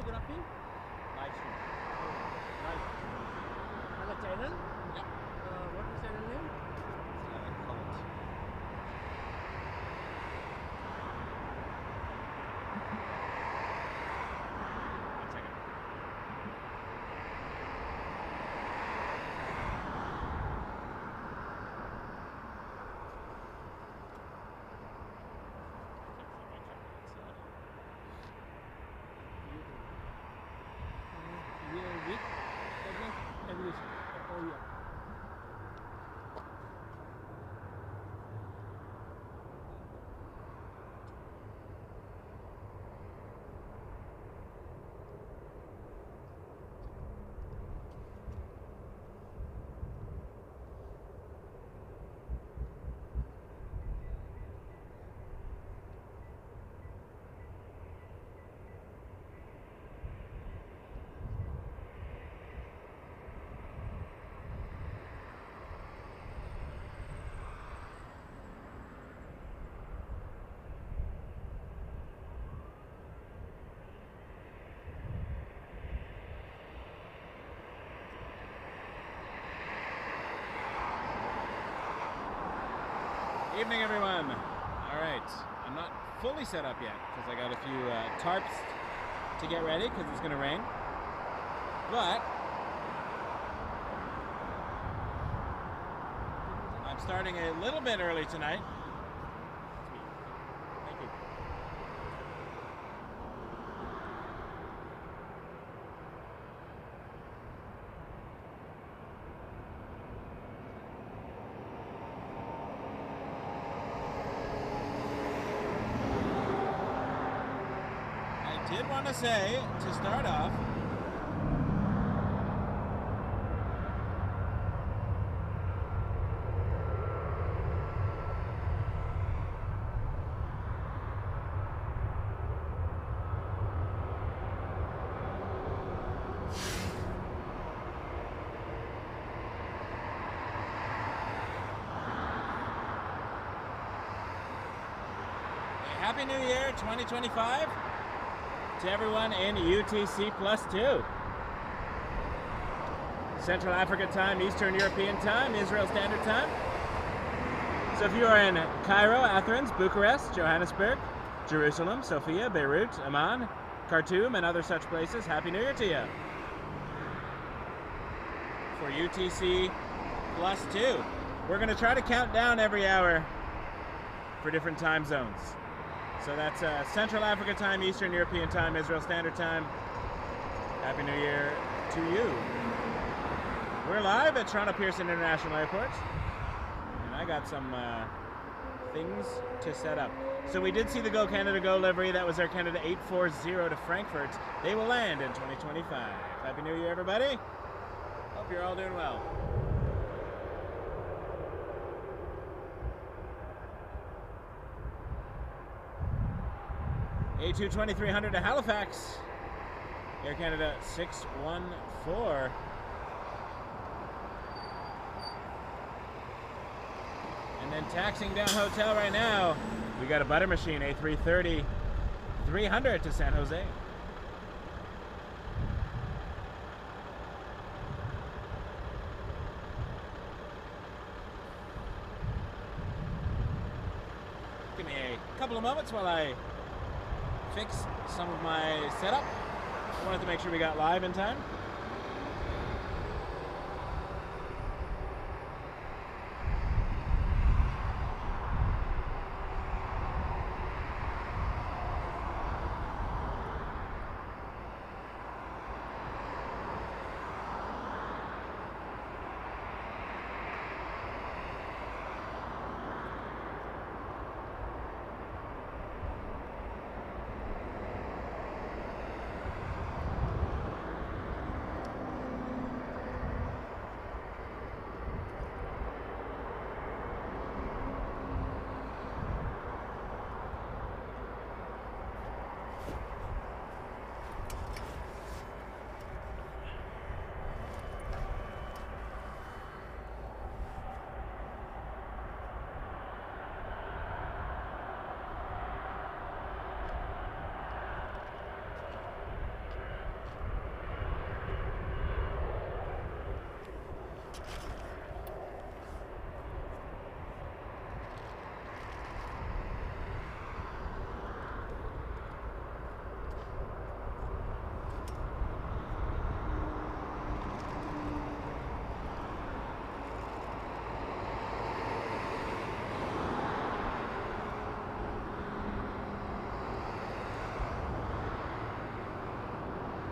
videography? Live stream. Live. And a channel? Yep. What is channel name? Cult. One second. With Aviation. Oh yeah. Evening, everyone. All right, I'm not fully set up yet because I got a few tarps to get ready because it's going to rain. But I'm starting a little bit early tonight. Thank you. I did want to say, to start off, Happy New Year 2025 to everyone in UTC +2. Central Africa time, Eastern European time, Israel Standard Time. So if you are in Cairo, Athens, Bucharest, Johannesburg, Jerusalem, Sofia, Beirut, Amman, Khartoum, and other such places, Happy New Year to you. For UTC +2. We're going to try to count down every hour for different time zones. So that's Central Africa time, Eastern European time, Israel Standard Time. Happy New Year to you. We're live at Toronto Pearson International Airport. And I got some things to set up. So we did see the Go Canada Go livery. That was Air Canada 840 to Frankfurt. They will land in 2025. Happy New Year, everybody. Hope you're all doing well. A22300 to Halifax, Air Canada 614. And then taxiing down hotel right now, we got a butter machine, A330 300 to San Jose. Give me a couple of moments while I fix some of my setup. I wanted to make sure we got live in time.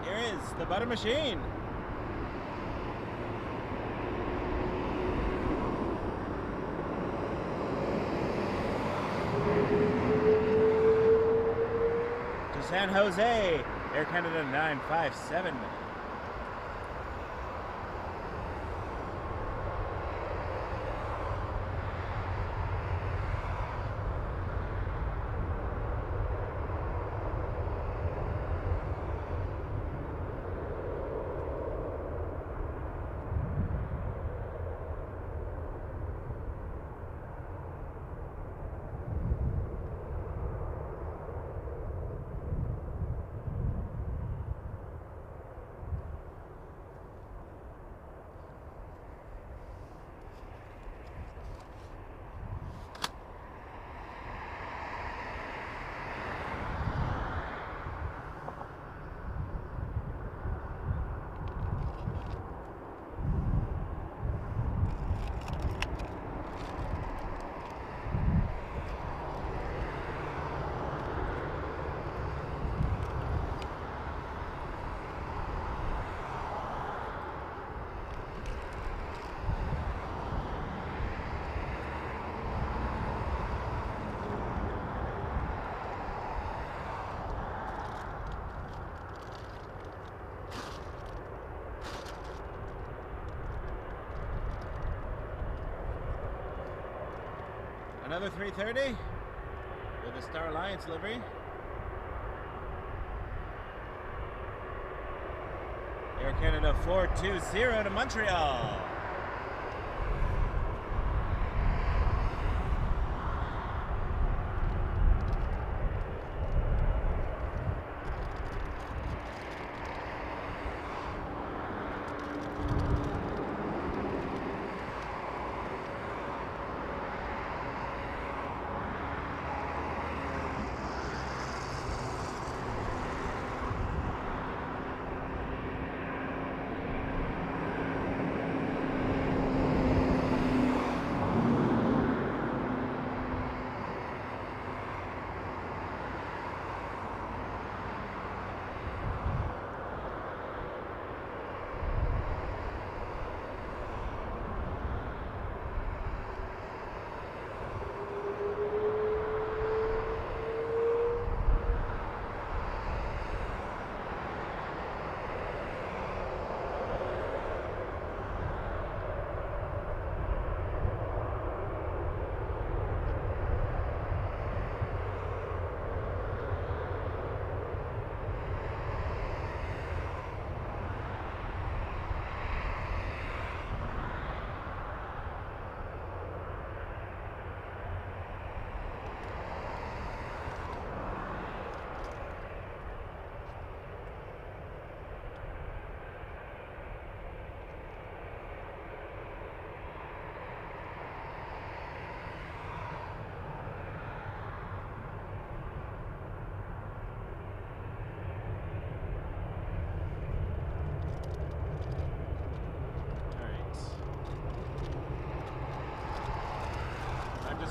Here is the butter machine. To San Jose, Air Canada 957. Another 330 with a Star Alliance livery. Air Canada 420 to Montreal.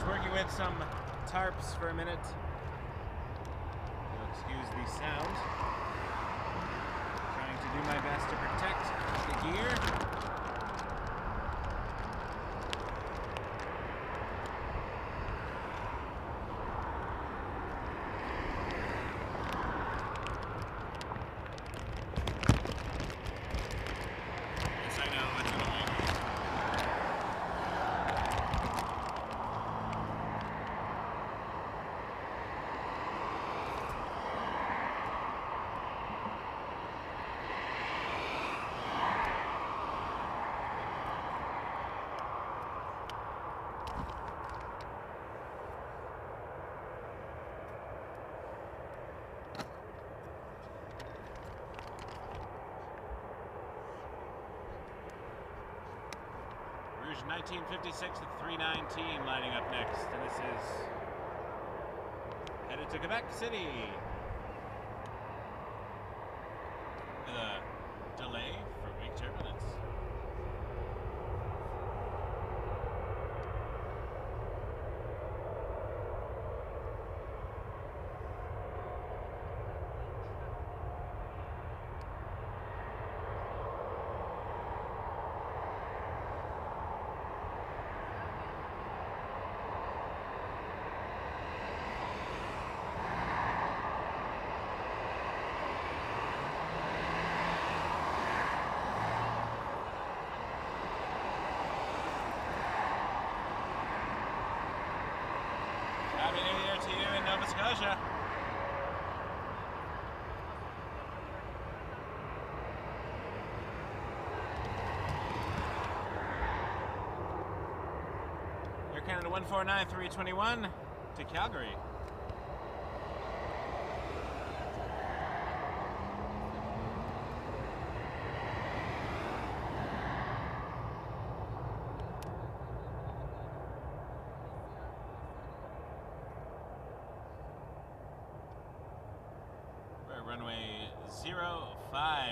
Working with some tarps for a minute. You'll excuse the sound. Trying to do my best to protect the gear. 1956 at 319 lining up next, and this is headed to Quebec City. With a delay for weak turbulence. Happy New Year to you in Nova Scotia. Air Canada 149-321 to Calgary. Runway 05.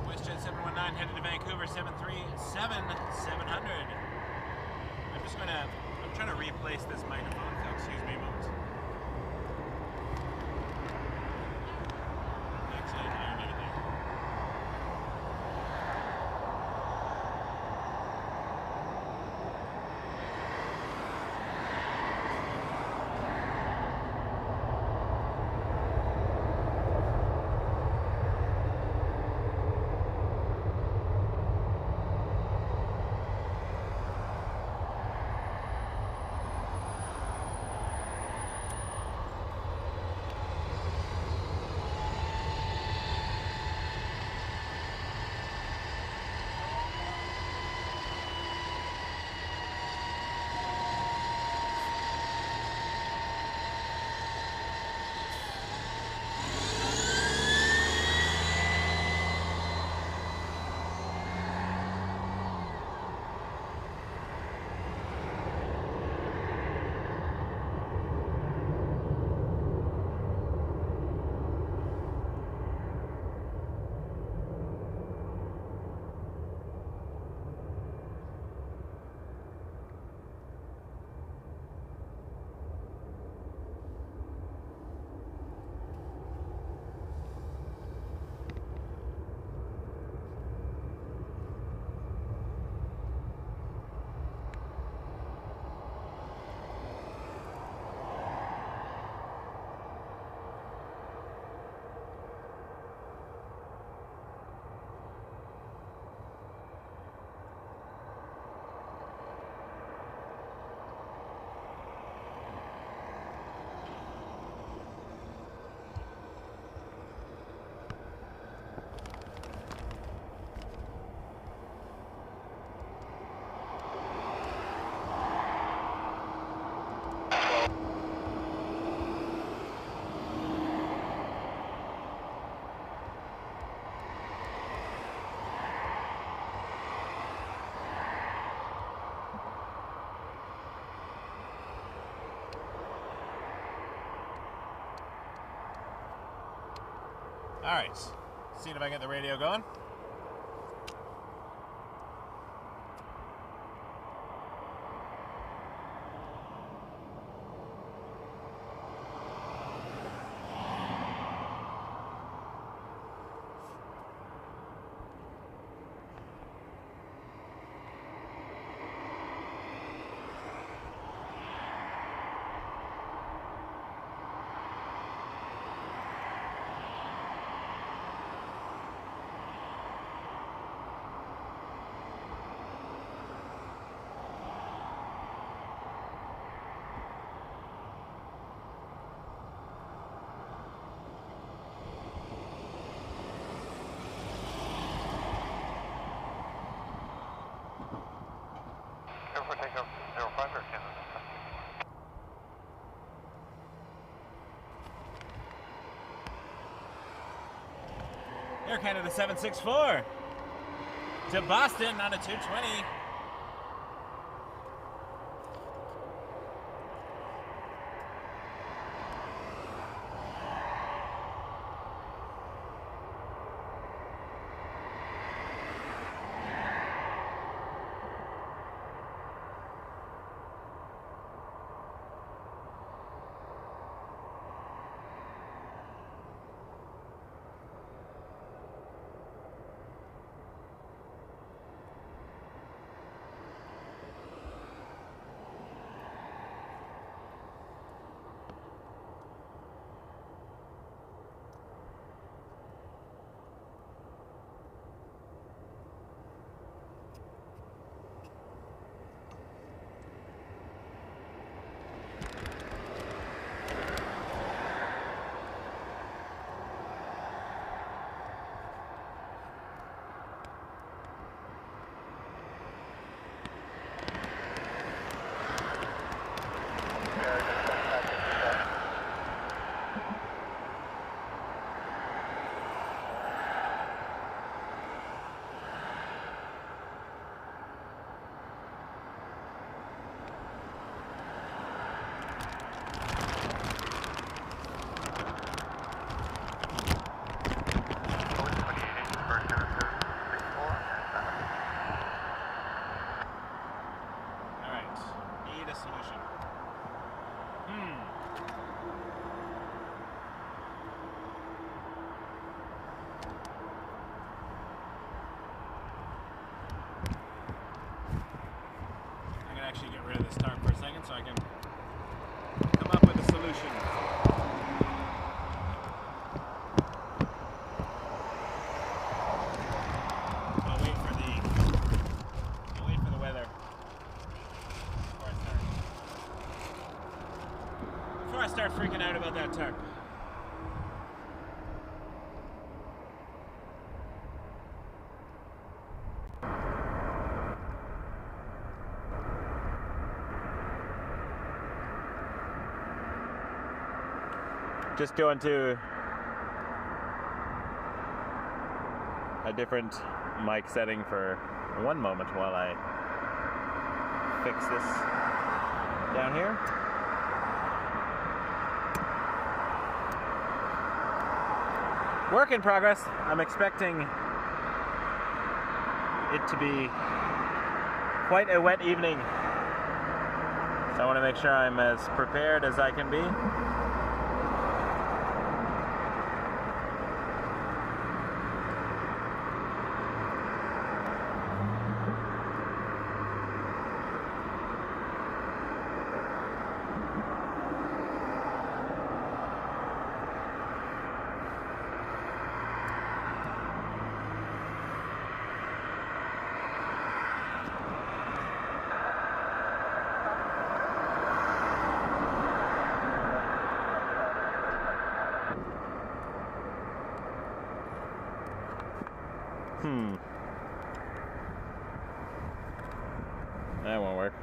WestJet 719 headed to Vancouver 737-700. I'm trying to replace this microphone, so excuse me a moment. Actually, I'll leave it there. All right, See if I get the radio going. Airport takeoff 05 Air Canada. Air Canada 764 to Boston on a 220. Actually get rid of this tarp for a second so I can come up with a solution. I'll wait for the weather before I start freaking out about that tarp. Just going to a different mic setting for one moment while I fix this down here. Work in progress. I'm expecting it to be quite a wet evening, so I want to make sure I'm as prepared as I can be. That won't work.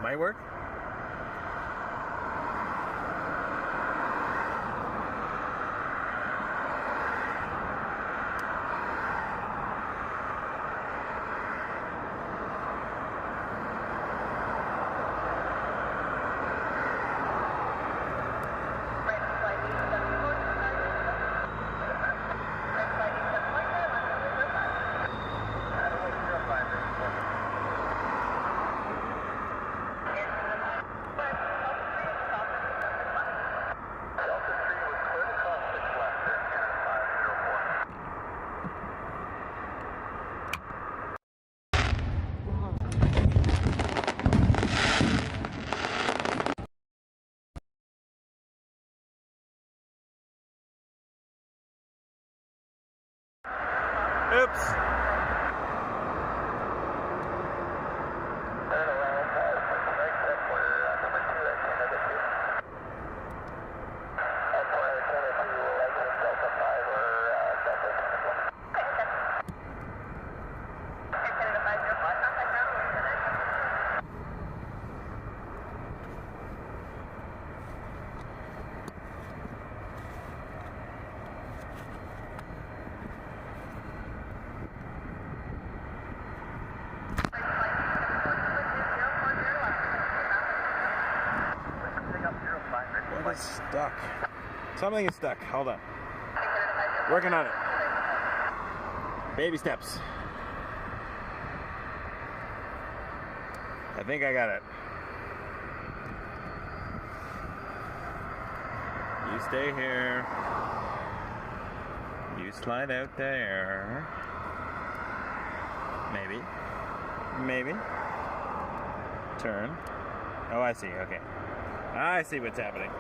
might work. Oops. What is stuck? Something is stuck. Hold on. Working on it. Baby steps. I think I got it. You stay here. You slide out there. Maybe. Maybe. Turn. Oh, I see. Okay. I see what's happening.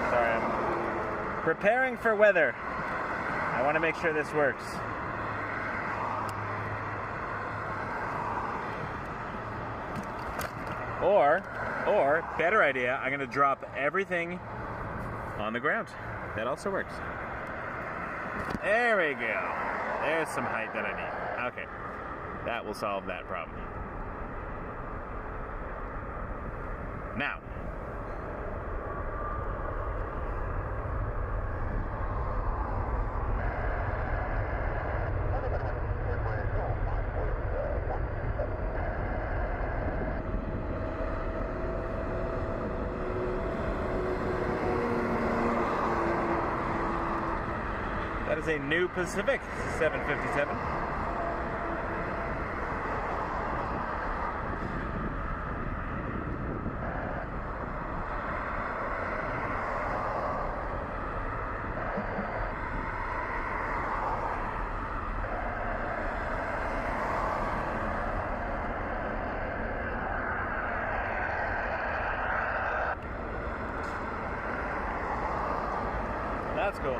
Sorry, I'm preparing for weather. I want to make sure this works. Or, better idea, I'm going to drop everything on the ground. That also works. There we go. There's some height that I need. Okay. That will solve that problem. Now, that is a new Pacific 757. That's cool.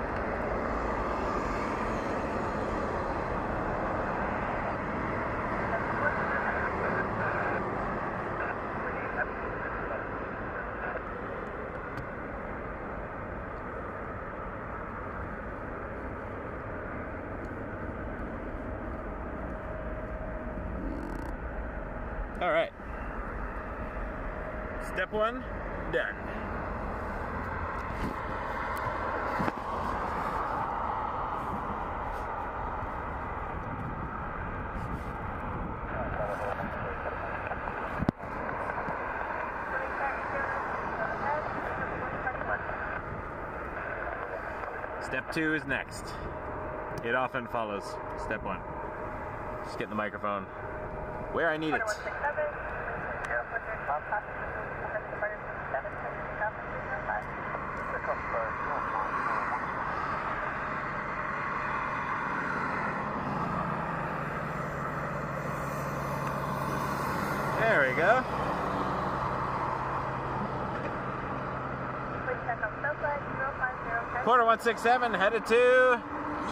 All right. Step one, done. Step two is next. It often follows step one. Just get the microphone where I need it. There we go. Quarter 167 headed to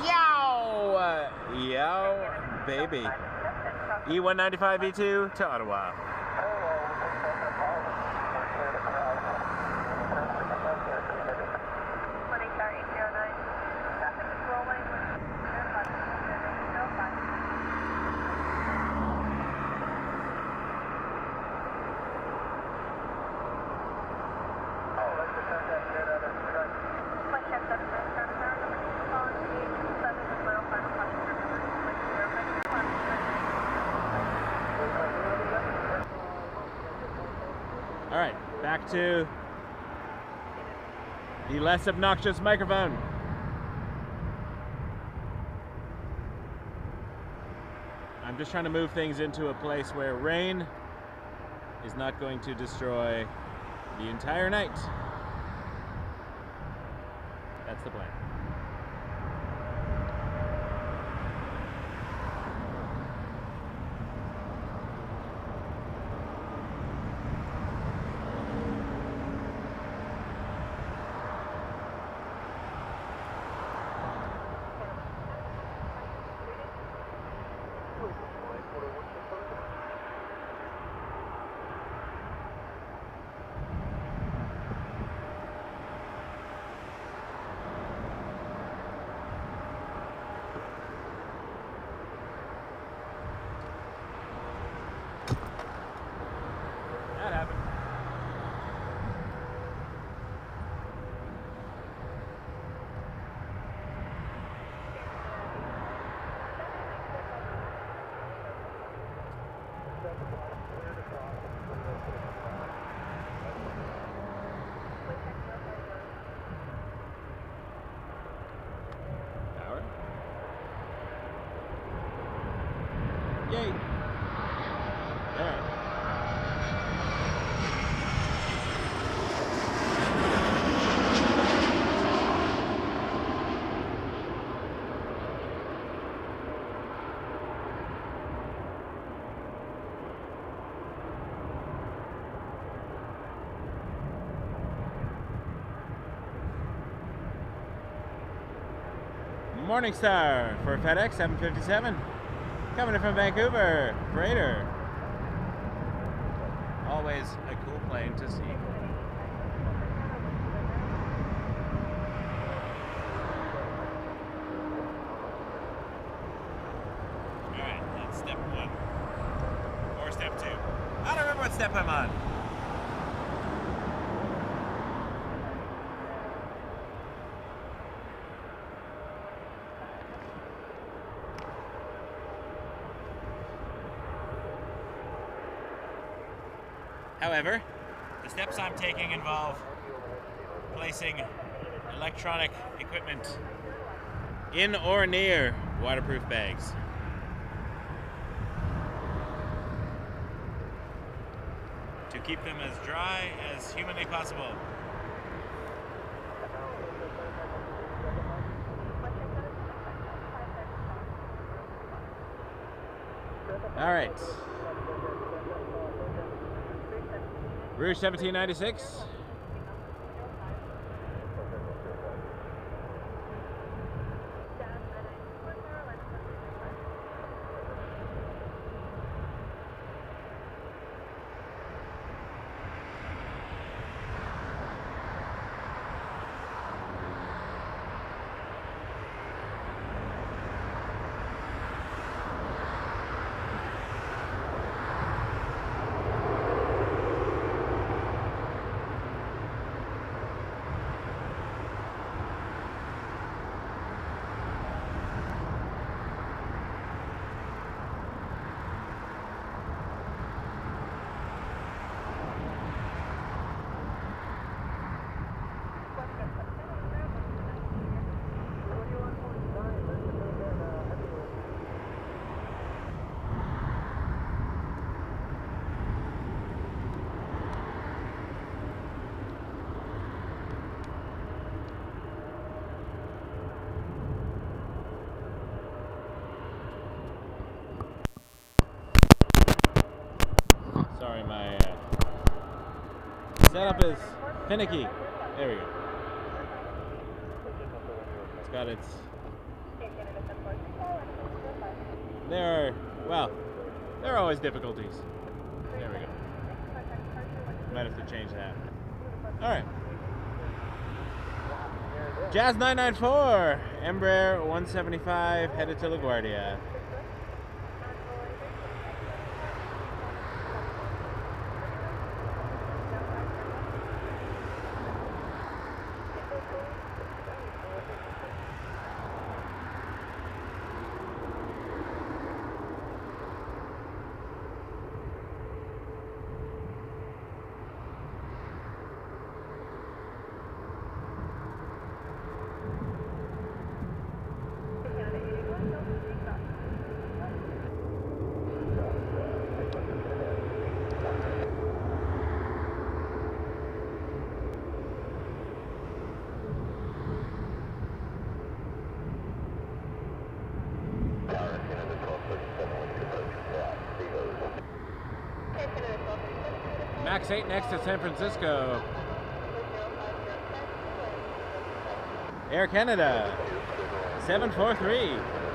Yow! Yow, baby. E195 E2 to Ottawa. All right, back to the less obnoxious microphone. I'm just trying to move things into a place where rain is not going to destroy the entire night. That's the plan. That happened. Power. Yay. All right. Morningstar for FedEx 757. Coming in from Vancouver, freighter. Always a cool plane to see. Alright, that's step 1. Or step 2. I don't remember what step I'm on. However, the steps I'm taking involve placing electronic equipment in or near waterproof bags. To keep them as dry as humanly possible. All right. Rouge 1796. Sorry, my setup is finicky. There we go. It's got its... There are always difficulties. There we go. Might have to change that. Alright. Jazz 994, Embraer 175, headed to LaGuardia. Max 8 next to San Francisco. Air Canada, 743.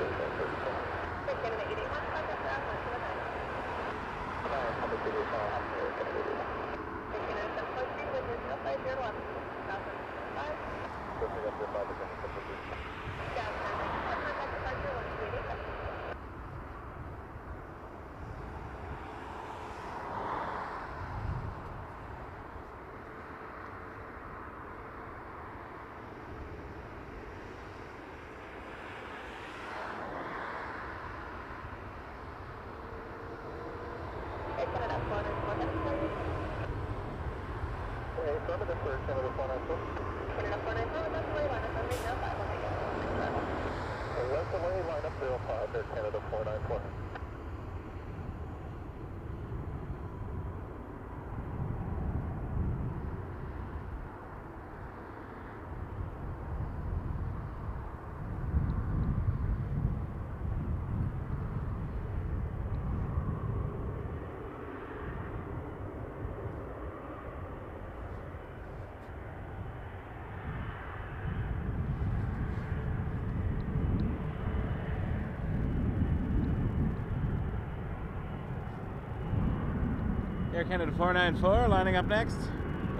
Air Canada 494 lining up next.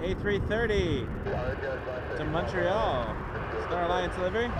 A330 to Montreal. Star Alliance delivery.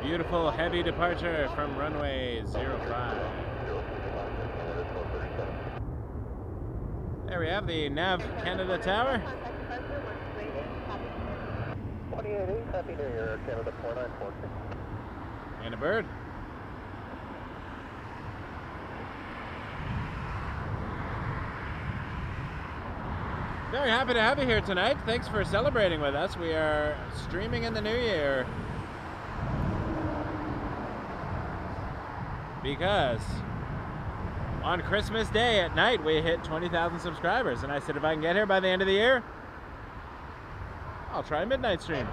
Beautiful heavy departure from runway 05. There we have the Nav Canada Tower. 28 Happy New Year, Canada 494. And a bird. Very happy to have you here tonight. Thanks for celebrating with us. We are streaming in the new year. Because on Christmas Day at night we hit 20,000 subscribers, and I said if I can get here by the end of the year, I'll try a midnight stream.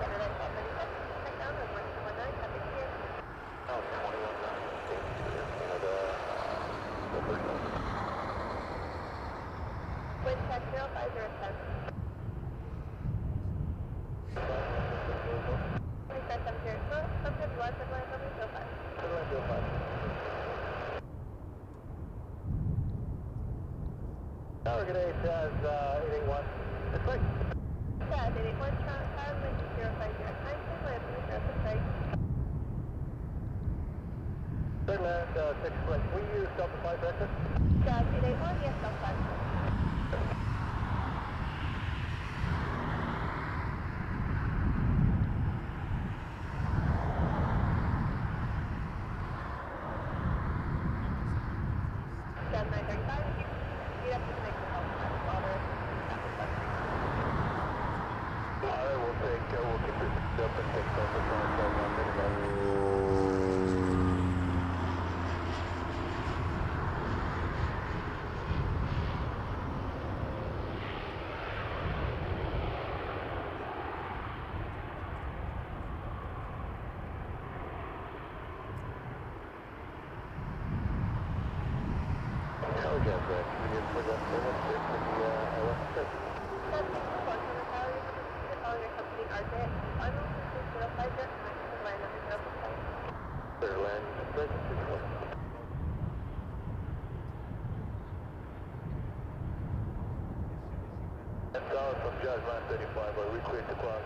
From Jazz 935, I request to cross.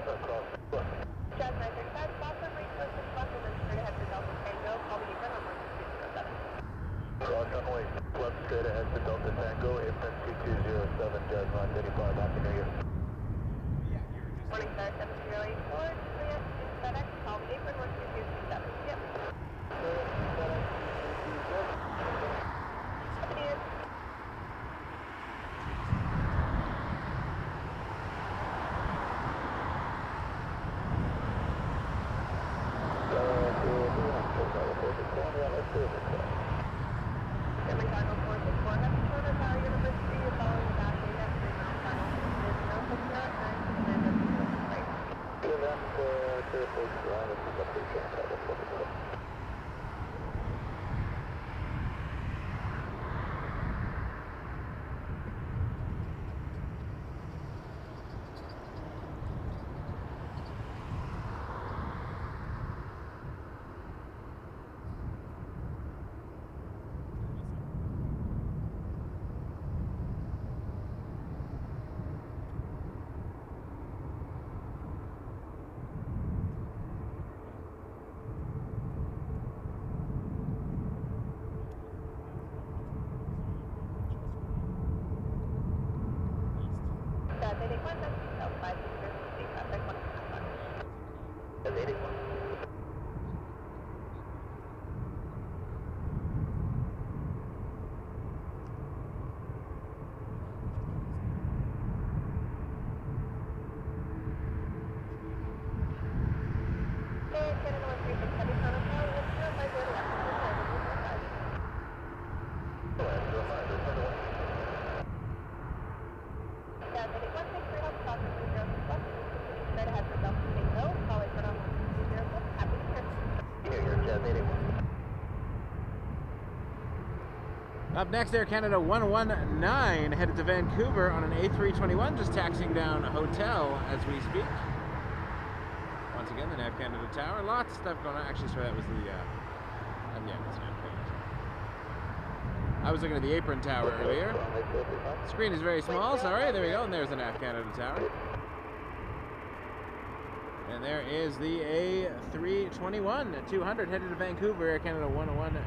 Jazz 935, stop and request to cross and then straight ahead to Delta Tango, call the event on 1207. Cross runway, left straight ahead to Delta Tango, April 2207, Jazz 935, Happy New Year. Morning, sir, 7084, Juliet, FedEx, call the apron 12227, yep. Happy New Year. Up next, Air Canada 119 headed to Vancouver on an A321, just taxiing down a hotel as we speak. Once again, the Nav Canada Tower. Lots of stuff going on. Actually, sorry, that was the, yeah, that's Nav Canada. I was looking at the Apron Tower earlier. The screen is very small, sorry. There we go, and there's the Nav Canada Tower. And there is the A321 at 200 headed to Vancouver, Air Canada 119.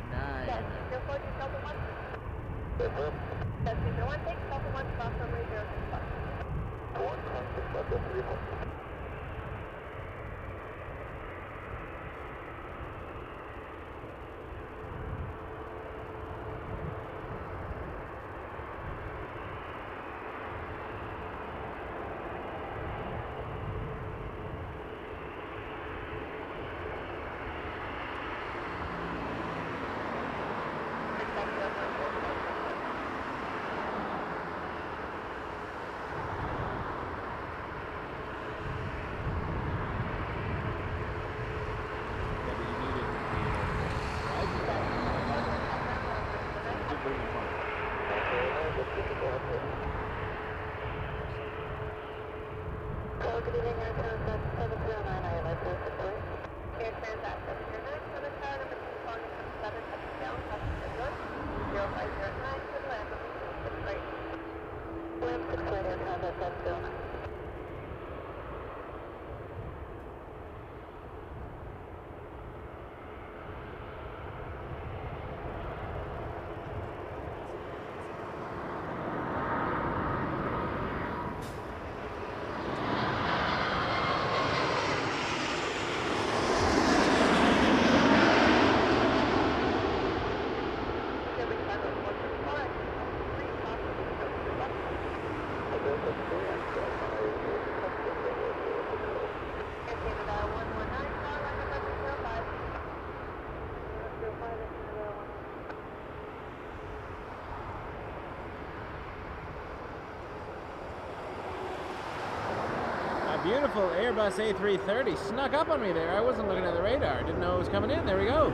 Beautiful Airbus A330 snuck up on me there. I wasn't looking at the radar. Didn't know it was coming in. There we go.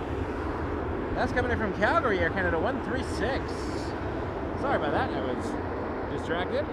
That's coming in from Calgary, Air Canada 136. Sorry about that, I was distracted.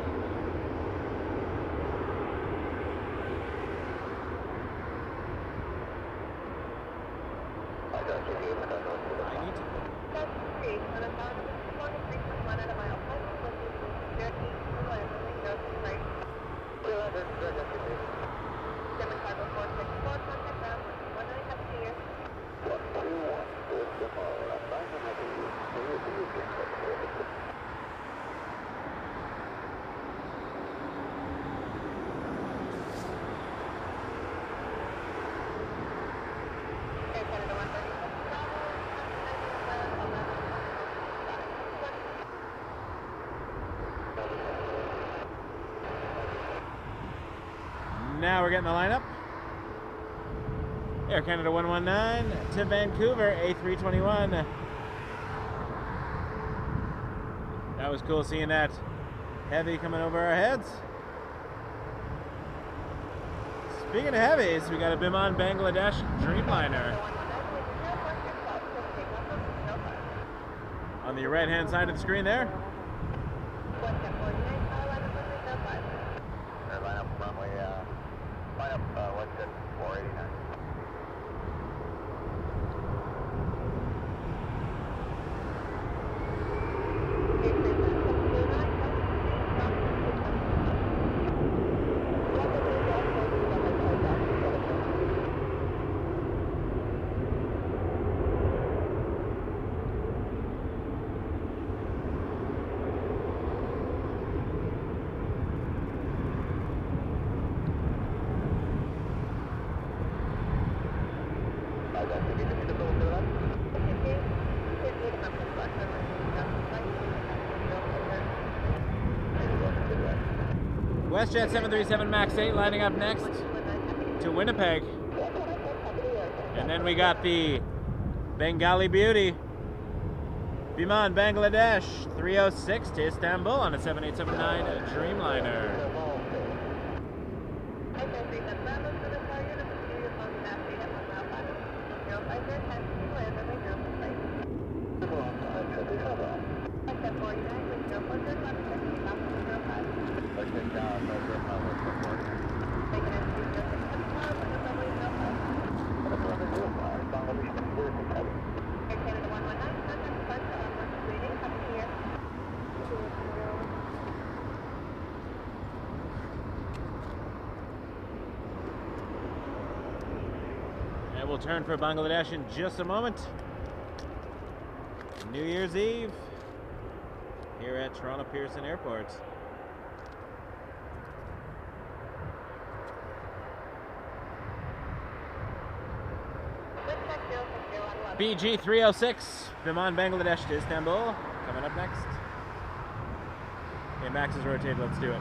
Now we're getting the lineup. Air Canada 119 to Vancouver, A321. That was cool seeing that heavy coming over our heads. Speaking of heavies, we got a Biman Bangladesh Dreamliner. On the right hand side of the screen there. WestJet 737 MAX 8 lining up next to Winnipeg. And then we got the Bengali Beauty, Biman Bangladesh 306 to Istanbul on a 7879 Dreamliner. And we'll turn for Bangladesh in just a moment. New Year's Eve here at Toronto Pearson Airport. BG 306, Biman Bangladesh to Istanbul, coming up next. Okay, Max is rotated, let's do it.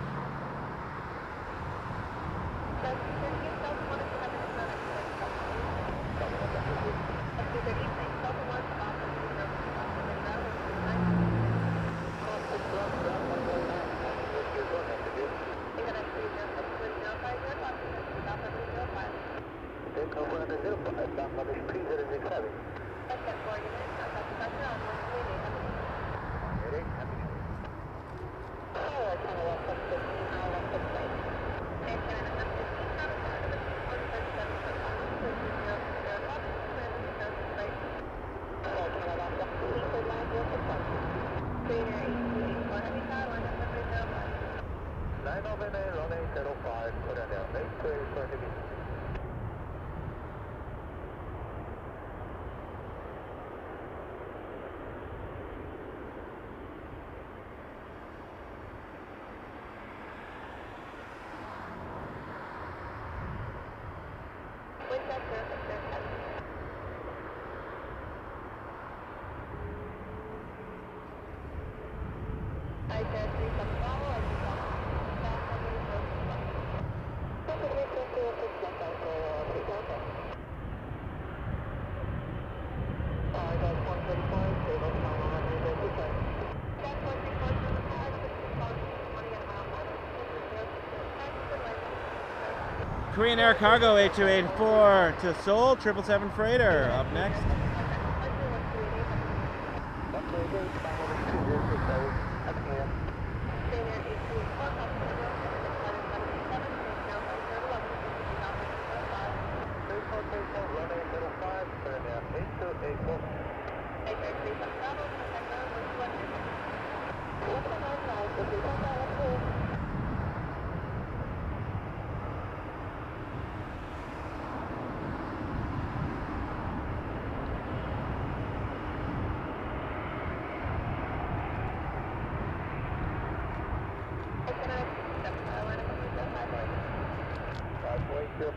Korean Air Cargo 8284 to Seoul, 777 freighter up next.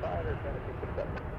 5 or 1067.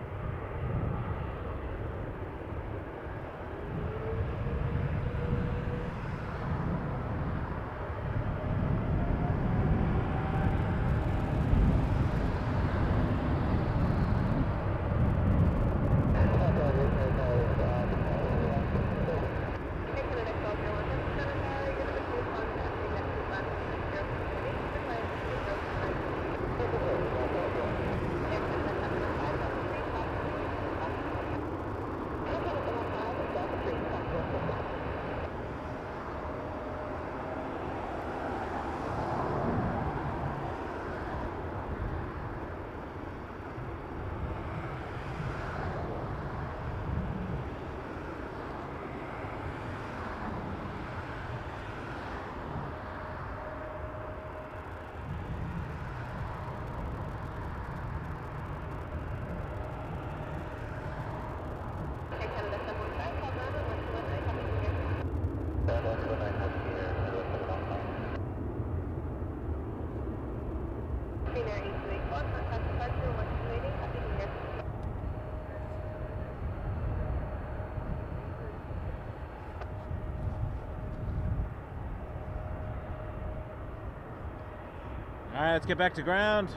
All right, let's get back to ground.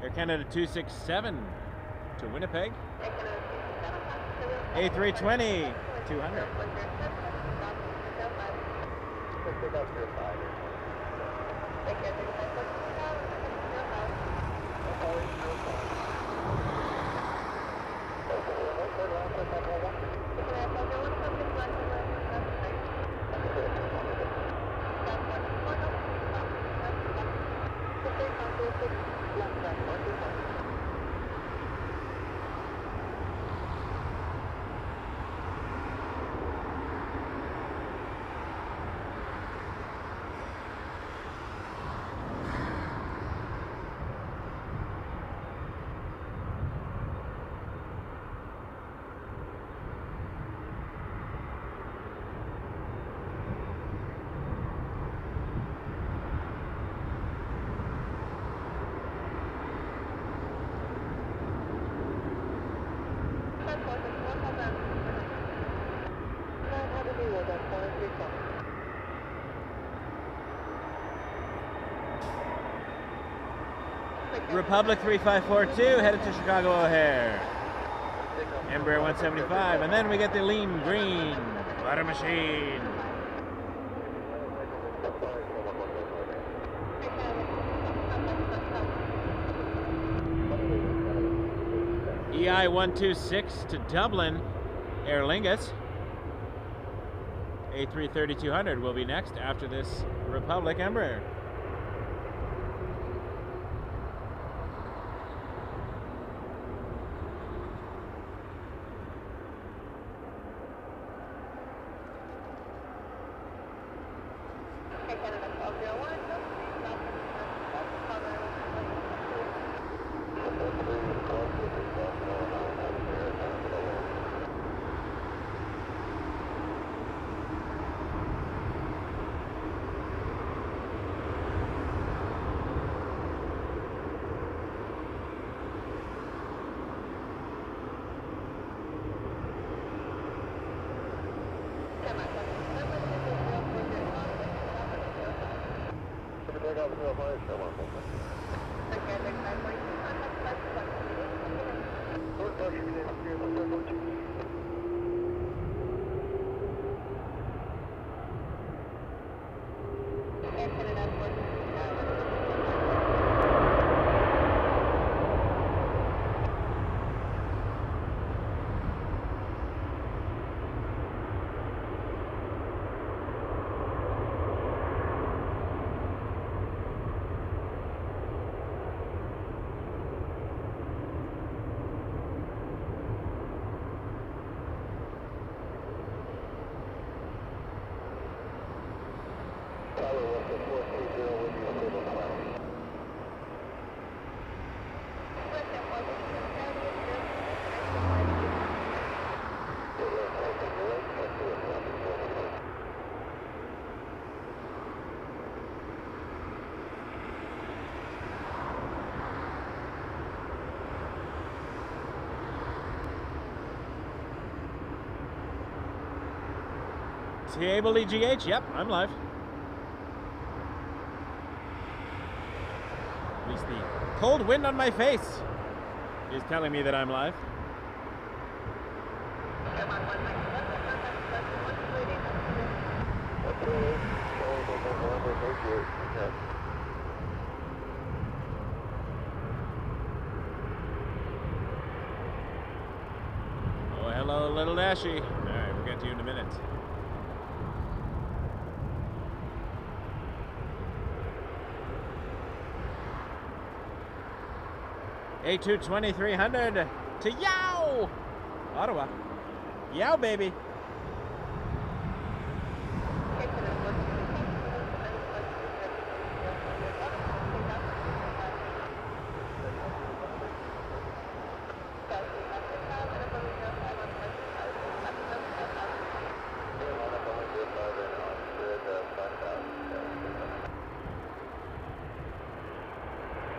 Air Canada 267 to Winnipeg. A320 200. Republic 3542 headed to Chicago O'Hare. Embraer 175, and then we get the lean green butter machine. EI 126 to Dublin, Aer Lingus. A330-200 will be next after this Republic Embraer. Tably GH, yep, I'm live. At least the cold wind on my face is telling me that I'm live. Oh, hello, little Dashy. All right, we'll get to you in a minute. A2 2300 to Yow! Ottawa. Yow, baby.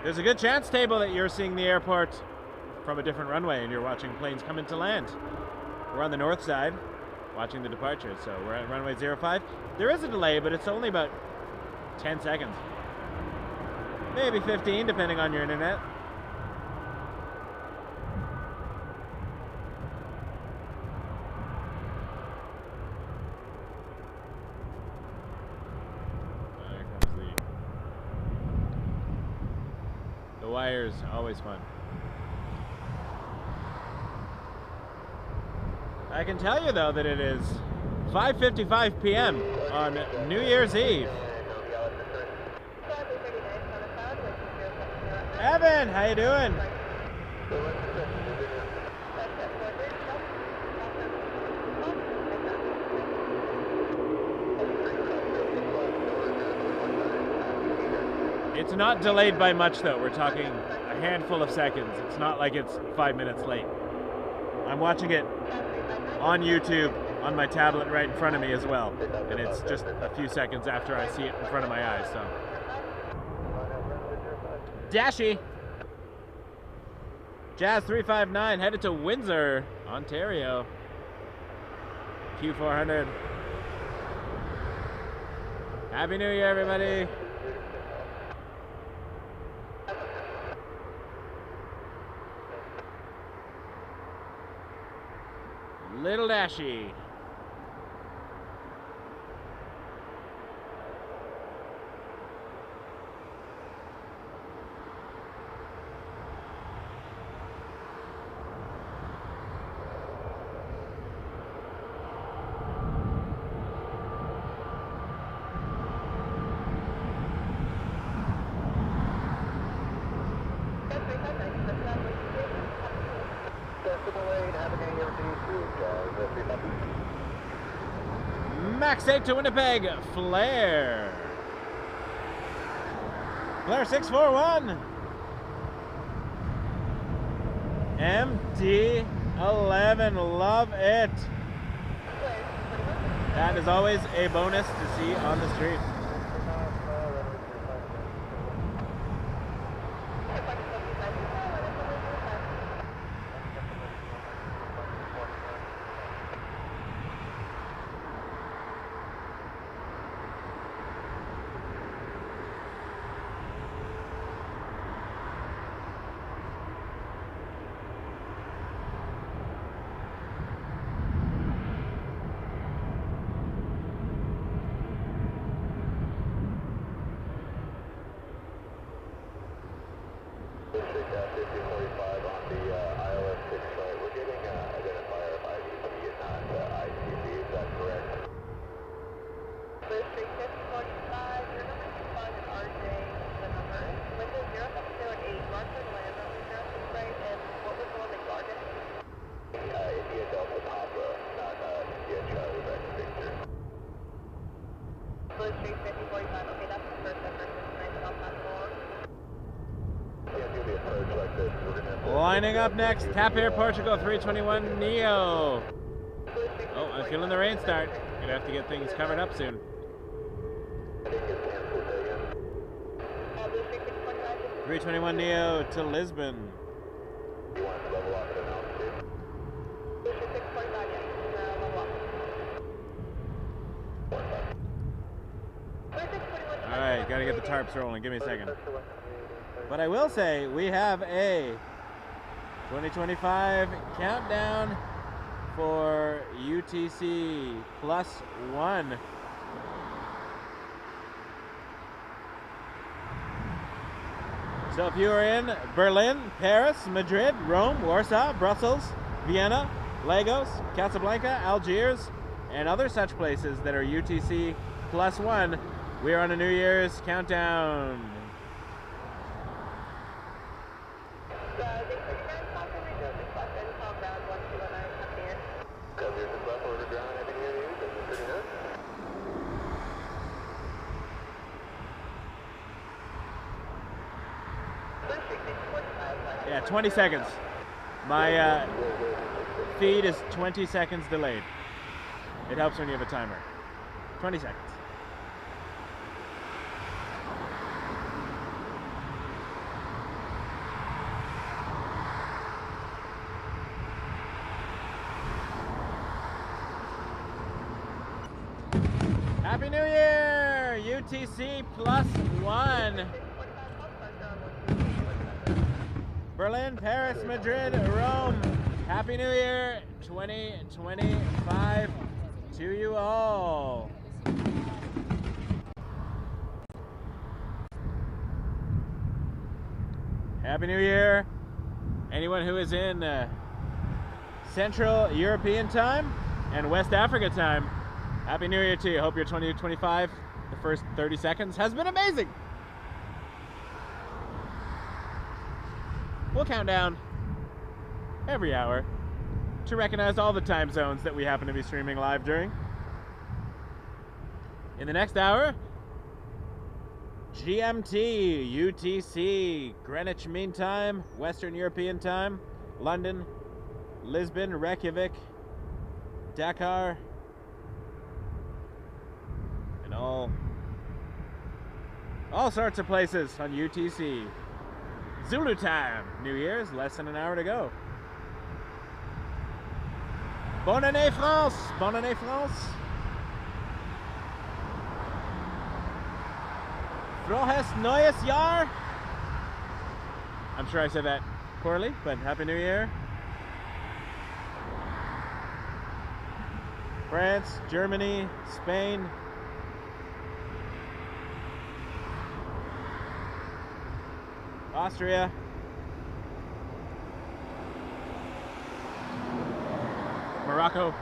There's a good chance, Table, that you're seeing the airport from a different runway and you're watching planes come into land. We're on the north side, watching the departure, so we're at runway 05. There is a delay, but it's only about 10 seconds. Maybe 15, depending on your internet. Wires, always fun. I can tell you though that it is 5:55 p.m. on New Year's Eve. Evan, how you doing? It's not delayed by much though. We're talking a handful of seconds. It's not like it's 5 minutes late. I'm watching it on YouTube on my tablet right in front of me as well. And it's just a few seconds after I see it in front of my eyes, so. Dashy! Jazz 359 headed to Windsor, Ontario. Q400. Happy New Year, everybody! Little Dashy. Max 8 to Winnipeg, Flare. Flare 641. MD11, love it. That is always a bonus to see on the street. Lining up next, Tap Air Portugal 321 Neo. Oh, I'm feeling the rain start. Gonna have to get things covered up soon. 321 Neo to Lisbon. gotta get the tarps rolling. Give me a second. But I will say we have a 2025 countdown for UTC +1. So if you are in Berlin, Paris, Madrid, Rome, Warsaw, Brussels, Vienna, Lagos, Casablanca, Algiers, and other such places that are UTC +1, we are on a New Year's countdown. Yeah, 20 seconds. My feed is 20 seconds delayed. It helps when you have a timer. 20 seconds. Happy New Year! UTC +1. Berlin, Paris, Madrid, Rome. Happy New Year 2025 to you all. Happy New Year. Anyone who is in Central European time and West Africa time, Happy New Year to you. Hope your 2025, the first 30 seconds, has been amazing. We'll count down every hour to recognize all the time zones that we happen to be streaming live during. In the next hour, GMT, UTC, Greenwich Mean Time, Western European Time, London, Lisbon, Reykjavik, Dakar, and all sorts of places on UTC. Zulu time, New Year's, less than an hour to go. Bonne année, France! Bonne année, France! Frohes neues Jahr! I'm sure I said that poorly, but Happy New Year. France, Germany, Spain. Austria. Morocco.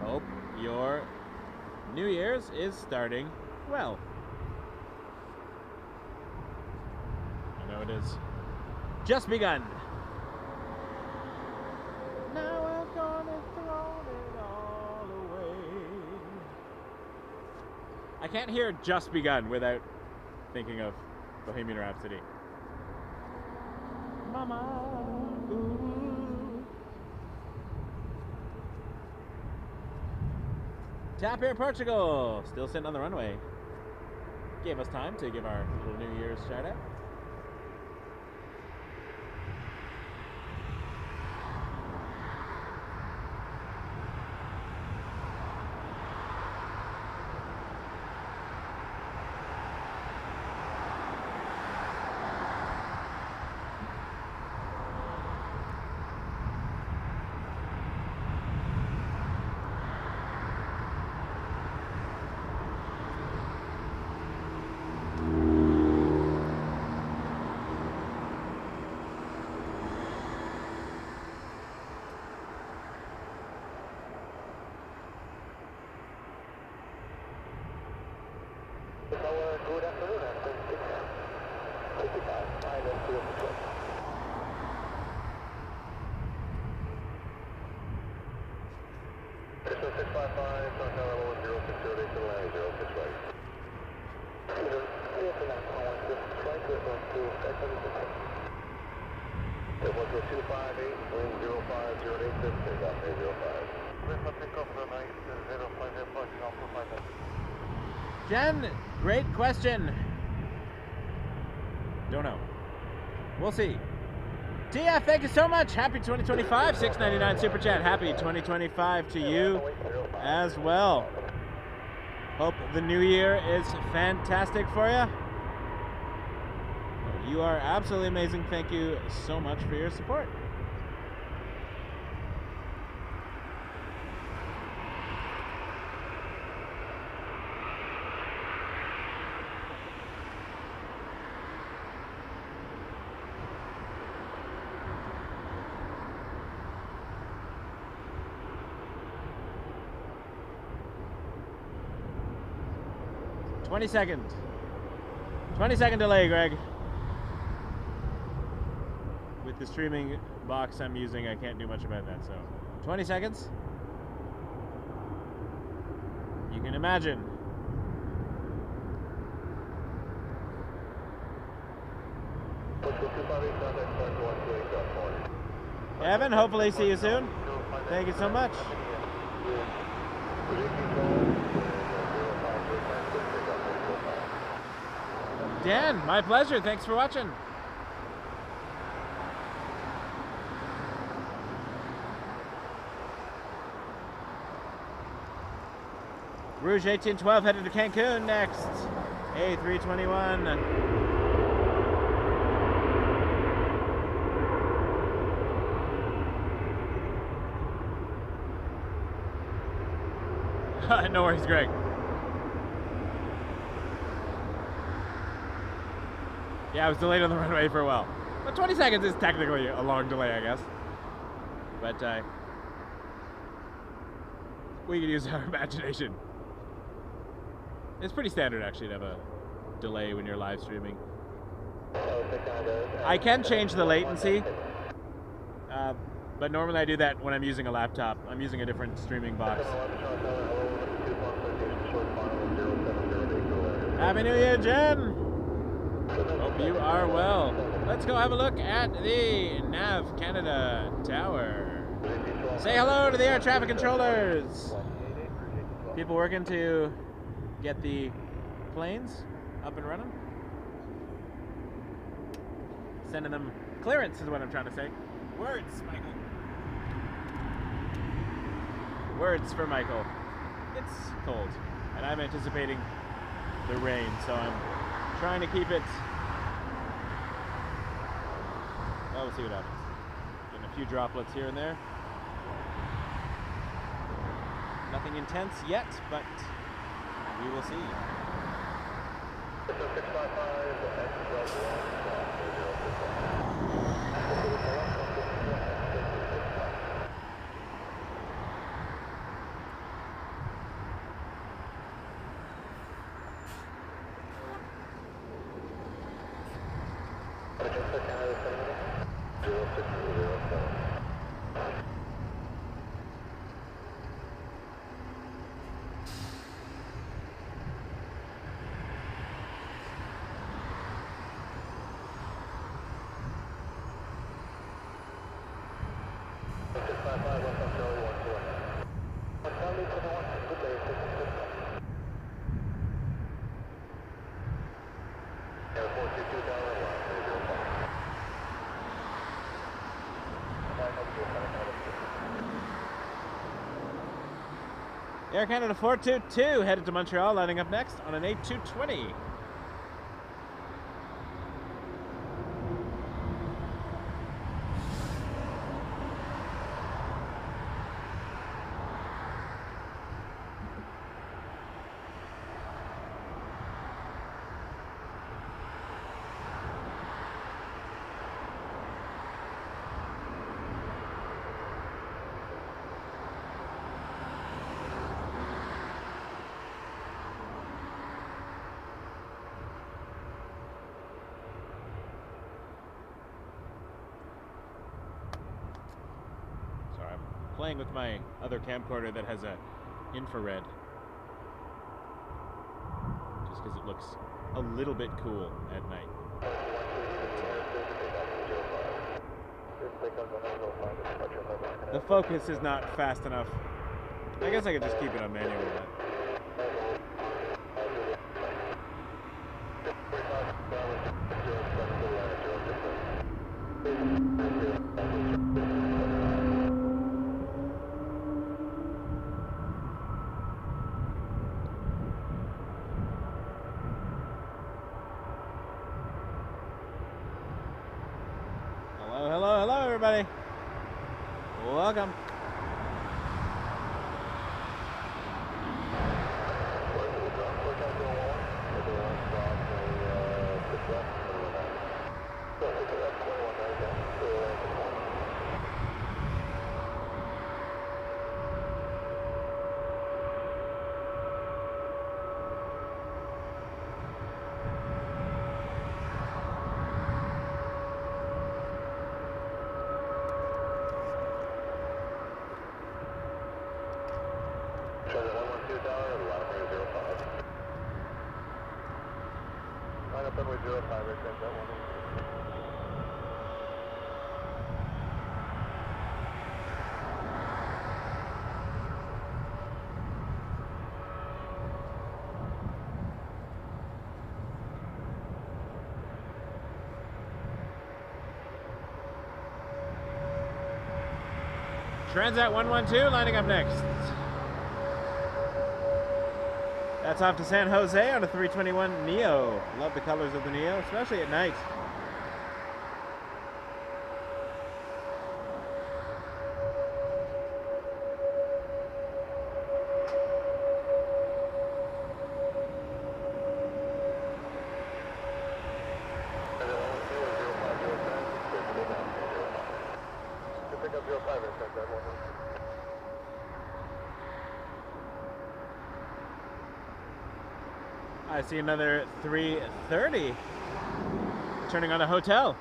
Hope your New Year's is starting well. It is just begun. Now I'm gonna throw it all away. I can't hear just begun without thinking of Bohemian Rhapsody. Mama, ooh. Tap Air Portugal, still sitting on the runway. Gave us time to give our little New Year's shout out. Good afternoon, I'm 55, ILS 2 control. Pistol 655, Sunshine level 060, to land 06 right. Clear for 916, flight to 12, Airport 258, wind 05086, take off A05. Jen, great question. Don't know. We'll see. TF, thank you so much. Happy 2025. $6.99 Super Chat. Happy 2025 to you as well. Hope the new year is fantastic for you. You are absolutely amazing. Thank you so much for your support. $20-second delay, Greg. With the streaming box I'm using, I can't do much about that, so 20 seconds. You can imagine. Evan, hopefully see you soon. Thank you so much. Dan, my pleasure. Thanks for watching. Rouge 1812 headed to Cancun next. A321. No worries, Greg. Yeah, I was delayed on the runway for a while. But 20 seconds is technically a long delay, I guess. But we can use our imagination. It's pretty standard, actually, to have a delay when you're live streaming. I can change the latency, but normally I do that when I'm using a laptop. I'm using a different streaming box. Happy New Year, Jen! Hope you are well. Let's go have a look at the Nav Canada Tower. Say hello to the air traffic controllers. People working to get the planes up and running. Sending them clearance is what I'm trying to say. Words, Michael. Words for Michael. It's cold, and I'm anticipating the rain, so I'm trying to keep it. Well, we'll see what happens. Getting a few droplets here and there. Nothing intense yet, but we will see. Air Canada 422 headed to Montreal, lining up next on an A220. Playing with my other camcorder that has a infrared, just because it looks a little bit cool at night. The focus is not fast enough I guess I could just keep it on manual. But... Hello, everybody. Welcome. Transat 112 lining up next. That's off to San Jose on a 321 Neo. Love the colors of the Neo, especially at night. I see another 330 turning on a hotel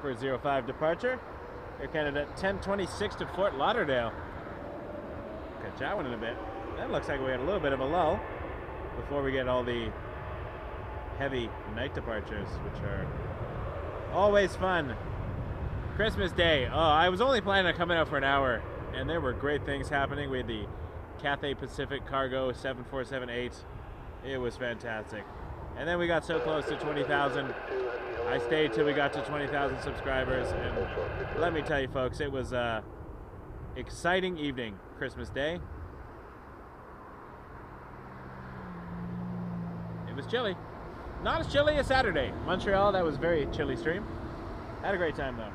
for 05 departure. Air Canada 1026 to Fort Lauderdale. Catch that one in a bit. That looks like we had a little bit of a lull before we get all the heavy night departures, which are always fun. Christmas Day. Oh, I was only planning on coming out for an hour, and there were great things happening. We had the Cathay Pacific Cargo 7478. It was fantastic. And then we got so close to 20,000. I stayed till we got to 20,000 subscribers. And let me tell you, folks, it was an exciting evening, Christmas Day. It was chilly. Not as chilly as Saturday. Montreal, that was a very chilly stream. Had a great time, though.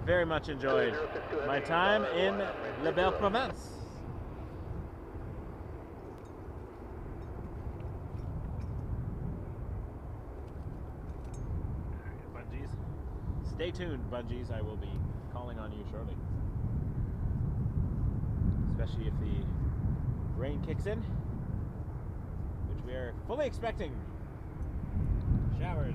Very much enjoyed my time in La Belle Province. Stay tuned, Bungees. I will be calling on you shortly. Especially if the rain kicks in, which we are fully expecting. Showers.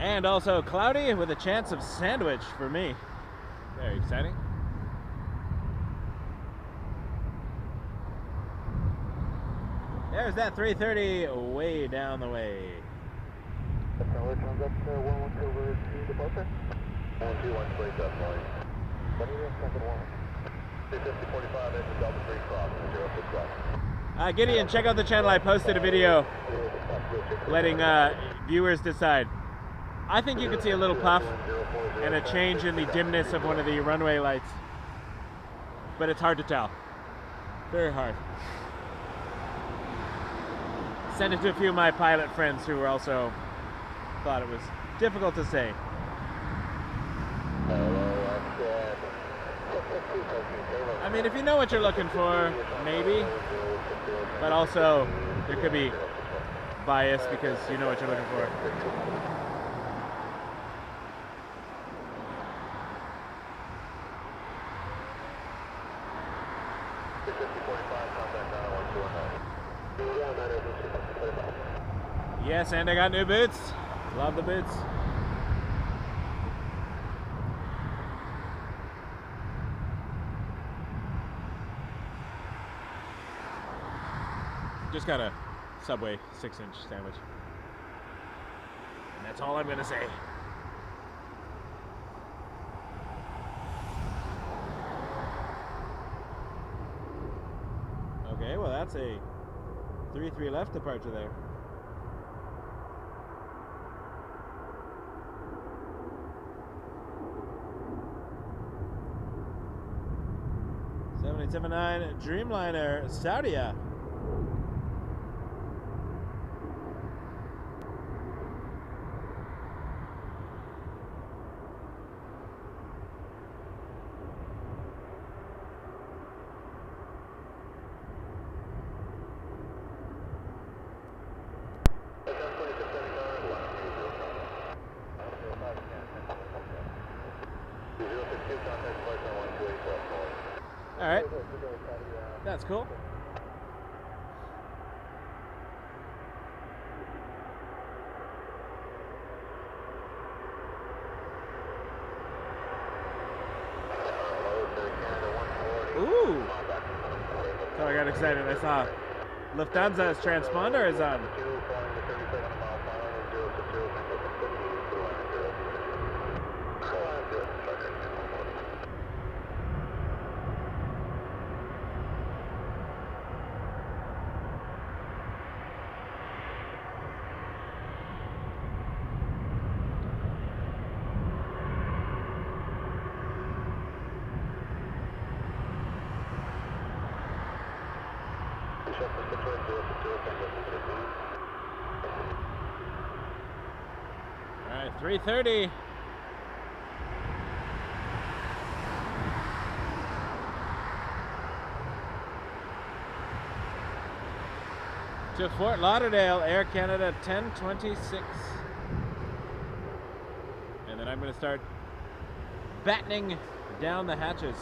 And also cloudy with a chance of sandwich for me. Very exciting. There's that 330 way down the way. Tower comes up to 112 over departure. 121 straight up line. What are you second one? 250-45 into Delta 3 cross, 06 cross. Gideon, check out the channel. I posted a video letting viewers decide. I think you could see a little puff and a change in the dimness of one of the runway lights. But it's hard to tell. Very hard. Sent it to a few of my pilot friends who were also thought it was difficult to say. I mean, if you know what you're looking for, maybe. But also, there could be bias because you know what you're looking for. Yes, and I got new boots. Love the boots. Just gotta Subway 6-inch sandwich. And that's all I'm gonna say. Okay, well that's a 3-3 left departure there. $787-9 Dreamliner Saudia. All right, that's cool. Ooh! So I got excited. I saw Lufthansa's transponder is on. All right, 3:30. To Fort Lauderdale, Air Canada 1026. And then I'm going to start battening down the hatches.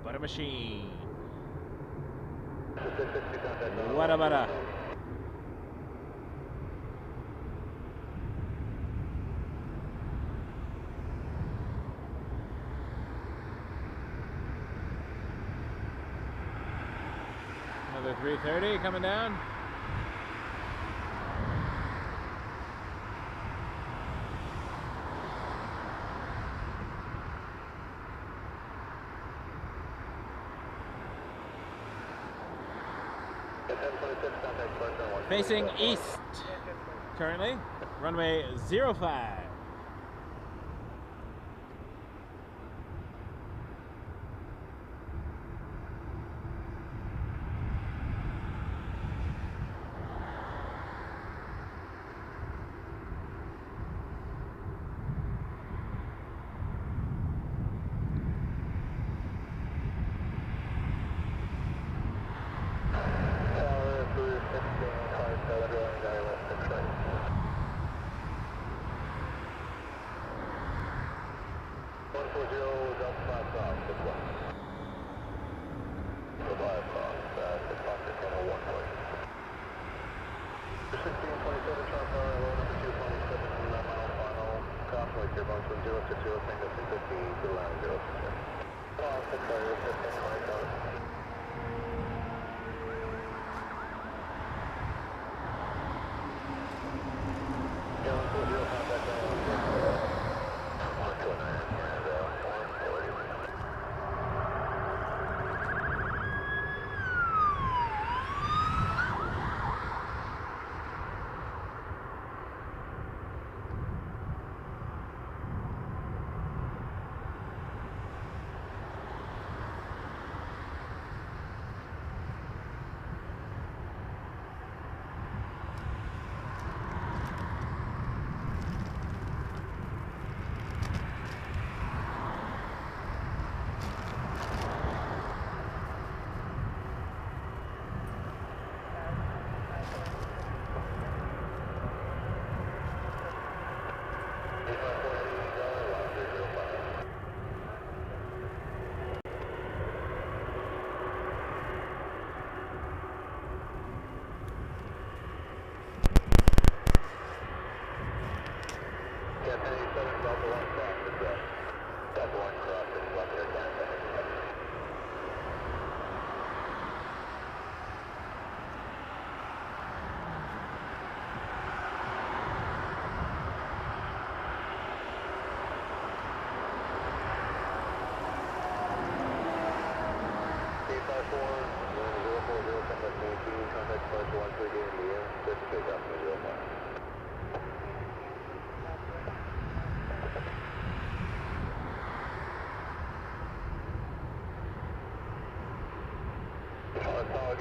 What a machine. What a butter. Another 330 coming down. Facing east currently, runway 05.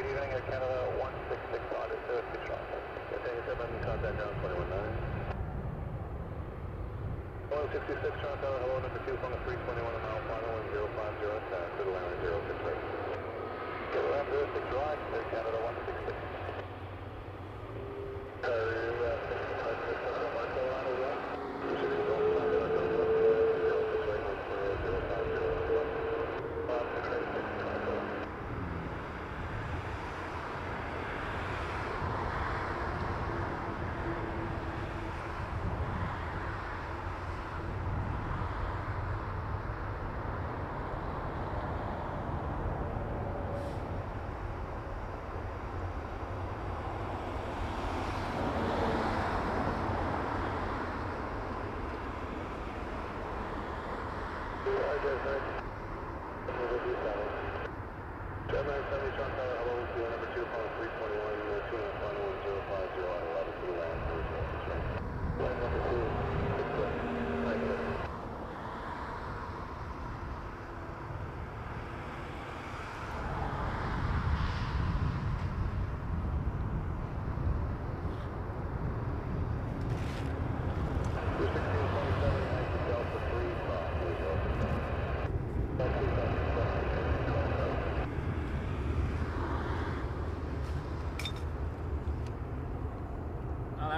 Good evening, Air Canada 166 Audit, 06 Toronto. Attain 7, contact ground 219. 166 Toronto, hello, number 2 from the 321 mile final, 105 10, to the line 068. To the line 06 right, Air Canada 166.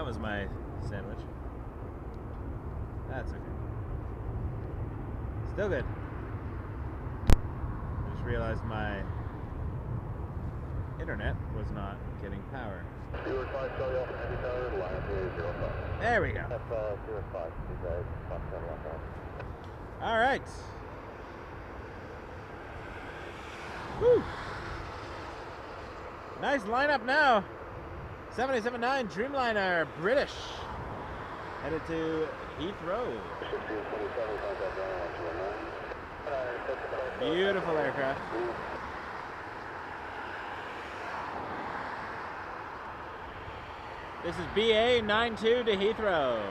That was my sandwich. That's okay. Still good. I just realized my internet was not getting power. There we go. All right. Woo! Nice lineup now. 779 Dreamliner British headed to Heathrow. Beautiful aircraft. This is BA 92 to Heathrow.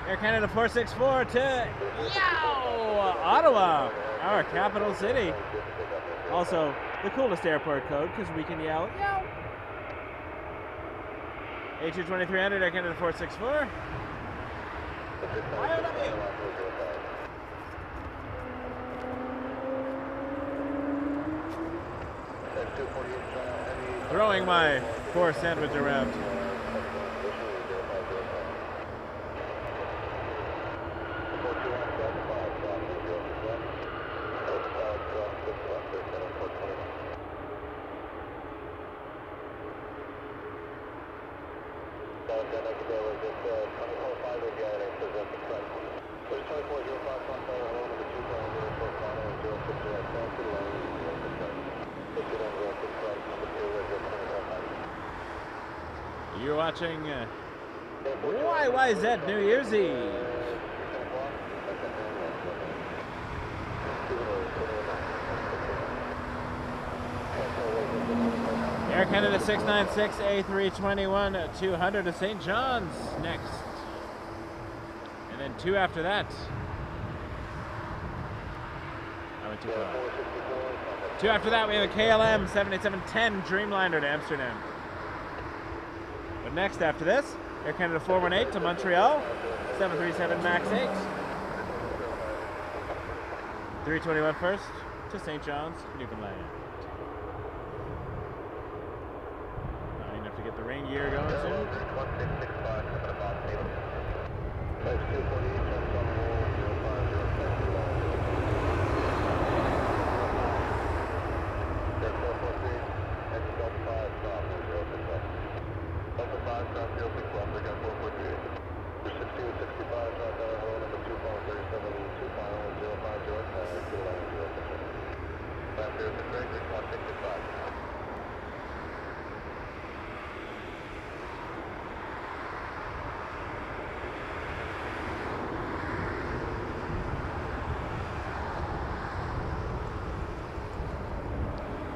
Air Canada 464 to Ottawa, our capital city. Also, the coolest airport code because we can yell, yow. A22300, Air Canada 464. Throwing my poor sandwich around. You're watching YYZ New Year's Eve. Air Canada 696 A321 200 to St. John's next. And then 2 after that. I went too far. 2 after that, we have a KLM 787-10 Dreamliner to Amsterdam. But next after this, Air Canada 418 to Montreal, 737 MAX 8. 321 first to St. John's, Newfoundland. Enough to get the rain gear going soon.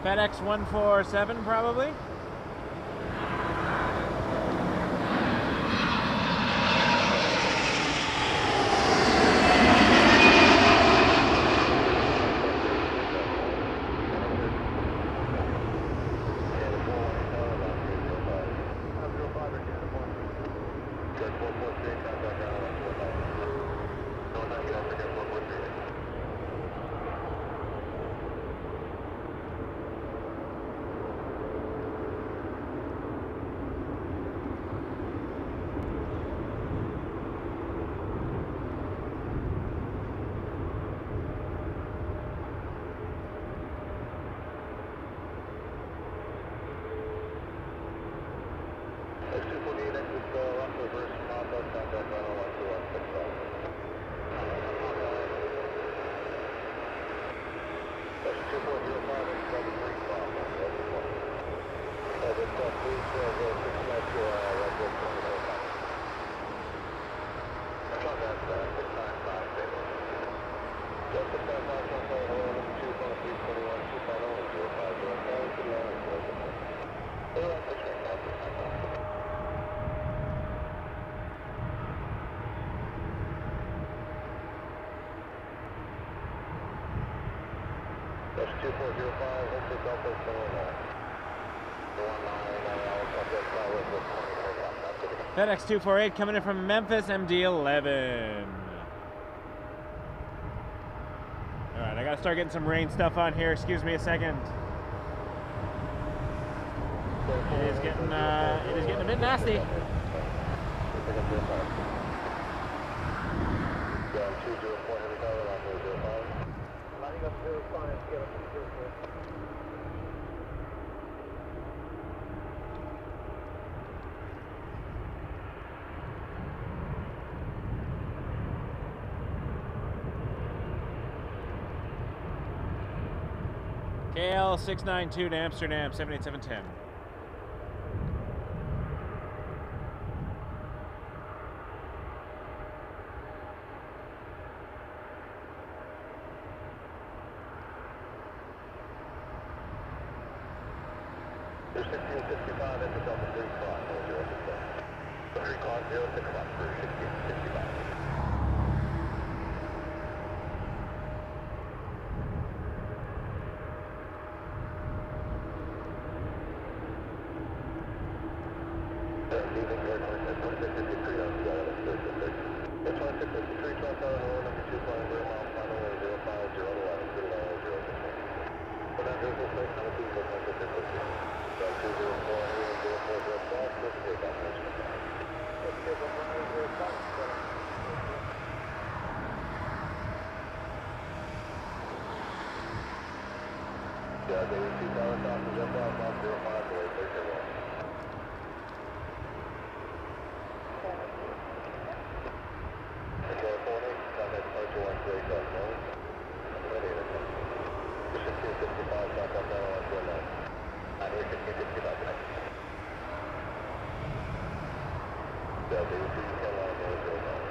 FedEx 147 probably. FedEx 248 coming in from Memphis, MD11. All right, I gotta start getting some rain stuff on here. Excuse me a second. It is getting a bit nasty. KL 692 to Amsterdam 78710. You're 1665 into Delta 3 clock, 0 clock, 06 clock for 1665. Leaving here, 2653 on Seattle, 2653, 12 hello, number 2 flying 0 miles, final 050 to 11, 0 6. 906, number 2, 2653. 204, 0405, this is your document. Yeah, they received our doctor, 0505, away, take care of. California, contact departure 138.9. Ready to come. 1665, contact 911. I'm here 1665, connect. Yeah, they received Carolina 009.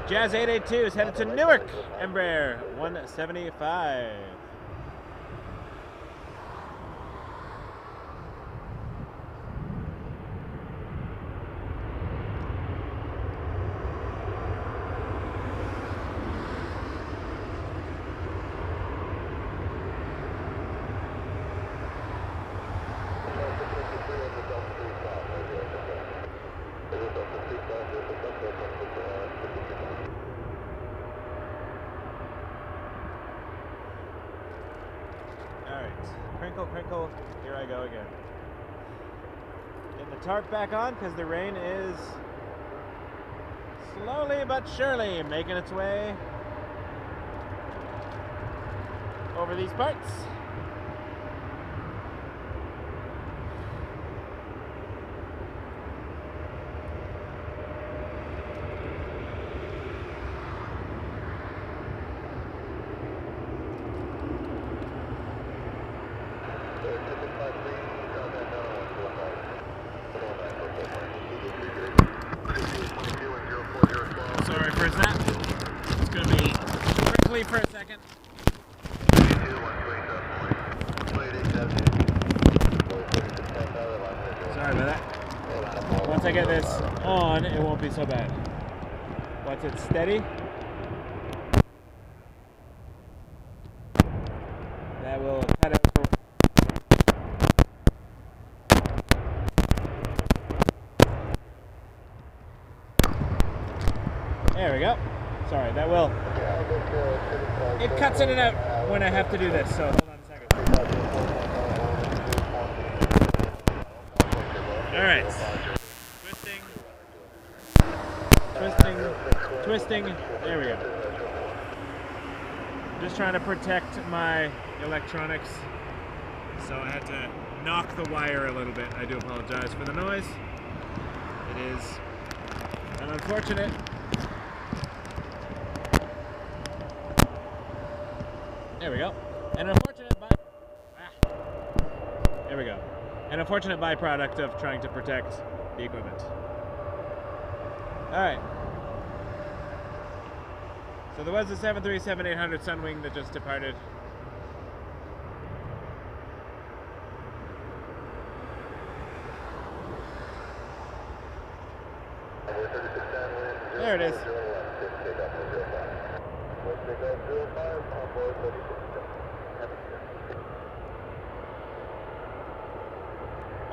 Jazz 882 is headed to Newark, Embraer 175. Crinkle, here I go again. Getting the tarp back on because the rain is slowly but surely making its way over these parts. Sorry for that. It's going to be quickly for a second. Sorry about that. Once I get this on, it won't be so bad. Once it's steady, that will cut out for. There we go. Sorry, that will. It cuts in and out when I have to do this, so hold on a second. Alright. Twisting. There we go. Just trying to protect my electronics. So I had to knock the wire a little bit. I do apologize for the noise. It is an unfortunate. There we go. An unfortunate there we go. An unfortunate byproduct of trying to protect the equipment. All right. So there was a 737-800 Sunwing that just departed. There it is.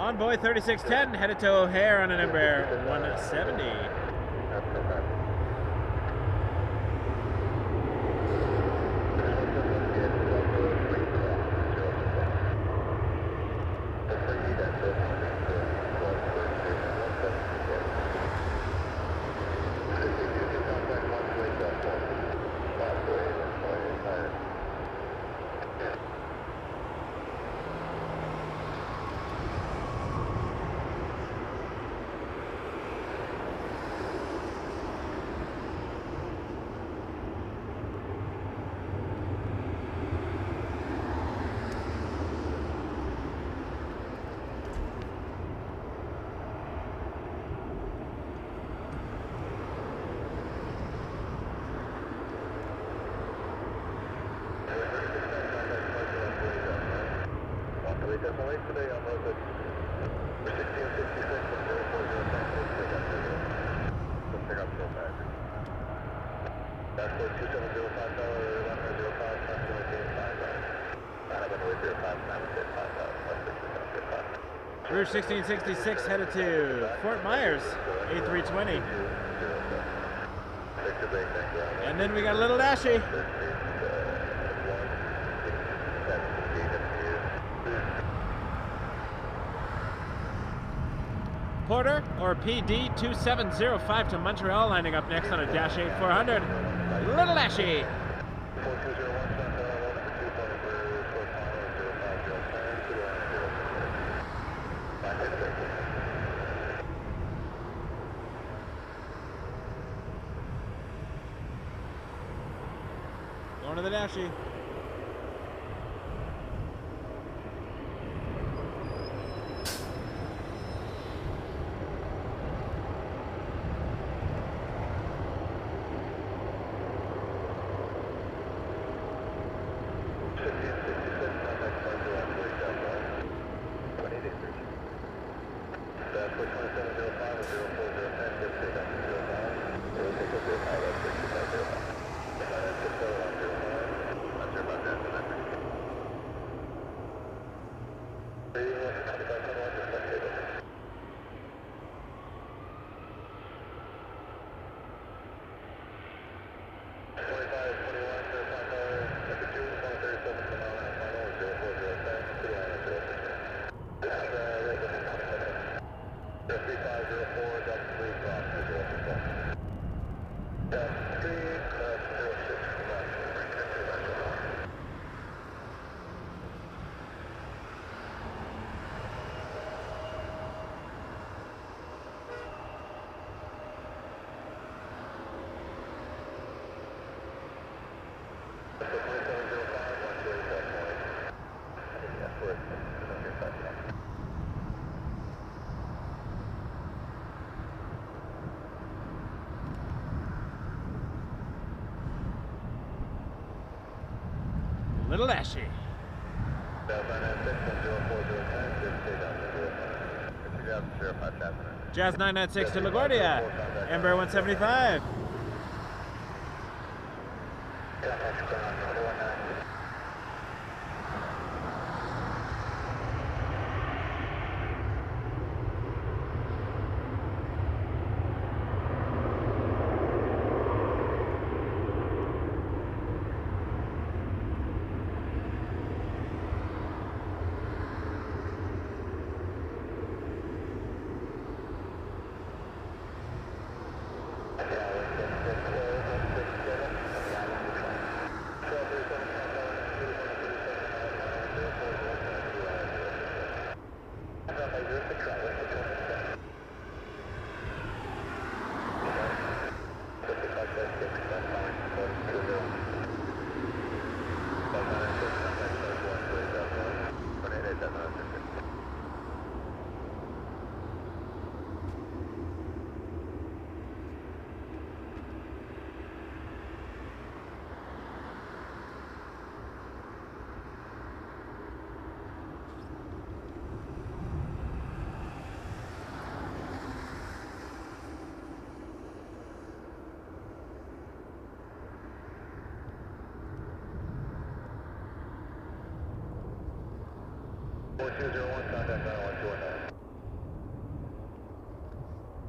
Envoy 3610 headed to O'Hare on a number 170. Rouge 1666 headed to Fort Myers, A320. And then we got a little dashy. Porter or PD 2705 to Montreal lining up next on a Dash 8400. Little dashy. Going to the dashy. Little dashy. Jazz 996 to LaGuardia. Embraer 175.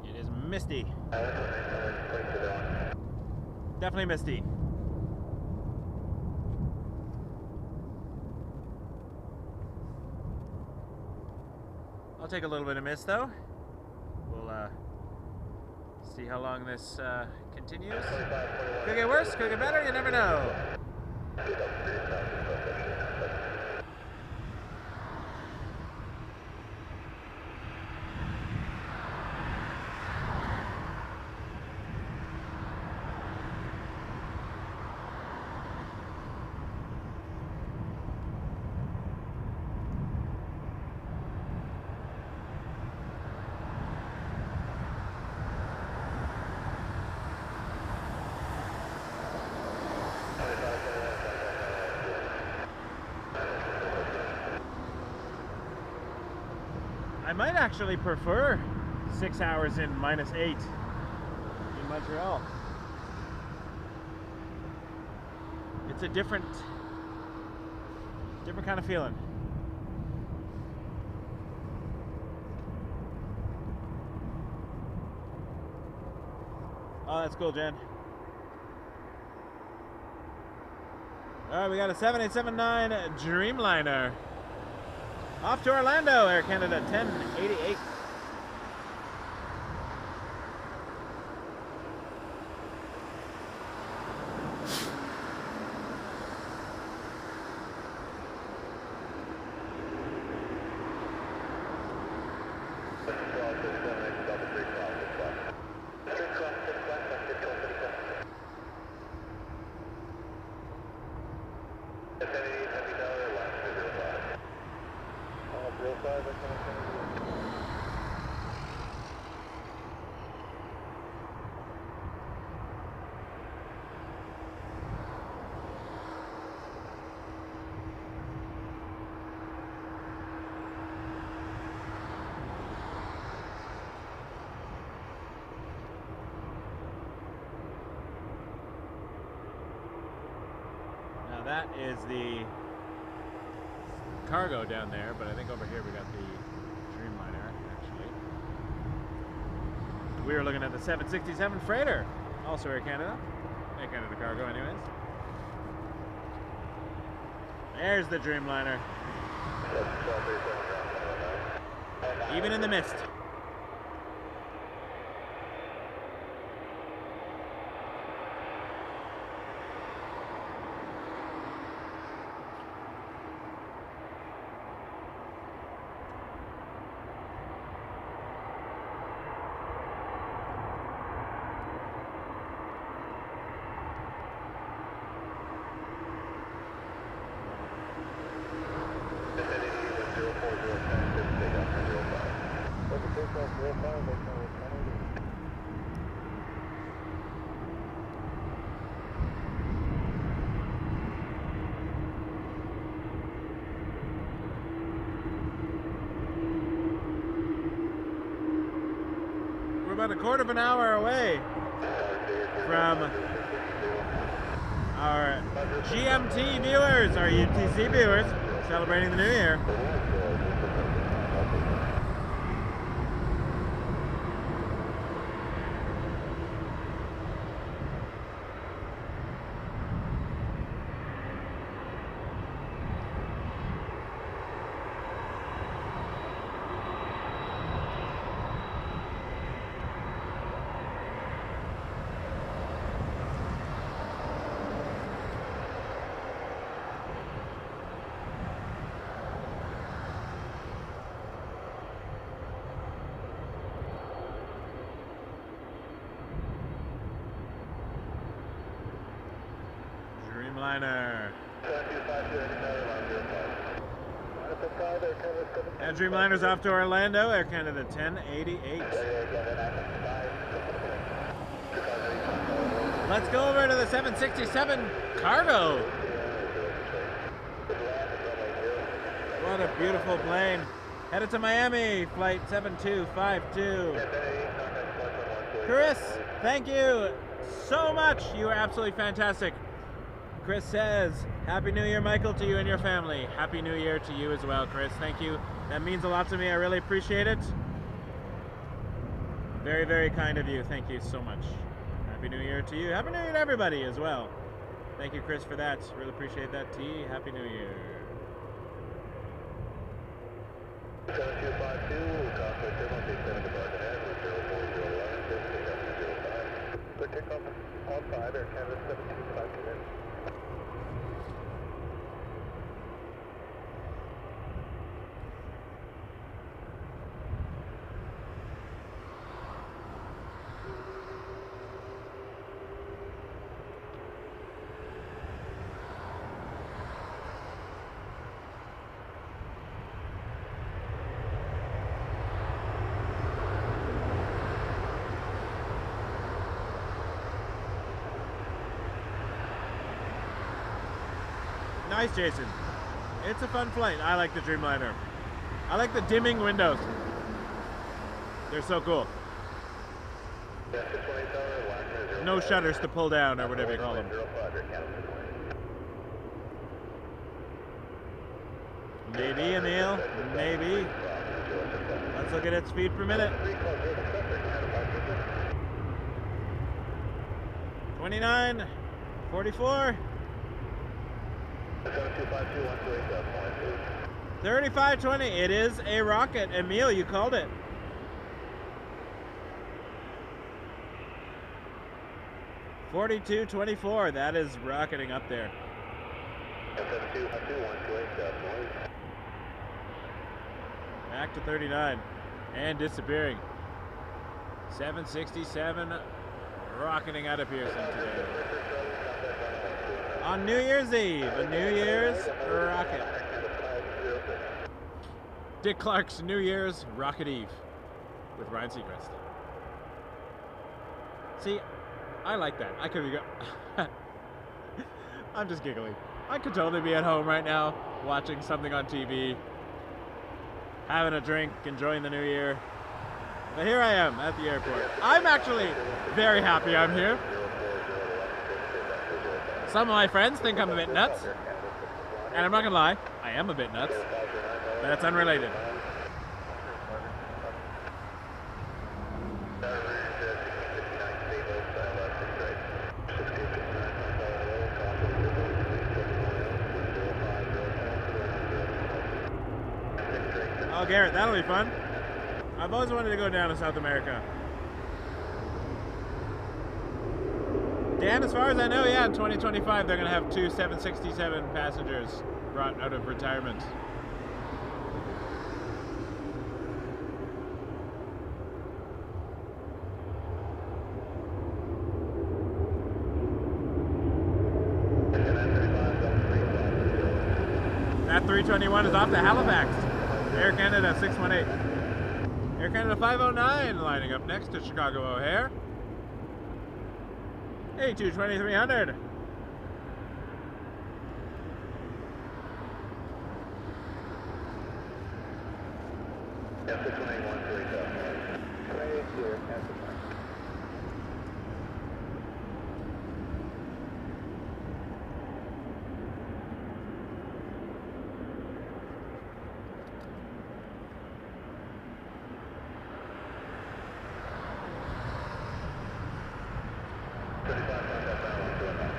It is misty. Definitely misty. I'll take a little bit of mist though. We'll see how long this continues. Could get worse, could get better, you never know. I might actually prefer 6 hours in -8 in Montreal. It's a different kind of feeling. Oh, that's cool, Jen. All right, we got a 7879 Dreamliner. Off to Orlando, Air Canada 1088. That is the cargo down there, but I think over here we got the Dreamliner, actually. We were looking at the 767 Freighter, also Air Canada. Air Canada cargo, anyways. There's the Dreamliner. Even in the mist. We're about a quarter of an hour away from our GMT viewers, our UTC viewers, celebrating the new year. Dreamliner. And Dreamliner's off to Orlando, Air Canada 1088. Let's go over to the 767 cargo. What a beautiful plane. Headed to Miami, flight 7252. Chris, thank you so much. You are absolutely fantastic. Chris says, Happy New Year, Michael, to you and your family. Happy New Year to you as well, Chris. Thank you. That means a lot to me. I really appreciate it. Very, very kind of you. Thank you so much. Happy New Year to you. Happy New Year to everybody as well. Thank you, Chris, for that. Really appreciate that, T. Happy New Year. 7252, conflict signal, descend to Barton Avenue, 04011, clear takeoff on 5, Air Canada 7252. Nice, Jason. It's a fun flight. I like the Dreamliner. I like the dimming windows. They're so cool. No shutters to pull down or whatever you call them. Maybe, Emil. Maybe. Let's look at its speed per minute. 29, 44. 3520. It is a rocket. Emil, you called it. $42.24. That is rocketing up there. Back to 39 and disappearing. 767 rocketing out of Pearson today. On New Year's Eve, a New Year's rocket. Dick Clark's New Year's Rocket Eve with Ryan Seacrest. See, I like that. I could be I'm just giggling. I could totally be at home right now, watching something on TV, having a drink, enjoying the new year. But here I am at the airport. I'm actually very happy I'm here. Some of my friends think I'm a bit nuts, and I'm not gonna lie, I am a bit nuts, but that's unrelated. Oh, Garrett, that'll be fun. I've always wanted to go down to South America. Dan, as far as I know, yeah, in 2025 they're going to have 2 767 passengers brought out of retirement. That 321 is off to Halifax. Air Canada 618. Air Canada 509 lining up next to Chicago O'Hare. A22300.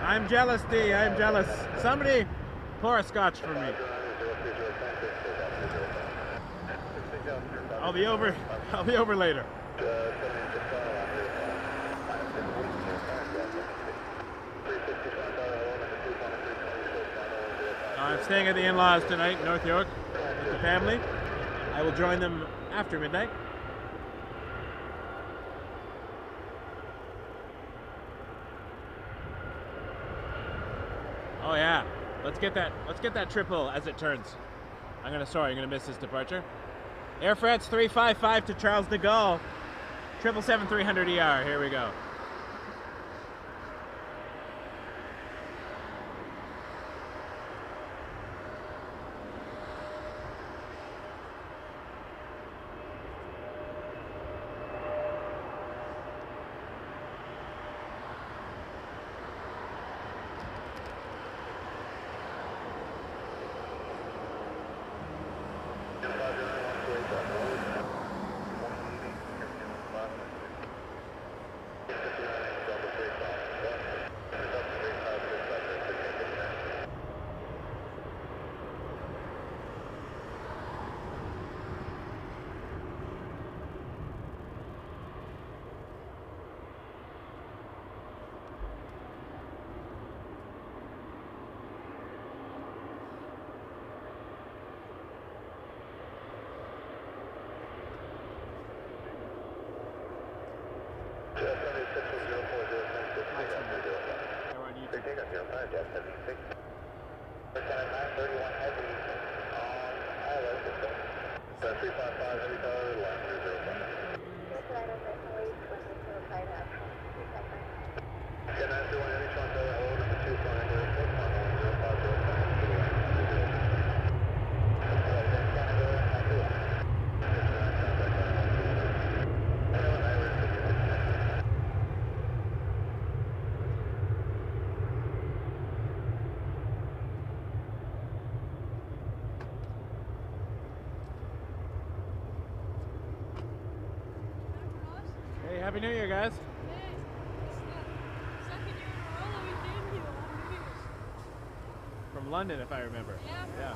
I'm jealous, D. I'm jealous. Somebody pour a scotch for me. I'll be over later. I'm staying at the in-laws tonight in North York with the family. I will join them after midnight. Oh yeah. Let's get that triple as it turns. You're gonna miss this departure. Air France 355 to Charles de Gaulle. 777-300 ER, here we go. Hey, Happy New Year, guys. From London, if I remember. Yeah.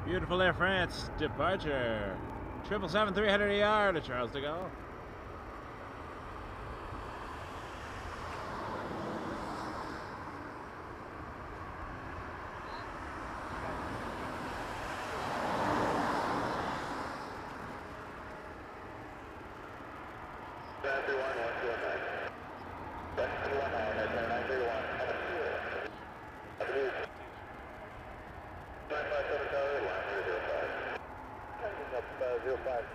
Beautiful Air France departure. 777-300 ER to Charles de Gaulle. Zero 5.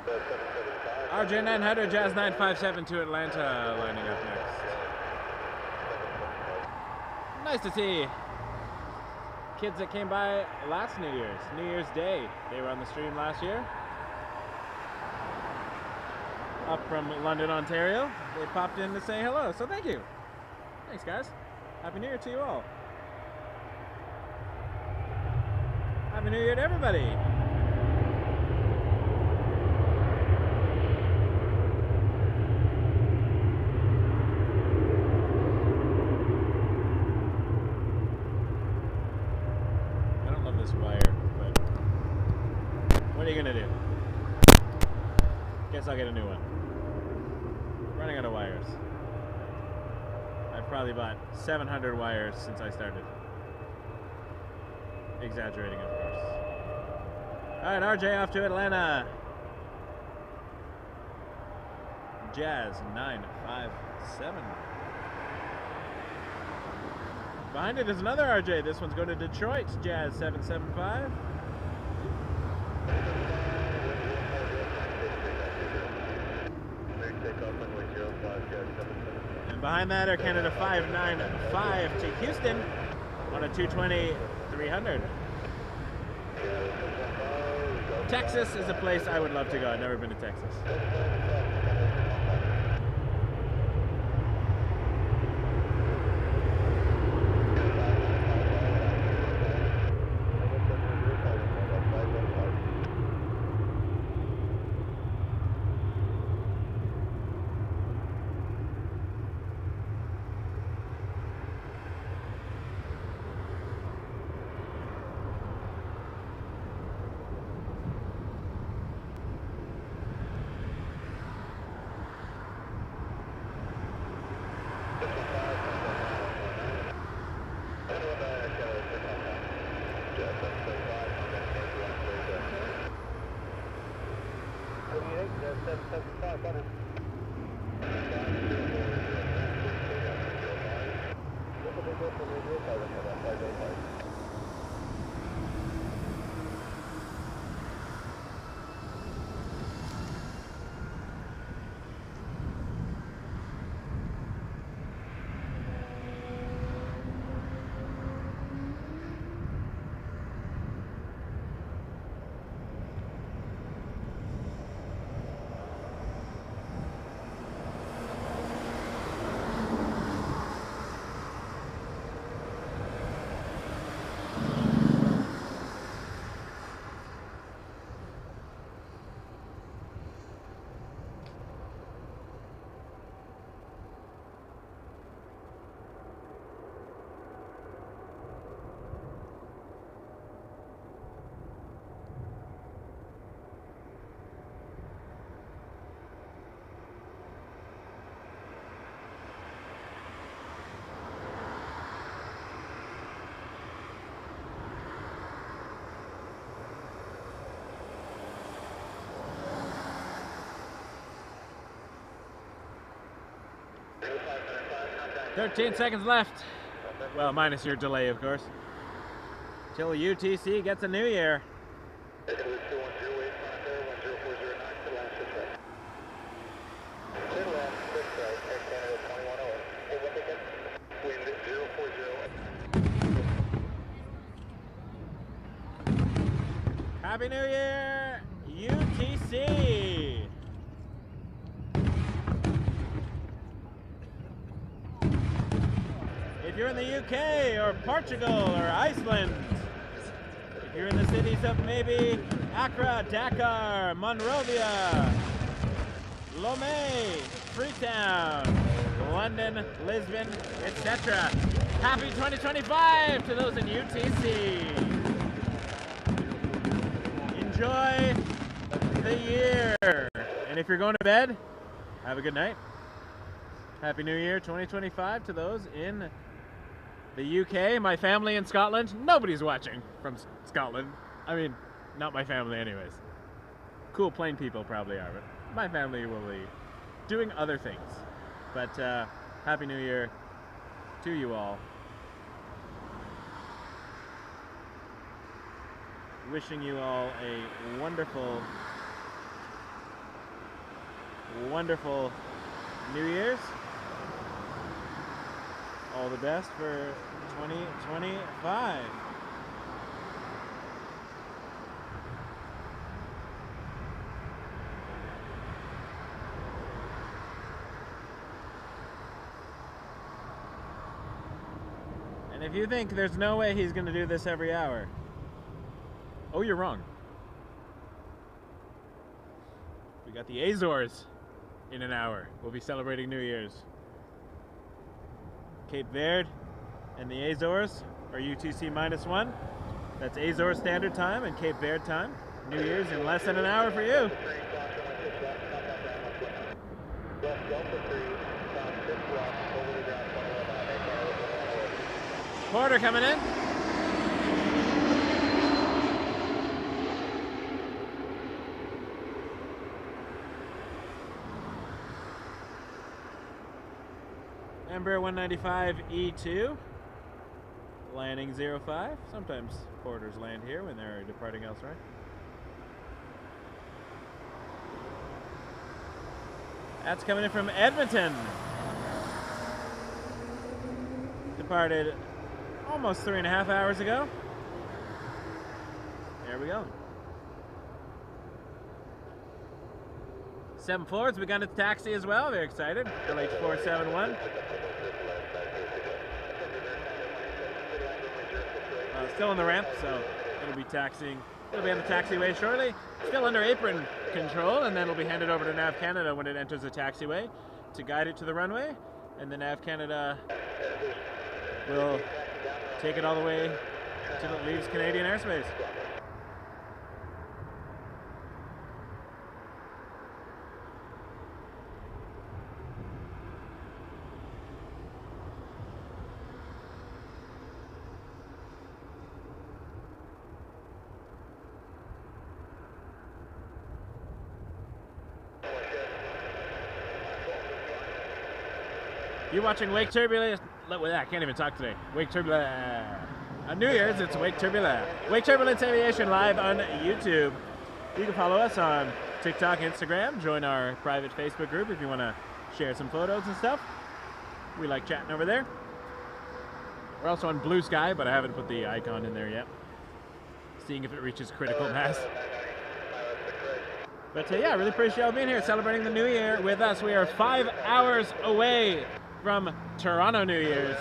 RJ 900, Jazz 957 to Atlanta, lining up next. Nice to see kids that came by last New Year's Day. They were on the stream last year. Up from London, Ontario. They popped in to say hello, so thank you. Thanks, guys. Happy New Year to you all. Happy New Year to everybody. I don't love this wire, but what are you gonna do? Guess I'll get a new one. Running out of wires. I've probably bought 700 wires since I started. Exaggerating, of course. Alright, RJ off to Atlanta. Jazz 957. Behind it is another RJ. This one's going to Detroit. Jazz 775. And behind that are Canada 595 to Houston on a 220-300. Texas is a place I would love to go. I've never been to Texas. $13 seconds left. Well, minus your delay, of course. Till UTC gets a new year. Happy New Year, UTC! If you're in the UK or Portugal or Iceland, if you're in the cities of maybe Accra, Dakar, Monrovia, Lomé, Freetown, London, Lisbon, etc. Happy 2025 to those in UTC. Enjoy the year. And if you're going to bed, have a good night. Happy New Year 2025 to those in the UK. My family in Scotland. Nobody's watching from Scotland. I mean, not my family anyways. Cool plain people probably are, but my family will be doing other things. But Happy New Year to you all. Wishing you all a wonderful wonderful New Year's. All the best for 2025. And if you think there's no way he's going to do this every hour, oh, you're wrong. We got the Azores in an hour. We'll be celebrating New Year's. Cape Verde and the Azores are UTC -1. That's Azores Standard Time and Cape Verde time. New Year's in less than an hour for you. Porter coming in. Embraer 195 E2. Landing 05. Sometimes porters land here when they're departing elsewhere. That's coming in from Edmonton. Departed almost 3.5 hours ago. There we go. 7th floor, it's begun its taxi as well. Very excited. LH471. Still on the ramp, so it'll be taxiing. It'll be on the taxiway shortly. Still under apron control, and then it'll be handed over to Nav Canada when it enters the taxiway to guide it to the runway. And the Nav Canada will take it all the way until it leaves Canadian airspace. You're watching Wake Turbulence. I can't even talk today. Wake Turbulence. On New Year's, it's Wake Turbulence. Wake Turbulence Aviation live on YouTube. You can follow us on TikTok, Instagram. Join our private Facebook group if you want to share some photos and stuff. We like chatting over there. We're also on Blue Sky, but I haven't put the icon in there yet. Seeing if it reaches critical mass. But yeah, I really appreciate y'all being here celebrating the New Year with us. We are 5 hours away from Toronto New Year's.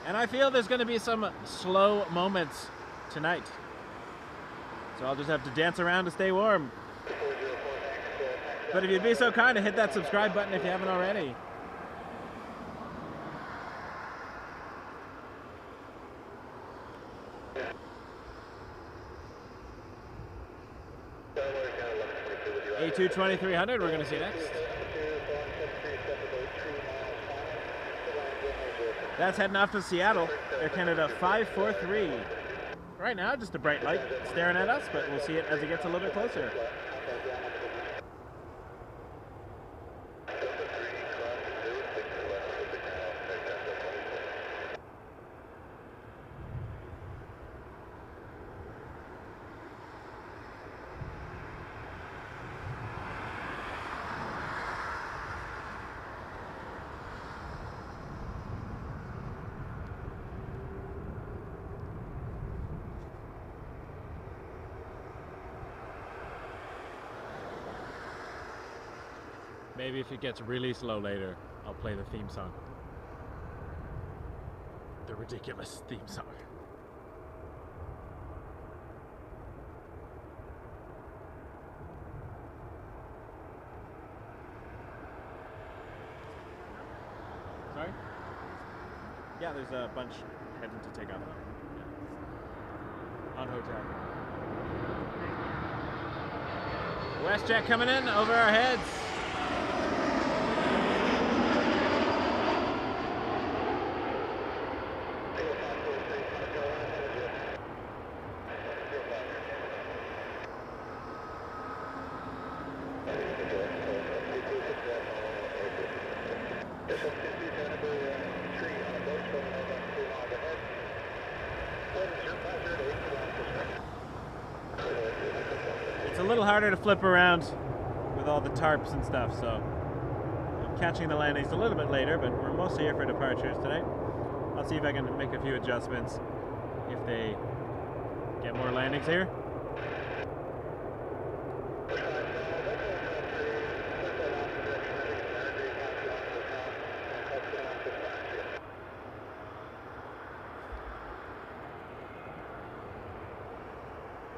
And I feel there's going to be some slow moments tonight. So I'll just have to dance around to stay warm. But if you'd be so kind to hit that subscribe button if you haven't already. A2 2300 we're going to see next. That's heading off to Seattle. Air Canada 543. Right now, just a bright light staring at us, but we'll see it as it gets a little bit closer. Maybe if it gets really slow later, I'll play the theme song. The ridiculous theme song. Sorry? Yeah, there's a bunch heading to take off. Yeah. On hotel. WestJet coming in over our heads. It's a little harder to flip around with all the tarps and stuff, so I'm catching the landings a little bit later, but we're mostly here for departures today. I'll see if I can make a few adjustments if they get more landings here.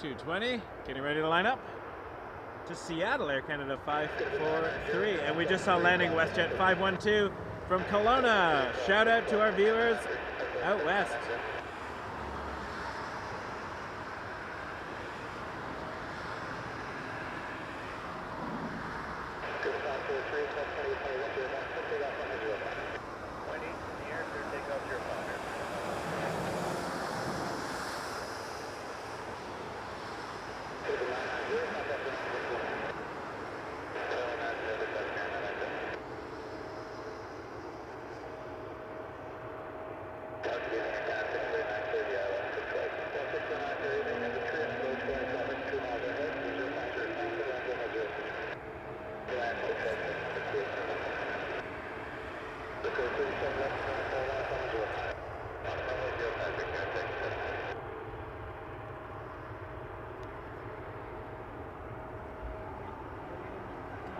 .220, getting ready to line up to Seattle, Air Canada 543, and we just saw landing WestJet 512 from Kelowna. Shout out to our viewers out west.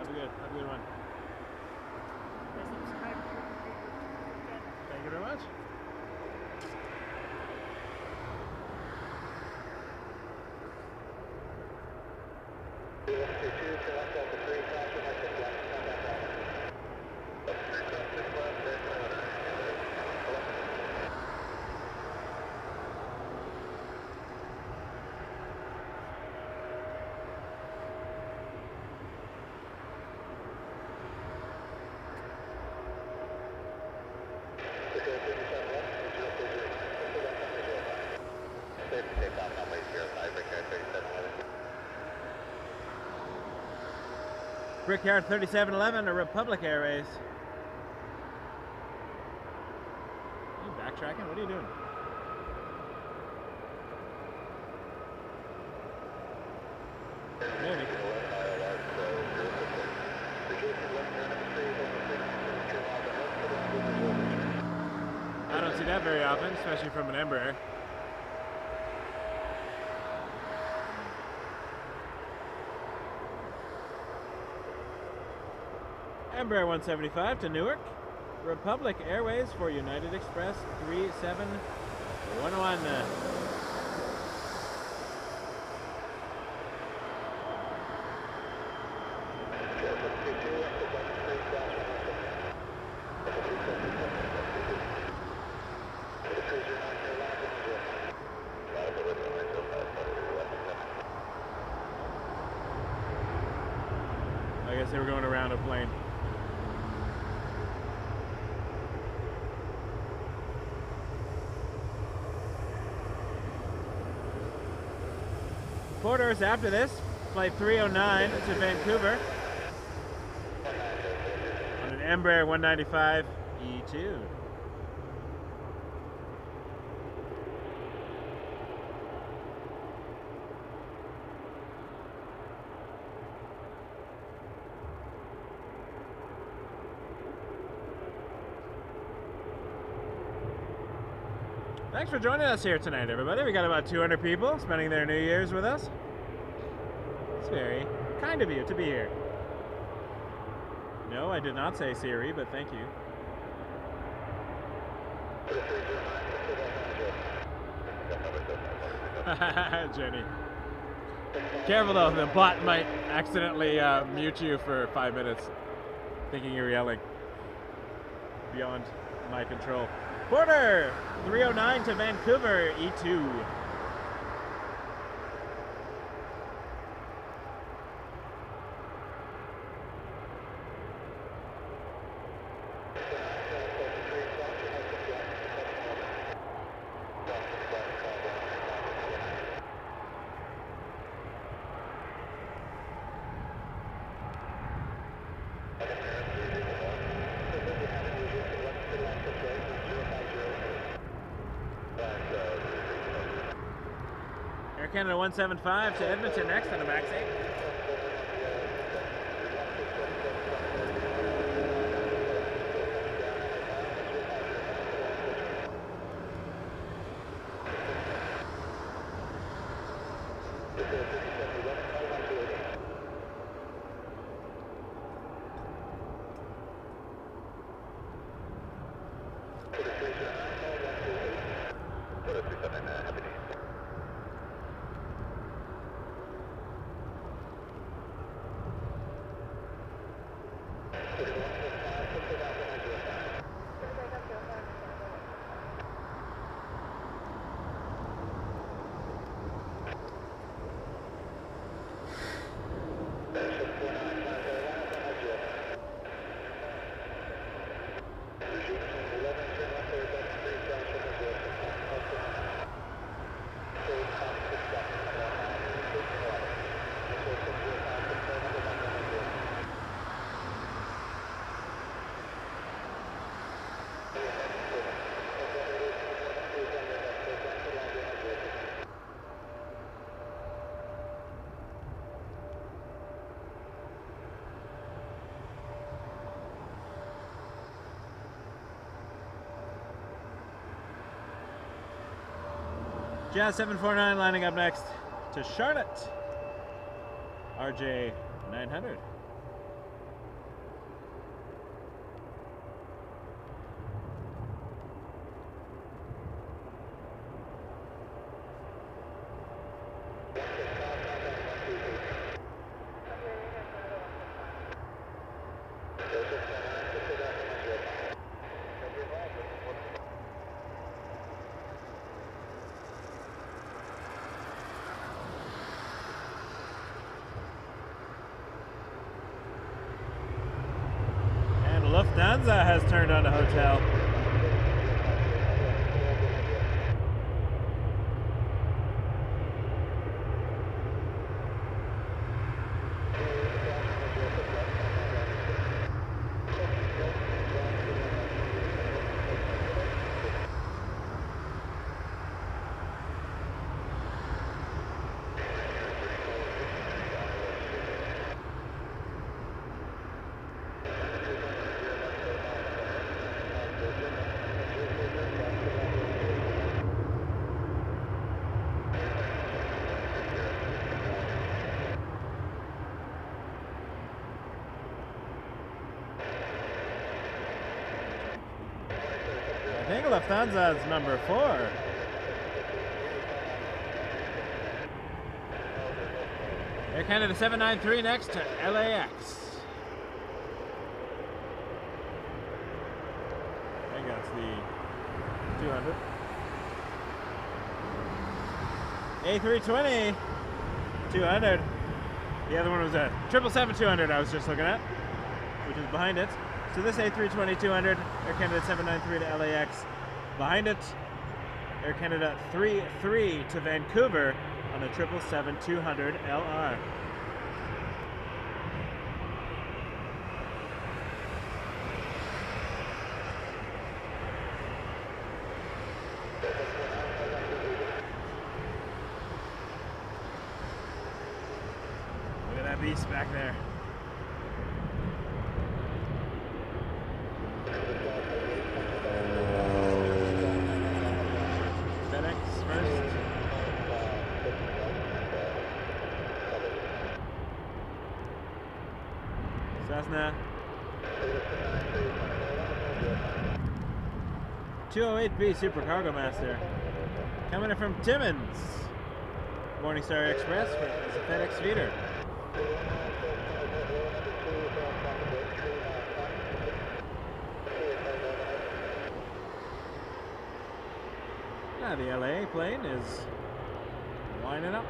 Have a good one. Thank you very much. Brickyard 3711 to Republic Airways. Are you backtracking? What are you doing? Maybe. I don't see that very often, especially from an Embraer. Embraer 175 to Newark. Republic Airways for United Express 3711. I guess they were going around a plane. Quarters after this, flight 309 to Vancouver on an Embraer 195 E2. Thanks for joining us here tonight, everybody. We got about 200 people spending their New Year's with us. It's very kind of you to be here. No, I did not say Siri, but thank you. Jenny. Careful though, the bot might accidentally mute you for 5 minutes, thinking you're yelling. Beyond my control. Porter 309 to Vancouver E2. Air Canada 175 to Edmonton next on the back seat. Jazz 749 lining up next to Charlotte. RJ 900. Lufthansa has turned on a hotel. I think Lufthansa is number 4. Air Canada 793 next to LAX. I think that's the 200. A320 200. The other one was a 777-200 I was just looking at, which is behind it. So this A320 200, Air Canada 793 to LAX. Behind it, Air Canada 33 to Vancouver on a 777-200 LR. Look at that beast back there. Cessna 208B Super Cargo Master coming in from Timmins. Morningstar Express is a FedEx feeder. The LA plane is lining up.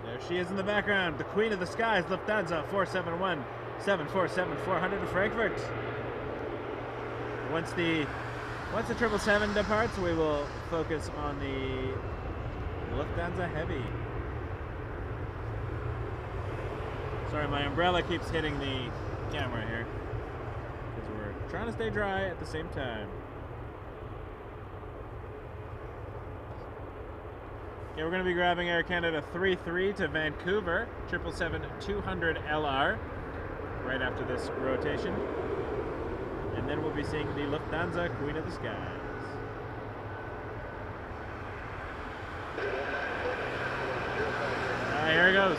There she is in the background, the Queen of the Skies, Lufthansa 471 747 400 to Frankfurt. Once the 777 departs, we will focus on the Lufthansa Heavy. Sorry, my umbrella keeps hitting the camera here. because we're trying to stay dry at the same time. Okay, we're going to be grabbing Air Canada 33 to Vancouver, 777-200 LR, right after this rotation. And then we'll be seeing the Lufthansa Queen of the Skies. Here it goes.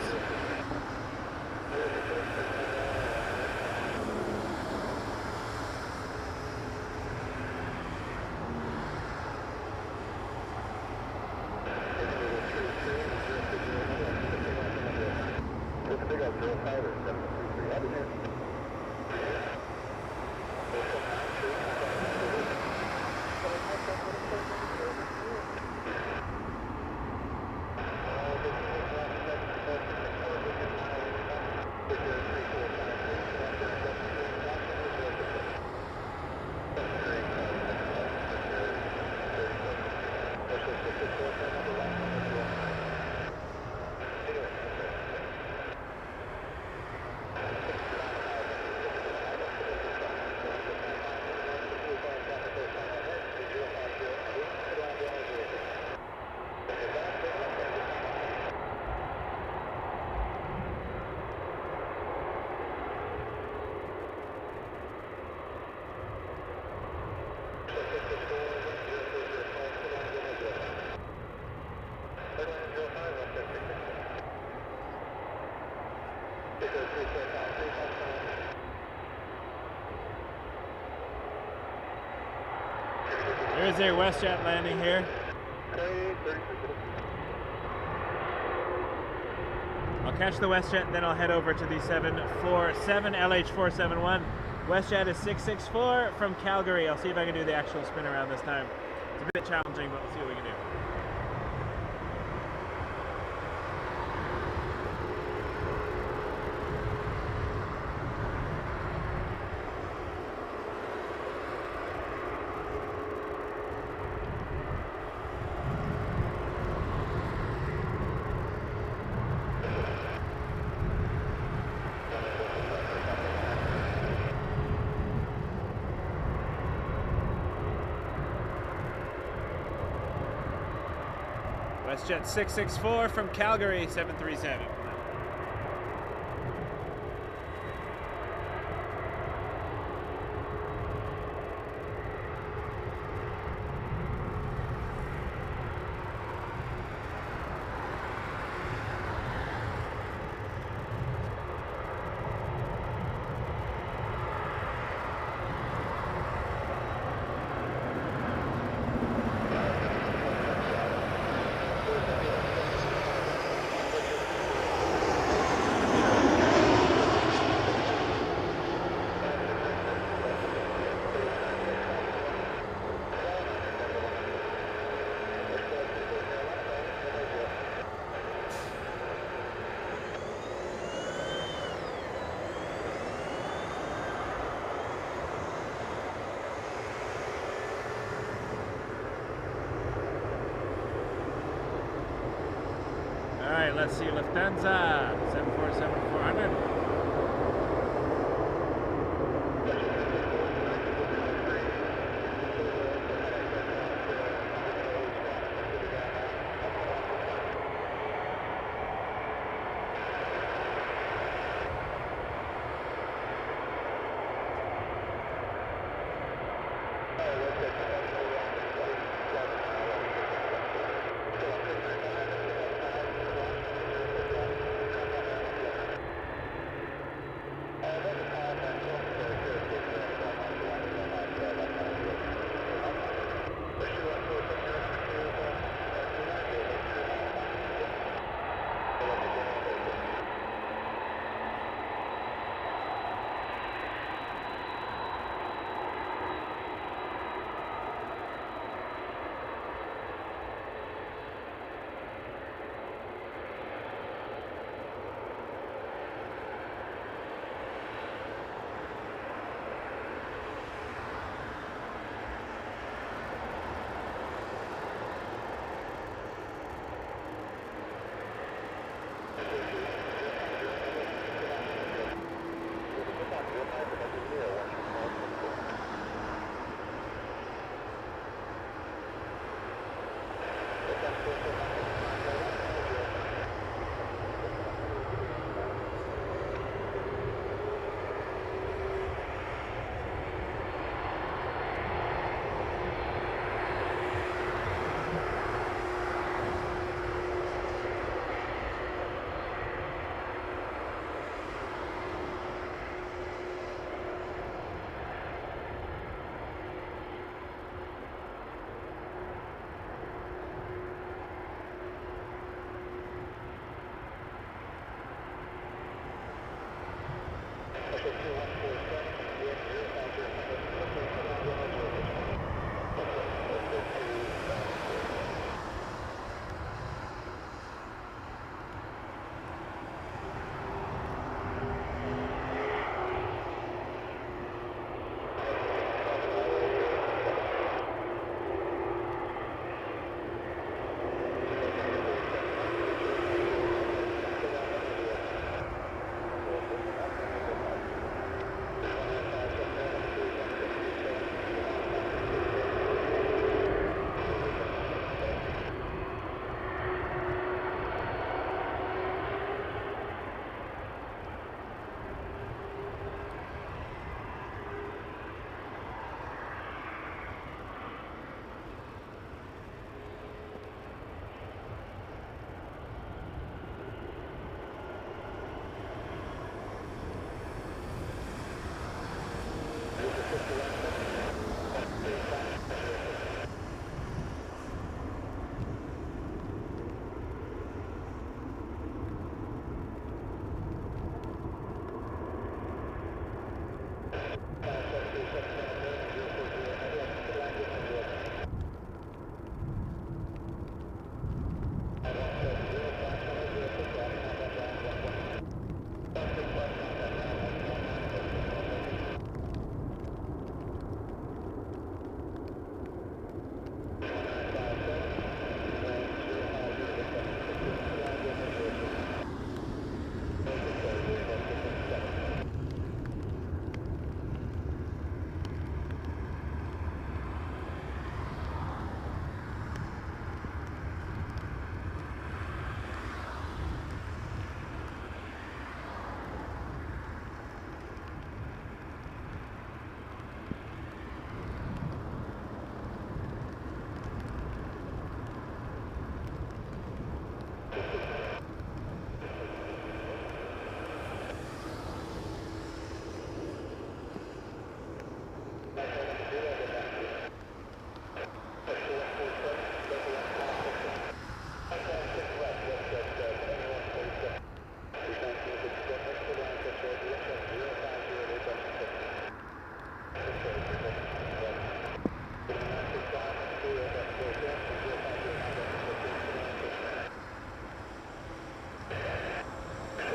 There's a WestJet landing here. I'll catch the WestJet, then I'll head over to the 747 LH471. WestJet is 664 from Calgary. I'll see if I can do the actual spin around this time. It's a bit challenging, but we'll see what we can do. WestJet 664 from Calgary, 737. Let's see, Lufthansa 747-400.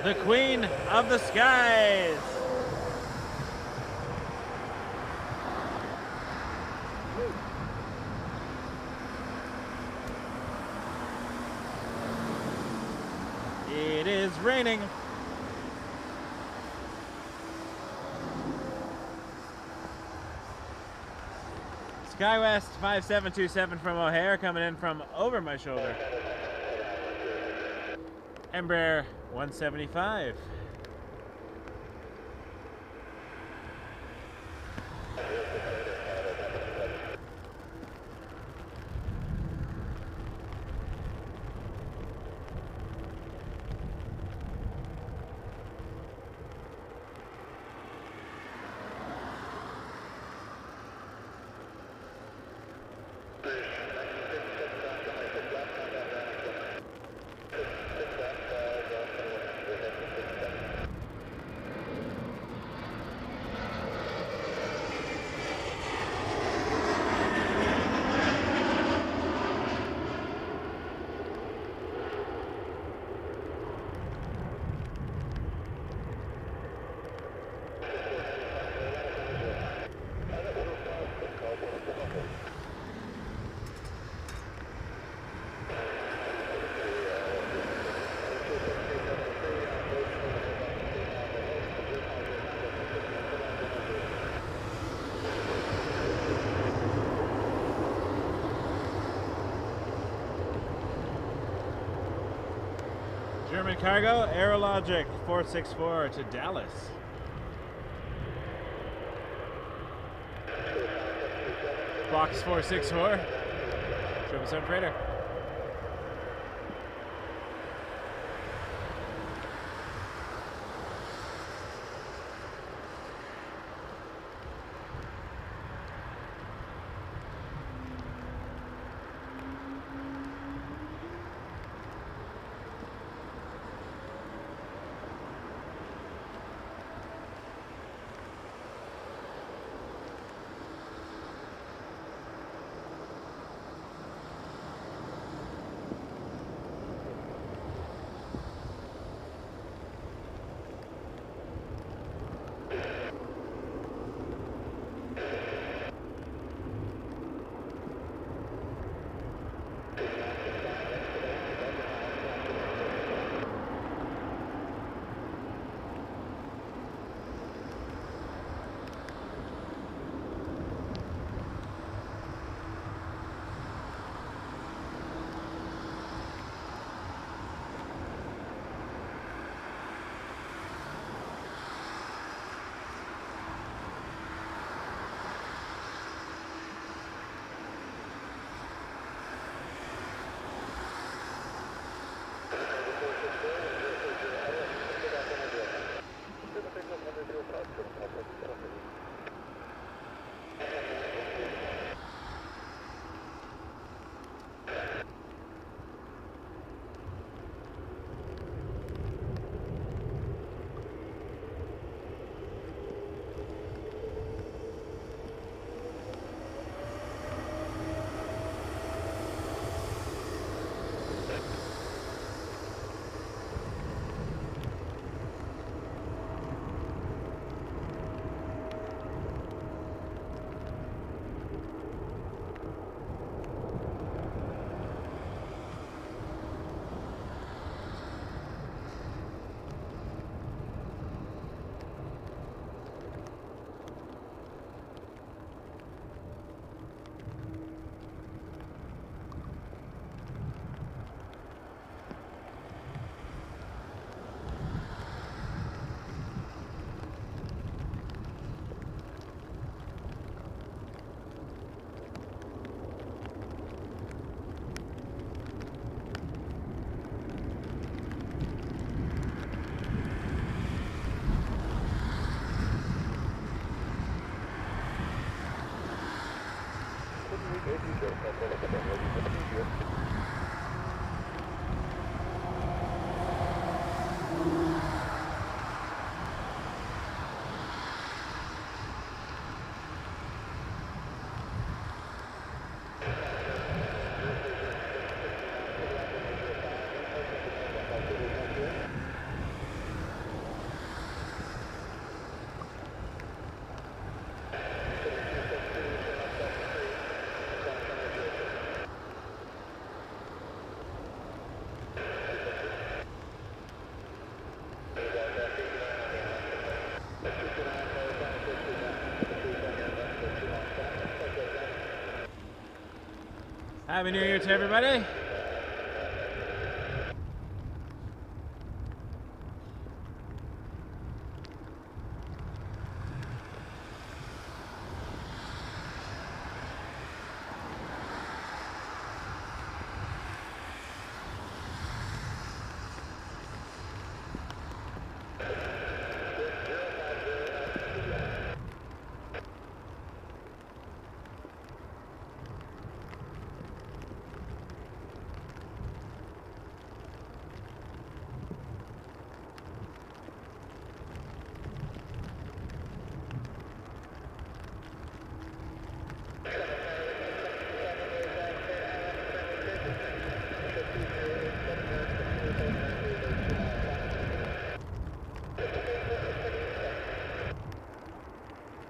the Queen of the Skies. It is raining. SkyWest 5727 from O'Hare coming in from over my shoulder. Embraer 175. German cargo, Aerologic 464 to Dallas. Box 464, 777 freighter. Happy New Year to everybody.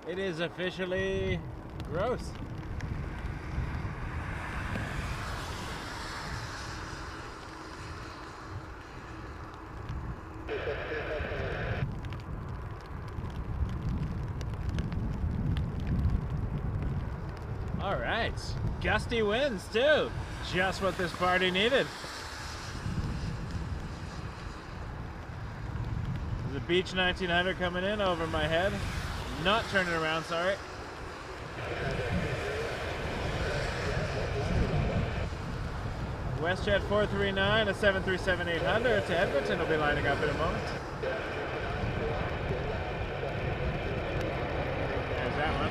It is officially gross. All right, gusty winds too. Just what this party needed. There's a Beach 1900 coming in over my head. Not turning around, sorry. WestJet 439, a 737-800 to Edmonton will be lining up in a moment. There's that one.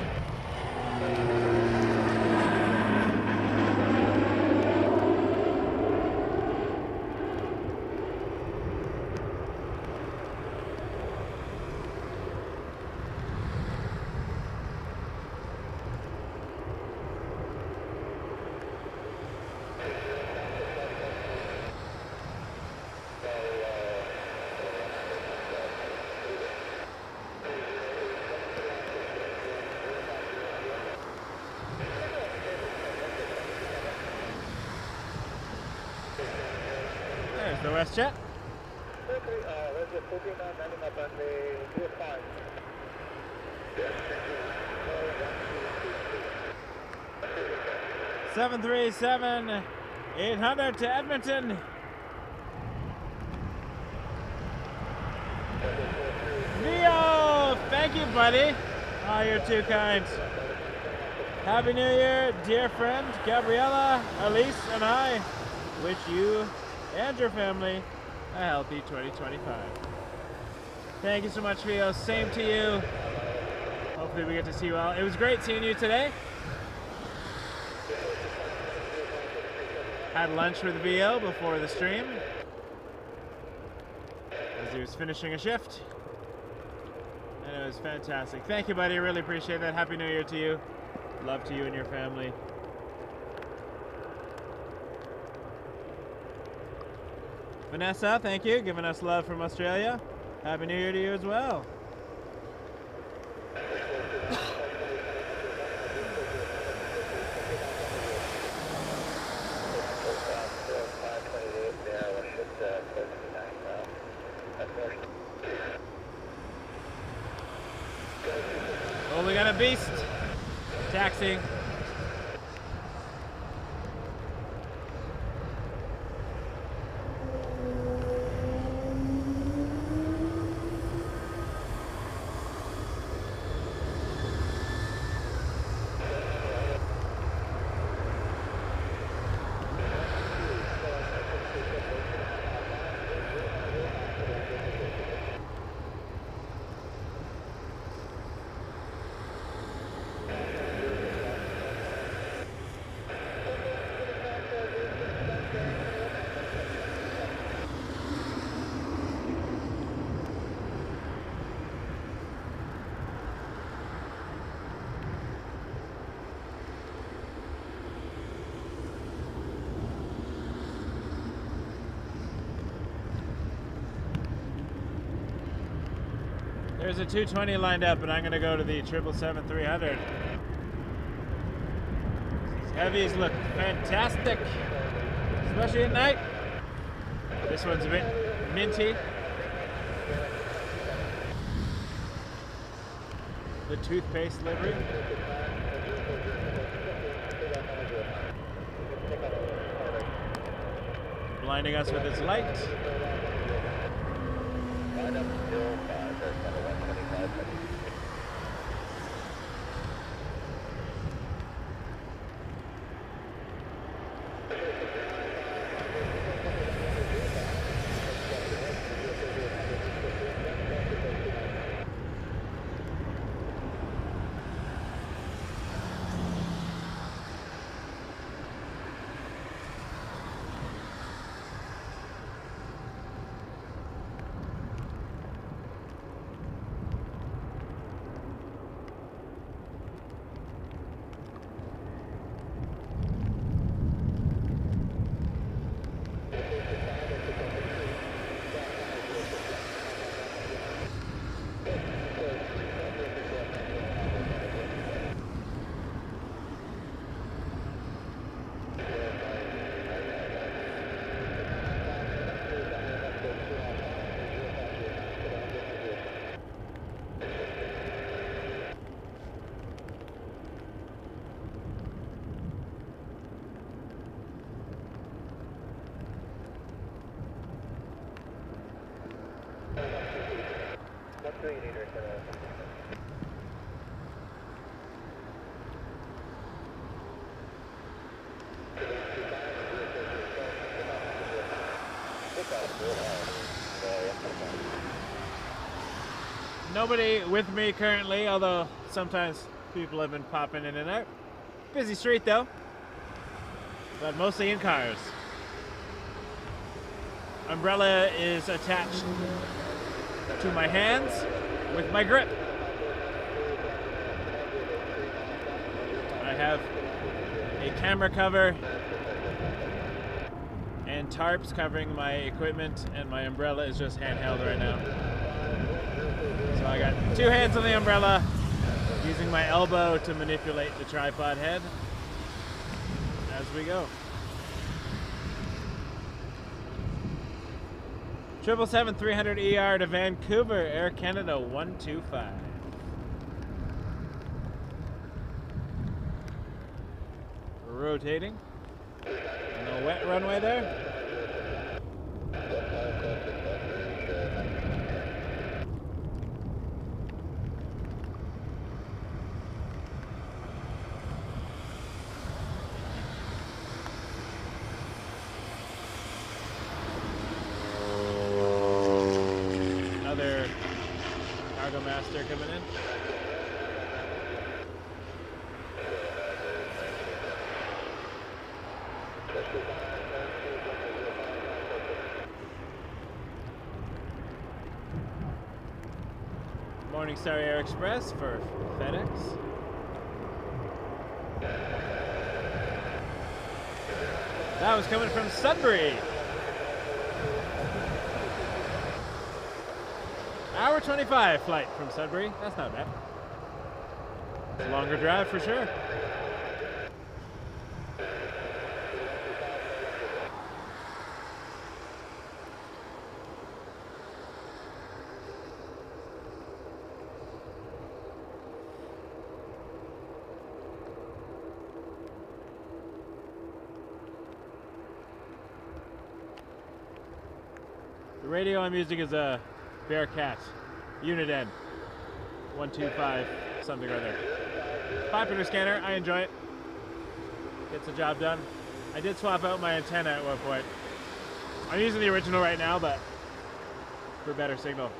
There's the WestJet. WestJet 439 landing up on the 05. 737-800 to Edmonton. Neo, thank you, buddy. Oh, you're too kind. Happy New Year, dear friend Gabriella, Elise, and I wish you and your family a healthy 2025. Thank you so much, Theo. Same to you. Hopefully we get to see you all. It was great seeing you today. Had lunch with VO before the stream as he was finishing a shift. And it was fantastic. Thank you, buddy. Really appreciate that. Happy New Year to you. Love to you and your family. Vanessa, thank you. Giving us love from Australia. Happy New Year to you as well. Oh, we got a beast. Taxiing. There's a 220 lined up, but I'm going to go to the 777-300. These heavies look fantastic, especially at night. This one's a bit minty. The toothpaste livery. blinding us with its light. Line up still 5, there's number 125. Nobody with me currently, although sometimes people have been popping in and out. Busy street though, but mostly in cars. Umbrella is attached to my hands with my grip. I have a camera cover and tarps covering my equipment, and my umbrella is just handheld right now. So I got two hands on the umbrella, using my elbow to manipulate the tripod head as we go. 777-300ER to Vancouver, Air Canada 125. Rotating. No wet runway there. Another cargo master coming in. Morningstar Air Express for FedEx. That was coming from Sudbury. Hour 25 flight from Sudbury. That's not bad. It's a longer drive for sure. The radio I'm using is a Bearcat Unit N 125 something or other. Popular scanner, I enjoy it. Gets the job done. I did swap out my antenna at one point. I'm using the original right now, but for better signal.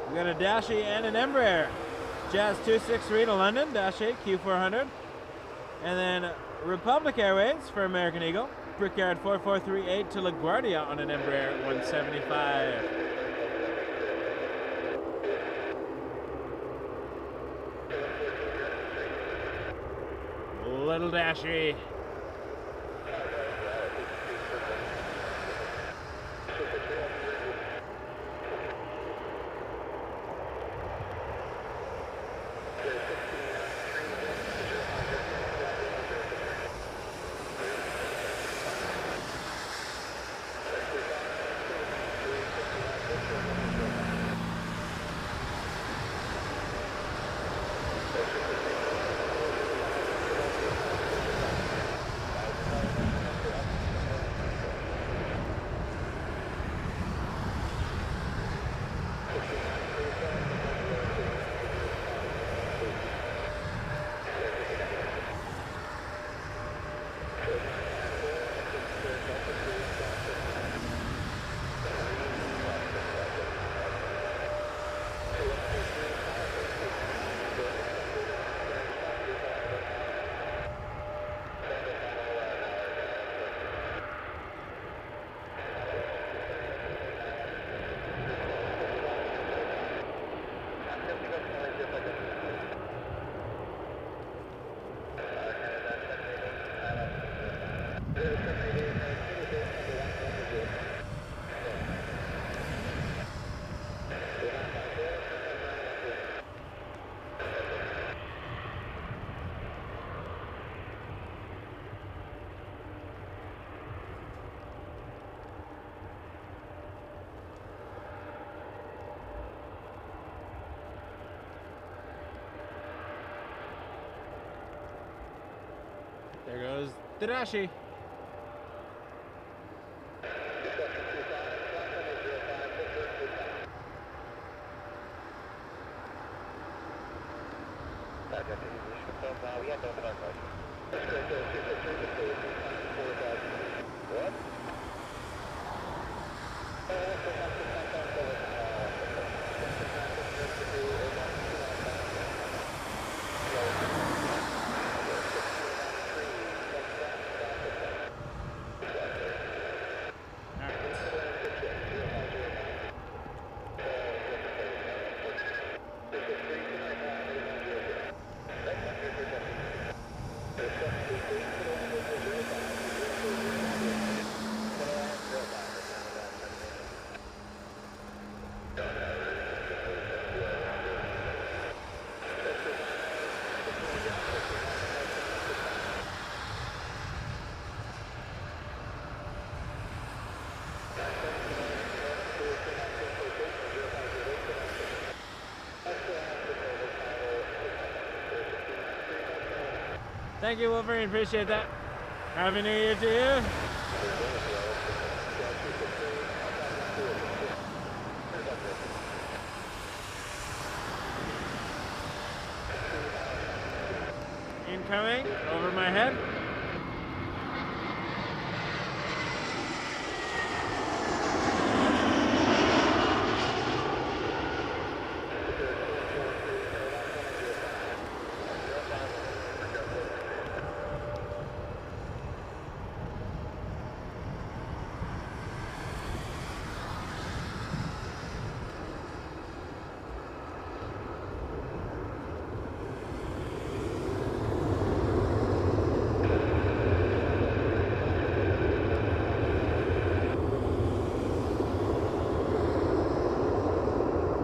We got a Dash 8 and an Embraer. Jazz 263 to London, Dash 8 Q400. And then Republic Airways for American Eagle. Brickyard 4438 to LaGuardia on an Embraer 175. Little Dashy. There goes the Dashi. Thank you, Wolverine. Appreciate that. Happy New Year to you. Incoming over my head.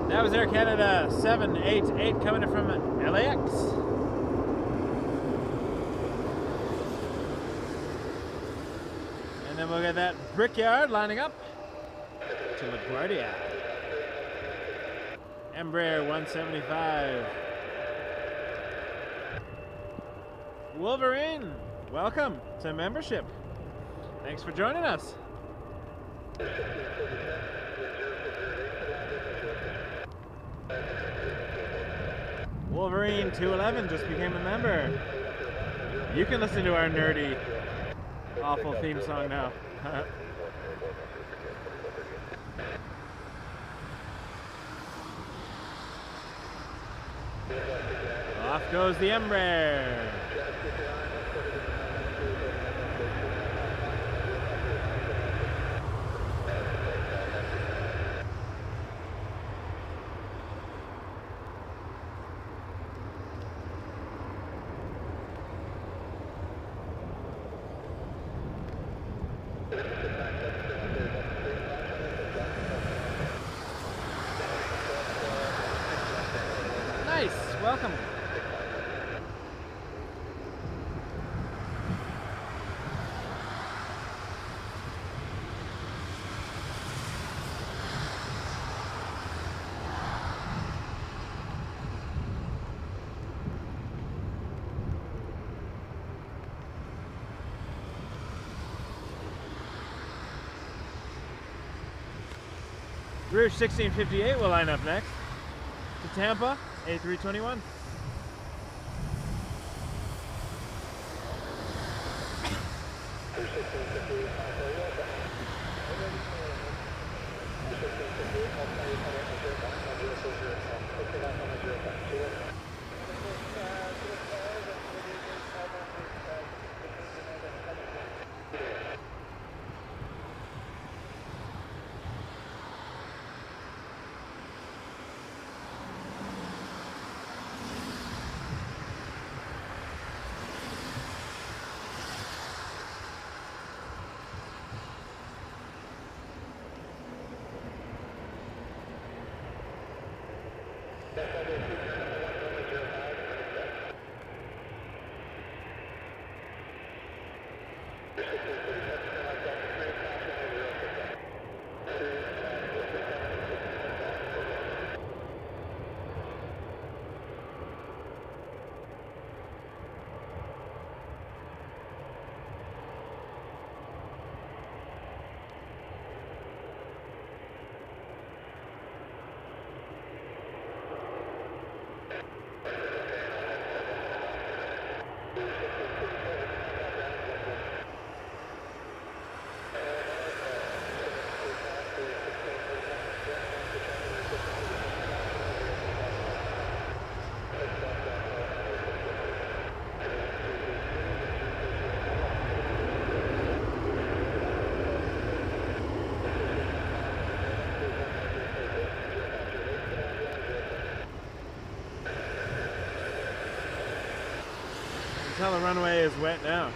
That was Air Canada 788 coming in from LAX. And then we'll get that Brickyard lining up to LaGuardia. Embraer 175. Wolverine, welcome to membership. Thanks for joining us. Wolverine 211 just became a member. You can listen to our nerdy, awful theme song now. Off goes the Embraer. Nice, welcome. Rouge 1658 will line up next to Tampa, A321. tell the runway is wet now.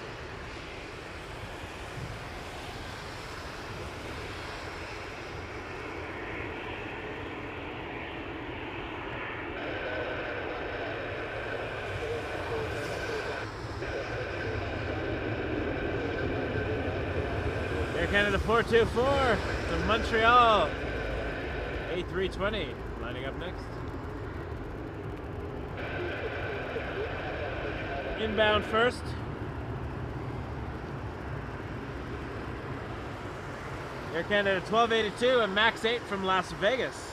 Air Canada 424 to Montreal. A320 lining up next. Inbound first. Air Canada 1282 and Max 8 from Las Vegas.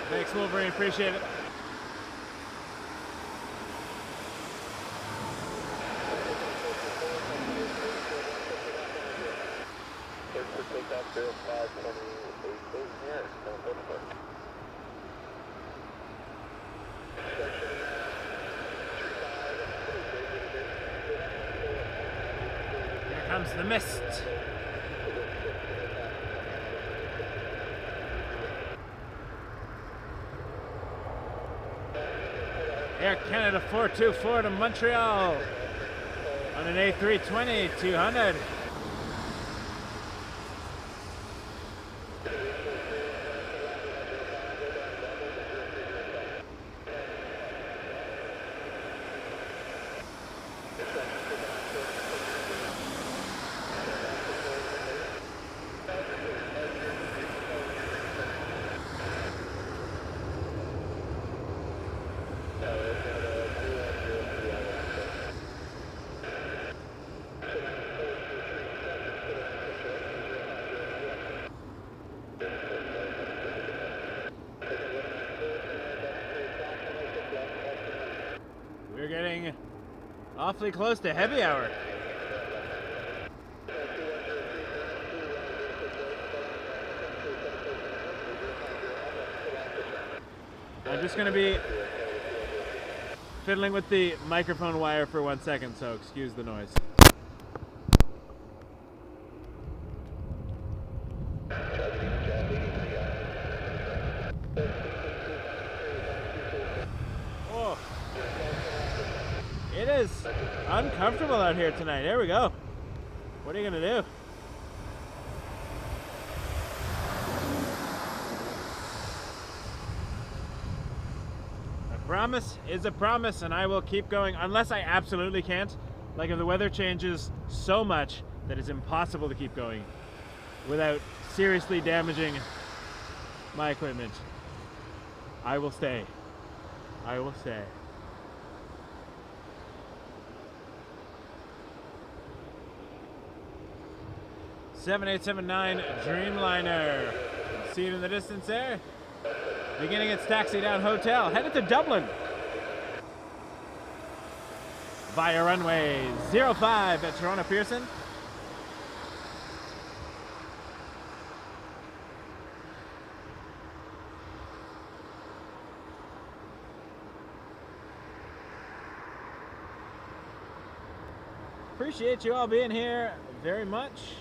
Thanks, Wolverine. Appreciate it. Here comes the mist. Air Canada 424 to Montreal on an A320 200. We're getting awfully close to heavy hour. I'm just going to be fiddling with the microphone wire for 1 second, so excuse the noise. Oh. It is uncomfortable out here tonight. There we go. What are you going to do? A promise is a promise, and I will keep going unless I absolutely can't. Like if the weather changes so much that it's impossible to keep going, without seriously damaging my equipment. I will stay. I will stay. (7879) Dreamliner. See it in the distance there? Beginning its taxi down hotel, headed to Dublin. Via runway 05 at Toronto Pearson. Appreciate you all being here very much.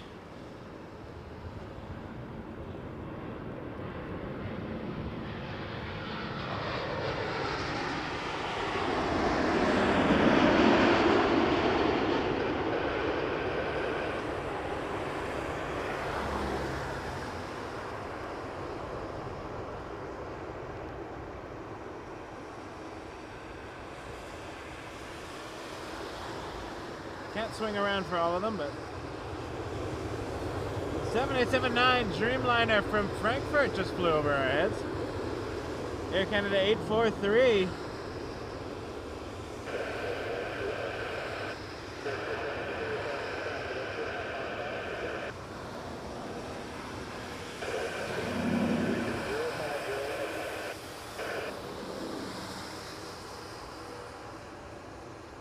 Can't swing around for all of them, but 7879 Dreamliner from Frankfurt just flew over our heads. Air Canada 843.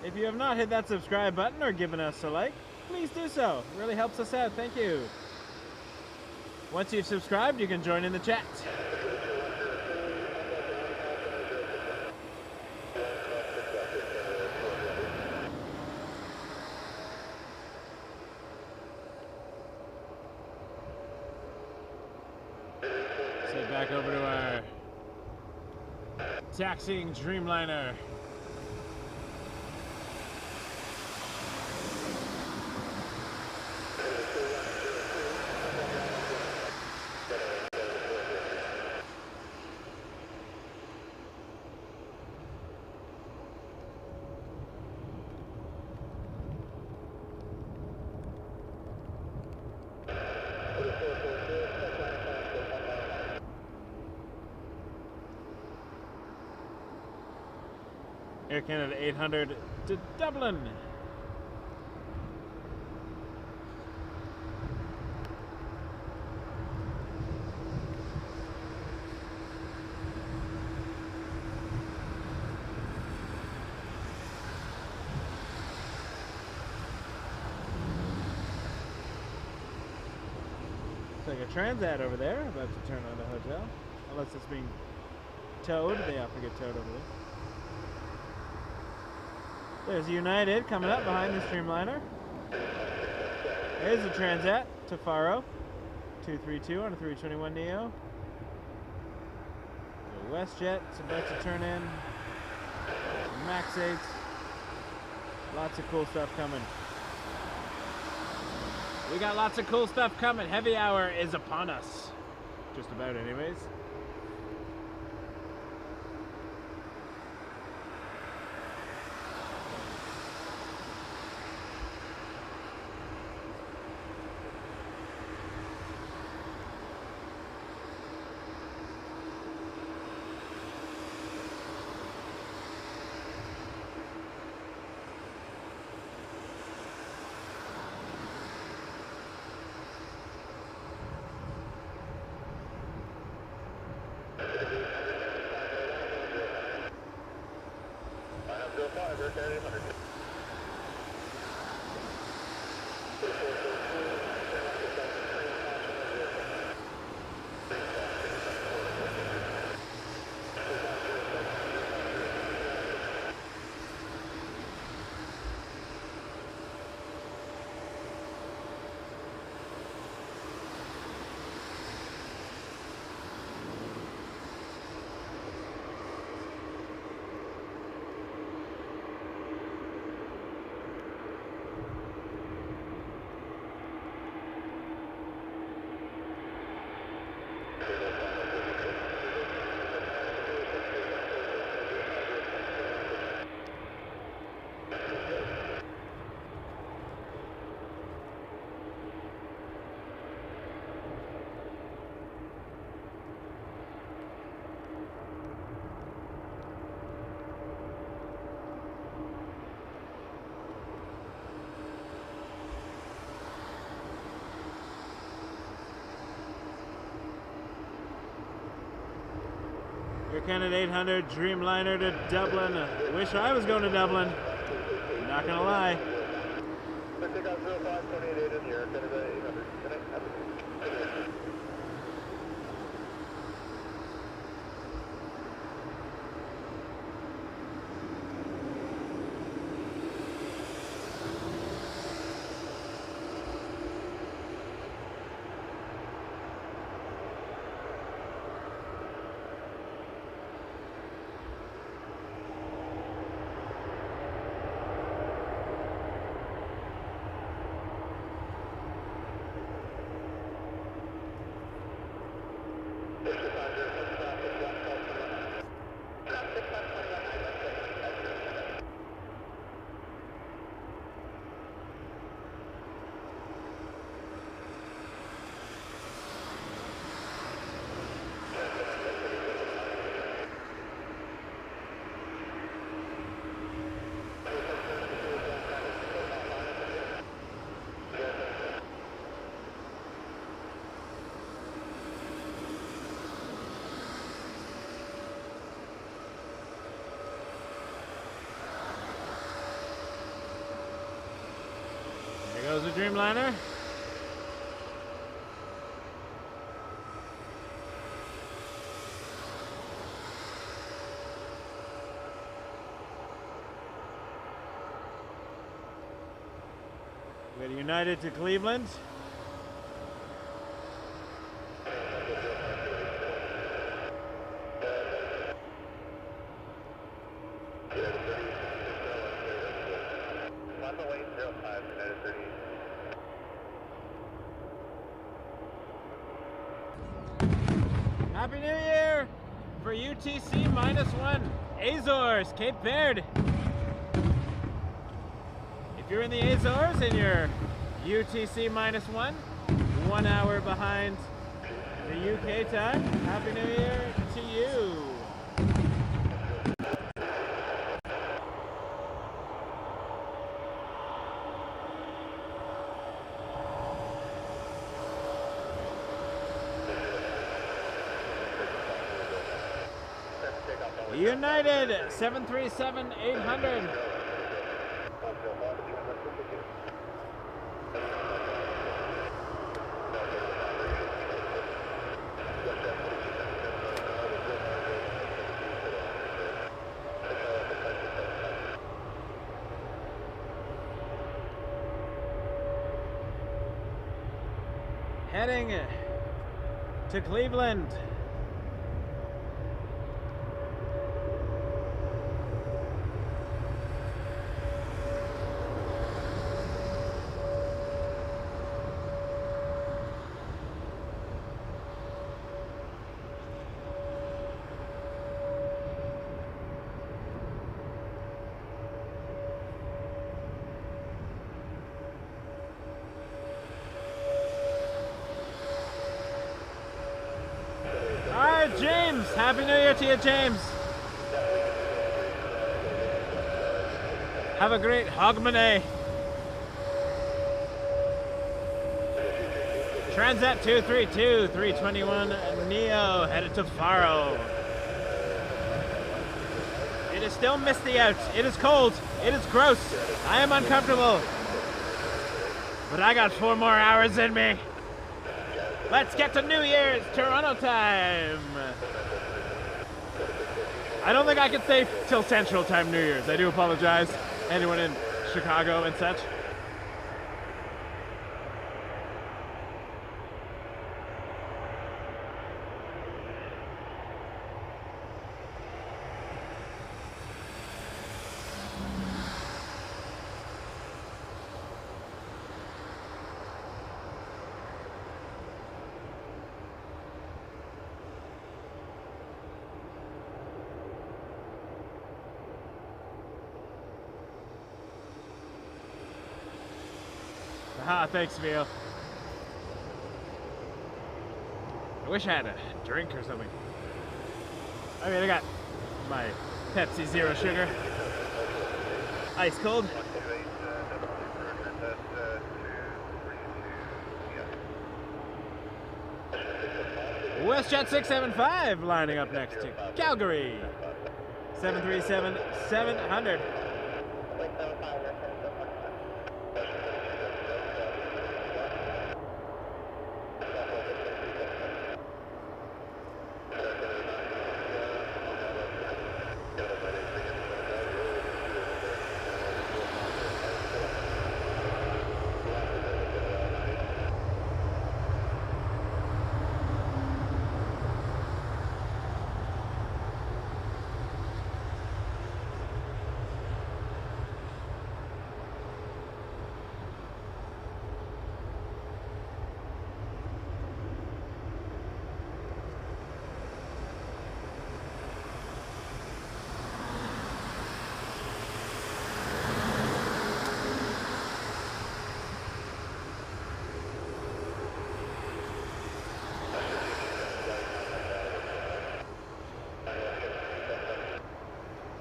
If you have not hit that subscribe button or given us a like, please do so. It really helps us out. Thank you. Once you've subscribed, you can join in the chat. Sit back over to our taxiing Dreamliner. Air Canada 800 to Dublin. Looks like a Transat over there, about to turn on the hotel. Unless it's being towed, they often get towed over there. There's United coming up behind the Streamliner. There's a Transat to Faro. 232 on a 321neo. The WestJet's about to turn in. Max 8s. Lots of cool stuff coming. We got lots of cool stuff coming. Heavy hour is upon us. Just about anyways. Canada 800 Dreamliner to Dublin. Wish I was going to Dublin. Not gonna lie. There goes the Dreamliner. We got United to Cleveland. Happy New Year for UTC -1, Azores, Cape Verde. If you're in the Azores and you're UTC -1, 1 hour behind the UK time, Happy New Year to you. United 737-800. Heading to Cleveland. James, Happy New Year to you, James. Have a great Hogmanay. Transat 232, 321 Neo, headed to Faro. It is still misty out. It is cold. It is gross. I am uncomfortable. But I got 4 more hours in me. Let's get to New Year's Toronto time. I don't think I can stay till Central Time New Year's. I do apologize. Anyone in Chicago and such. Ah, thanks, Vio. I wish I had a drink or something. I mean, I got my Pepsi Zero Sugar. Ice cold. WestJet 675 lining up next to Calgary. 737-700.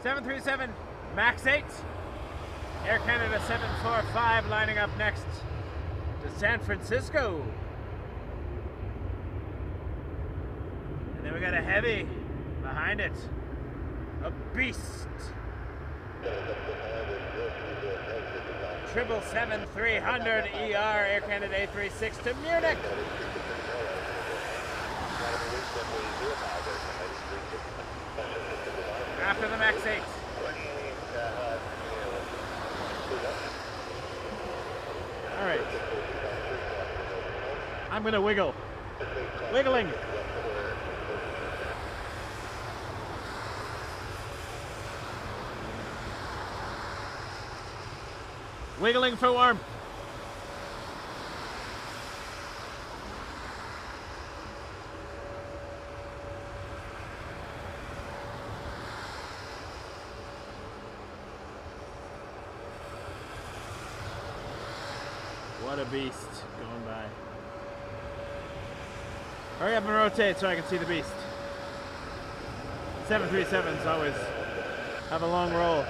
.737 MAX 8, Air Canada 745 lining up next to San Francisco. And then we got a heavy behind it, a beast. 777-300 ER Air Canada 836 to Munich. After the MAX 8. All right. I'm gonna wiggle. Wiggling. Wiggling for warmth. What a beast going by. Hurry up and rotate so I can see the beast. 737s always have a long roll.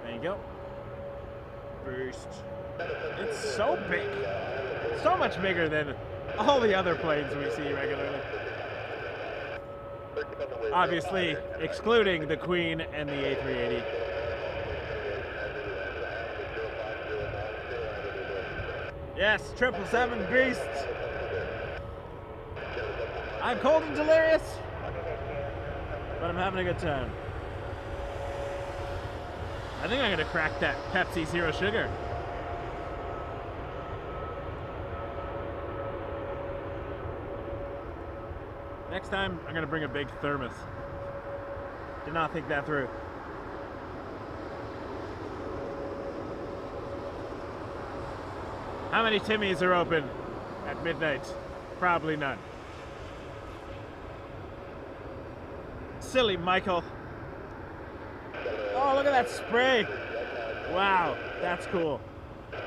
There you go. Beast. It's so big. So much bigger than all the other planes we see regularly. Obviously, excluding the Queen and the A380. Yes, 777 beasts. I'm cold and delirious, but I'm having a good time. I think I'm gonna crack that Pepsi Zero Sugar. Next time, I'm gonna bring a big thermos. Did not think that through. How many Timmys are open at midnight? Probably none. Silly Michael. Oh, look at that spray. Wow, that's cool. You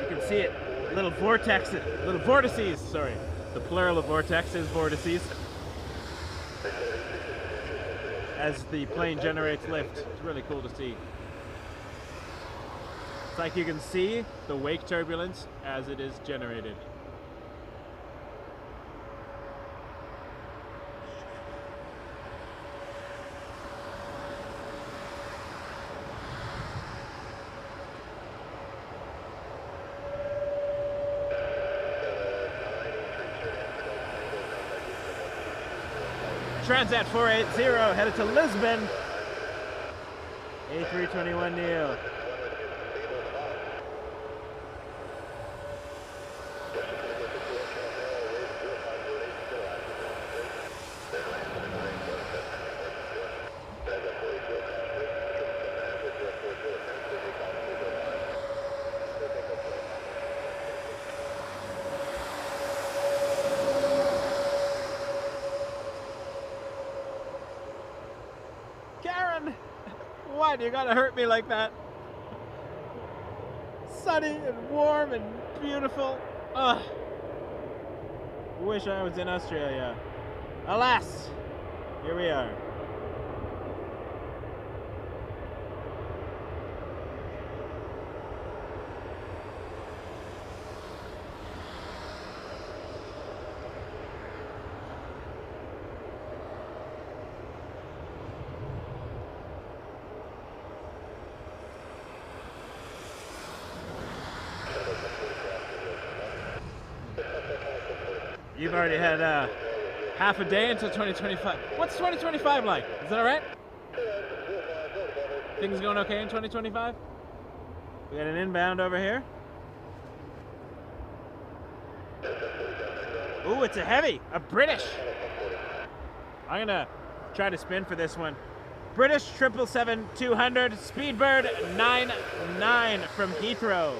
can see it. Little vortexes, little vortices, sorry. The plural of vortexes, vortices. As the plane generates lift. It's really cool to see. It's like you can see the wake turbulence as it is generated. Transat 480 headed to Lisbon. A321 Neo. Why do you gotta hurt me like that? Sunny and warm and beautiful. Ugh. Wish I was in Australia. Alas, here we are. You've already had half a day until 2025. What's 2025 like? Is that all right? Things going okay in 2025? We got an inbound over here. Ooh, it's a heavy, a British. I'm gonna try to spin for this one. British 777-200, Speedbird 99 from Heathrow.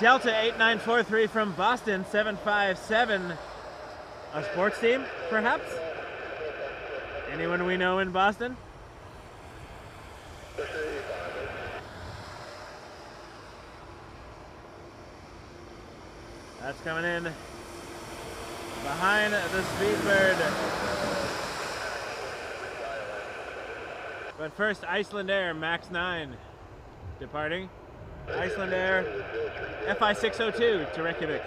Delta 8943 from Boston, 757. A sports team, perhaps? Anyone we know in Boston? That's coming in behind the Speedbird. But first, Iceland Air Max 9 departing. Iceland Air FI 602 to Reykjavik.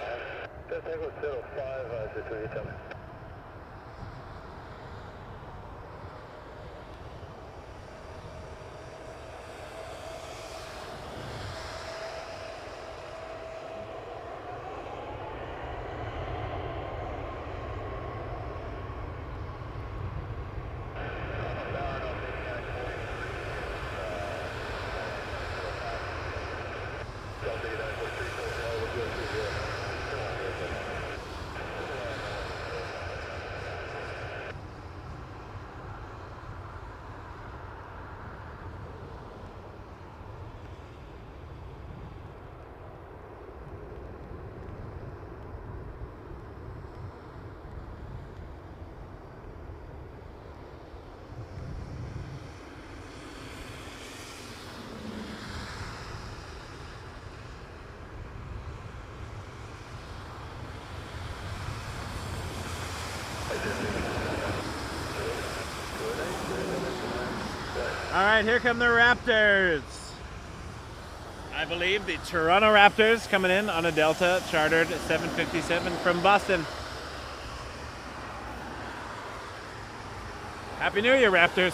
All right, here come the Raptors. I believe the Toronto Raptors coming in on a Delta chartered 757 from Boston. Happy New Year, Raptors.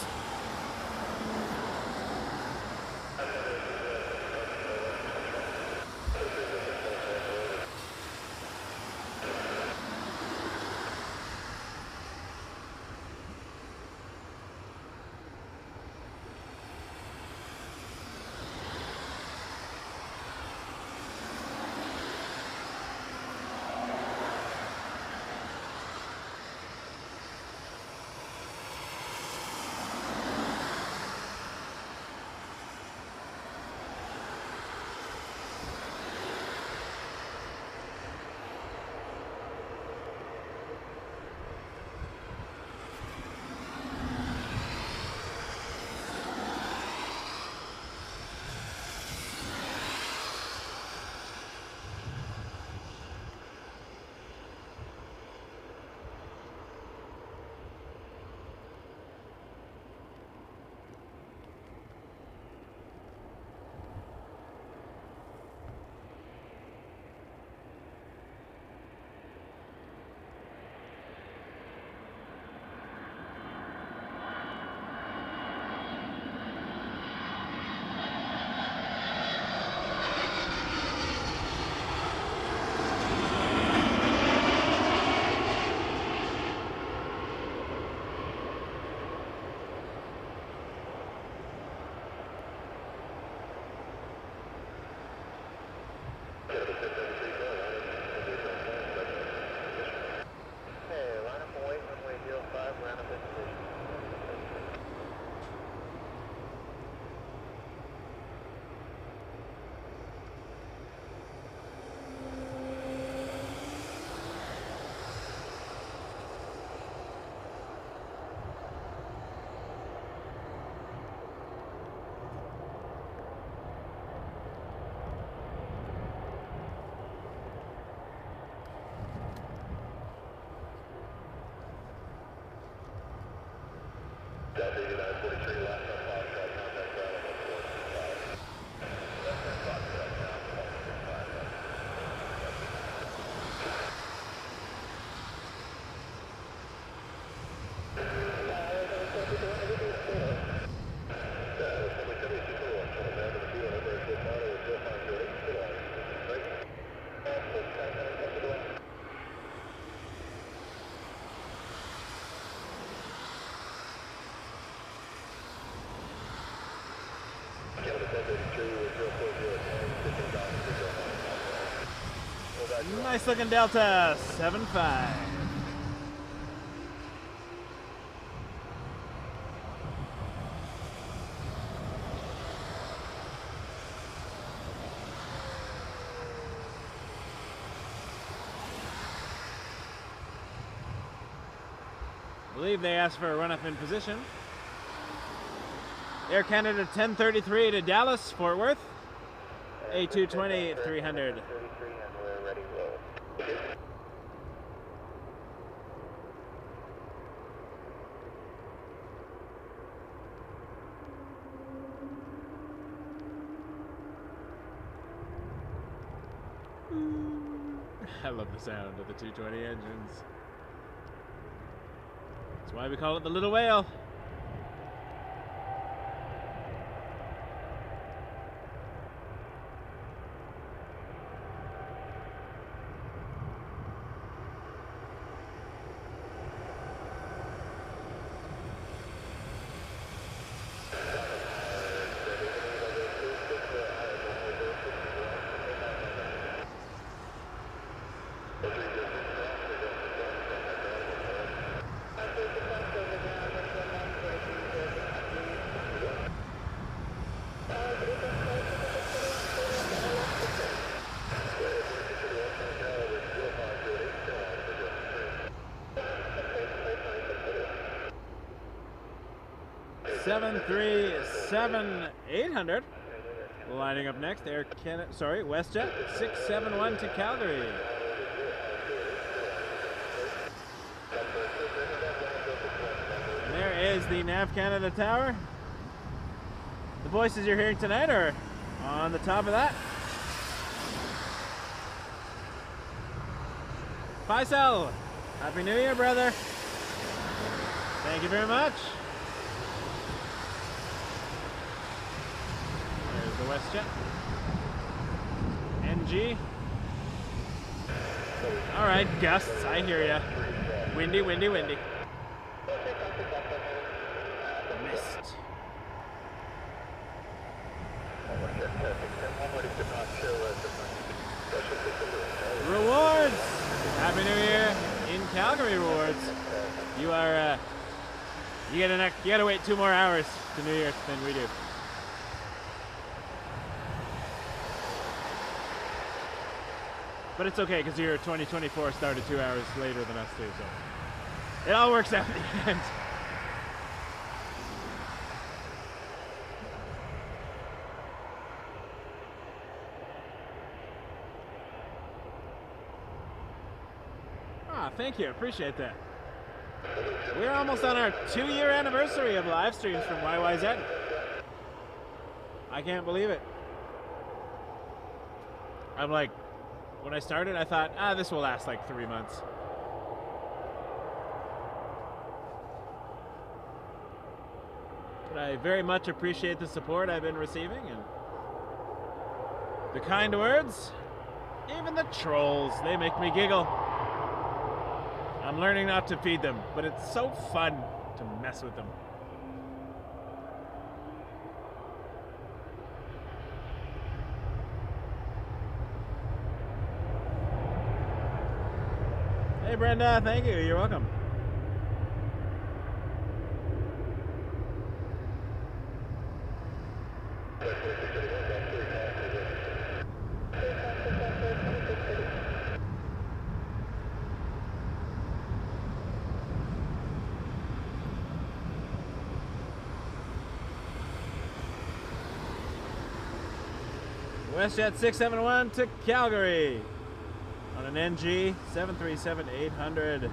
Nice looking Delta 7-5. I believe they asked for a run up in position. Air Canada 1033 to Dallas, Fort Worth. A220 300. I love the sound of the 220 engines. That's why we call it the Little Whale. Seven three seven 800. Lining up next, Air Canada. Sorry, WestJet 671 to Calgary. And there is the Nav Canada Tower. The voices you're hearing tonight are on the top of that. Faisal, Happy New Year, brother. Thank you very much. There's the WestJet. NG. All right, gusts, I hear ya. Windy, windy, windy. Missed. Rewards! Happy New Year in Calgary rewards. You are, you gotta wait 2 more hours to New Year's than we do. But it's okay because your 2024 started 2 hours later than us too, so it all works out in the end. Ah, thank you, appreciate that. We're almost on our 2-year anniversary of live streams from YYZ. I can't believe it. I'm like, when I started, I thought, this will last like 3 months. But I very much appreciate the support I've been receiving and the kind words. Even the trolls, they make me giggle. I'm learning not to feed them, but it's so fun to mess with them. Hey Brenda, thank you, you're welcome. WestJet 671 to Calgary on an NG 737-800.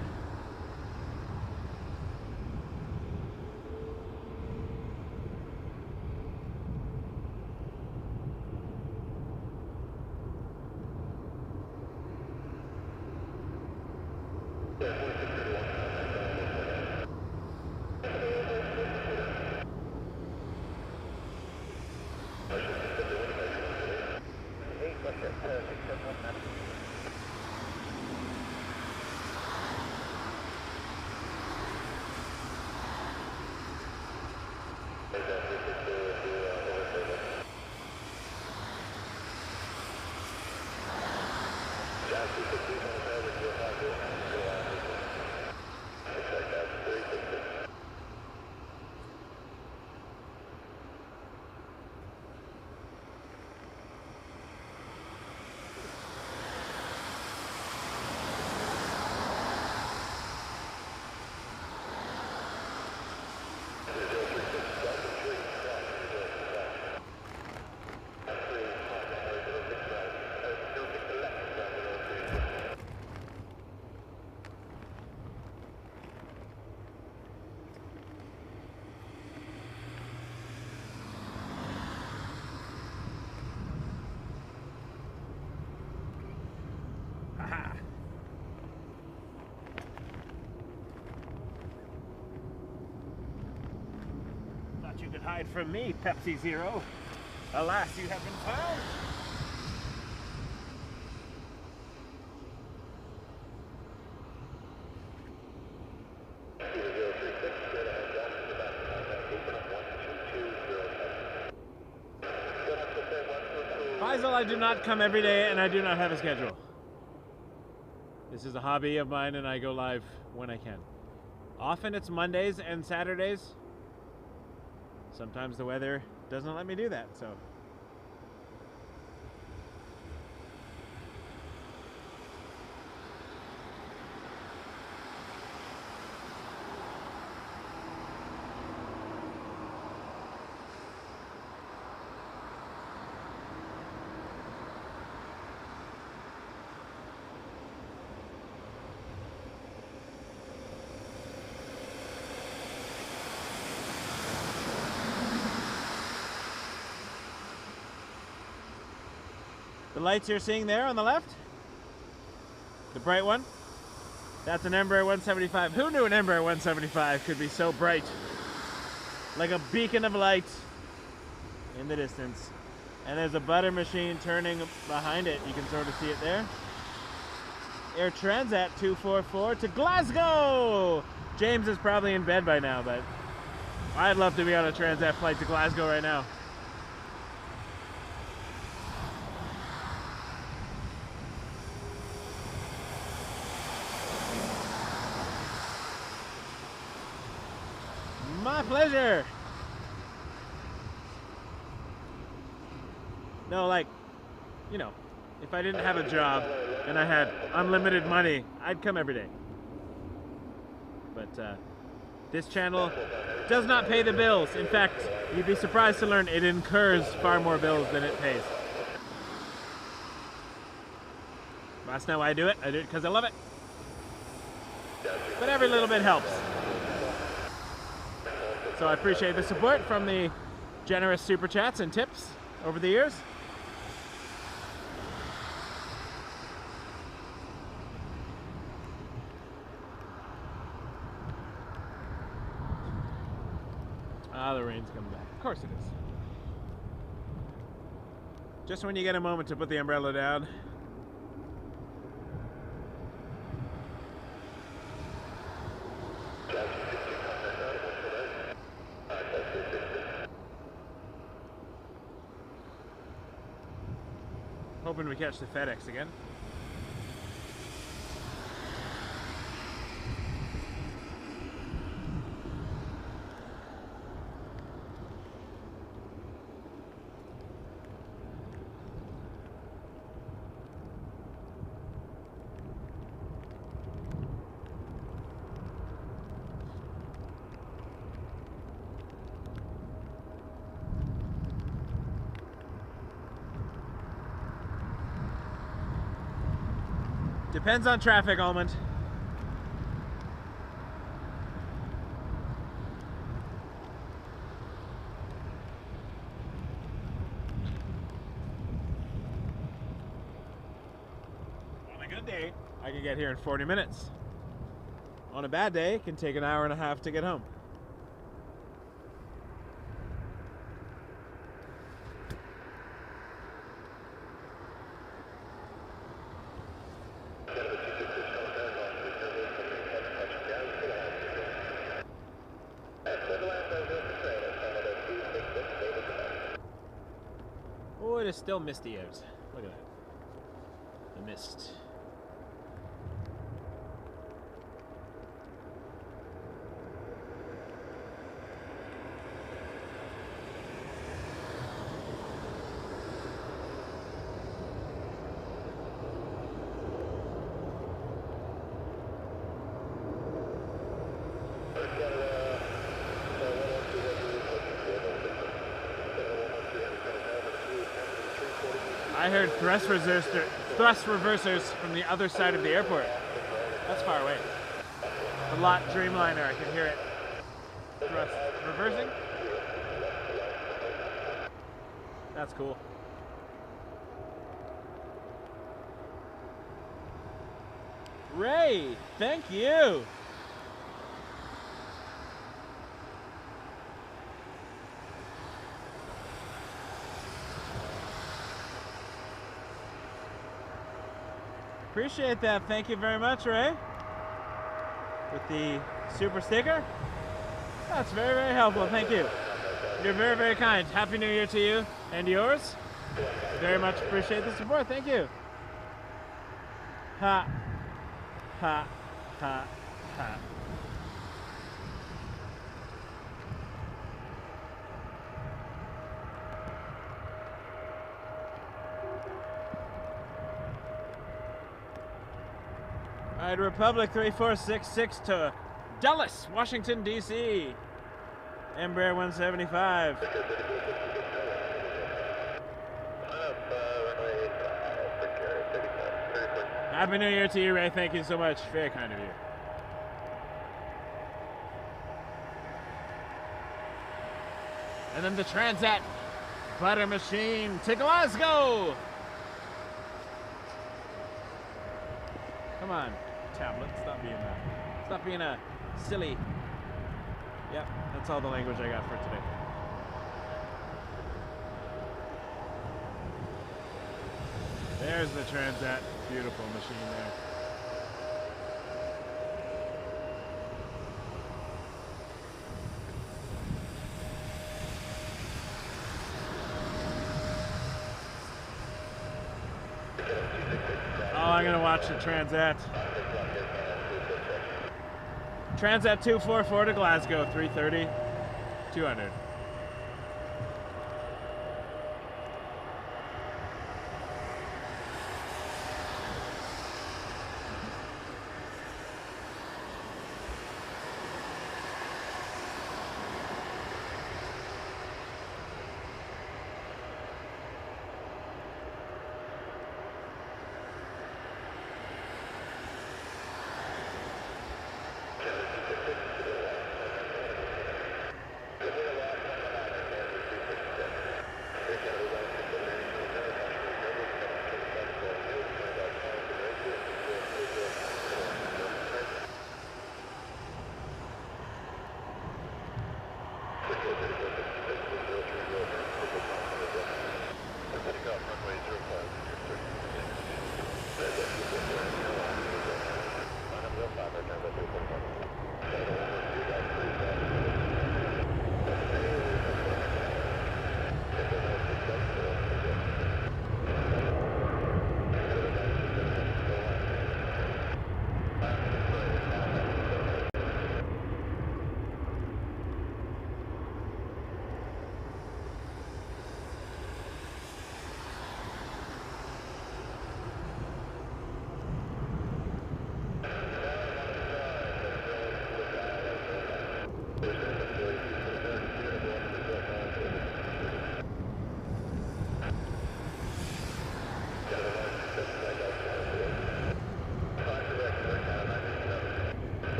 Thought you could hide from me, Pepsi Zero. Alas, you have been found. Faisal, I do not come every day and I do not have a schedule. This is a hobby of mine and I go live when I can. Often it's Mondays and Saturdays. Sometimes the weather doesn't let me do that, so. The lights you're seeing there on the left, the bright one, that's an Embraer 175. Who knew an Embraer 175 could be so bright? Like a beacon of light in the distance. And there's a butter machine turning behind it. You can sort of see it there. Air Transat 244 to Glasgow! James is probably in bed by now, but I'd love to be on a Transat flight to Glasgow right now. My pleasure. No, like, you know, if I didn't have a job and I had unlimited money, I'd come every day. But this channel does not pay the bills. In fact, you'd be surprised to learn it incurs far more bills than it pays. That's not why I do it. I do it because I love it. But every little bit helps. So I appreciate the support from the generous super chats and tips over the years. Ah, the rain's coming back. Of course it is. Just when you get a moment to put the umbrella down. Hoping we catch the FedEx again. Depends on traffic, Almond. On a good day, I can get here in 40 minutes. On a bad day, it can take an hour and a half to get home. Oh, it is still misty out. Look at that. The mist. I heard thrust reversers from the other side of the airport. That's far away. The lot Dreamliner, I can hear it. Thrust reversing. That's cool. Ray, thank you. Appreciate that. Thank you very much, Ray. With the super sticker. That's very, very helpful. Thank you. You're very, very kind. Happy New Year to you and yours. Very much appreciate the support. Thank you. Ha. Ha. Ha. Ha. All right, Republic 3466 to Dulles, Washington, D.C. Embraer 175. Happy New Year to you, Ray. Thank you so much. Very kind of you. And then the Transat butter machine to Glasgow. Come on, tablet. Stop being a silly. Yep, that's all the language I got for today. There's the Transat. Beautiful machine there. Oh, I'm gonna watch the Transat. Transat 244 to Glasgow, 330, 200.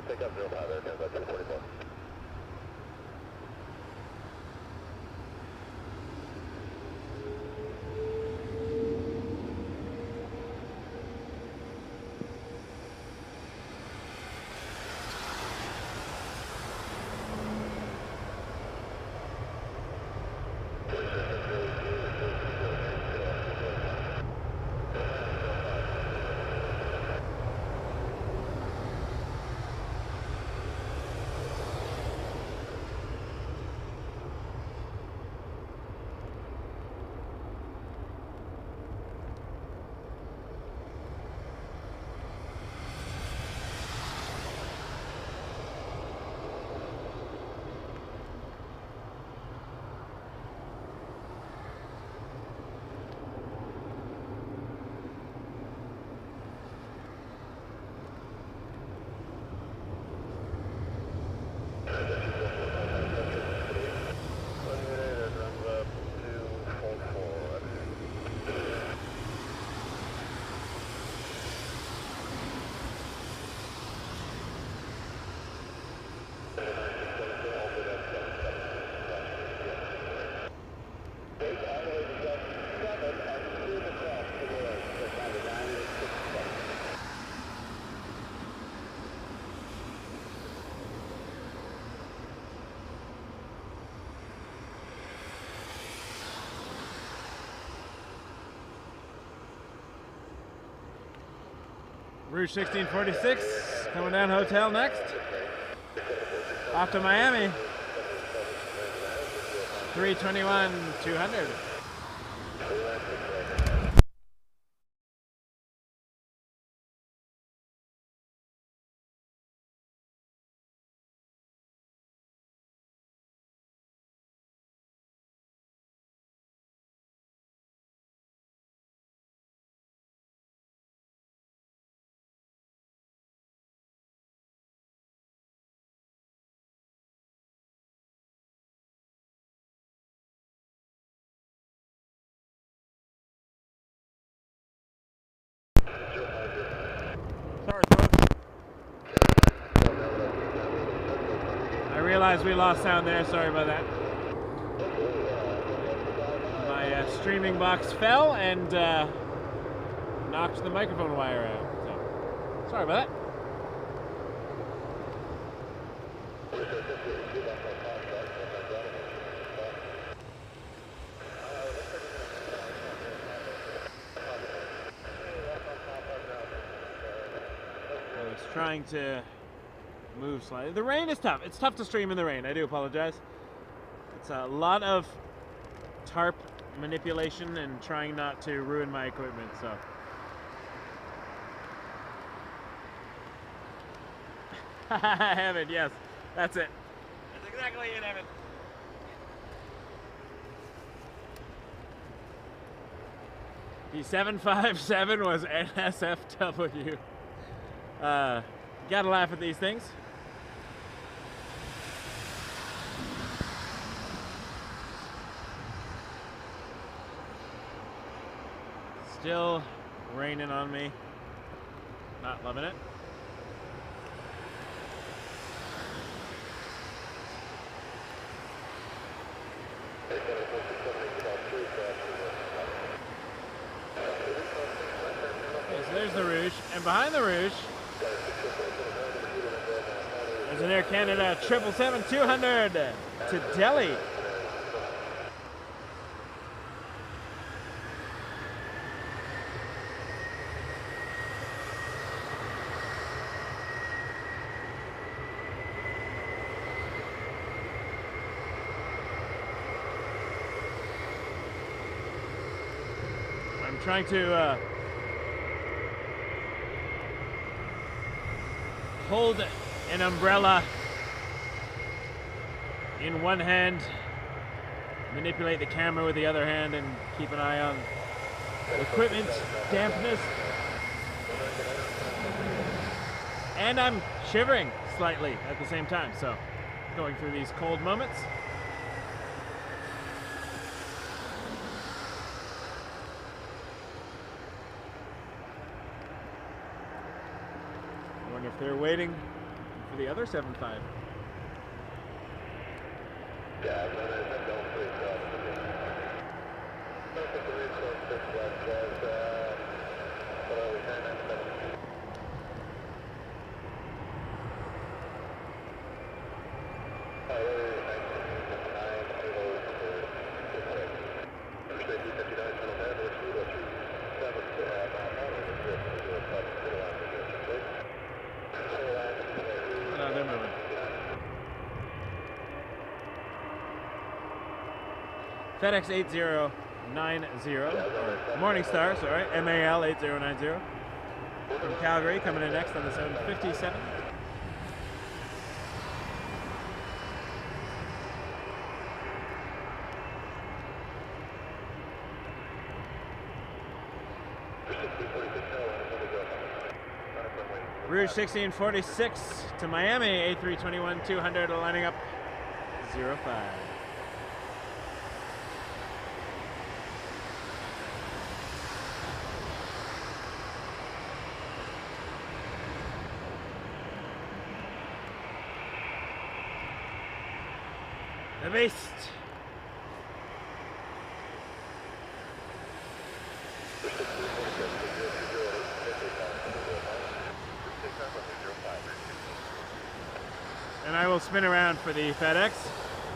Pick up 05 there, 244. Rouge 1646, coming down hotel next. Off to Miami. 321-200. Sorry, folks. I realize we lost sound there, sorry about that. My streaming box fell and knocked the microphone wire out. So, sorry about that. I was trying to move slightly. The rain is tough. It's tough to stream in the rain. I do apologize. It's a lot of tarp manipulation and trying not to ruin my equipment, so. Evan, yes, that's it. That's exactly it, Evan. The 757 was NSFW. Gotta laugh at these things. Still raining on me. Not loving it. Okay, so there's the Rouge, and behind the Rouge there's an Air Canada 777-200 to Delhi. I'm trying to hold an umbrella in one hand, manipulate the camera with the other hand, and keep an eye on equipment dampness. And I'm shivering slightly at the same time, so going through these cold moments. I wonder if they're waiting for the other 7.5. No, they're moving. FedEx 8090, or Morningstar, sorry, MAL 8090 from Calgary, coming in next on the 757. Rouge 1646 to Miami, A321-200 lining up 05. The Beast. And I will spin around for the FedEx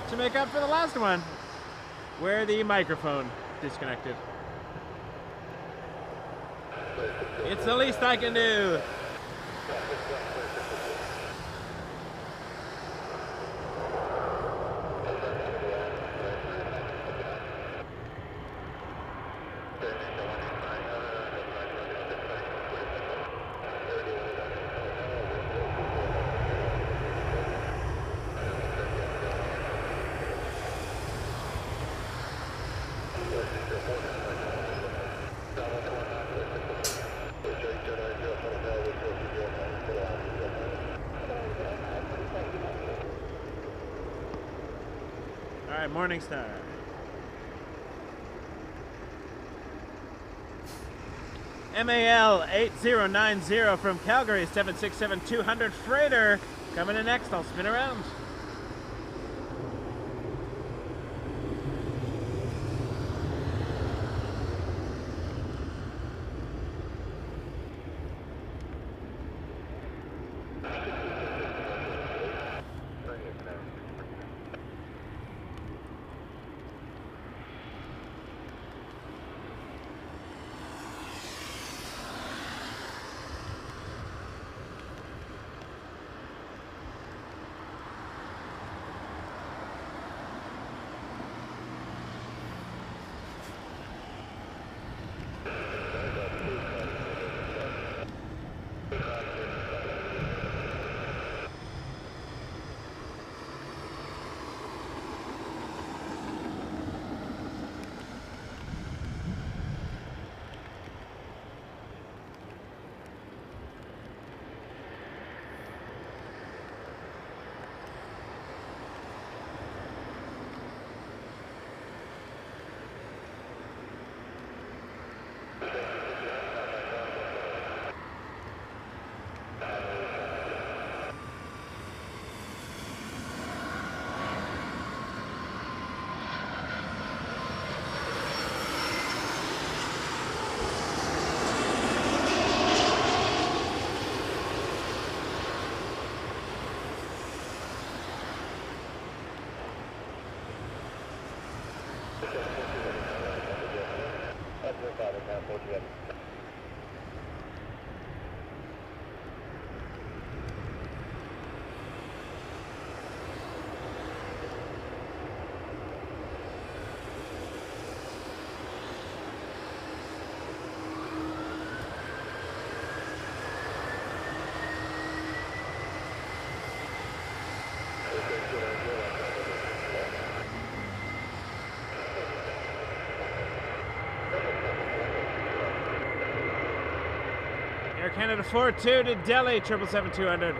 to make up for the last one, where the microphone disconnected. It's the least I can do. All right, Morningstar. MAL 8090 from Calgary, 767-200 freighter. Coming in next, I'll spin around. Air Canada 42 to Delhi, 777-200.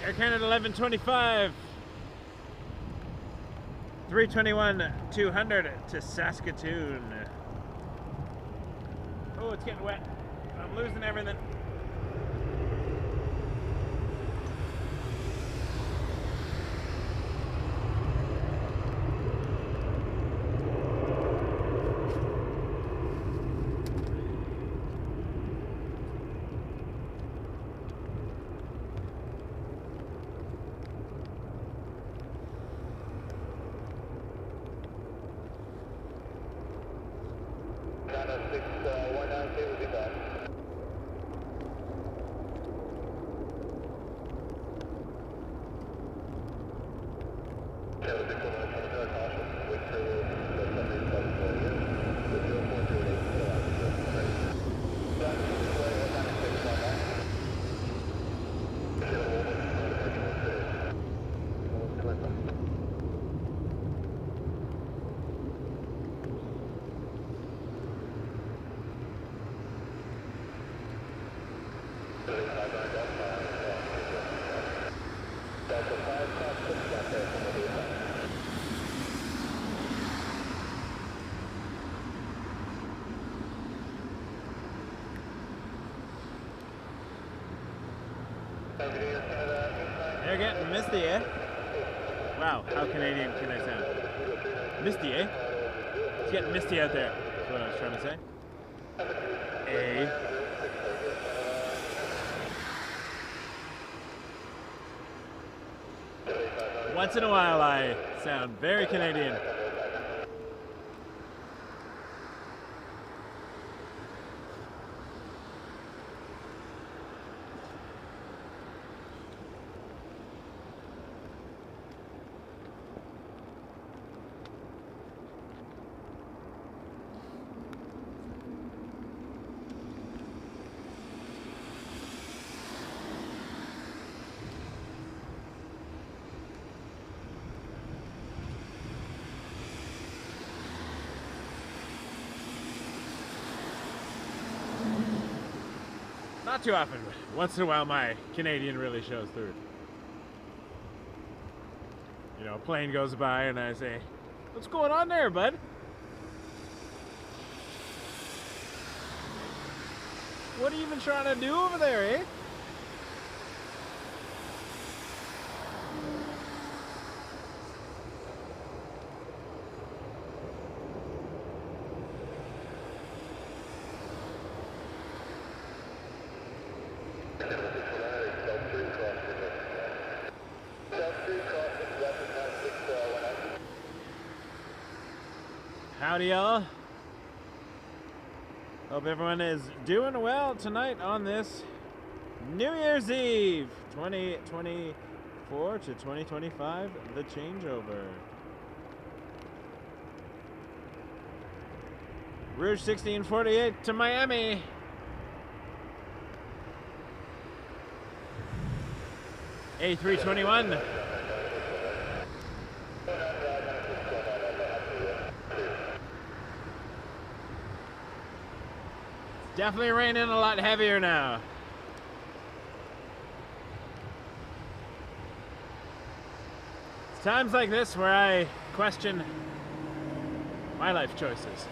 Air Canada 1125. 321-200 to Saskatoon. Oh, it's getting wet. I'm losing everything. They're getting misty, eh? Wow, how Canadian can I sound? Misty, eh? It's getting misty out there. That's what I was trying to say. Eh? Once in a while I sound very Canadian. Not too often, but once in a while my Canadian really shows through. You know, a plane goes by and I say, "What's going on there, bud? What are you even trying to do over there, eh?" Howdy, y'all. Hope everyone is doing well tonight on this New Year's Eve 2024 to 2025, the changeover. Rouge 1648 to Miami. A321. Definitely raining a lot heavier now. It's times like this where I question my life choices.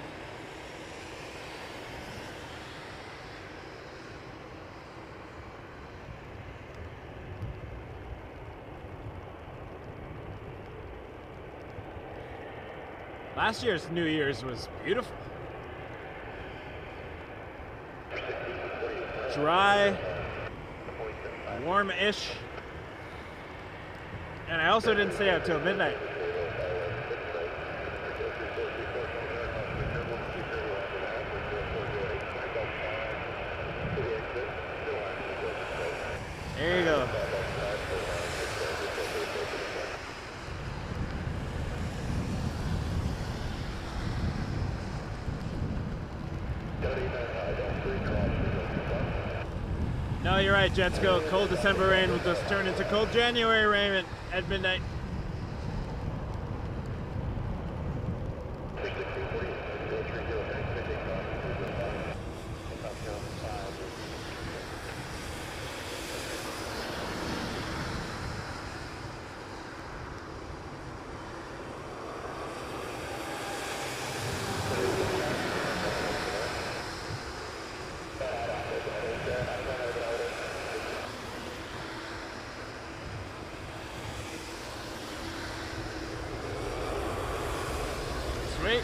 Last year's New Year's was beautiful. Dry, warm-ish, and I also didn't stay out till midnight. There you go. No, you're right, Jetsko. Cold December rain will just turn into cold January rain at midnight. 8.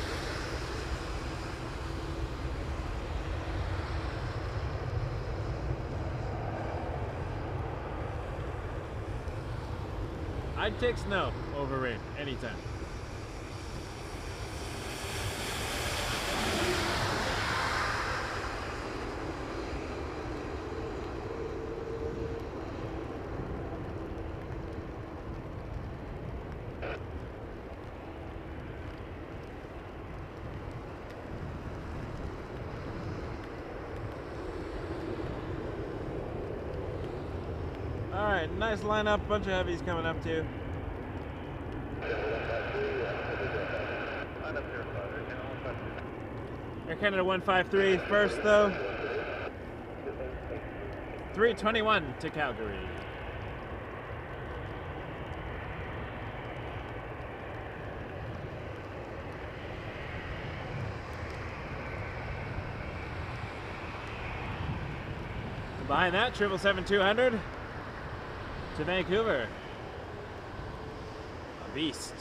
I'd take snow over rain anytime. Alright, nice lineup, bunch of heavies coming up too. Air Canada 153 first though. 321 to Calgary. Behind that, 777-200 to Vancouver. A beast.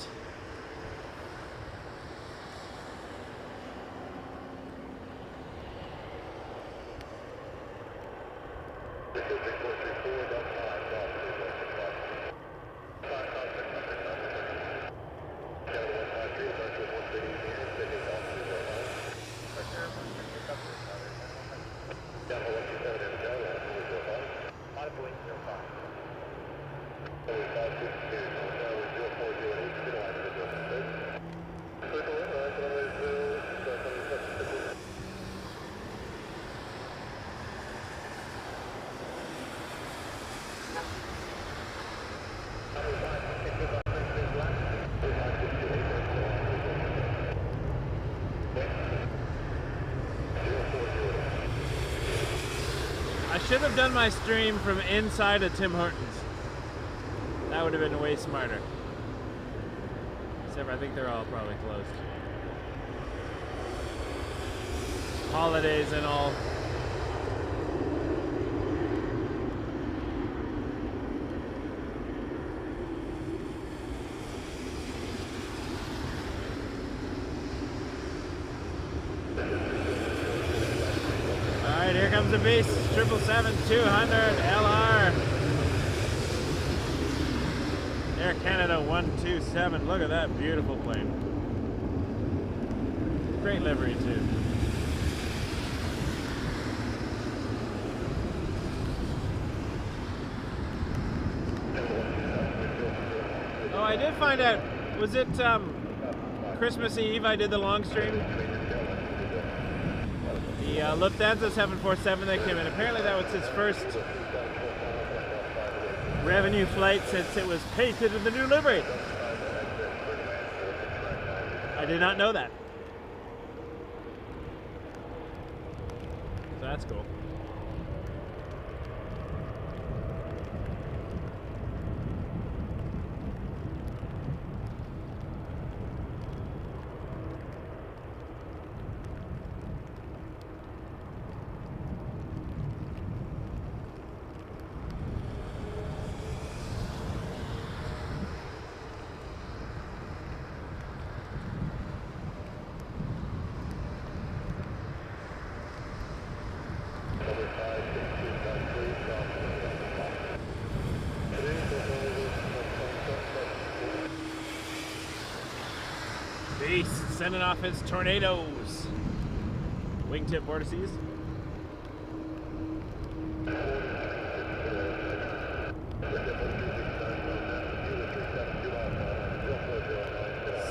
I should have done my stream from inside of Tim Hortons. That would have been way smarter. Except for I think they're all probably closed. Holidays and all. Alright, here comes the beast. 777-200 LR. Air Canada 127. Look at that beautiful plane. Great livery too. Oh, I did find out, was it Christmas Eve I did the long stream? The Lufthansa 747 that came in. Apparently that was its first revenue flight since it was painted in the new livery. I did not know that. So that's cool. Beast sending off his tornadoes. Wingtip vortices.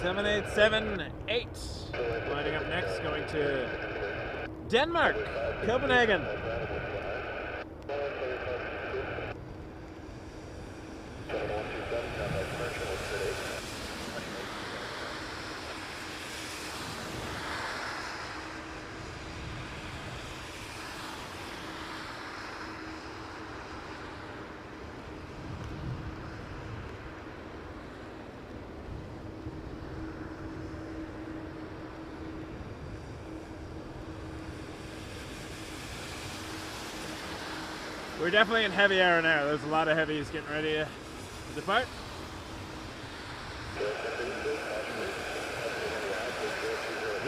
(787-8) lining up next, going to Denmark, Copenhagen. We're definitely in heavy hour now. There's a lot of heavies getting ready to depart.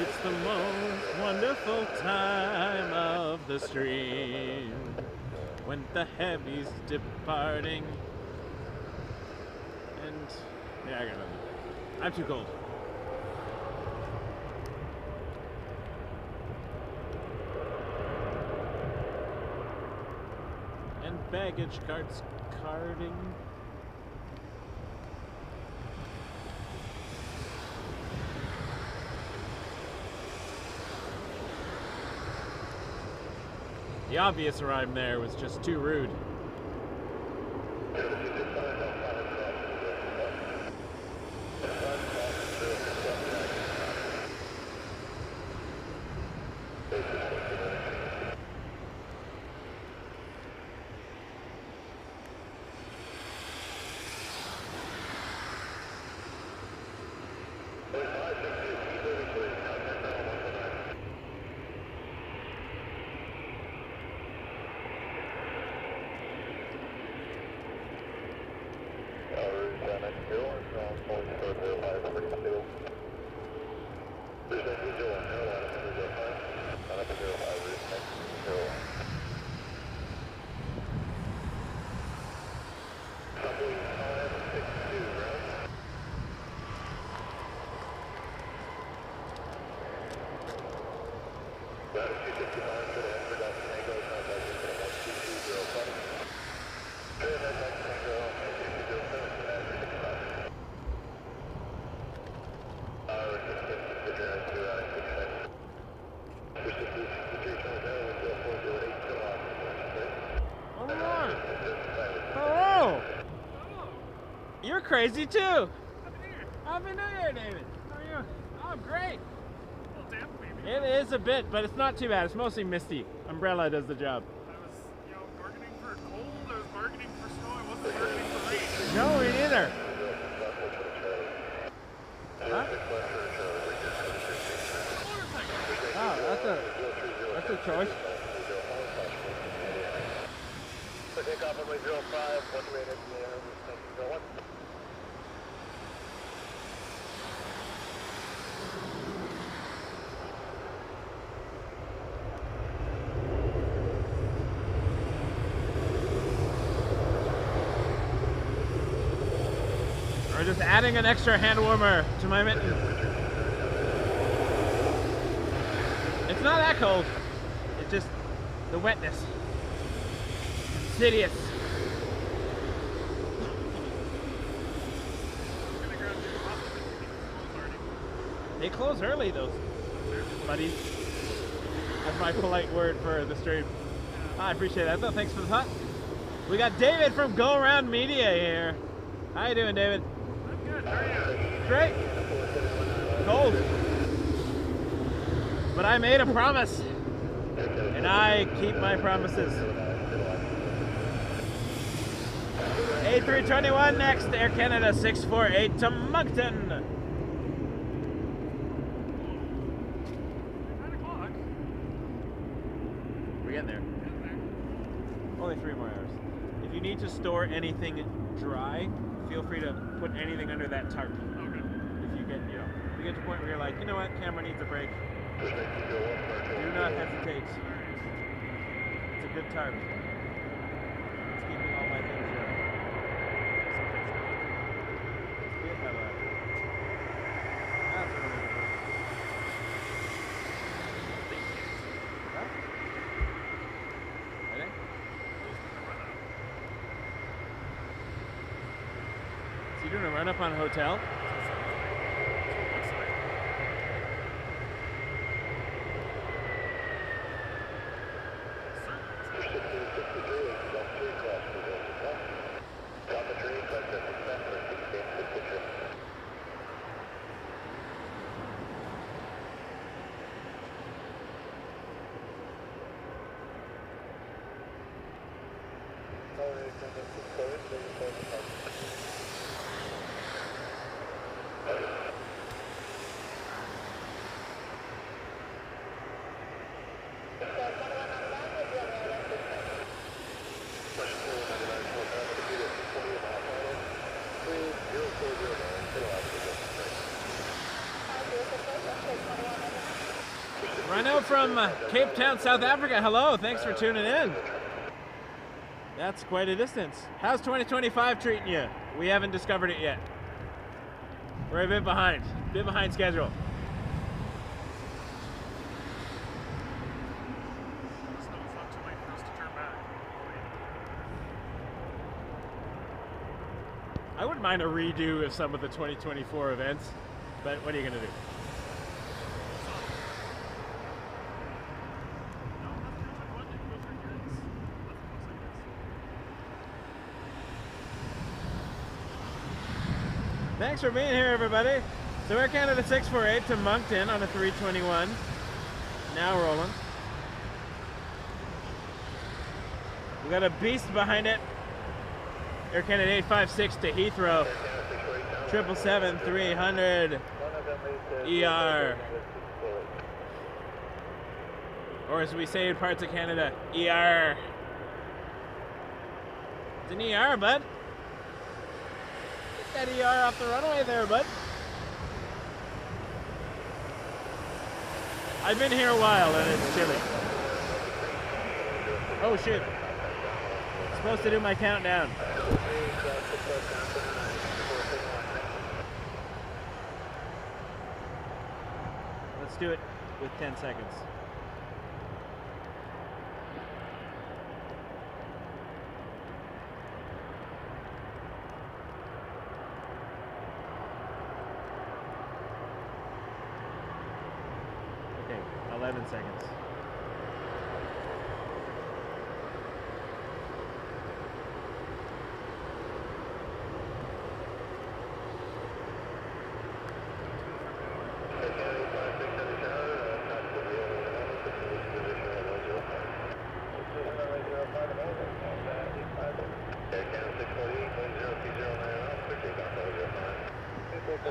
It's the most wonderful time of the stream when the heavy's departing. And yeah, I got nothing. I'm too cold. And baggage carts carting. The obvious rhyme there was just too rude. You're crazy too. Happy New Year. Happy New Year, David. How are you? Oh, I'm great. A little damp, maybe. It is a bit, but it's not too bad. It's mostly misty. Umbrella does the job. I was, bargaining for cold. I was bargaining for snow. I wasn't bargaining for rain. No, me neither. Huh? Oh, that's a choice. Take off runway 05, 1 rated in the air, 1. We're just adding an extra hand warmer to my mitten. It's not that cold. It's just the wetness. Insidious. They close early, those buddies. That's my polite word for the stream. I appreciate that, though. Thanks for the thought. We got David from Go Around Media here. How you doing, David? I'm good. How are you? Great. Cold. But I made a promise, and I keep my promises. A321 next, Air Canada 648 to Moncton. 9 o'clock. We're getting there. Only 3 more hours. If you need to store anything dry, feel free to put anything under that tarp. Okay. If you get, you get to a point where you're like, you know what, camera needs a break. Do not hesitate. It's a good tarp. It's keeping all my things dry. That's what I'm looking for. Huh? Ready? So you doing a run-up on a hotel? Hello from Cape Town, South Africa. Hello, thanks for tuning in. That's quite a distance. How's 2025 treating you? We haven't discovered it yet. We're a bit behind schedule. It's not too late for us to turn back. I wouldn't mind a redo of some of the 2024 events, but what are you gonna do? Thanks for being here, everybody. So Air Canada 648 to Moncton on a 321. Now rolling. We got a beast behind it. Air Canada 856 to Heathrow. 777-300 ER. Or as we say in parts of Canada, ER. It's an ER, bud. Get that ER off the runway there, bud. I've been here a while and it's chilly. Oh shit. Supposed to do my countdown. Let's do it with 10 seconds. Okay, 11 seconds.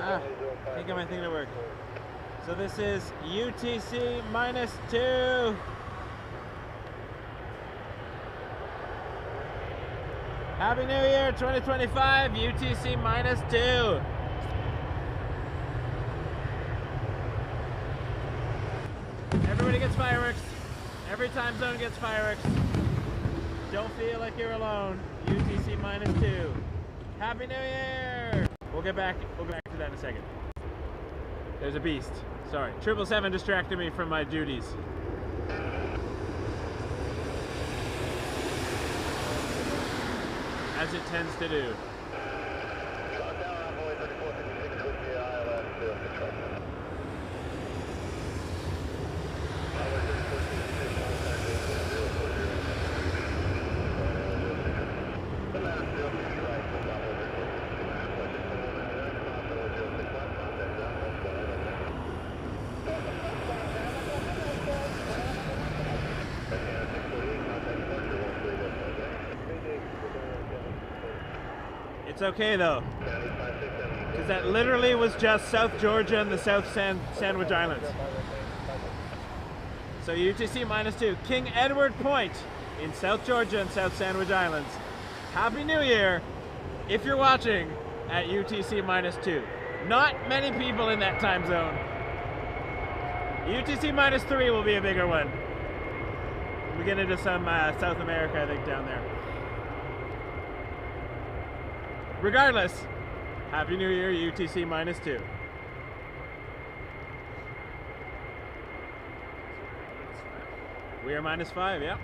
I think I might think it'll work. So this is UTC -2. Happy New Year 2025, UTC -2. Everybody gets fireworks. Every time zone gets fireworks. Don't feel like you're alone. UTC -2. Happy New Year! We'll get back to that in a second. There's a beast. Sorry. 777 distracted me from my duties. As it tends to do. It's okay though, because that literally was just South Georgia and the South Sandwich Islands. So UTC -2, King Edward Point in South Georgia and South Sandwich Islands. Happy New Year if you're watching at UTC -2. Not many people in that time zone. UTC -3 will be a bigger one. We get into some South America, I think, down there. Regardless, Happy New Year, UTC -2. We are -5, yeah.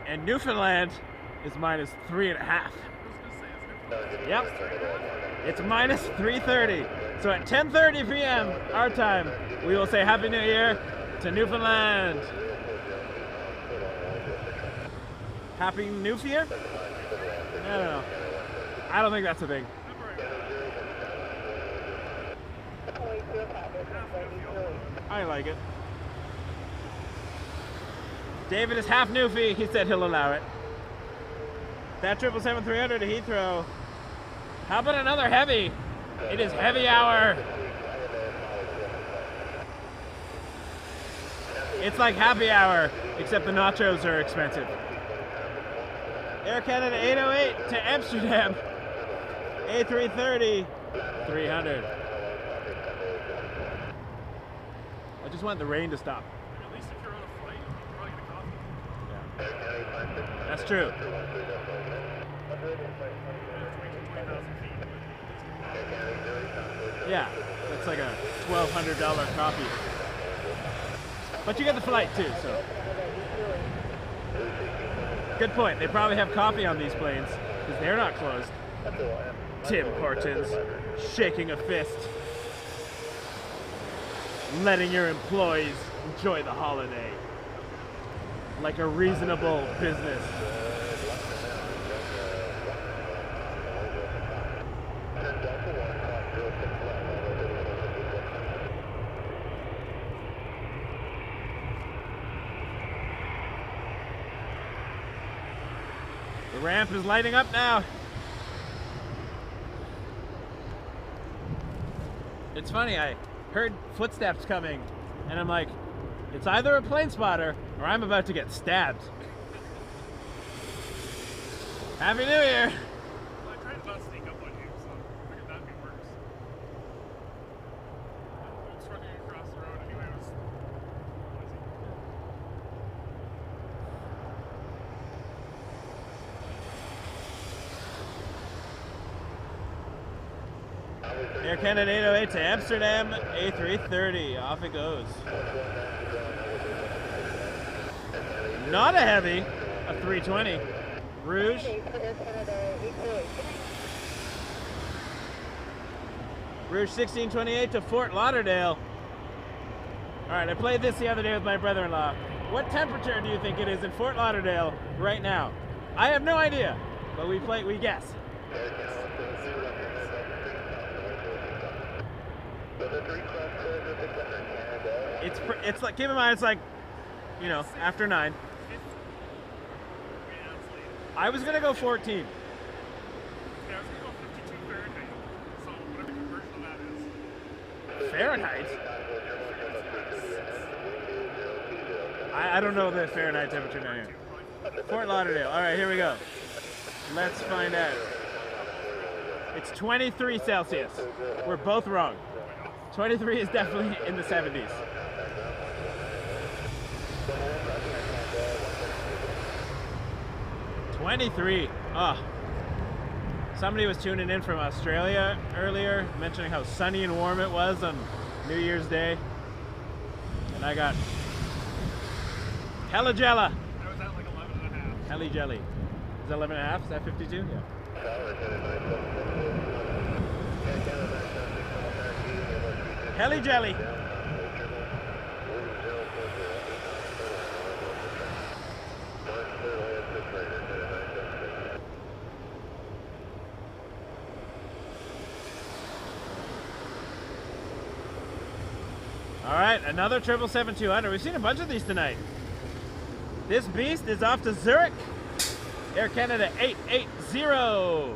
And Newfoundland is -3.5. Yep. It's -3:30. So at 10:30 p.m. our time, we will say Happy New Year to Newfoundland. Happy New Year? I don't know. I don't think that's a thing. I like it. David is half Newfie. He said he'll allow it. That 777-300 to Heathrow. How about another heavy? It is heavy hour. It's like happy hour, except the nachos are expensive. Air Canada 808 to Amsterdam. A330, 300. A just want the rain to stop. At least if you're on a flight, you can probably get a coffee. Yeah. That's true. 20,000 feet. Yeah, that's like a $1,200 coffee. But you get the flight too, so. Good point. They probably have coffee on these planes because they're not closed. Tim Hortons shaking a fist, letting your employees enjoy the holiday like a reasonable business. The ramp is lighting up now. It's funny, I heard footsteps coming, and I'm like, it's either a plane spotter or I'm about to get stabbed. Happy New Year! Well, I tried to not sneak up on you, so I figured that'd be worse. I was trucking across the road anyway. It was Air Canada 808 to Amsterdam, A330, off it goes. Not a heavy, a 320. Rouge. Rouge 1628 to Fort Lauderdale. All right, I played this the other day with my brother-in-law. What temperature do you think it is in Fort Lauderdale right now? I have no idea, but we guess. It's like, keep in mind, it's like, you know, after 9. I was gonna go 14. Yeah, I was gonna go 52 Fahrenheit. So whatever conversion of that is. Fahrenheit? I don't know the Fahrenheit temperature down here. Fort Lauderdale. All right, here we go. Let's find out. It's 23 Celsius. We're both wrong. 23 is definitely in the 70s. '23. Ah. Somebody was tuning in from Australia earlier, mentioning how sunny and warm it was on New Year's Day. And I got hella jella. I was at like 11.5. Helly jelly. Is that 11.5? Is that 52? Yeah. Helly jelly. All right, another 777-200. We've seen a bunch of these tonight. This beast is off to Zurich. Air Canada 880.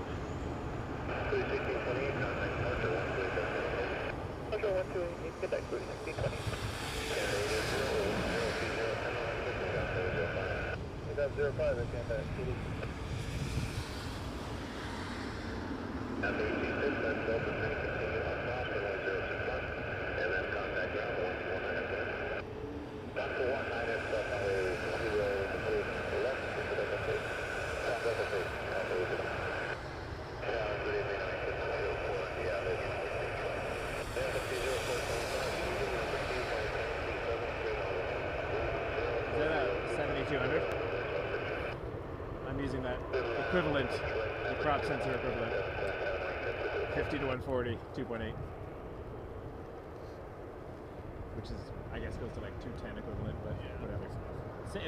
Is that a 7200? I'm using that equivalent, the crop sensor equivalent. 50 to 140, 2.8. Which is, I guess, goes to like 210 equivalent, but yeah, whatever.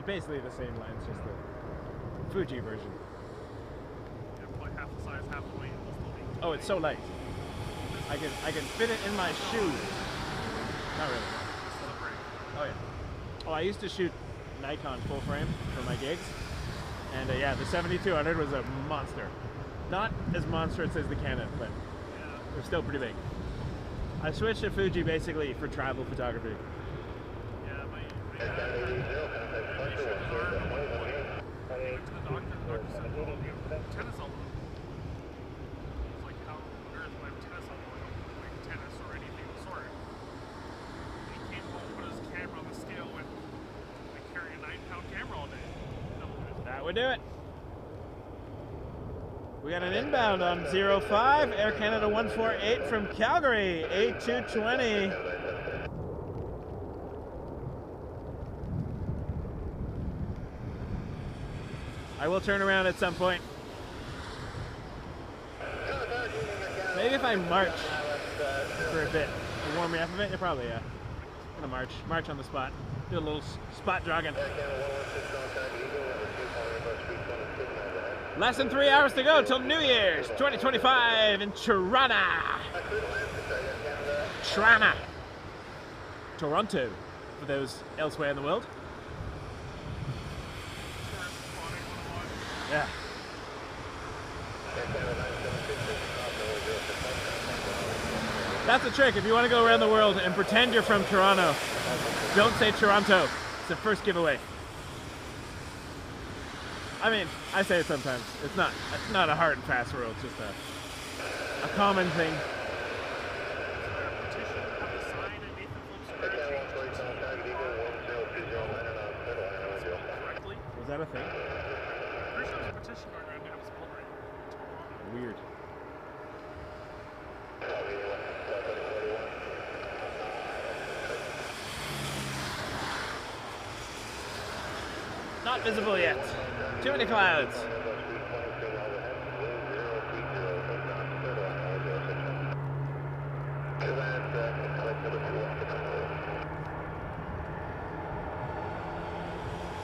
Basically the same lens, just the Fuji version. Yeah, like half the size, half the weight. Oh, it's so light. I can fit it in my shoe. Not really. Oh yeah. Oh, I used to shoot Nikon full frame for my gigs, and yeah, the 7200 was a monster. Not as monstrous as the Canon, but they're still pretty big. I switched to Fuji basically for travel photography. Yeah, my tennis elbow. It's like, how on earth would I have tennis elbow? I don't play tennis or anything of the sort. He came home, put his we do it. We got an inbound on 05, Air Canada 148 from Calgary, 8220. I will turn around at some point. Maybe if I march for a bit to warm me up a bit, probably, yeah. I'm gonna march on the spot. Do a little spot jogging. Less than 3 hours to go till New Year's 2025 in Toronto. Toronto, for those elsewhere in the world. Yeah. That's the trick. If you want to go around the world and pretend you're from Toronto, don't say Toronto. It's the first giveaway. I mean, I say it sometimes. It's not a hard and fast rule. It's just a common thing. Was that a thing? Weird. Not visible yet. Too many clouds.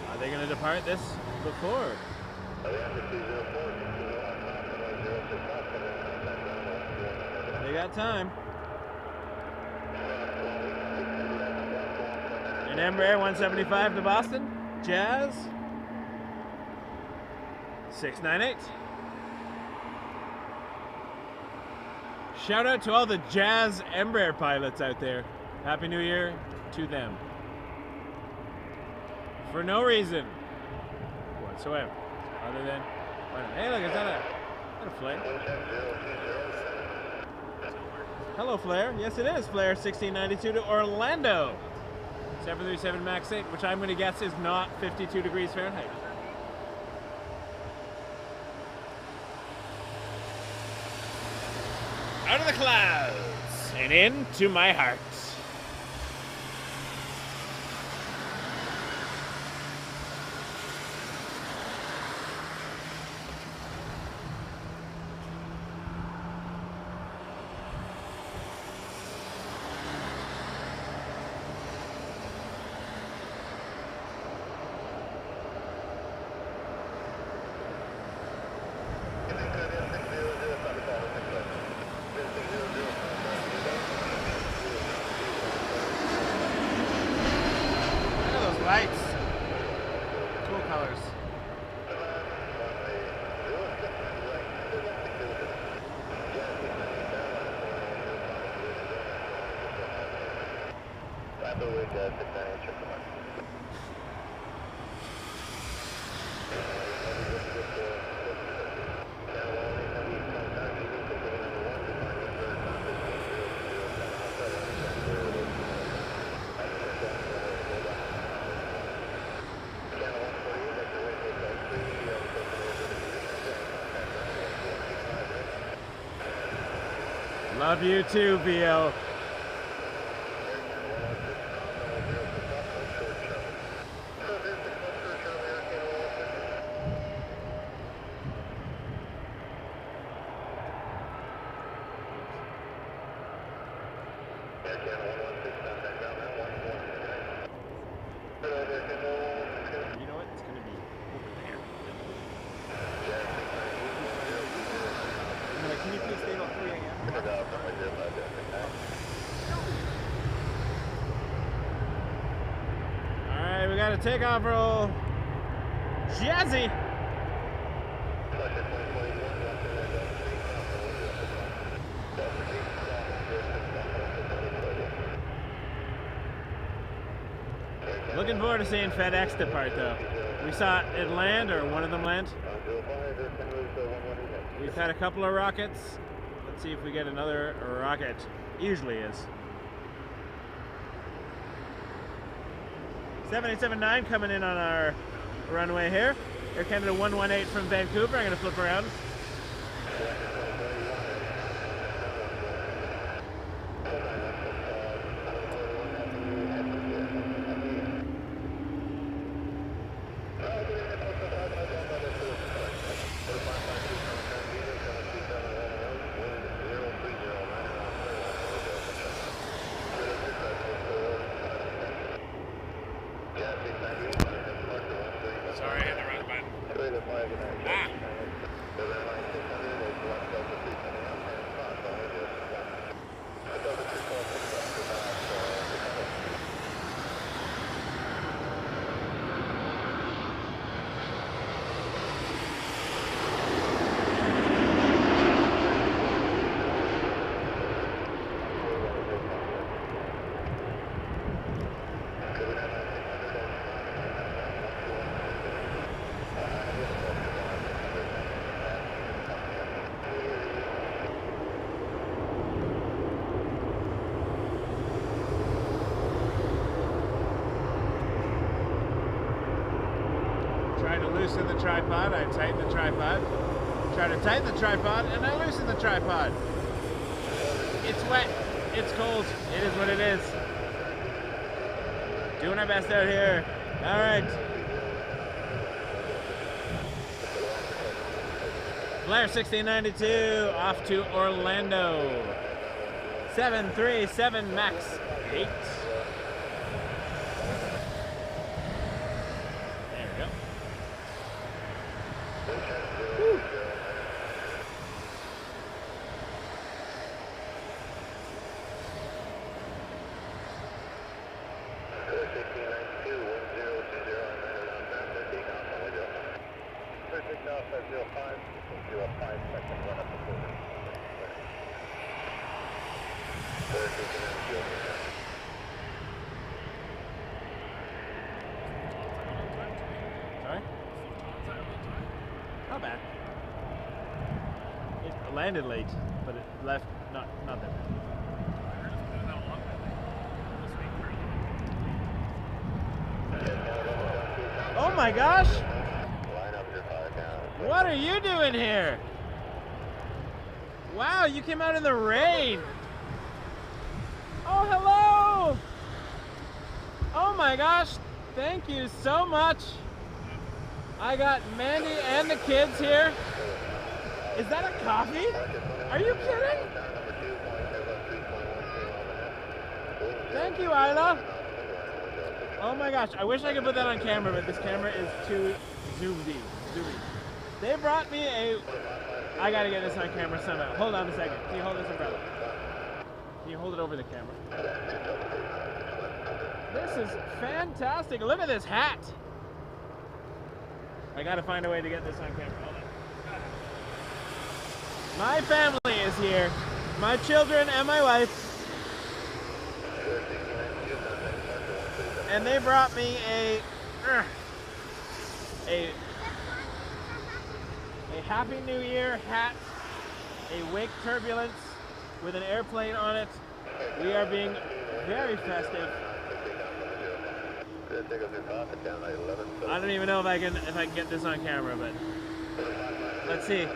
Are they going to depart this before? They got time. An Embraer 175 to Boston. Jazz. 698. Shout out to all the Jazz Embraer pilots out there. Happy New Year to them. For no reason whatsoever. Other than, hey look, is that a flare? Hello flare. Yes it is. Flare 1692 to Orlando. 737 MAX 8, which I'm going to guess is not 52 degrees Fahrenheit. Out of the clouds and into my heart. Lights. Cool colors. Love you too, VO. You know what? It's going to be over there. I'm like, can you please stay till 3 a.m.? Alright, we got a takeoff roll. Jazzy! Looking forward to seeing FedEx depart though. We saw it land, or one of them land. We've had a couple of rockets. Let's see if we get another rocket. Usually is. 7879 coming in on our runway here. Air Canada 118 from Vancouver. I'm going to flip around. Sorry, I hit the wrong button. Ah! Try to loosen the tripod, I tighten the tripod. Try to tighten the tripod, and I loosen the tripod. It's wet, it's cold, it is what it is. Doing our best out here. All right. Blair 1692 off to Orlando. 737 MAX 8. There we go. Woo. Sorry? Not bad. It landed late, but it left not that bad. Oh my gosh! What are you doing here? Wow, you came out in the rain. Oh, hello! Oh my gosh, thank you so much. I got Mandy and the kids here. Is that a coffee? Are you kidding? Thank you, Isla. Oh my gosh, I wish I could put that on camera, but this camera is too zoomed-y. They brought me a... I gotta get this on camera somehow. Hold on a second. Can you hold this umbrella? Can you hold it over the camera? This is fantastic. Look at this hat. I gotta find a way to get this on camera. Hold on. My family is here. My children and my wife. And they brought me a Happy New Year hat, a wake turbulence with an airplane on it. We are being very festive. I don't even know if I can get this on camera, but let's see.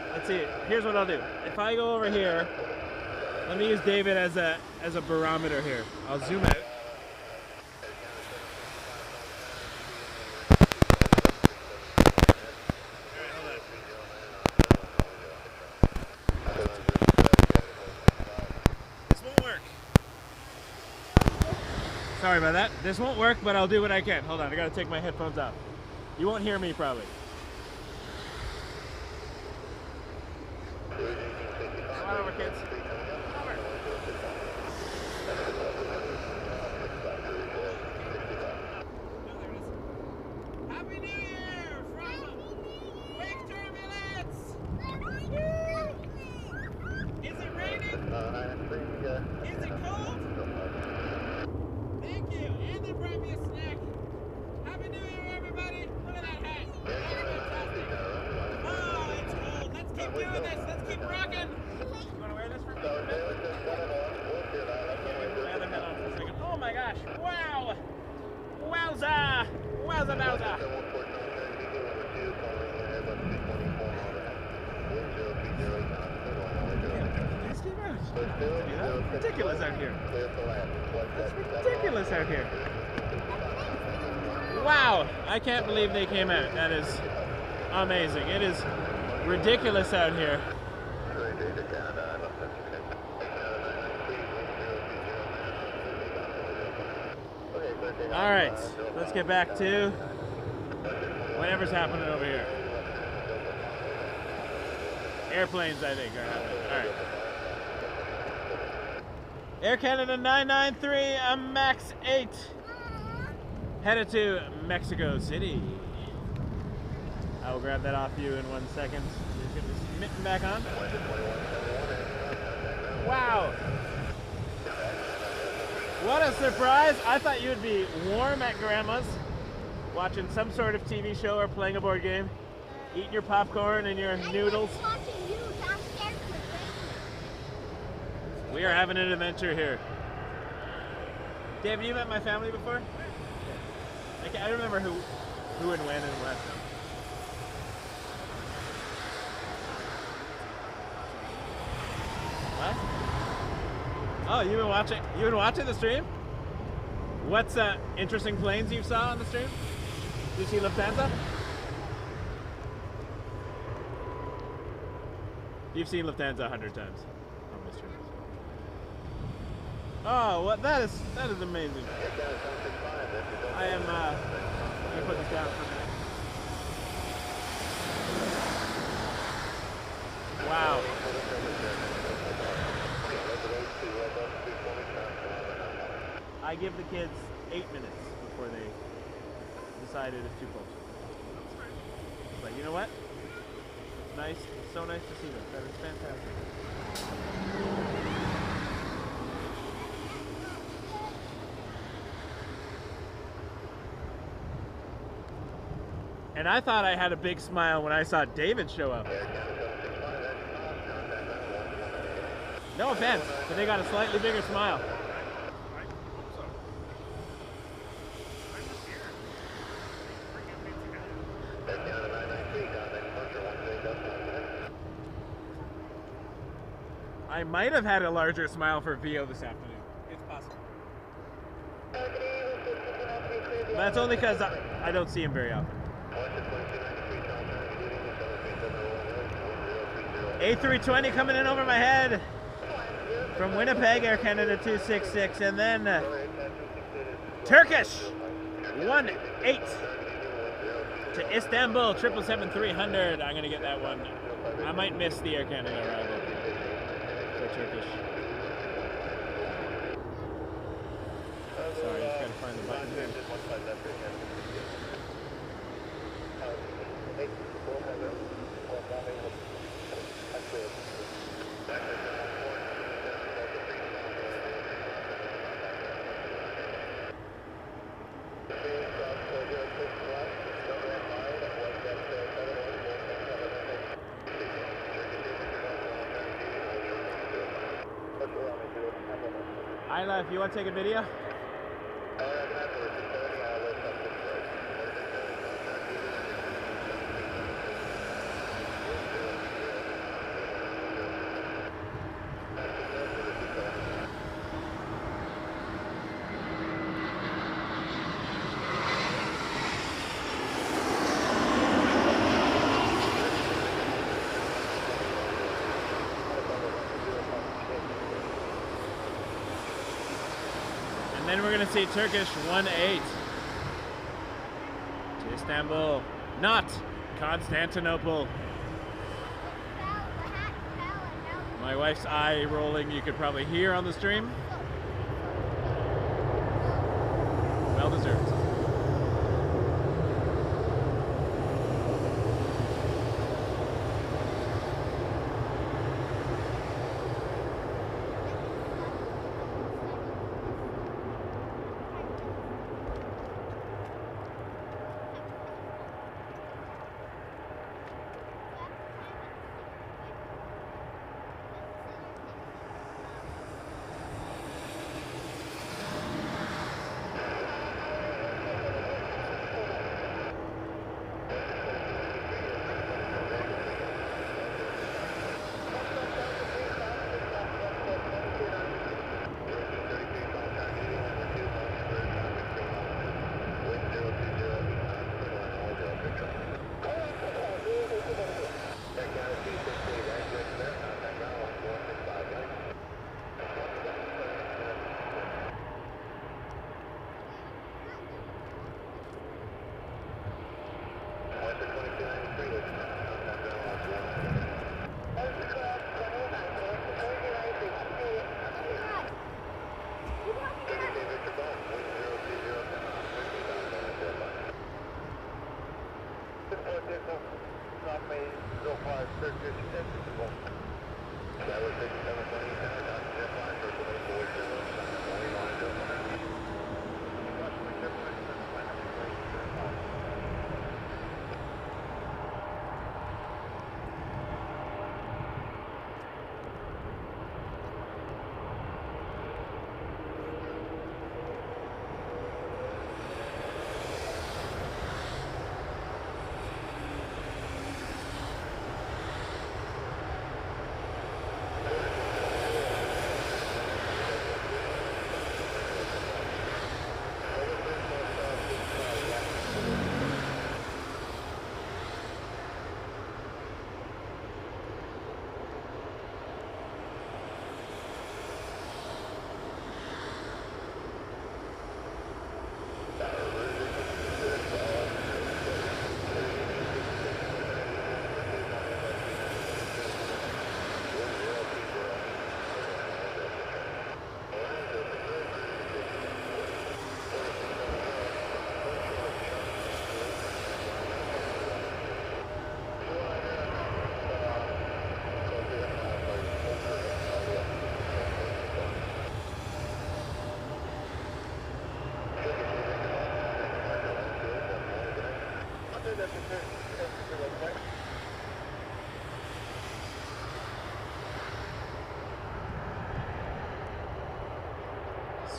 Here's what I'll do. If I go over here, let me use David as a barometer here. I'll zoom out. Sorry about that. This won't work, but I'll do what I can. Hold on, I gotta take my headphones off. You won't hear me probably. Come on over, kids. Over. Happy New Year from Wake Turbulence! Is it raining? Is it cold? Thank you, and they brought me a snack. Happy New Year, everybody! Look at that hat. That's fantastic. Oh, it's cold. Let's keep doing this. Let's keep rocking. You want to wear this for a minute? Put my other hat on for a second. Oh my gosh! Wow! Wowza! Wowza bowza! That's ridiculous out here. That's ridiculous out here. Wow, I can't believe they came out. That is amazing. It is ridiculous out here. All right, let's get back to whatever's happening over here. Airplanes, I think, are happening. All right. Air Canada 993, I'm Max 8. Headed to Mexico City. I will grab that off you in 1 second. Just get this mitten back on. Wow. What a surprise. I thought you would be warm at Grandma's, watching some sort of TV show or playing a board game, eating your popcorn and your noodles. We are having an adventure here. David, you met my family before? I don't remember who and when and what. What? Oh, you've been watching the stream? What's interesting planes you saw on the stream? Did you see Lufthansa? You've seen Lufthansa 100 times on my stream. Oh, what? That is amazing. I am gonna put this down for a minute. Wow. I give the kids 8 minutes before they decide it is too close. But you know what? It's nice. It's so nice to see them. That is fantastic. And I thought I had a big smile when I saw David show up. No offense, but they got a slightly bigger smile. I might have had a larger smile for VO this afternoon. It's possible. That's only because I don't see him very often. A320 coming in over my head from Winnipeg, Air Canada 266, and then Turkish 18 to Istanbul 777-300. I'm gonna get that one. I might miss the Air Canada arrival for Turkish. Sorry, just gotta find the button here. Isla, if you want to take a video? And then we're going to see Turkish 18 to Istanbul, not Constantinople. My wife's eye rolling, you could probably hear on the stream. Well deserved.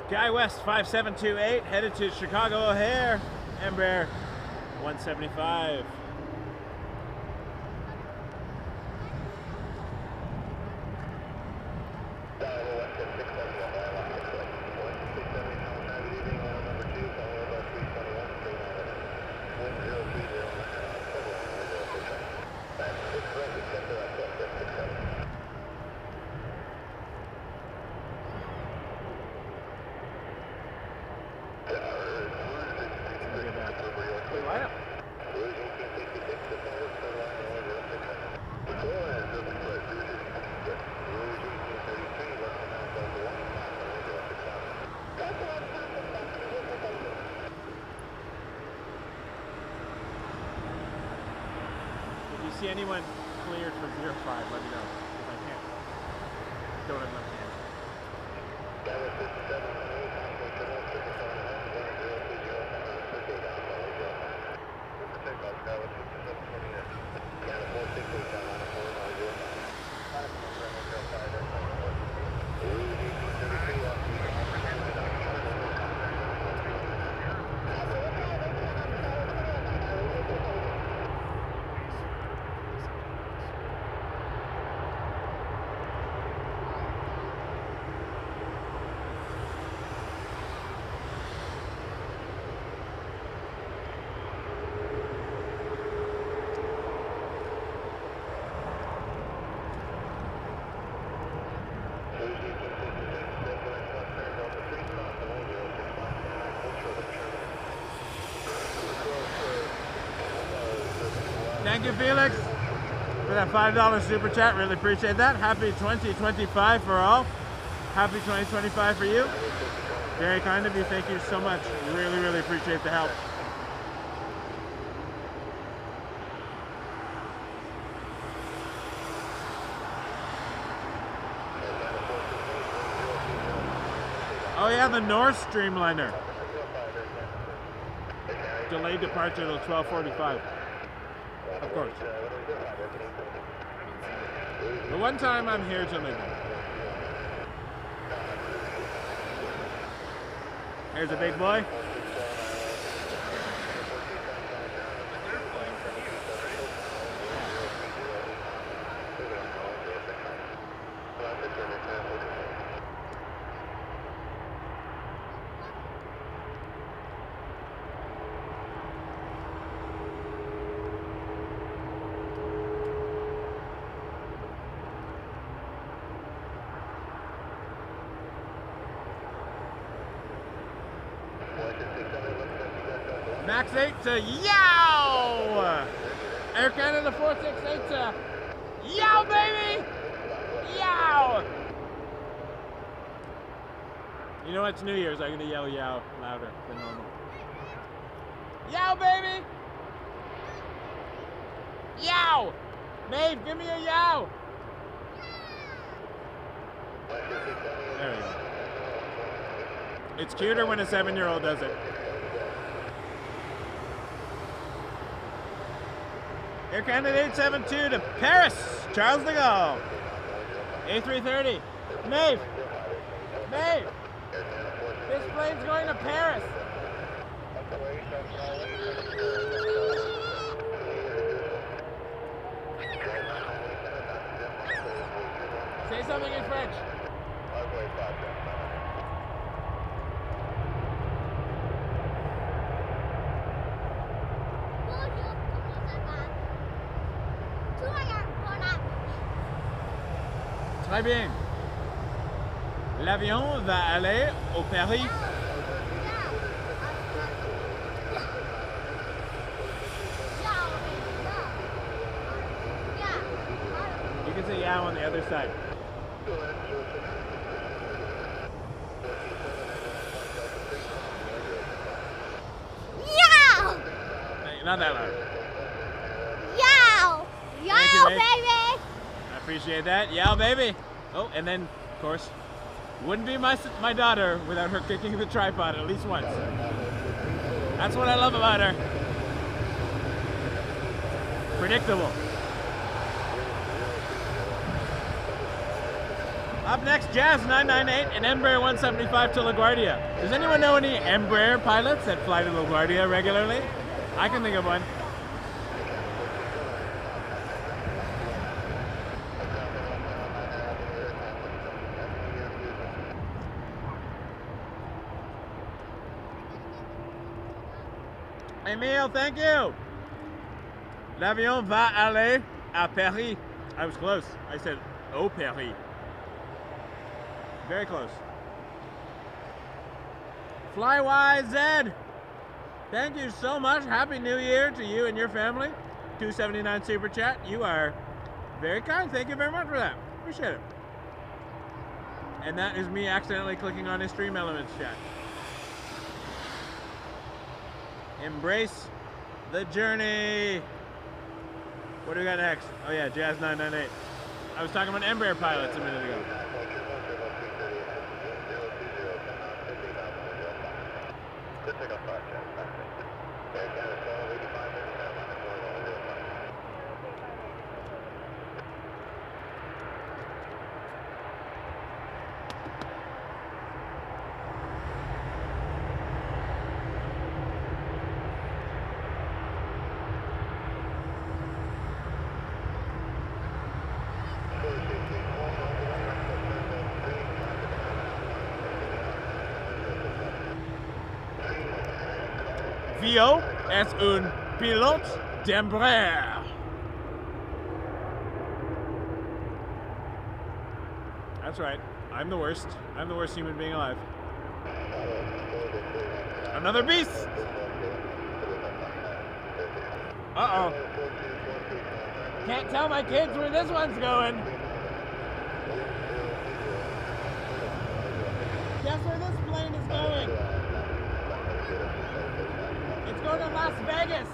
SkyWest 5728 headed to Chicago O'Hare, Embraer 175. See anyone cleared for 05, let me know. If I can't, don't have enough hands. Thank you, Felix, for that $5 super chat. Really appreciate that. Happy 2025 for all. Happy 2025 for you. Very kind of you. Thank you so much. Really, really appreciate the help. Oh yeah, the North Streamliner. Delayed departure till 12:45. Of course. The one time I'm here till midnight. Here's a big boy. Max 8 to yow! Air Canada 468 to yow, baby! Yow! You know it's New Year's, I'm gonna yell yow louder than normal. Yow, baby! Yow! Maeve, give me a yow! There we go. It's cuter when a 7-year-old does it. Air Canada 872 to Paris, Charles de Gaulle. A330. Maeve! Maeve! This plane's going to Paris. Say something in French. Très bien. L'avion va aller au Paris. You can say yeah on the other side. Yow! Not that loud. Yow! Yow, baby! I appreciate that. Yeah, baby. Oh, and then, of course, wouldn't be my daughter without her kicking the tripod at least once. That's what I love about her. predictable. Up next, Jazz 998 and Embraer 175 to LaGuardia. Does anyone know any Embraer pilots that fly to LaGuardia regularly? I can think of one. Emile, thank you. L'avion va aller à Paris. I was close. I said, au Paris. Very close. YYZ, thank you so much. Happy New Year to you and your family. 279 Super Chat. You are very kind. Thank you very much for that. Appreciate it. And that is me accidentally clicking on his Stream Elements chat. Embrace the journey. What do we got next? Oh yeah, Jazz 998. I was talking about Embraer pilots a minute ago. Vio es un pilote d'Embraer. That's right. I'm the worst. I'm the worst human being alive. Another beast! Uh-oh. Can't tell my kids where this one's going. Guess where this plane is going? It's going to Las Vegas.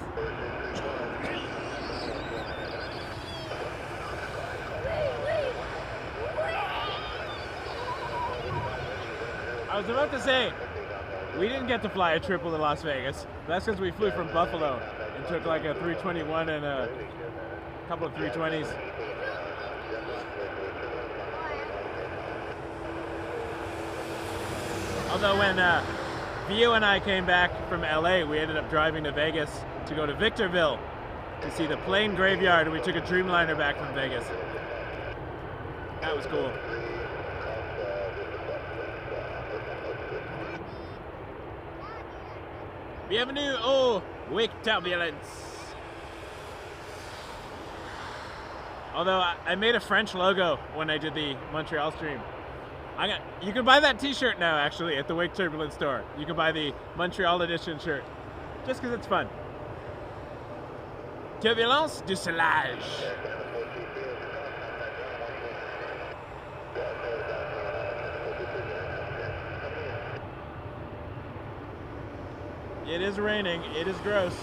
I was about to say, we didn't get to fly a triple to Las Vegas. That's because we flew from Buffalo and took like a 321 and a couple of 320s. Although when Vio and I came back from LA, we ended up driving to Vegas to go to Victorville to see the plane graveyard, and we took a Dreamliner back from Vegas. That was cool. Bienvenue au Wake Turbulence. Although I made a French logo when I did the Montreal stream. You can buy that t-shirt now, actually, at the Wake Turbulence store. You can buy the Montreal edition shirt, just because it's fun. Turbulence du Solage. It is raining, it is gross.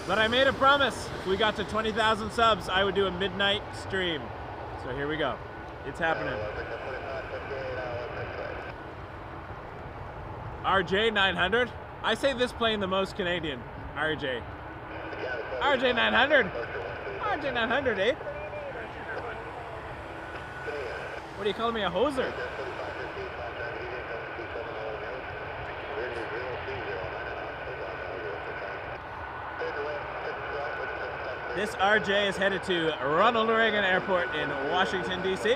But I made a promise. If we got to 20,000 subs, I would do a midnight stream. So here we go. It's happening. RJ 900. I say this plane the most Canadian. RJ. RJ 900. RJ 900, eh? What are you calling me, a hoser? This RJ is headed to Ronald Reagan Airport in Washington, D.C.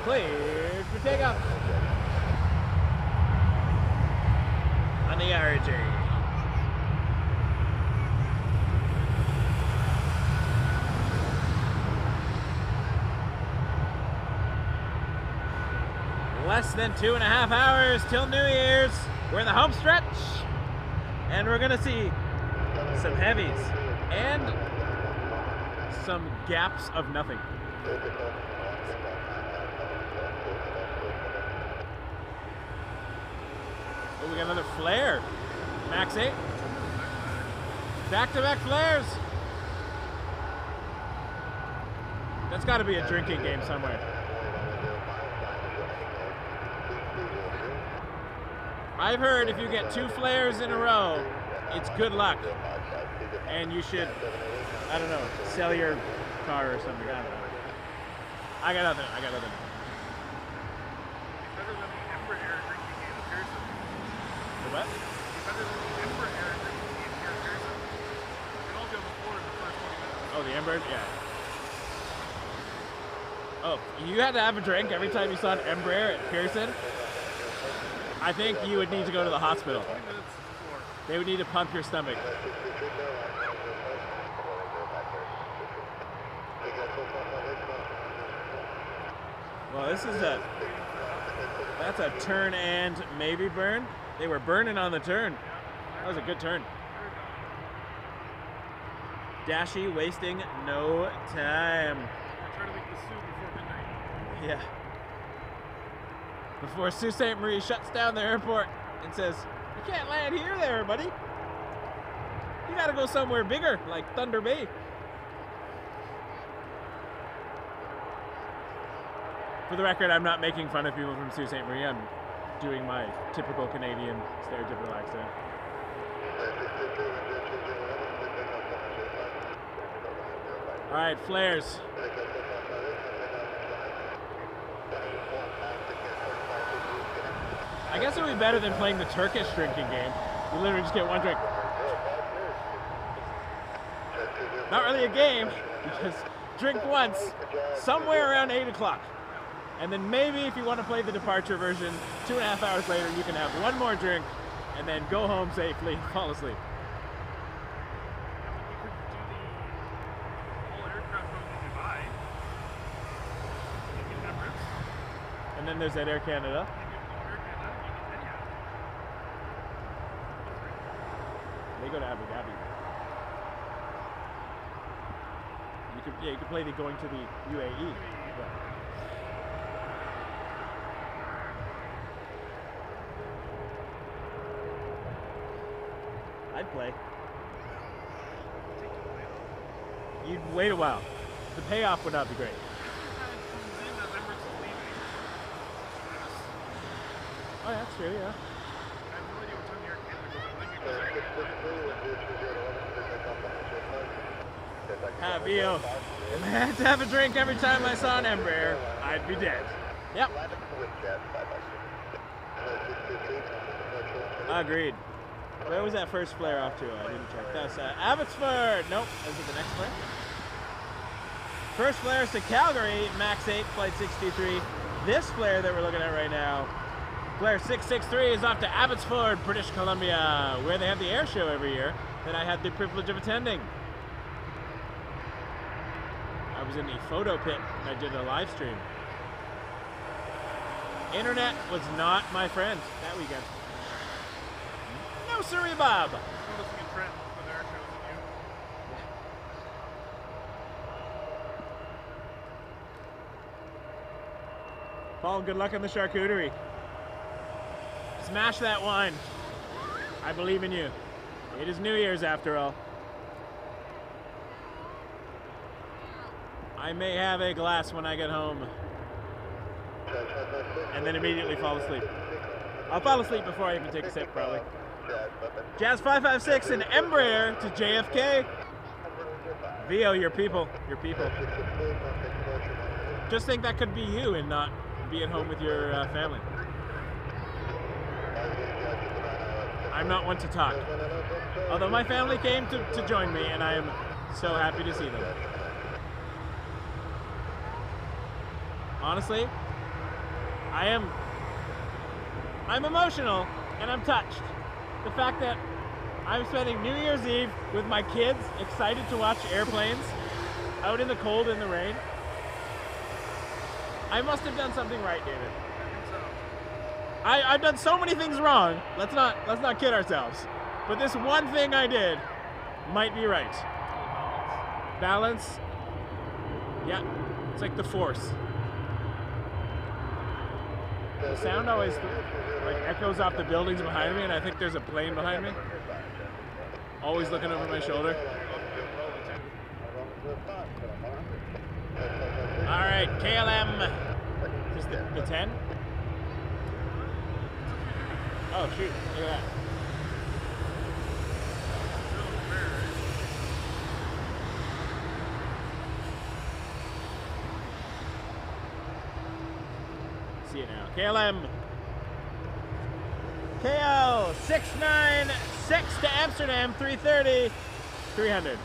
Cleared for takeoff. On the RJ. Less than 2.5 hours till New Year's. We're in the home stretch, and we're gonna see some heavies and some gaps of nothing. Oh, we got another flare. Max 8. Back-to-back flares. That's got to be a drinking game somewhere. I've heard if you get 2 flares in a row, it's good luck. And you should, I don't know, sell your car or something. I don't know. I got nothing. Better than the Embraer drinking game at Pearson. The what? Better than the Embraer drinking game here at Pearson. You can all be on the floor in the first 20 minutes. Oh, the Embraer? Yeah. Oh, you had to have a drink every time you saw an Embraer at Pearson? I think you would need to go to the hospital. 20 minutes before. They would need to pump your stomach. Well, this is that's a turn and maybe burn. They were burning on the turn. That was a good turn. Dashy wasting no time. Try to make the soup before midnight. Yeah. Before Sault Ste. Marie shuts down the airport and says, you can't land here there, buddy. You gotta go somewhere bigger, like Thunder Bay. For the record, I'm not making fun of people from Sault Ste. Marie. I'm doing my typical Canadian stereotypical accent. All right, flares. I guess it would be better than playing the Turkish drinking game. You literally just get one drink. Not really a game, because drink once, somewhere around 8 o'clock. And then maybe if you want to play the departure version, 2.5 hours later, you can have one more drink and then go home safely, fall asleep. And then there's that Air Canada. They go to Abu Dhabi. You could play the going to the UAE. But I'd play. You'd wait a while. The payoff would not be great. Oh, yeah, that's true, yeah. Vio, if I had to have a drink every time I saw an Embraer, I'd be dead. Yep. Agreed. Where was that first flare off to? I didn't check. That's Abbotsford. Nope. Is it the next flare? First flare is to Calgary, Max 8, Flight 63. This flare that we're looking at right now, flare 663, is off to Abbotsford, British Columbia, where they have the air show every year that I had the privilege of attending. I was in the photo pit and I did a live stream. Internet was not my friend that weekend. No, sorry, Bob. Paul, good luck on the charcuterie. Smash that wine. I believe in you. It is New Year's after all. I may have a glass when I get home. And then immediately fall asleep. I'll fall asleep before I even take a sip, probably. Jazz 556 and Embraer to JFK. Vio, your people. Your people. Just think that could be you and not be at home with your family. I'm not one to talk. Although my family came to join me, and I am so happy to see them. Honestly, I'm emotional and I'm touched. The fact that I'm spending New Year's Eve with my kids, excited to watch airplanes out in the cold and the rain. I must have done something right, David. I've done so many things wrong. Let's not kid ourselves. But this one thing I did might be right. Balance. Yeah, it's like the Force. The sound always like echoes off the buildings behind me, and I think there's a plane behind me. Always looking over my shoulder. All right, KLM. Is this the 10? Oh shoot! Look at that. See it now. KLM. KL 696 to Amsterdam 330 300.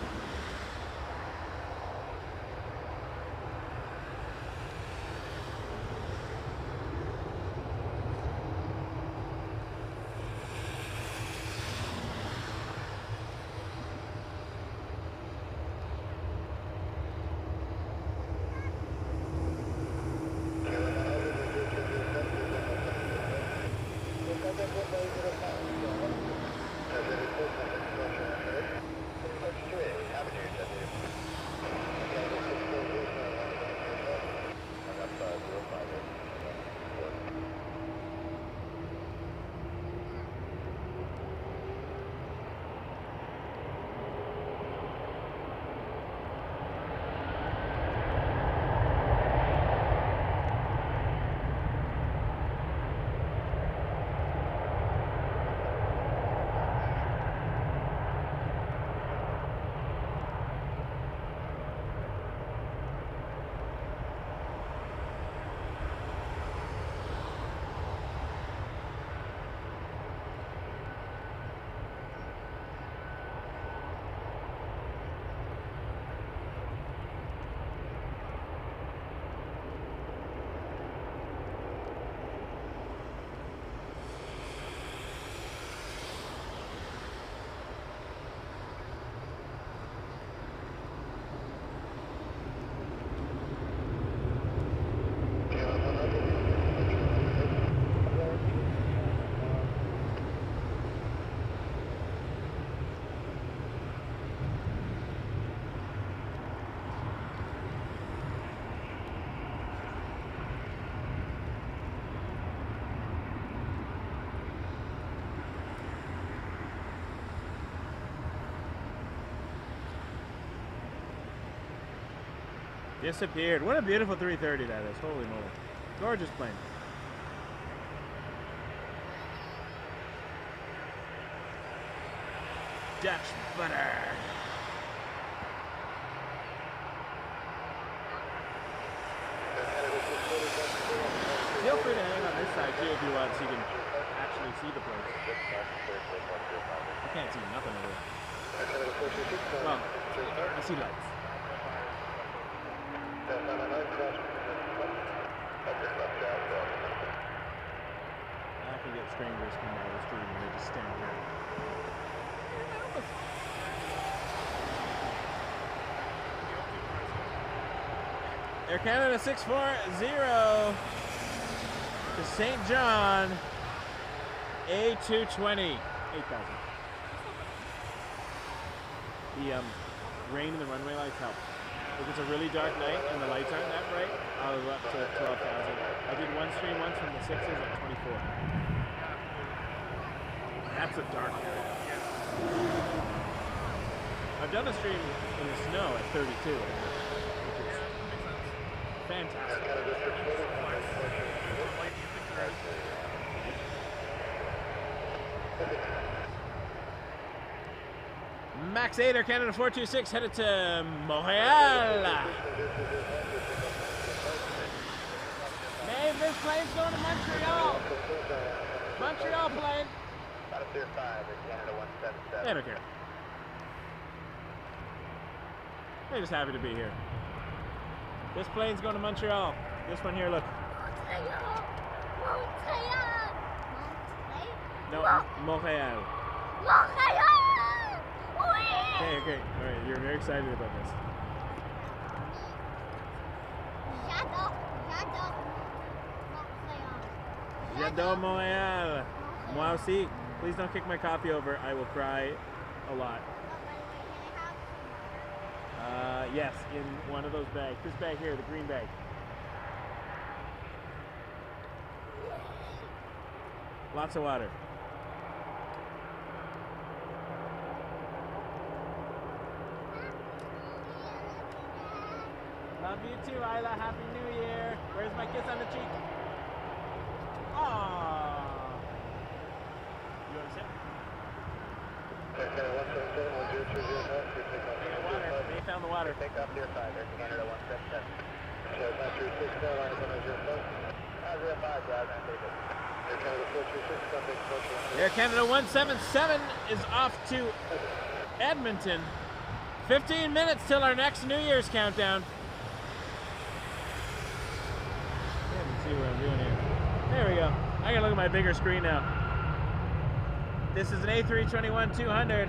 Disappeared. What a beautiful 330 that is. Holy moly. Gorgeous plane. Dutch butter. Feel free to hang on this side too if you want, so you can actually see the place. I can't see nothing over there. Well, I see lights. I can get strangers coming out of the street and they just stand here. Air Canada 640 to St. John, A220, 8,000. The rain and the runway lights help. If it's a really dark night and the lights aren't that bright, I'll go up to 12,000. I did one stream once from the 6s at 24. That's a dark area. I've done a stream in the snow at 32, which is fantastic. Max 8, Air Canada 426, headed to Montreal. Dave, this plane's going to Montreal. Montreal plane. Latitude 5, Air Canada 177. They don't care. They're just happy to be here. This plane's going to Montreal. This one here, look. No, Montreal. Okay, okay. All right, you're very excited about this. J'adore Montréal. Moi aussi. Please don't kick my coffee over. I will cry a lot. Yes, in one of those bags. This bag here, the green bag. Lots of water. Love you too, Isla. Happy New Year. Where's my kiss on the cheek? Aww. You want to sit? They found the water. Take off near 5, there's Canada 177. So, Master 6, Carolina 105, drive and take it. Air Canada 436, contact approach. Air Canada 177 is off to Edmonton. 15 minutes till our next New Year's countdown. See what I'm doing here. There we go. I gotta look at my bigger screen now. This is an A321-200.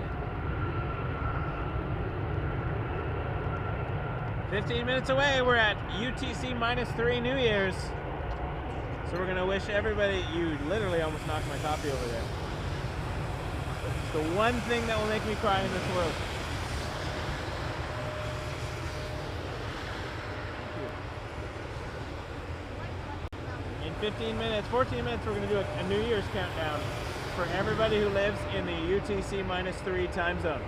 15 minutes away, we're at UTC -3 New Year's. So we're gonna wish everybody, you literally almost knocked my coffee over there. It's the one thing that will make me cry in this world. In 15 minutes, 14 minutes, we're going to do a New Year's countdown for everybody who lives in the UTC -3 time zone.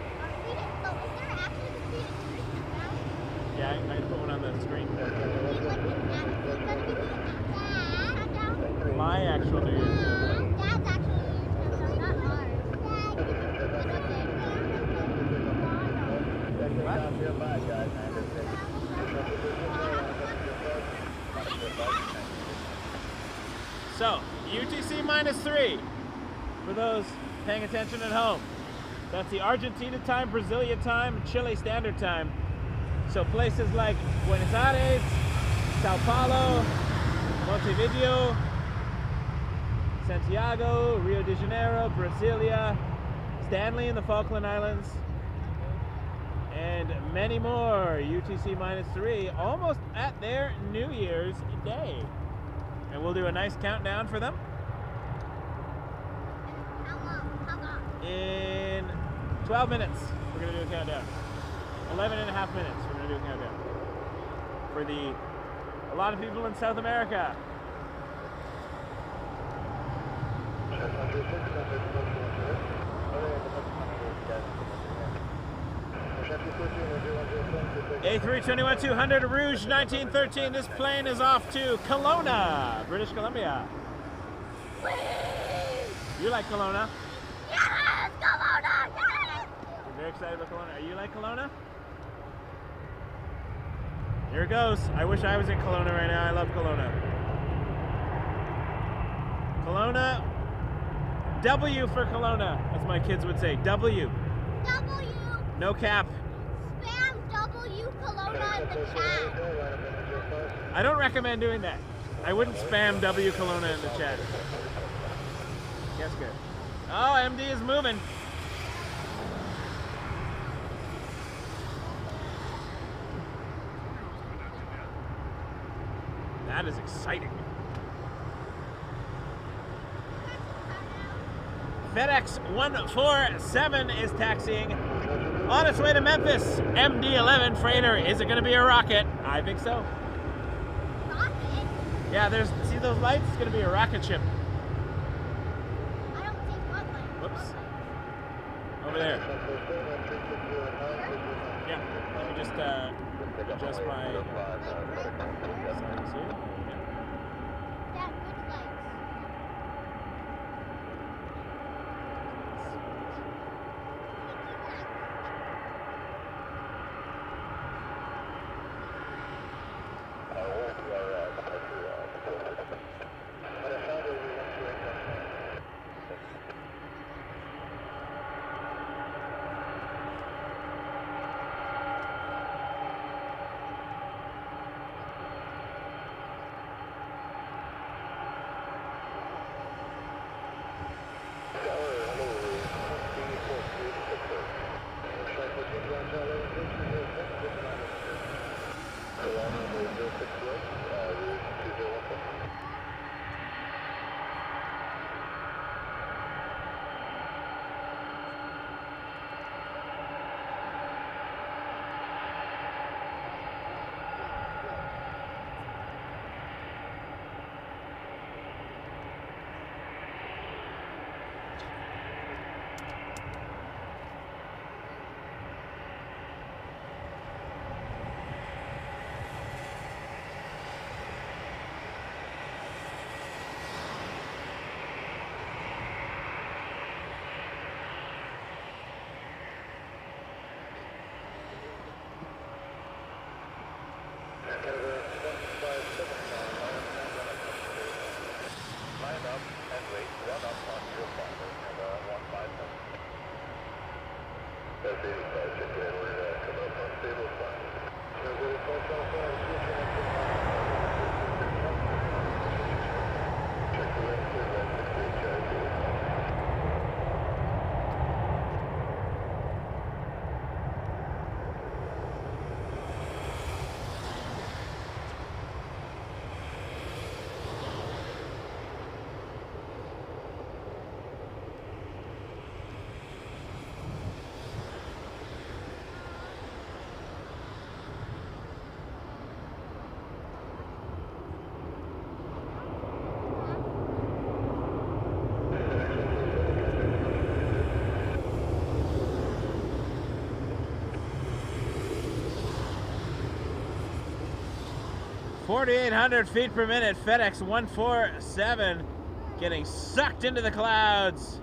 Yeah, I put one on the screen. My actual New Year's countdown. Dad's actual New Year's countdown, not ours. So, UTC -3, for those paying attention at home. That's the Argentina time, Brasilia time, Chile Standard Time. So places like Buenos Aires, Sao Paulo, Montevideo, Santiago, Rio de Janeiro, Brasilia, Stanley in the Falkland Islands, and many more. UTC -3, almost at their New Year's Day. And we'll do a nice countdown for them. How long? In 12 minutes, we're going to do a countdown. 11 and a half minutes, we're going to do a countdown. For a lot of people in South America. A321-200 Rouge 1913. This plane is off to Kelowna, British Columbia. You like Kelowna? Yes, Kelowna, yes! You're very excited about Kelowna. Are you like Kelowna? Here it goes. I wish I was in Kelowna right now. I love Kelowna. Kelowna. W for Kelowna, as my kids would say. W. W. No cap. Spam W Kelowna in the chat. I don't recommend doing that. I wouldn't spam W Kelowna in the chat. Yes, good. Oh, MD is moving. That is exciting. FedEx 147 is taxiing on its way to Memphis. MD-11 freighter. Is it going to be a rocket? I think so. Rocket? Yeah, see those lights? It's going to be a rocket ship. I don't think what light. Whoops. Over there. Yeah, let me just adjust my settings here. Dad, which lights? 4,800 feet per minute. FedEx 147 getting sucked into the clouds.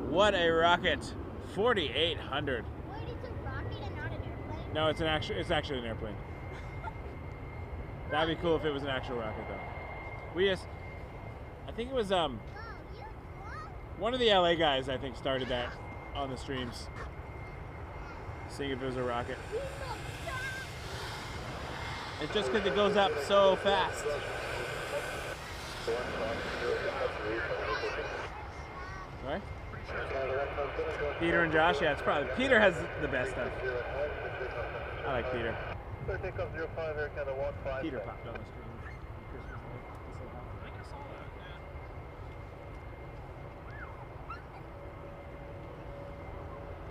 What a rocket. 4,800. Wait, it's a rocket and not an airplane? No, it's actually an airplane. That'd be cool if it was an actual rocket though. I think it was Oh, you one of the LA guys I think started that on the streams. Seeing if it was a rocket. It's just because it goes up so fast. Right? Peter and Josh, yeah, it's probably Peter has the best stuff. I like Peter. Peter popped on the screen.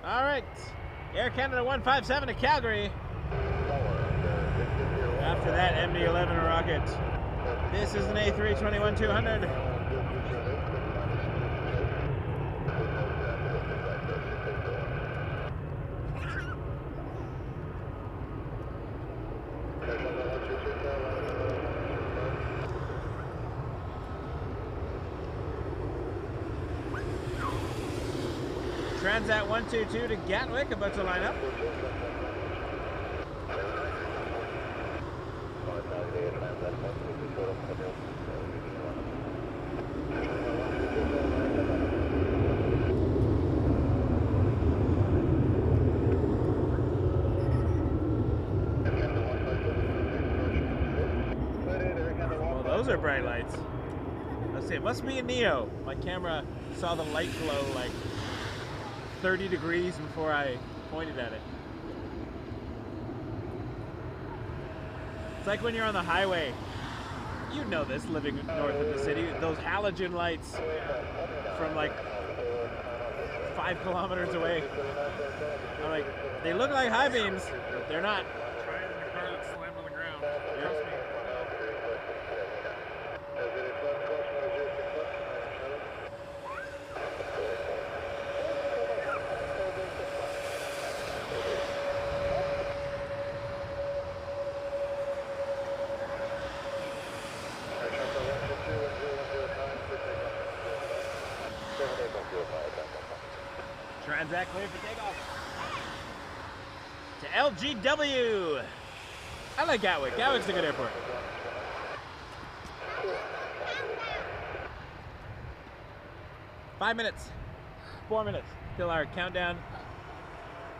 All right, Air Canada 157 to Calgary. After that MD-11 rocket, this is an A321-200. Transat 122 to Gatwick, about to line up. Well, those are bright lights. Let's see, it must be a Neo. My camera saw the light glow like 30 degrees before I pointed at it. It's like when you're on the highway. You know this, living north of the city. Those halogen lights from like 5 kilometers away. I'm like, they look like high beams, but they're not. Try it in the car that's slammed on the ground. Trust me. Transat clear for takeoff. To LGW. I like Gatwick. Gatwick's a good airport. Five minutes. 4 minutes till our countdown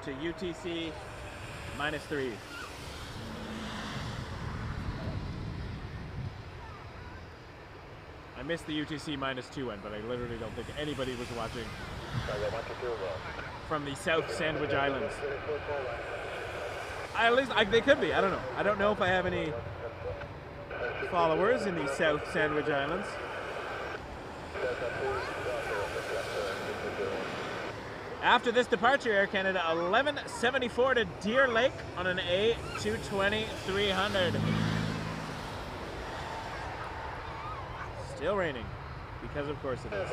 to UTC -3. I missed the UTC -2 one, but I literally don't think anybody was watching from the South Sandwich Islands. At least they could be. I don't know. I don't know if I have any followers in the South Sandwich Islands. After this departure, Air Canada 1174 to Deer Lake on an A220-300. Still raining, because of course it is.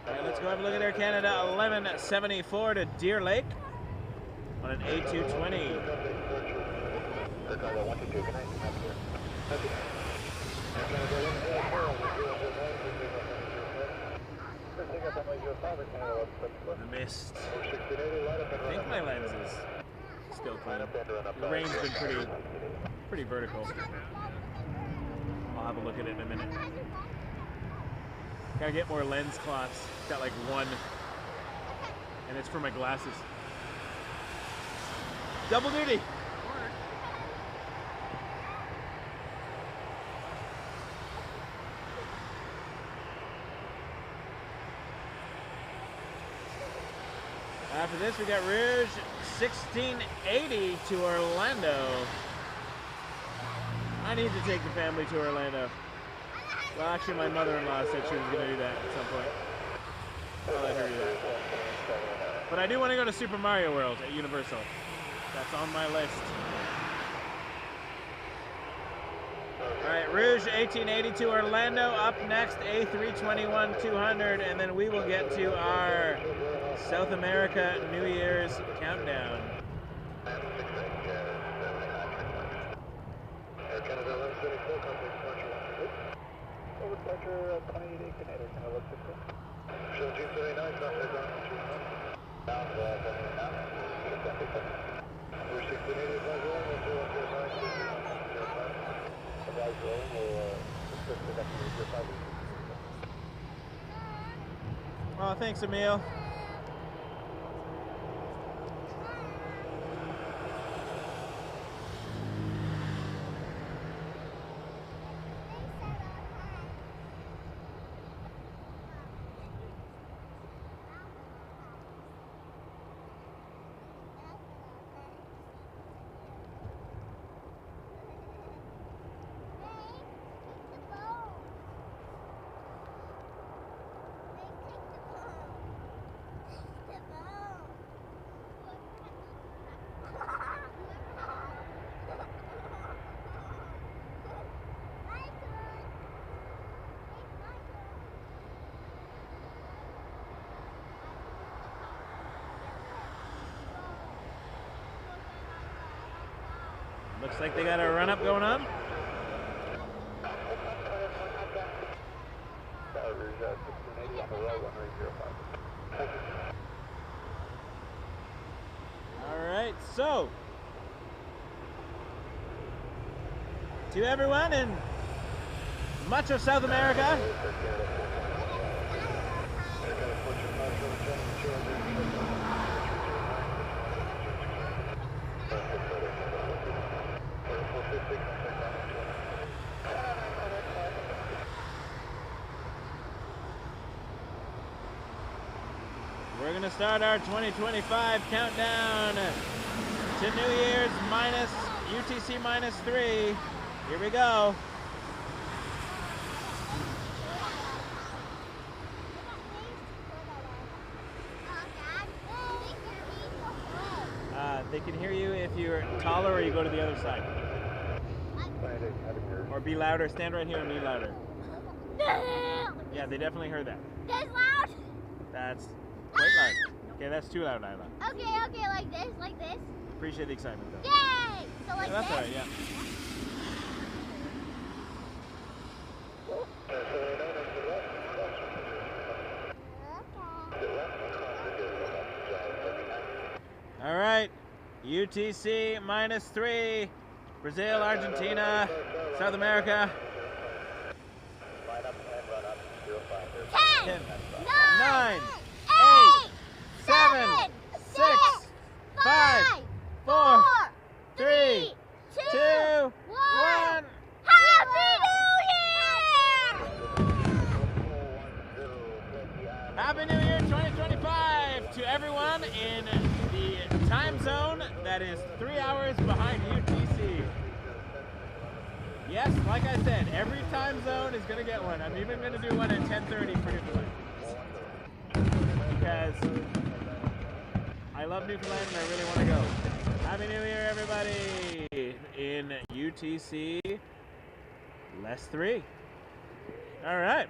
Alright, let's go have a look at Air Canada 1174 to Deer Lake on an A220. The mist. I think my lens is still clean. The rain's been pretty vertical. I'll have a look at it in a minute. Gotta get more lens cloths. Got like one, and it's for my glasses. Double duty. After this, we got Rouge 1680 to Orlando. I need to take the family to Orlando. Well, actually, my mother-in-law said she was going to do that at some point. I'll let her do that. But I do want to go to Super Mario World at Universal. That's on my list. All right, Rouge 1880 to Orlando. Up next, A321-200, and then we will get to our South America New Year's countdown. Oh, thanks, Emil. Looks like they got a run-up going on. All right, so to everyone in much of South America, we're going to start our 2025 countdown to New Year's minus UTC minus 3. Here we go. They can hear you if you're taller or you go to the other side. Or be louder. Stand right here and be louder. Yeah, they definitely heard that. That's loud? That's quite loud. Okay, that's too loud, Nyla. Okay, like this, like this. Appreciate the excitement, though. Yay! So like Yeah, that's this? all right, yeah. All right, UTC minus 3, Brazil, Argentina, South America. 10, 9, 8, 7, 6, 5, 4, 3, 2, 1. Happy New Year! Happy New Year 2025 to everyone in the time zone that is 3 hours behind UTC. Yes, like I said, every time zone is going to get one. I'm even going to do one at 10:30 for Newfoundland. Because I love Newfoundland and I really want to go. Happy New Year, everybody! In UTC, less 3. All right.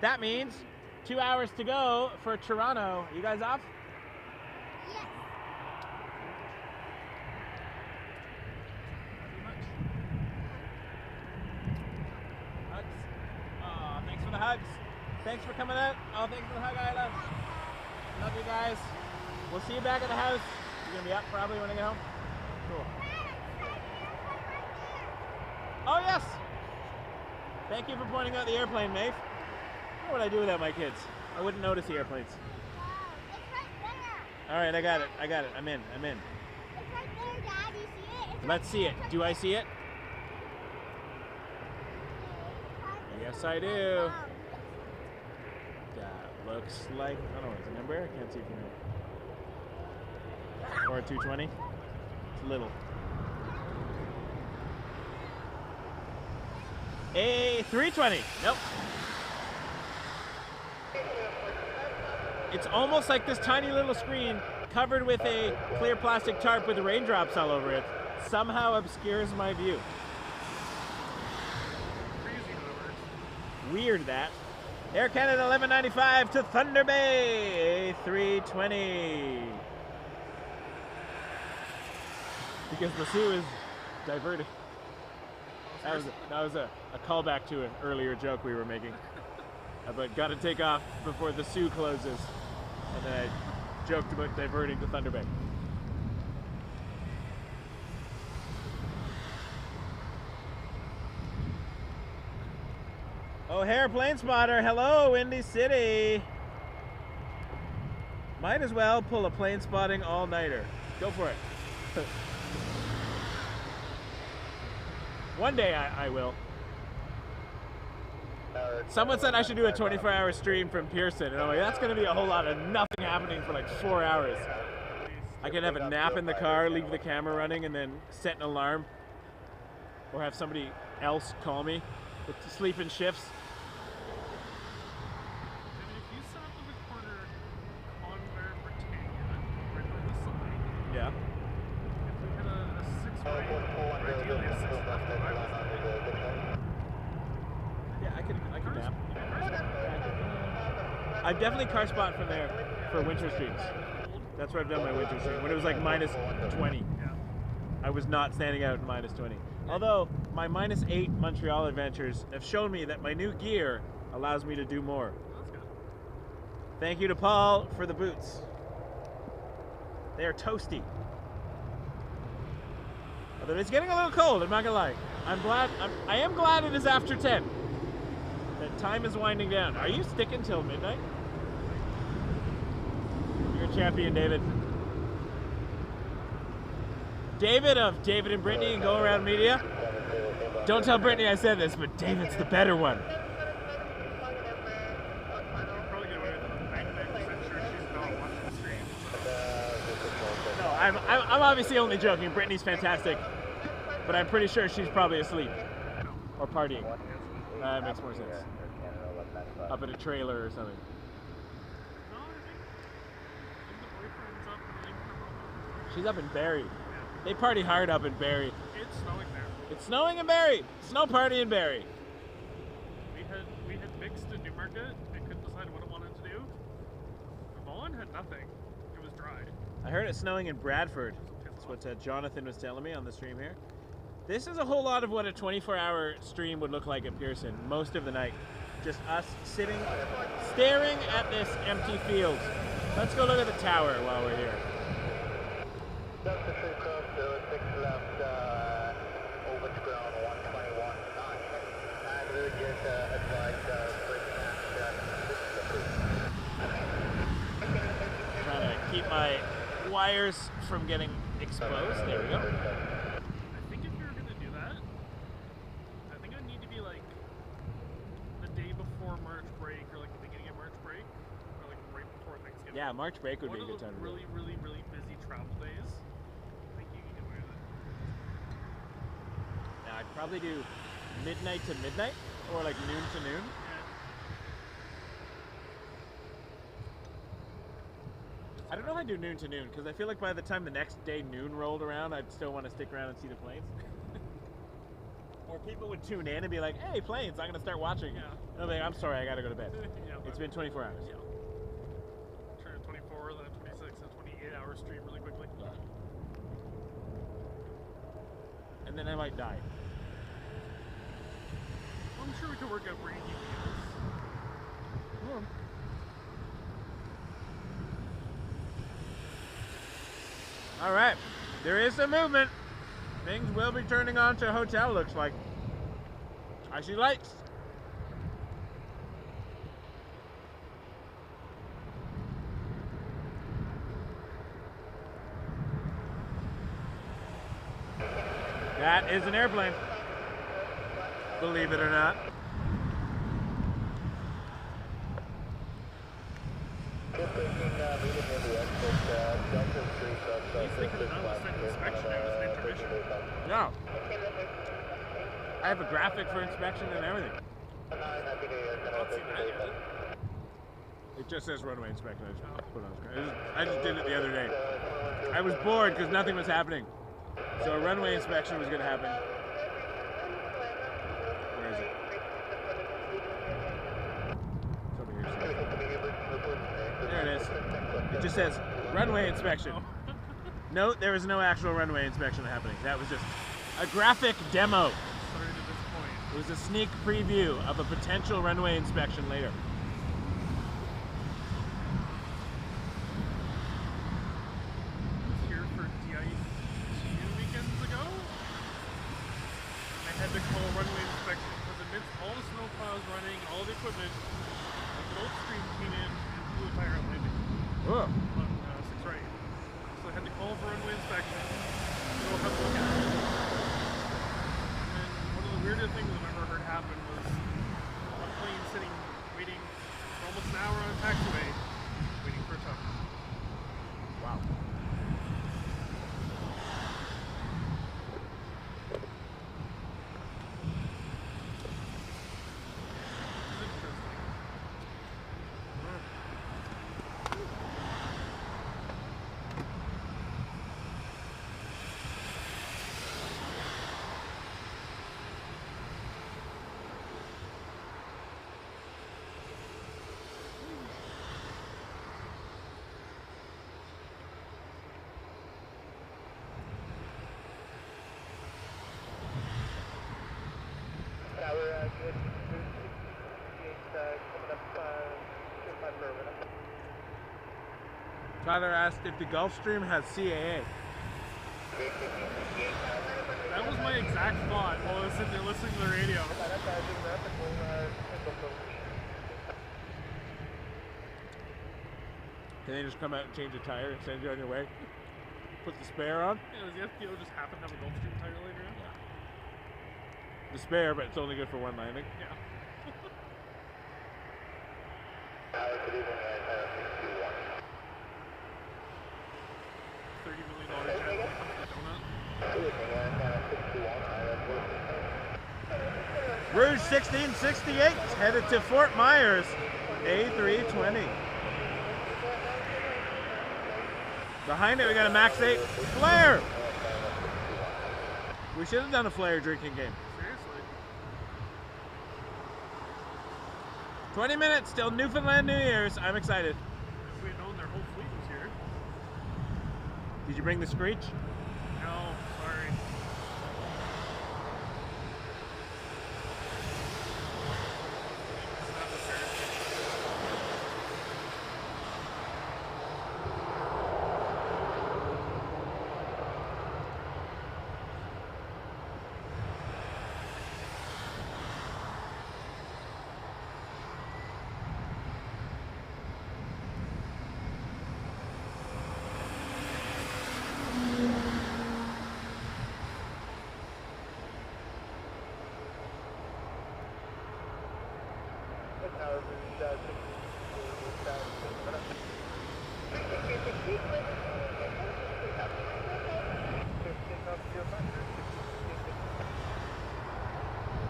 That means 2 hours to go for Toronto. You guys off? Yes. Hugs. Oh, thanks for the hugs. Thanks for coming out. Oh, thanks for the hug, Isla. Love you guys. We'll see you back at the house. You're gonna be up probably when I get home. Cool. Oh yes. Thank you for pointing out the airplane, Maeve. What would I do without my kids? I wouldn't notice the airplanes. It's right there. All right, I got it. I'm in. It's right there, Dad. You see it? It's Let's see it. Do I see it? Yes, I do. That looks like, I don't know, is it an Embraer? I can't see from here. Or a 220. It's little. A320. Nope. It's almost like this tiny little screen covered with a clear plastic tarp with raindrops all over it somehow obscures my view. Weird that. Air Canada 1195 to Thunder Bay, A320. Because the Sioux is diverted. That was a callback to an earlier joke we were making. But got to take off before the Sioux closes. And then I joked about diverting to Thunder Bay. O'Hare Plane Spotter, hello, Windy City. Might as well pull a plane spotting all-nighter. Go for it. One day I will. Someone said I should do a 24-hour stream from Pearson, and I'm like, that's going to be a whole lot of nothing happening for like 4 hours. I can have a nap in the car, leave the camera running, and then set an alarm. Or have somebody else call me with sleeping shifts. Yeah. Yeah, I can nap. I've definitely car spot from there for winter streams. That's where I've done my winter stream. When it was like minus 20. I was not standing out in minus 20. Although my minus 8 Montreal adventures have shown me that my new gear allows me to do more. Thank you to Paul for the boots. They are toasty. Although it's getting a little cold, I'm not gonna lie. I am glad it is after 10. That time is winding down. Are you sticking till midnight? You're a champion, David. David of David and Brittany and Go Around Media. Don't tell Brittany I said this, but David's the better one. No, I'm obviously only joking. Brittany's fantastic, but I'm pretty sure she's probably asleep or partying. That makes more sense. Up at a trailer or something. She's up in Barrie. They party hard up in Barrie. It's snowing there. It's snowing in Barrie. Snow party in Barrie. We had mixed in Newmarket. I couldn't decide what I wanted to do. Vaughan had nothing. It was dry. I heard it snowing in Bradford. That's what Jonathan was telling me on the stream here. This is a whole lot of what a 24-hour stream would look like at Pearson most of the night. Just us sitting, staring at this empty field. Let's go look at the tower while we're here. Delta 2 cross 06 left, over to ground 121.9. And we would just advise breaking Trying to keep my wires from getting exposed. There we go. I think if you're gonna do that, I think it would need to be like the day before March break, or like the beginning of March break, or like right before Thanksgiving. Yeah, March break would be a One of good time to those do it. really busy travel days. I think you can get away with it. Now, I'd probably do midnight to midnight, or like noon to noon. I don't know if I do noon to noon, because I feel like by the time the next day noon rolled around, I'd still want to stick around and see the planes. Or people would tune in and be like, hey, planes, I'm going to start watching. Yeah. And I'll be like, I'm sorry, I got to go to bed. Yeah, It's been 24 hours. Yeah. Turn 24, then 26, and 28-hour stream really quickly. Yeah. And then I might die. I'm sure we could work out where you need to do. All right, there is some movement. Things will be turning on to a hotel, looks like. I see lights. That is an airplane, believe it or not. He's thinking of done the second inspection now as an intermission. No. I have a graphic for inspection and everything. I've not seen that yet. It just says runway inspection. I just put it on the screen. I just did it the other day. I was bored because nothing was happening. So a runway inspection was going to happen. Where is it? It's over here. There it is. It just says runway inspection. Note, there was no actual runway inspection happening. That was just a graphic demo. Sorry to disappoint. It was a sneak preview of a potential runway inspection later. Here for DIE 2 weekends ago. I had to call runway inspection because amidst all the snow plows running, all the equipment, like an old stream came in and blew a tire out landing Oh. on 6 right. So I had to call for runway inspection. Go have a look at it. And then one of the weirdest things I've ever heard happen was a plane sitting, waiting for almost an hour on a taxiway, waiting for a truck. Wow. It's interesting. Tower, good. Coming up, 25 per minute. Tyler asked if the Gulfstream has CAA. That was my exact thought while I was sitting there listening to the radio. Can they just come out and change a tire and send you on your way? Put the spare on? Yeah, does the FBO just happen to have a Gulfstream tire later on? The spare, but it's only good for one landing. Yeah. $30 million jet donut. Rouge 1668 headed to Fort Myers, A320. Behind it, we got a Max 8 flare. We should have done a flare drinking game. Seriously. 20 minutes till Newfoundland New Year's. I'm excited. If we had known their whole fleet was here. Did you bring the Screech? No, sorry. It's not the fair.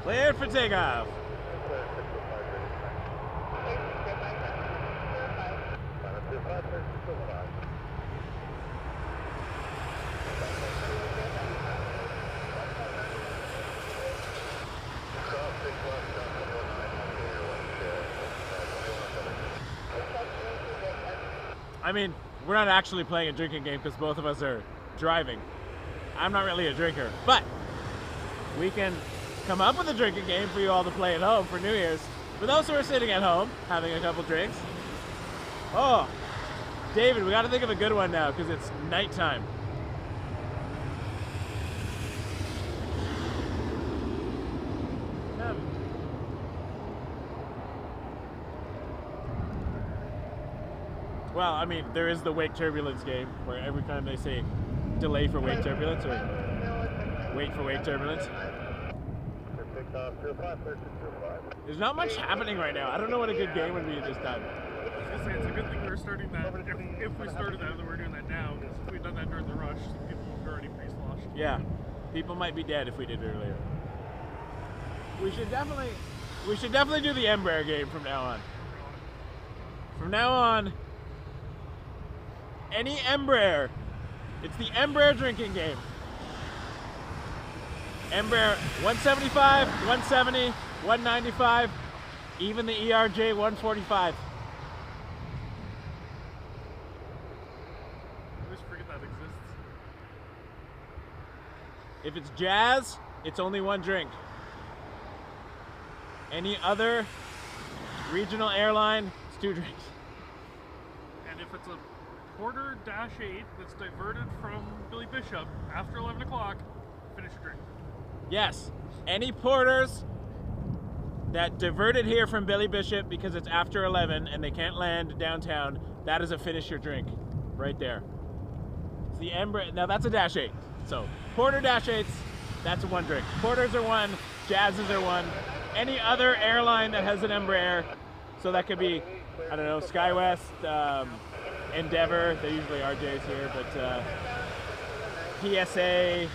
Cleared for takeoff. I mean, we're not actually playing a drinking game because both of us are driving. I'm not really a drinker, but we can come up with a drinking game for you all to play at home for New Year's. For those who are sitting at home, having a couple drinks. Oh, David, we got to think of a good one now because it's nighttime. Well, I mean, there is the wake turbulence game where every time they say delay for wake turbulence or wait for wake turbulence. There's not much happening right now. I don't know what a good game would be at this time. I was gonna say it's a good thing we're starting that. If we started that, then we're doing that now. Because if we'd done that during the rush, people would be already pre-sloshed. Yeah, people might be dead if we did it earlier. We should definitely do the Embraer game from now on. From now on, any Embraer, it's the Embraer drinking game. Embraer 175, 170, 195, even the ERJ 145. I always forget that exists. If it's Jazz, it's only one drink. Any other regional airline, it's two drinks. And if it's a Porter Dash 8 that's diverted from Billy Bishop after 11 o'clock, finish your drink. Yes, any porters that diverted here from Billy Bishop because it's after 11 and they can't land downtown, that is a finish your drink right there. It's the Embraer, now that's a Dash 8. So Porter Dash 8s, that's a one drink. Porters are one, Jazzes are one. Any other airline that has an Embraer, so that could be, I don't know, SkyWest, Endeavor, they usually are J's here, but PSA,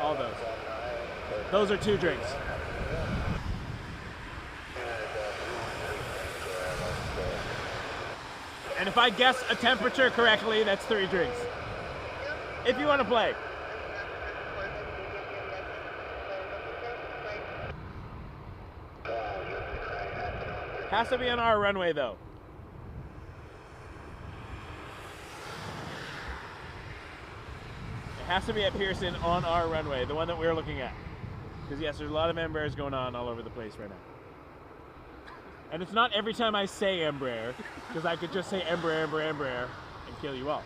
all those. Those are two drinks. And if I guess a temperature correctly, that's three drinks. If you want to play. Has to be on our runway though. It has to be at Pearson on our runway, the one that we're looking at. Because yes, there's a lot of Embraers going on all over the place right now. And it's not every time I say Embraer, because I could just say Embraer, Embraer, Embraer, and kill you all.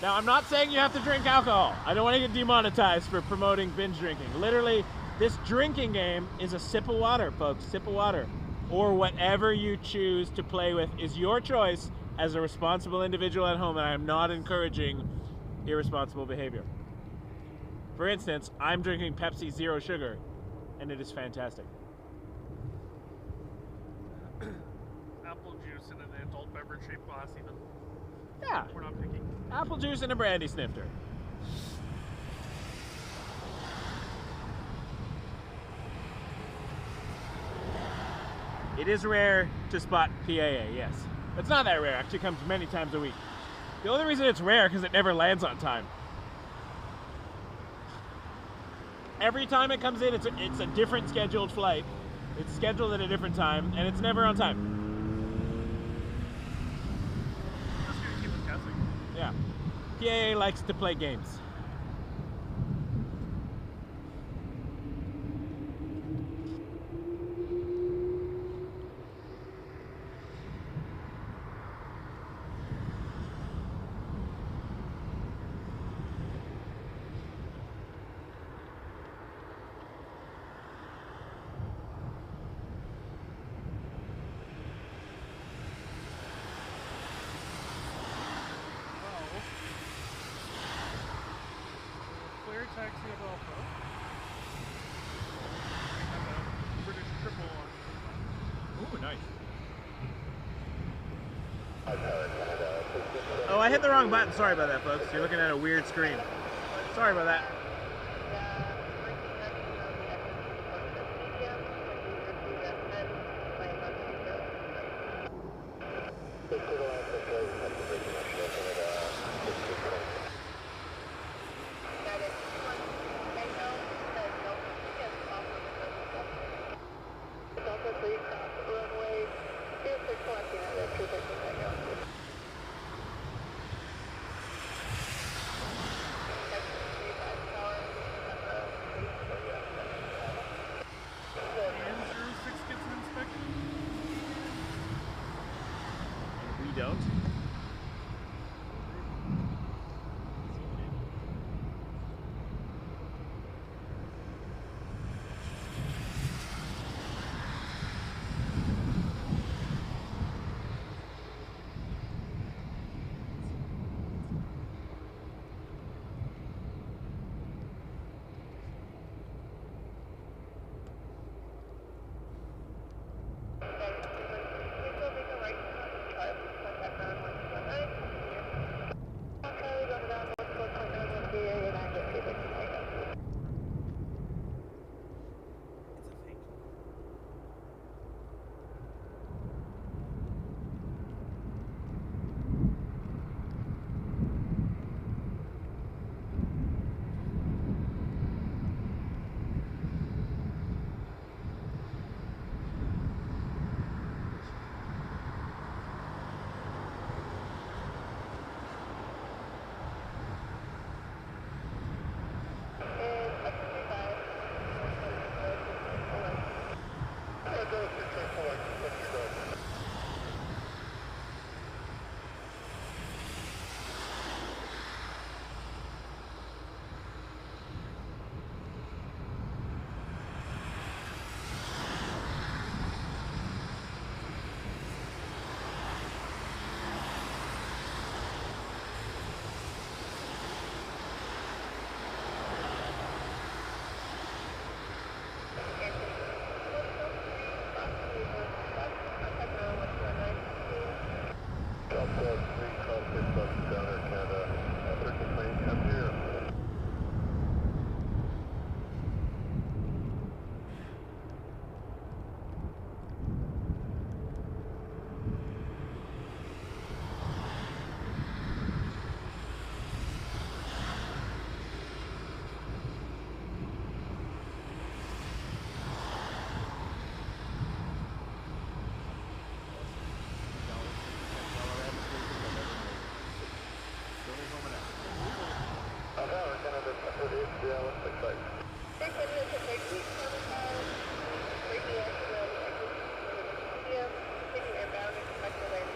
Now, I'm not saying you have to drink alcohol. I don't want to get demonetized for promoting binge drinking. Literally, this drinking game is a sip of water, folks, sip of water. Or whatever you choose to play with is your choice as a responsible individual at home, and I am not encouraging irresponsible behavior. For instance, I'm drinking Pepsi Zero Sugar, and it is fantastic. Apple juice in an adult beverage shaped glass even. Yeah, We're not picky. apple juice and a brandy snifter. It is rare to spot PAA, yes. It's not that rare, actually comes many times a week. The only reason it's rare because it never lands on time. Every time it comes in, it's a different scheduled flight. It's scheduled at a different time, and it's never on time. Just gonna keep us guessing. Yeah. PAA likes to play games. Clear taxi of Alpha. Have a British triple on. Ooh, nice. Oh, I hit the wrong button. Sorry about that, folks. You're looking at a weird screen. Sorry about that.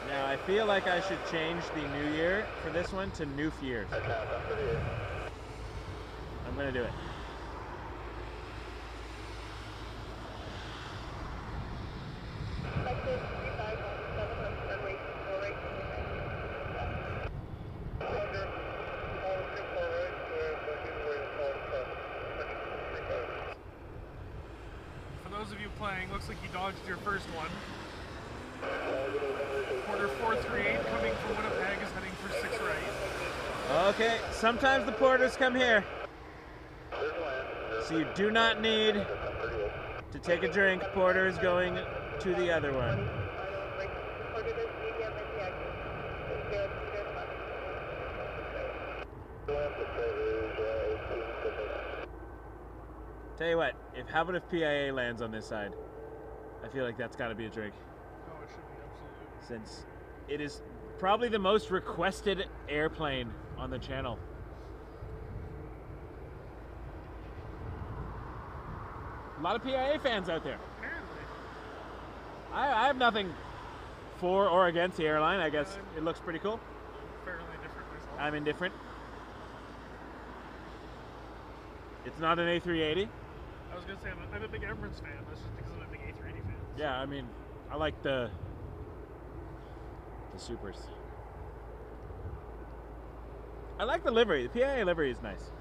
Now I feel like I should change the new year for this one to New Year's. I'm gonna do it. For those of you playing, looks like you dodged your first one. Quarter 438 coming from Winnipeg is heading for 6 right. Okay, sometimes the porters come here. So you do not need to take a drink. Porter is going to the other one. Tell you what, how about if PIA lands on this side? I feel like that's got to be a drink. Oh, it should be, absolutely. Since it is probably the most requested airplane on the channel. A lot of PIA fans out there. Apparently. I have nothing for or against the airline. I guess it looks pretty cool. Fairly indifferent myself. I'm indifferent. It's not an A380. I was going to say, I'm a big Emirates fan. That's just because I'm a big A380 fan. Yeah, I mean, I like the supers. I like the livery. The PIA livery is nice.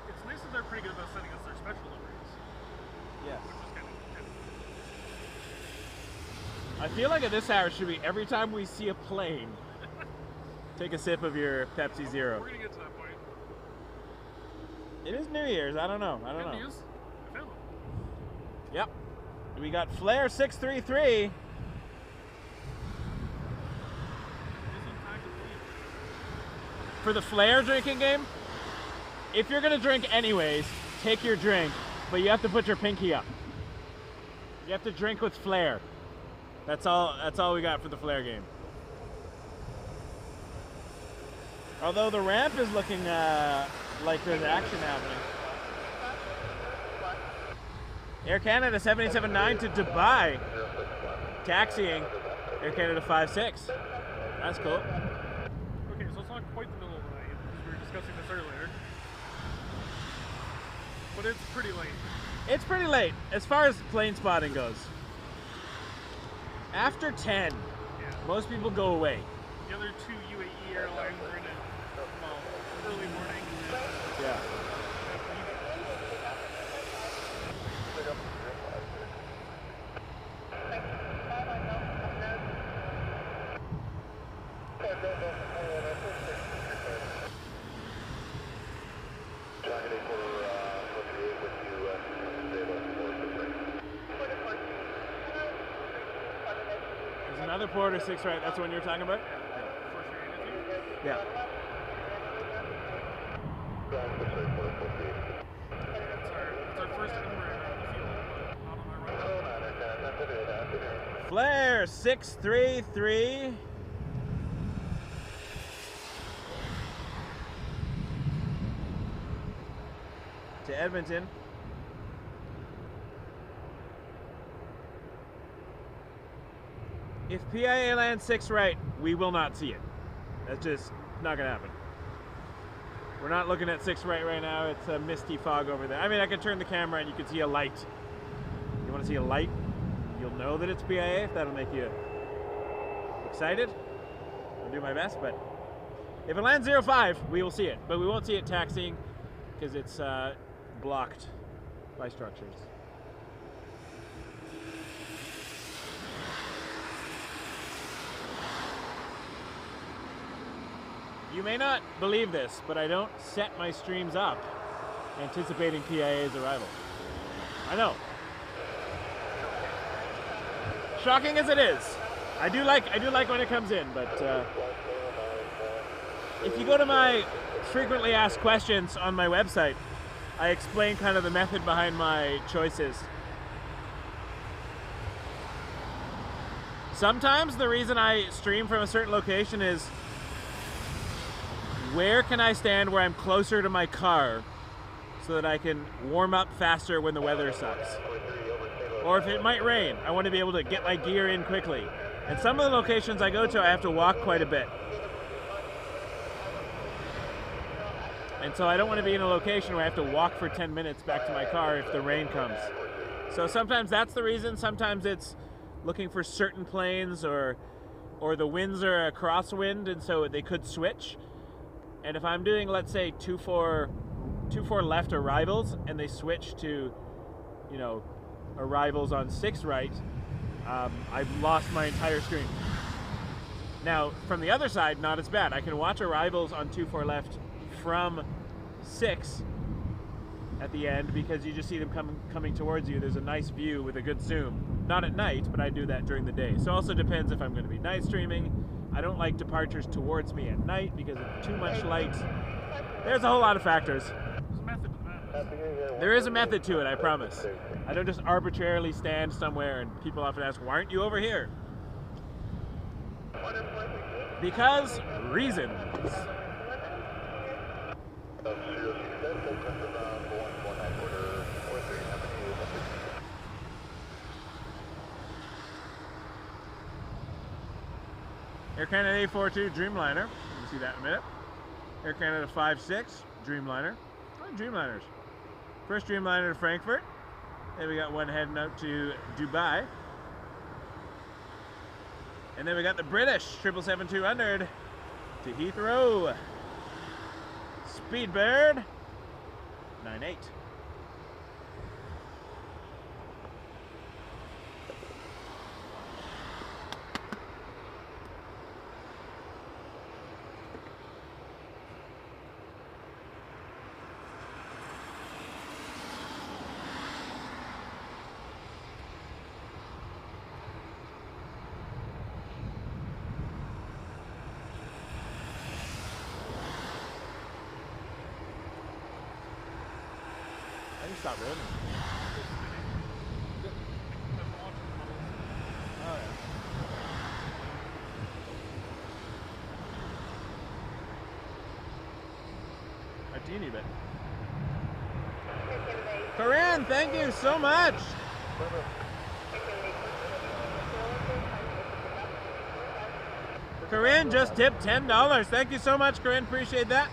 It's nice that they're pretty good about sending us their special liveries. Yes. Which is kind of I feel like at this hour should be every time we see a plane, take a sip of your Pepsi Zero. We're going to get to that point. It is New Year's. I don't know. Good news. I found them. Yep. We got Flair 633. For the Flair drinking game, if you're going to drink anyways, take your drink, but you have to put your pinky up. You have to drink with Flair. That's all we got for the Flair game. Although the ramp is looking like there's action happening. Air Canada 779 to Dubai. Taxiing Air Canada 56. That's cool. Okay, so it's not quite the middle of the night, because we were discussing this earlier. But it's pretty late. It's pretty late, as far as plane spotting goes. After 10, most people go away. The other two UAE airlines are in it, well, early morning. Yeah. There's another Porter 6 right, that's the one you're talking about? Yeah. It's our first Embraer on the field, not on our runway. Flair 633. To Edmonton. If PIA lands 6 right, we will not see it. That's just not gonna happen. We're not looking at 6 right now. It's a misty fog over there. I mean, I can turn the camera and you can see a light. You want to see a light? You'll know that it's PIA if that'll make you excited. I'll do my best, but if it lands 05, we will see it. But we won't see it taxiing because it's blocked by structures. You may not believe this, but I don't set my streams up anticipating PIA's arrival. I know. Shocking as it is. I do like when it comes in, but if you go to my frequently asked questions on my website, I explain kind of the method behind my choices. Sometimes the reason I stream from a certain location is where can I stand where I'm closer to my car so that I can warm up faster when the weather sucks. Or if it might rain, I want to be able to get my gear in quickly. And some of the locations I go to, I have to walk quite a bit. And so I don't want to be in a location where I have to walk for 10 minutes back to my car if the rain comes. So sometimes that's the reason. Sometimes it's looking for certain planes, or the winds are a crosswind, and so they could switch. And if I'm doing, let's say, 2-4 left arrivals, and they switch to, you know, arrivals on 6 right, I've lost my entire screen. Now, from the other side, not as bad. I can watch arrivals on 2-4 left from 6 at the end, because you just see them coming towards you. There's a nice view with a good zoom. Not at night, but I do that during the day. So it also depends if I'm going to be night streaming. I don't like departures towards me at night because of too much light. There's a whole lot of factors. There's a method to that. There is a method to it, I promise. I don't just arbitrarily stand somewhere and people often ask, why aren't you over here? Because reasons. Air Canada A42 Dreamliner. You'll see that in a minute. Air Canada 56 Dreamliner. Oh, Dreamliners. First Dreamliner to Frankfurt. Then we got one heading out to Dubai. And then we got the British 777-200 to Heathrow. Speedbird 98. I think stop raining. Oh yeah. A teeny bit. Corinne, thank you so much. Corinne just tipped $10. Thank you so much, Corinne. Appreciate that.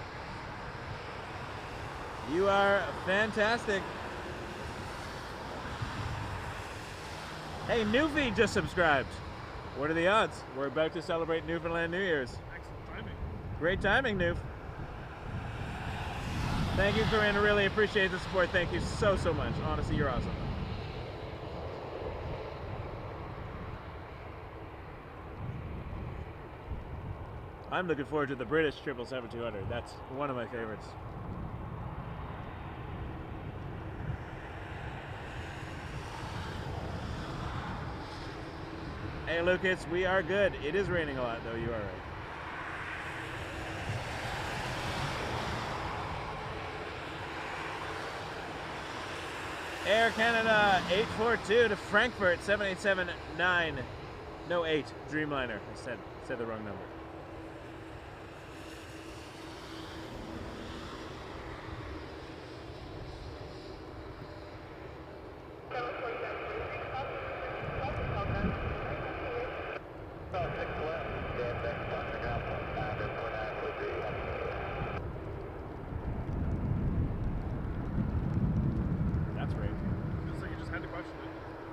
You are fantastic. Hey, Newfie just subscribed. What are the odds? We're about to celebrate Newfoundland New Year's. Excellent timing. Great timing, Noof. Thank you, Corinne. I really appreciate the support. Thank you so, so much. Honestly, you're awesome. I'm looking forward to the British 777-200. That's one of my favorites. Hey Lucas, we are good. It is raining a lot though, you are right. Air Canada 842 to Frankfurt 787-9. No, 8. Dreamliner. I said the wrong number.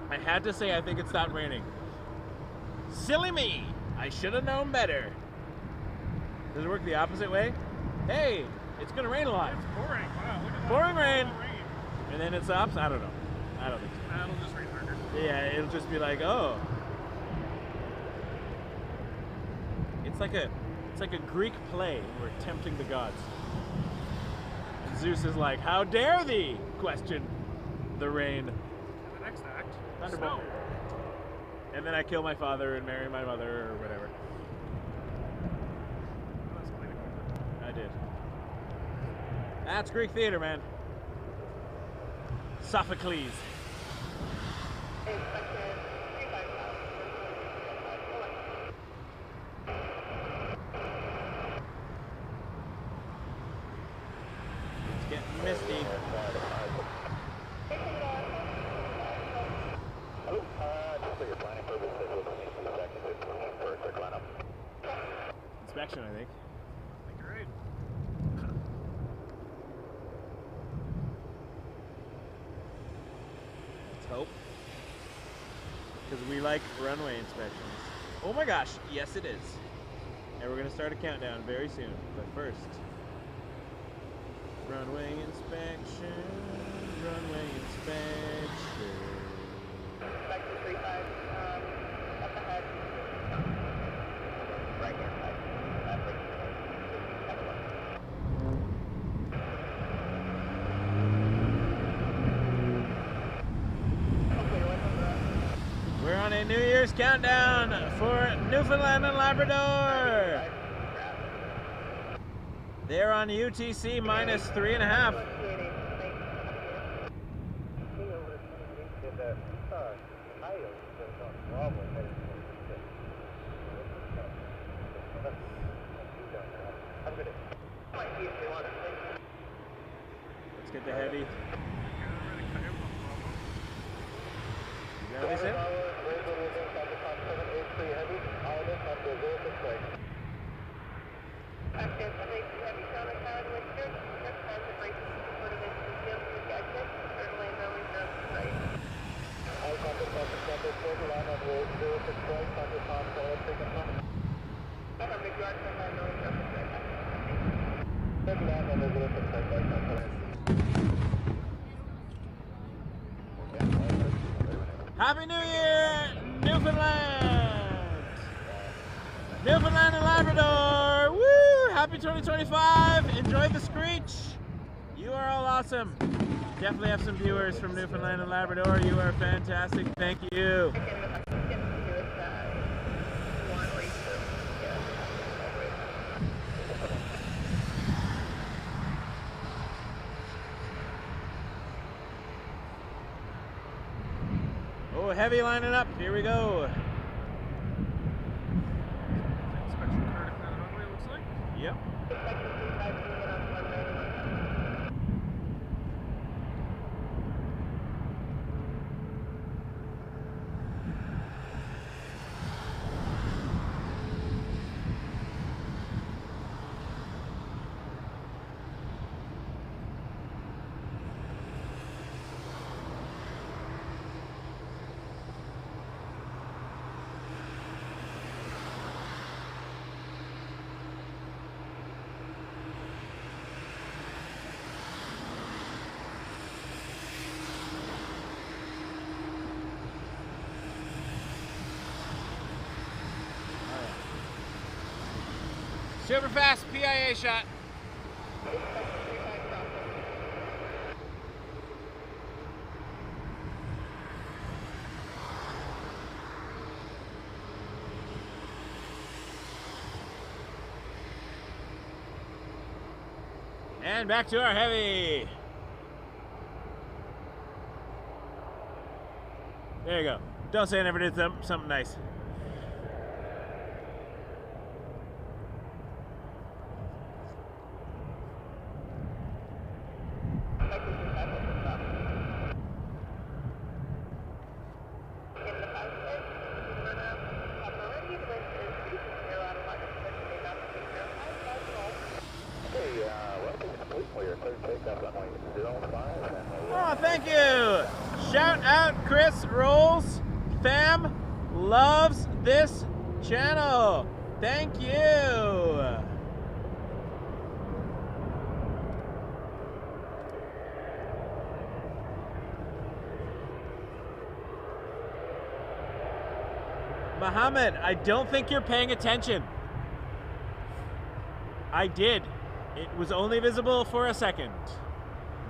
I had to say I think it stopped raining. Silly me! I should have known better. Does it work the opposite way? Hey, it's gonna rain a lot. It's pouring. Wow, look at that. Pouring rain. Rain. And then it stops? I don't know. I don't think so. Nah, it'll just rain harder. Yeah, it'll just be like, oh. It's like a Greek play. We're tempting the gods. And Zeus is like, how dare thee? Question the rain. The next act, Thunderbolt. snow. And then I kill my father and marry my mother or whatever. That's quite a good. I did. That's Greek theater, man. Sophocles. inspection, I think. Great. Let's hope. Because we like runway inspections. Oh my gosh, yes it is. And we're going to start a countdown very soon. But first, runway inspection, runway inspection. Back to 35, up ahead. Right hand side. We're on a New Year's countdown for Newfoundland and Labrador. They're on UTC minus 3.5. Let's get the heavy. You got this in? Happy New Year, Newfoundland! Newfoundland and Labrador! Woo! Happy 2025! Enjoy the screech! You are all awesome. Definitely have some viewers from Newfoundland and Labrador. You are fantastic. Thank you. Oh, heavy lining up. Here we go. Inspection card at that runway, looks like. Yep. Super fast PIA shot. And back to our heavy. There you go. Don't say I never did something nice. Oh, thank you. Shout out Chris Rolls. Fam loves this channel. Thank you. Mohammed, I don't think you're paying attention. I did. It was only visible for a second.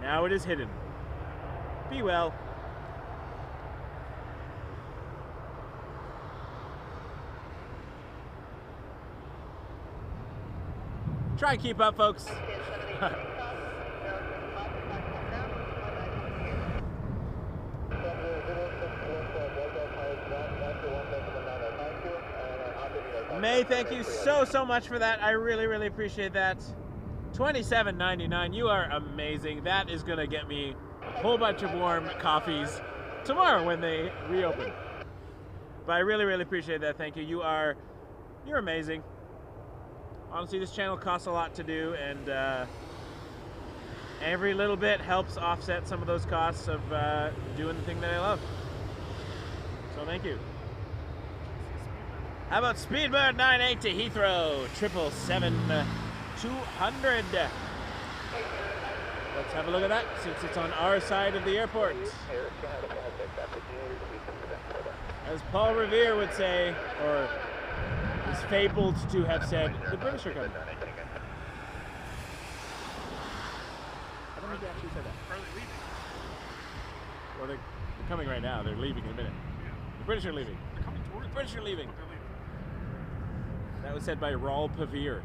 Now it is hidden. Be well. Try and keep up, folks. May, thank you so much for that. I really appreciate that. $27.99. You are amazing. That is gonna get me a whole bunch of warm coffees tomorrow when they reopen. But I really appreciate that. Thank you. You're amazing. honestly, this channel costs a lot to do, and every little bit helps offset some of those costs of doing the thing that I love. So thank you. How about Speedbird 98 to Heathrow, 777-200. Let's have a look at that, since it's on our side of the airport. As Paul Revere would say, or is fabled to have said, the British are coming. I don't think they actually said that. Are they leaving? Well, they're coming right now. They're leaving in a minute. Yeah. The British are leaving. They're coming towards The British are leaving. But they're leaving. That was said by Raul Pavir.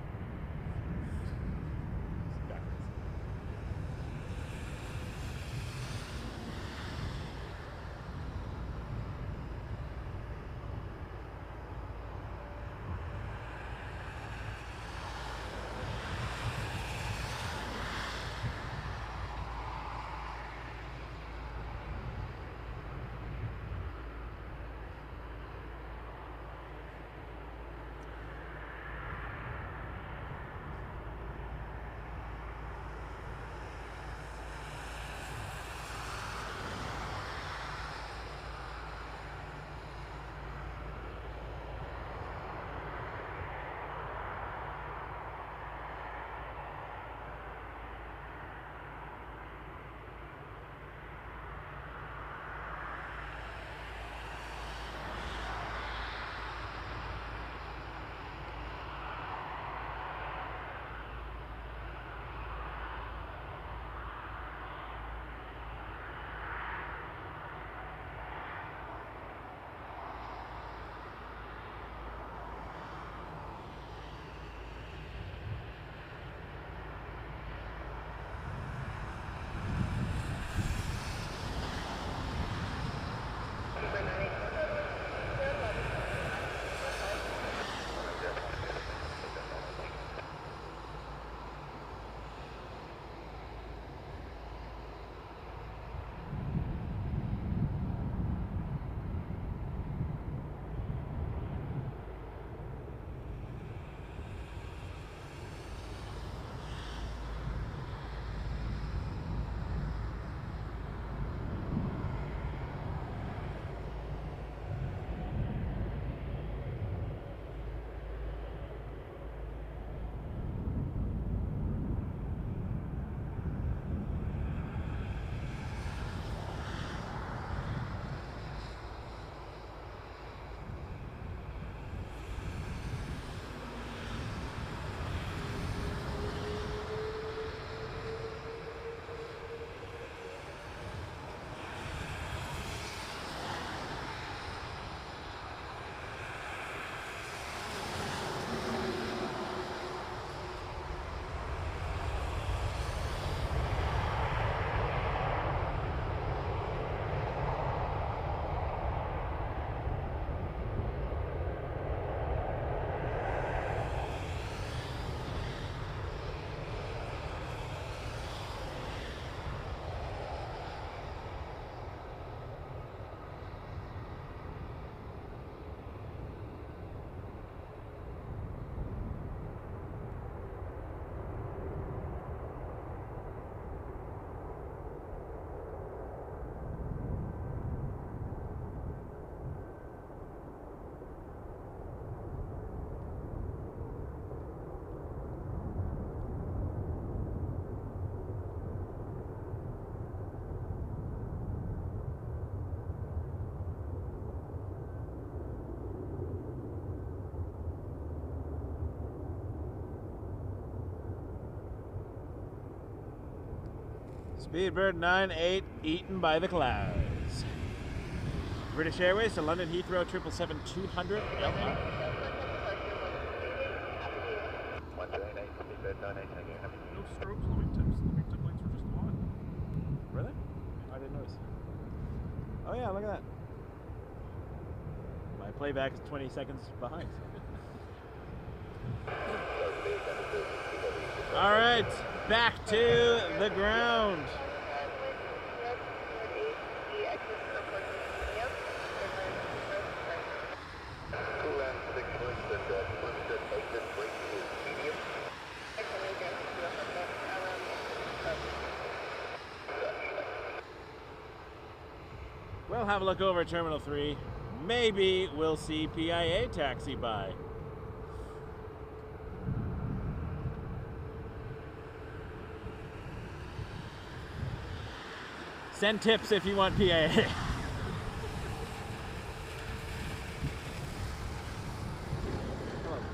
Speedbird 98 eaten by the clouds. British Airways to London Heathrow 777-200. No strobes, the wingtips. The wingtip lights were just on. Really? I didn't notice. Oh yeah, look at that. My playback is 20 seconds behind. All right, back to the ground. have a look over at Terminal 3. Maybe we'll see PIA taxi by. Send tips if you want PIA. Hello,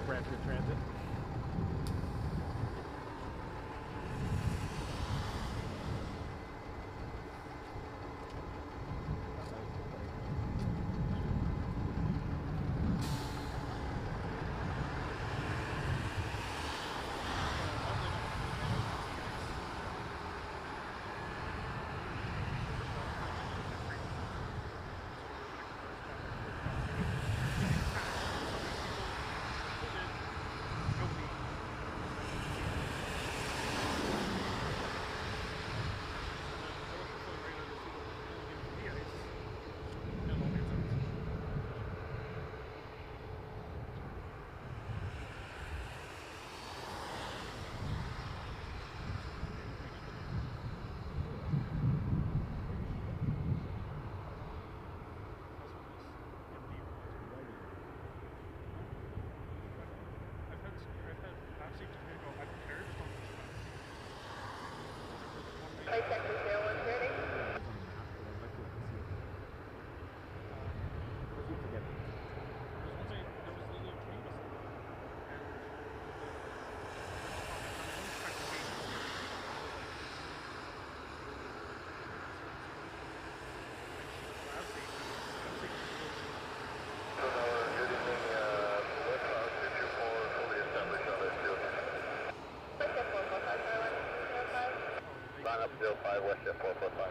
Brantford Transit. Up 05 West at 445.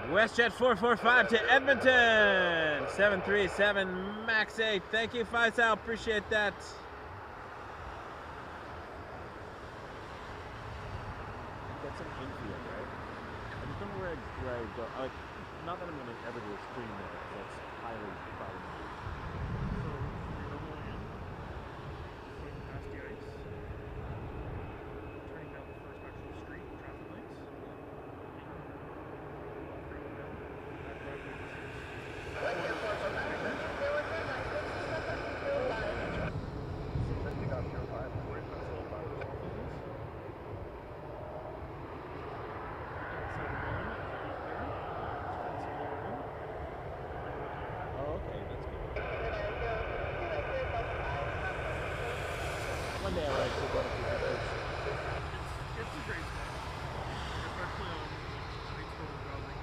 WestJet 445 to Edmonton. 737 Max 8. Thank you, Faisal. Appreciate that. Get some infield, right? I just don't know where I go. Like, not that I'm going to ever do a screen there, because that's highly problematic. So, you're going in, going past the ice, turning down the first actual street, traffic lights, bringing down, that driveway One day I would actually go to the It's a great spot, especially on nights where we're driving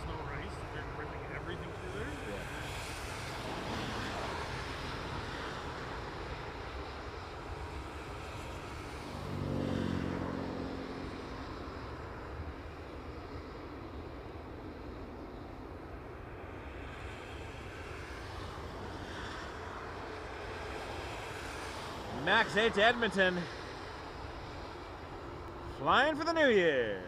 snow or ice. They're ripping everything through there. Yeah. Max 8 to Edmonton. Flying for the New Year's.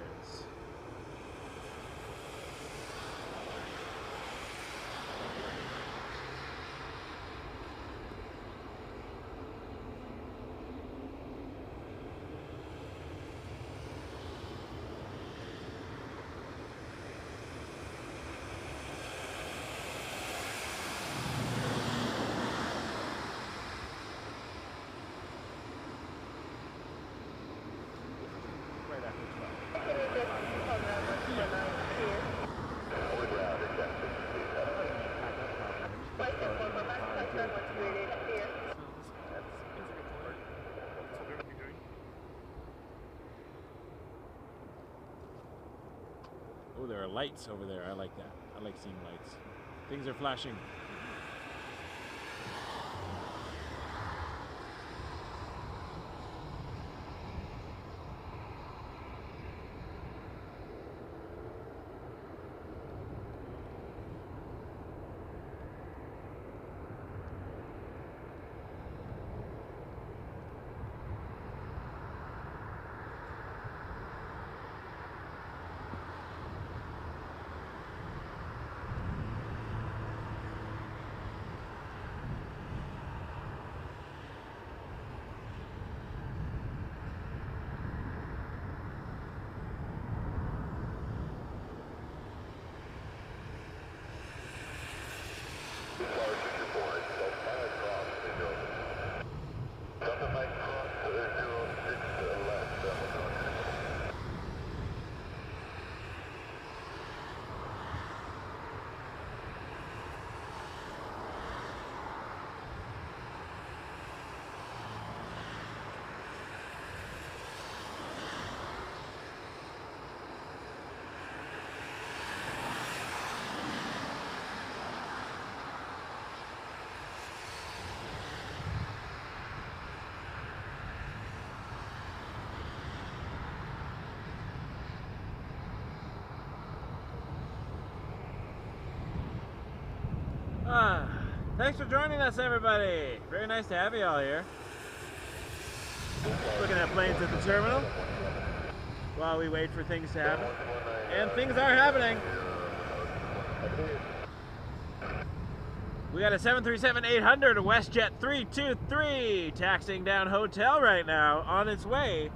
Oh, there are lights over there. I like that. I like seeing lights. Things are flashing. Thanks for joining us, everybody. Very nice to have you all here. Looking at planes at the terminal while we wait for things to happen. And things are happening. We got a 737-800 WestJet 323 taxiing down Hotel right now on its way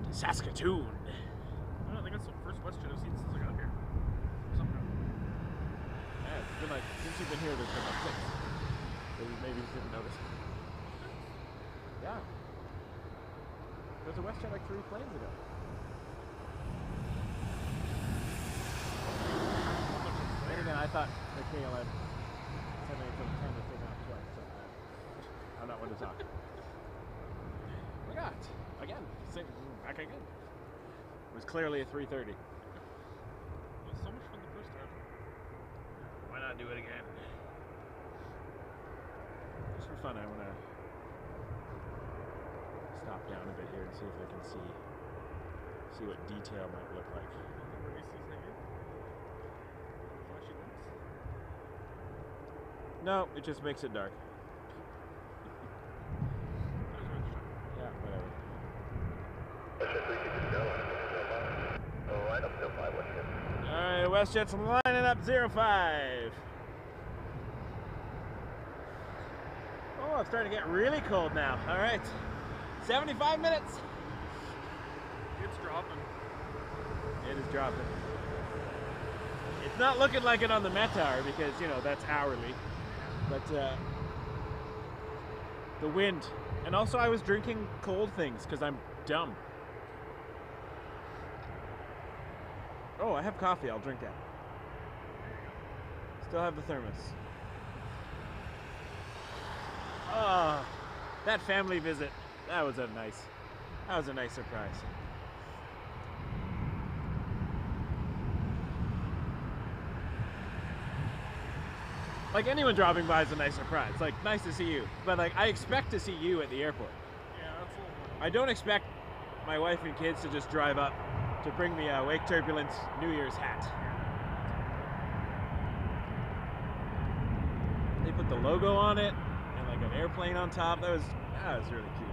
to Saskatoon. I think that's the first WestJet I've seen since I got here. Somehow. Yeah, it's been like, since you've been here, there's been like 6. Maybe you just didn't notice. Yeah. There was a WestJet like 3 planes ago. And again, I thought the KLM 787 was taken off twice, so I'm not one to talk. We got, again, back again. It was clearly a 330. It was so much fun the first time. Why not do it again? Just for fun, I want to stop down a bit here and see if I can see what detail might look like. No, it just makes it dark. Yeah, whatever. Alright, WestJet's lining up 05. Oh, it's starting to get really cold now. Alright. 75 minutes. It's dropping. It is dropping. It's not looking like it on the METAR because, you know, that's hourly. But the wind. And also I was drinking cold things because I'm dumb. Oh, I have coffee. I'll drink that. Still have the thermos. Oh, that family visit. That was a nice surprise. Like, anyone dropping by is a nice surprise. Like, nice to see you. But, like, I expect to see you at the airport. Yeah, that's a little more. I don't expect my wife and kids to just drive up to bring me a Wake Turbulence New Year's hat. They put the logo on it and, like, an airplane on top. That was really cute.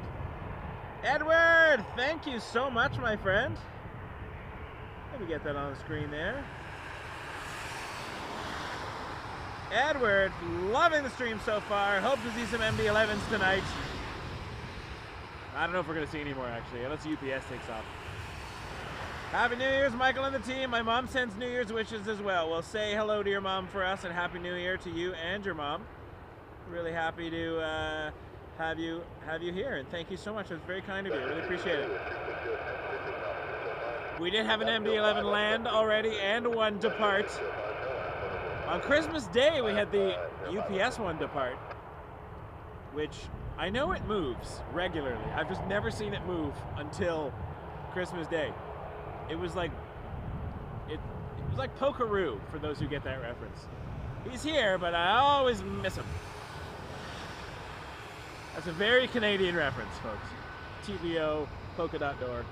Edward! Thank you so much, my friend. Let me get that on the screen there. Edward, loving the stream so far. Hope to see some MD-11s tonight. I don't know if we're going to see any more, actually, unless UPS takes off. Happy New Year's, Michael and the team. My mom sends New Year's wishes as well. We'll say hello to your mom for us, and Happy New Year to you and your mom. Really happy to have you here, and thank you so much. It was very kind of you. Really appreciate it. We did have an MD-11 land already and one depart. On Christmas Day, we had the UPS one depart, which I know it moves regularly. I've just never seen it move until Christmas Day. It was like Pokeroo, for those who get that reference. He's here, but I always miss him. That's a very Canadian reference, folks. TBO, polka dot door.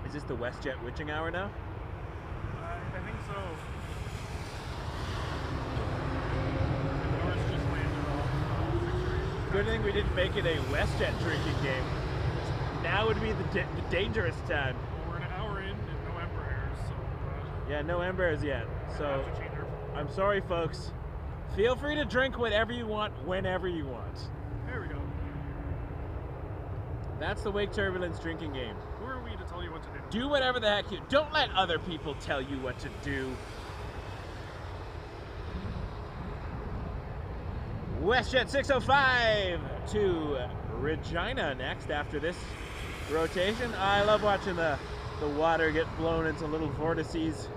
Is this the WestJet witching hour now? I think so. Norris just landed off. Good thing we didn't make it a WestJet drinking game. Now would be the dangerous time. Well, we're an hour in and no Embraers, so... Yeah, no Embraers yet. So, I'm sorry, folks. Feel free to drink whatever you want, whenever you want. There we go. That's the Wake Turbulence drinking game. Who are we to tell you what to do? Do whatever the heck you... Don't let other people tell you what to do. WestJet 605 to Regina next after this rotation. I love watching the water get blown into little vortices.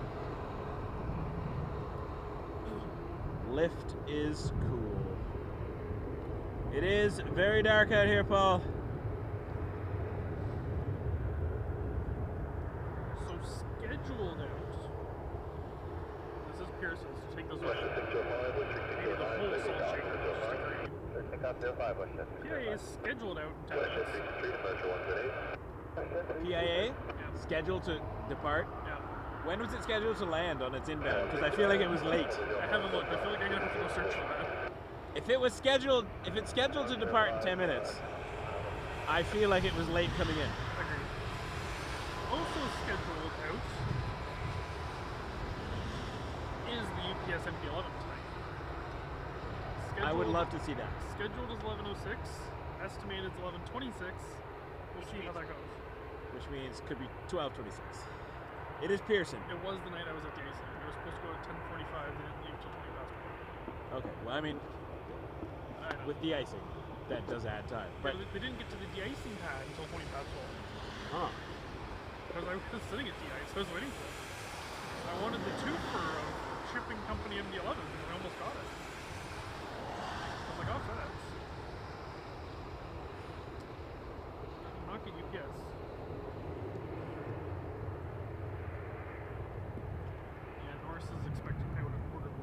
Lift is cool. It is very dark out here, Paul. So scheduled out. This is Pearson, so take those with you. Maybe the whole salt shaker, just agree. PIA is scheduled out in 10 minutes. PIA? Yeah, Scheduled to depart? Yeah. When was it scheduled to land on its inbound? Because I feel like it was late. I haven't looked. I feel like I'm gonna have to go search for that. If it's scheduled to depart in 10 minutes, I feel like it was late coming in. Agreed. Also scheduled out is the UPS MD-11 tonight. I would love to see that. Scheduled is 11:06. Estimated is 11:26. We'll see how that goes. Which means could be 12:26. It is Pearson. It was the night I was at the icing. It was supposed to go at 10:45. They didn't leave till 20 past 4. Okay, well, I mean, I know. with de-icing, that does add time. But They didn't get to the de-icing pad until 20 past 4. huh. Because I was sitting at de-ice. I was waiting for it. I wanted the twofer of shipping company MD-11 and I almost got it. I was like, oh, FedEx. Not get UPS. Yeah, Norris is expecting to pay what a quarter of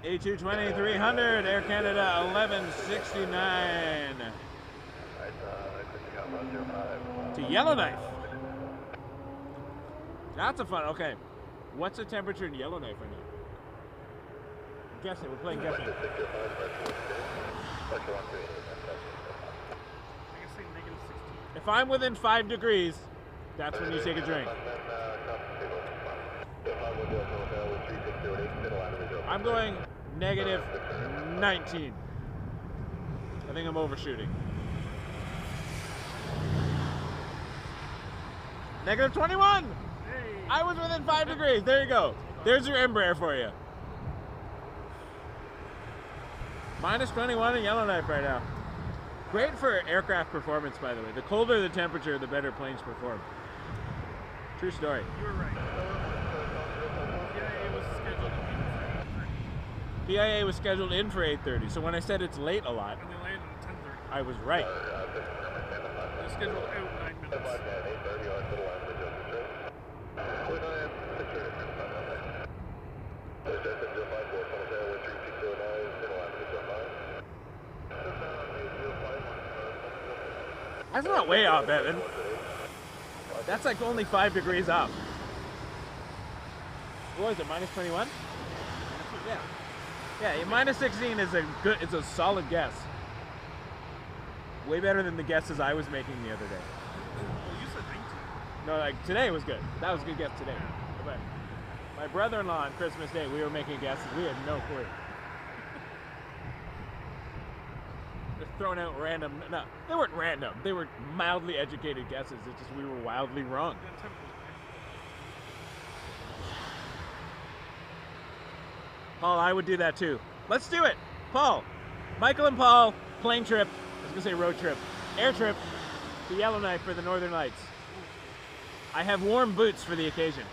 A220 300, Air Canada 1169 to Yellowknife. That's a fun. Okay, what's the temperature in Yellowknife right now? Guessing. We're playing guessing. I guess say -16. If I'm within 5 degrees, that's when you take a drink. I'm going -19. I think I'm overshooting. -21. Hey! I was within 5 degrees. There you go. There's your Embraer for you. -21 in Yellowknife right now. Great for aircraft performance, by the way. The colder the temperature, the better planes perform. True story. You were right. PIA was scheduled to be PIA was scheduled in for 8:30, so when I said it's late a lot, and they landed at 10:30. I was right. They're scheduled out 9 minutes. That's not way off, Evan. That's like only 5 degrees off. What was it, -21? Yeah. Yeah, -16 is it's a solid guess. Way better than the guesses I was making the other day. Well, you said 19. No, like today was good. That was a good guess today. But my brother-in-law on Christmas Day, we were making guesses. We had no clue. Just throwing out random. No, they weren't random. They were mildly educated guesses. It's just we were wildly wrong. Yeah, 10 was Paul, I would do that too. Let's do it. Paul, Michael and Paul, plane trip. I was gonna say road trip. Air trip to Yellowknife for the Northern Lights. I have warm boots for the occasion.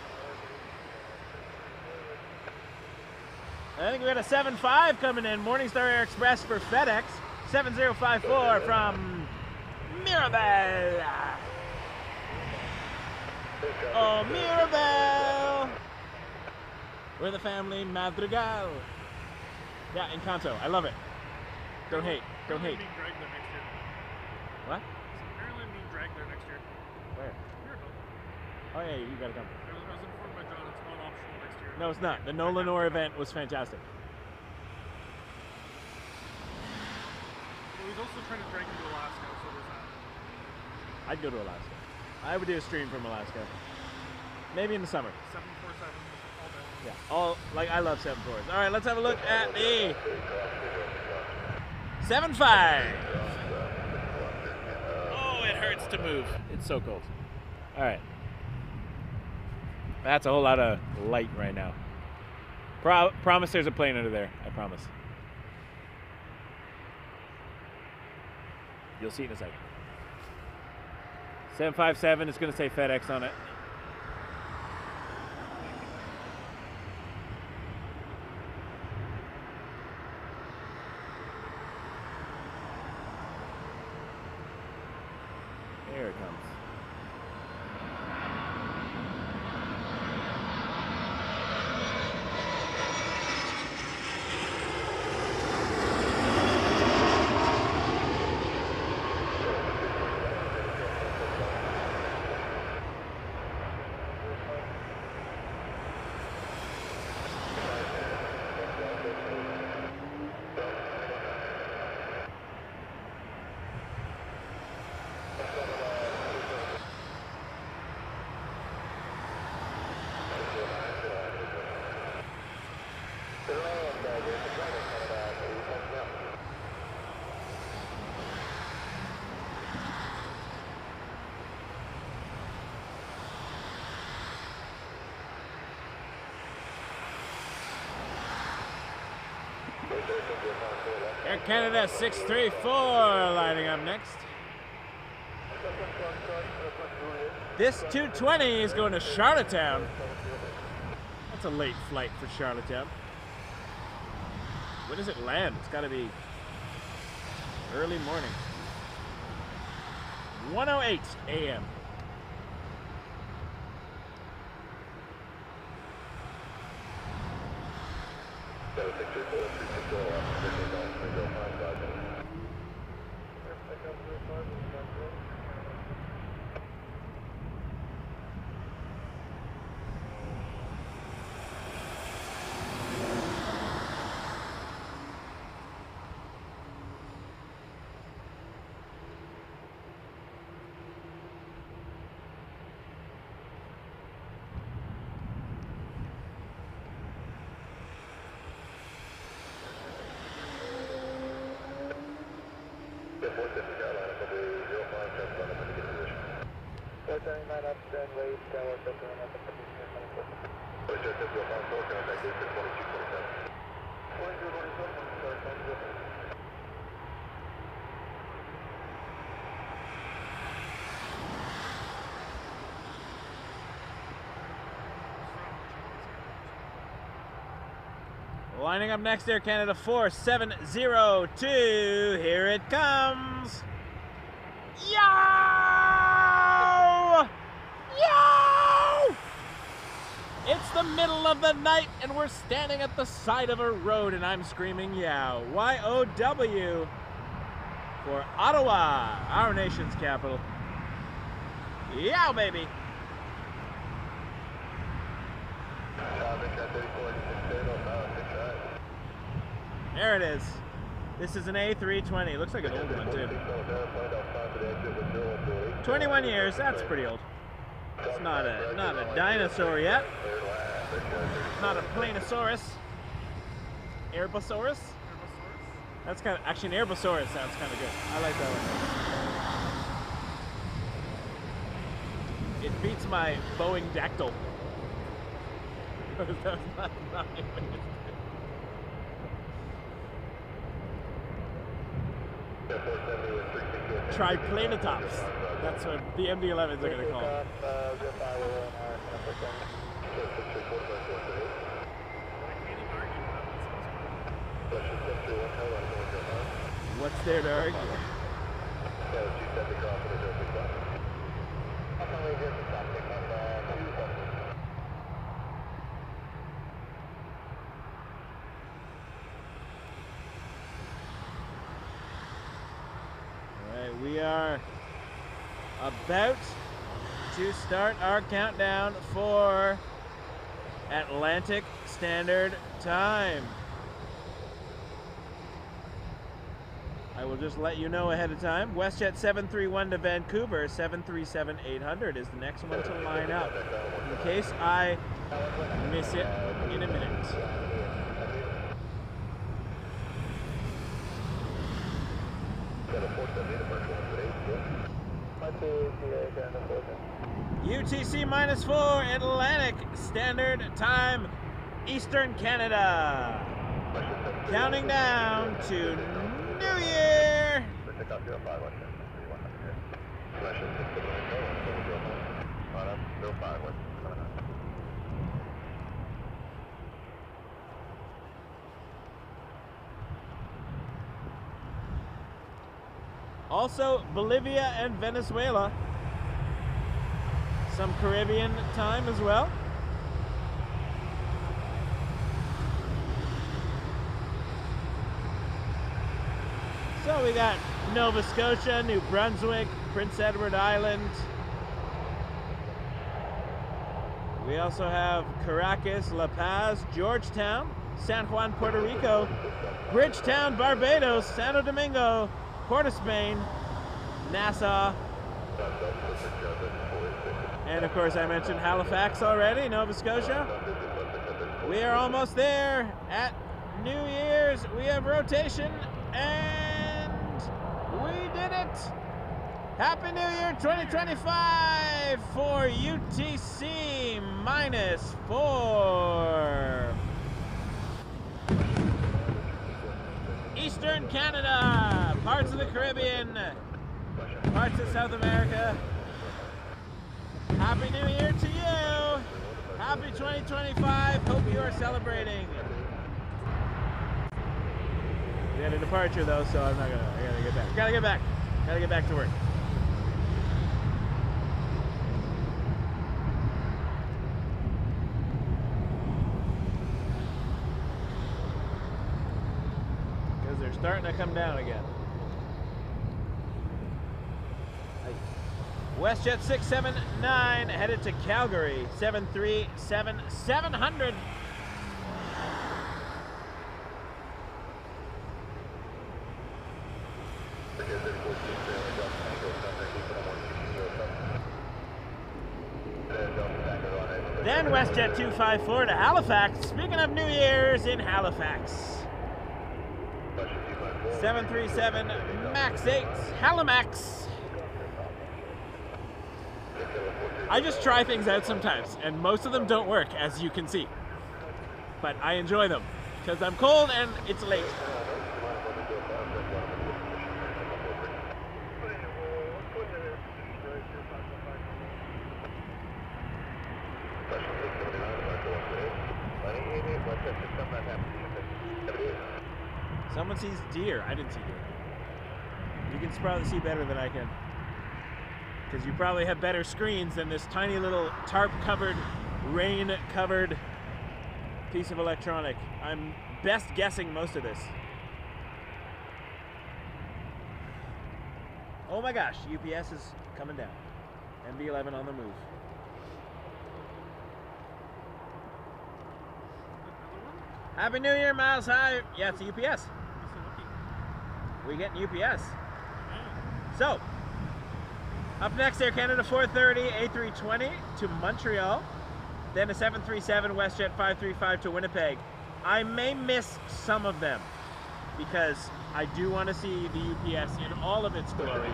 I think we got a 7.5 coming in. Morningstar Air Express for FedEx. 7054 from Mirabel. Oh, Mirabel. We're the family Madrigal. Yeah, Encanto. I love it. Don't hate. Don't hate. being dragged there next year. What? Apparently I'm being dragged there next year. Where? Miracle. Oh yeah, you gotta come. I was informed by John it's not optional next year. No, it's not. The No Lenore event was fantastic. Well, he's also trying to drag me to Alaska, so there's that. I'd go to Alaska. I would do a stream from Alaska. Maybe in the summer. 747 all day. Yeah. All like I love 7.4s. All right, let's have a look at the 7.5. Oh, it hurts to move. It's so cold. All right. That's a whole lot of light right now. Promise there's a plane under there. I promise. You'll see it in a second. 757 is going to say FedEx on it. There it comes. Air Canada 634 lining up next. This 220 is going to Charlottetown. That's a late flight for Charlottetown. When does it land? It's got to be early morning. 1:08 a.m. Lining up next, Air Canada 4702. Here it comes. Yo! Yo! It's the middle of the night and we're standing at the side of a road and I'm screaming yow. Y-O-W for Ottawa, our nation's capital. Yow, baby. There it is. This is an A320. Looks like an old one too. 21 years. That's pretty old. It's not a dinosaur yet. Not a Planosaurus. Airbosaurus. That's kind of actually an Airbosaurus sounds kind of good. I like that one. It beats my Boeing Dactyl. That's not Triplanetops. That's what the MD-11s are going to call them. What's there to argue? We are about to start our countdown for Atlantic Standard Time. I will just let you know ahead of time. WestJet 731 to Vancouver, 737-800 is the next one to line up, in case I miss it in a minute. UTC -4 Atlantic Standard Time, Eastern Canada. Counting down to New Year. Also, Bolivia and Venezuela. Some Caribbean time as well. So we got Nova Scotia, New Brunswick, Prince Edward Island. We also have Caracas, La Paz, Georgetown, San Juan, Puerto Rico, Bridgetown, Barbados, Santo Domingo, Port of Spain, Nassau, and of course I mentioned Halifax already, Nova Scotia. We are almost there at New Year's. We have rotation and we did it. Happy New Year 2025 for UTC -4. Eastern Canada, parts of the Caribbean, parts of South America. Happy New Year to you! Happy 2025. Hope you are celebrating. We had a departure though, so I'm not gonna. I gotta get back. Gotta get back to work. Because they're starting to come down again. WestJet 679 headed to Calgary, 737-700. Then WestJet 254 to Halifax. Speaking of New Year's in Halifax. 737 MAX 8 Halimax. I just try things out sometimes, and most of them don't work, as you can see. But I enjoy them, because I'm cold and it's late. Someone sees deer. I didn't see deer. You can probably see better than I can. Because you probably have better screens than this tiny little tarp-covered, rain-covered piece of electronic. I'm best guessing most of this. Oh my gosh, UPS is coming down. MD-11 on the move. Happy New Year, Miles High. Yeah, it's a UPS. We getting UPS. So, up next, Air Canada 430 A320 to Montreal, then a 737 WestJet 535 to Winnipeg. I may miss some of them because I do want to see the UPS in all of its glory.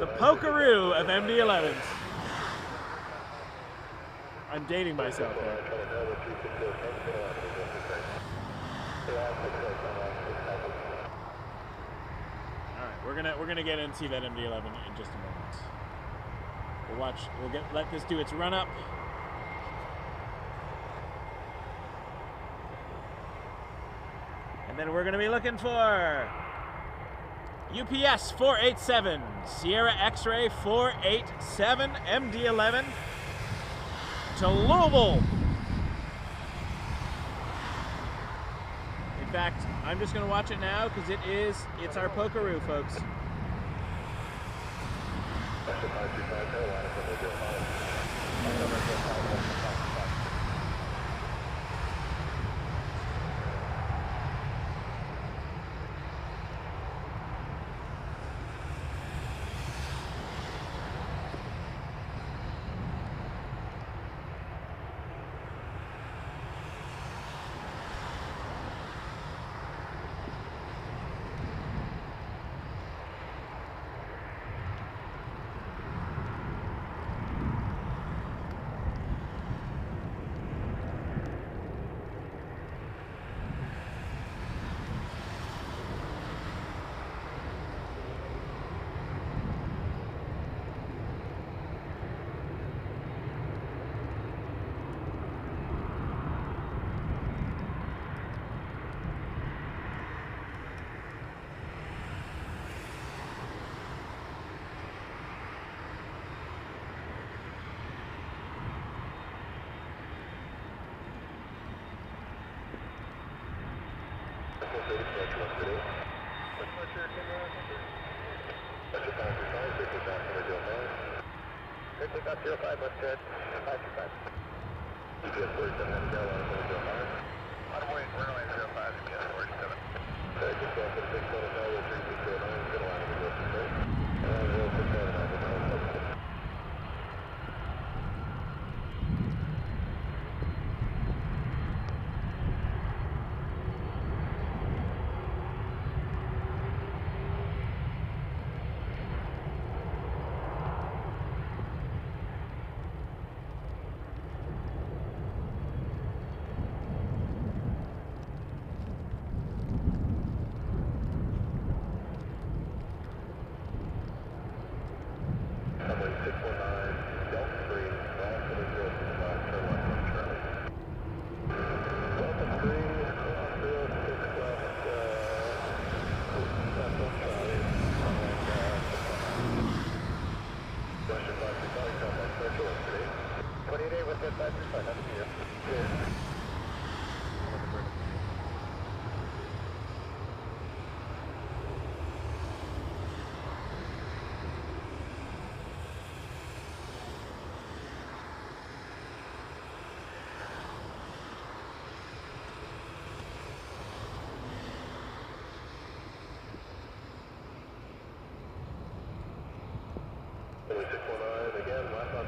The pokeroo of MD-11s. I'm dating myself there. We're gonna get in and see that MD-11 in just a moment. We'll watch. Let this do its run up. And then we're gonna be looking for UPS 487 Sierra X-Ray 487 MD-11 to Louisville. In fact, I'm just going to watch it now because it's our pokeroo, folks.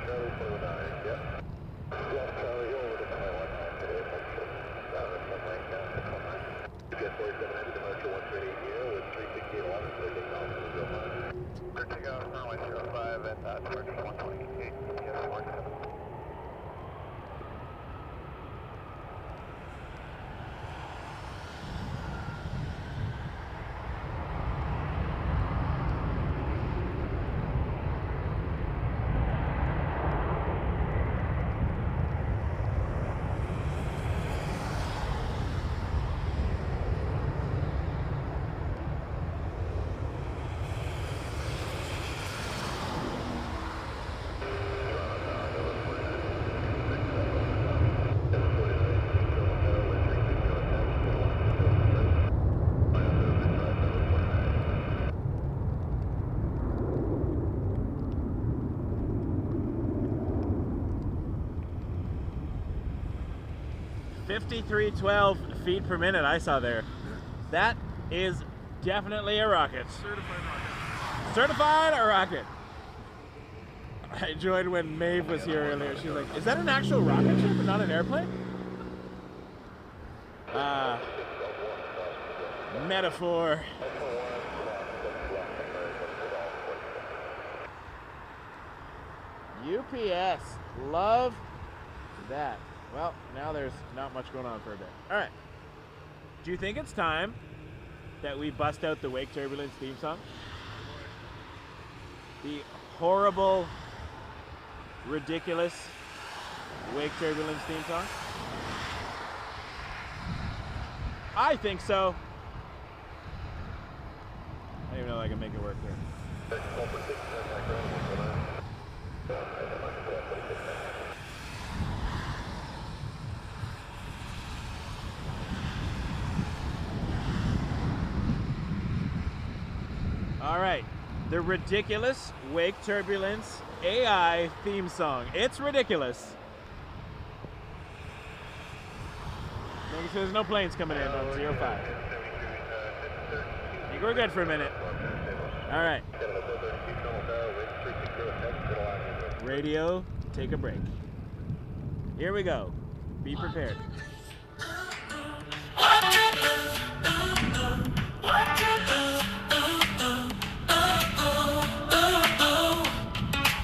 Charlie for the 9, yeah. Yeah, Charlie, over to Taiwan, today, runway down to Taiwan. Jet 47 headed departure 138 with 360 allowance, so take off to the 09. Clear takeoff, runway 05 at departure 128, yes, 47. $53.12 feet per minute I saw there. That is definitely a rocket. Certified rocket. Certified a rocket. I enjoyed when Maeve was here earlier. She was like, is that an actual rocket ship and not an airplane? Metaphor. UPS. Love that. Well, now there's not much going on for a bit. All right. Do you think it's time that we bust out the Wake Turbulence theme song? The horrible, ridiculous Wake Turbulence theme song? I think so. I don't even know if I can make it work here. All right, the ridiculous Wake Turbulence AI theme song. It's ridiculous. Making sure there's no planes coming in on 05. I think we're good for a minute. All right. Radio, take a break. Here we go. Be prepared.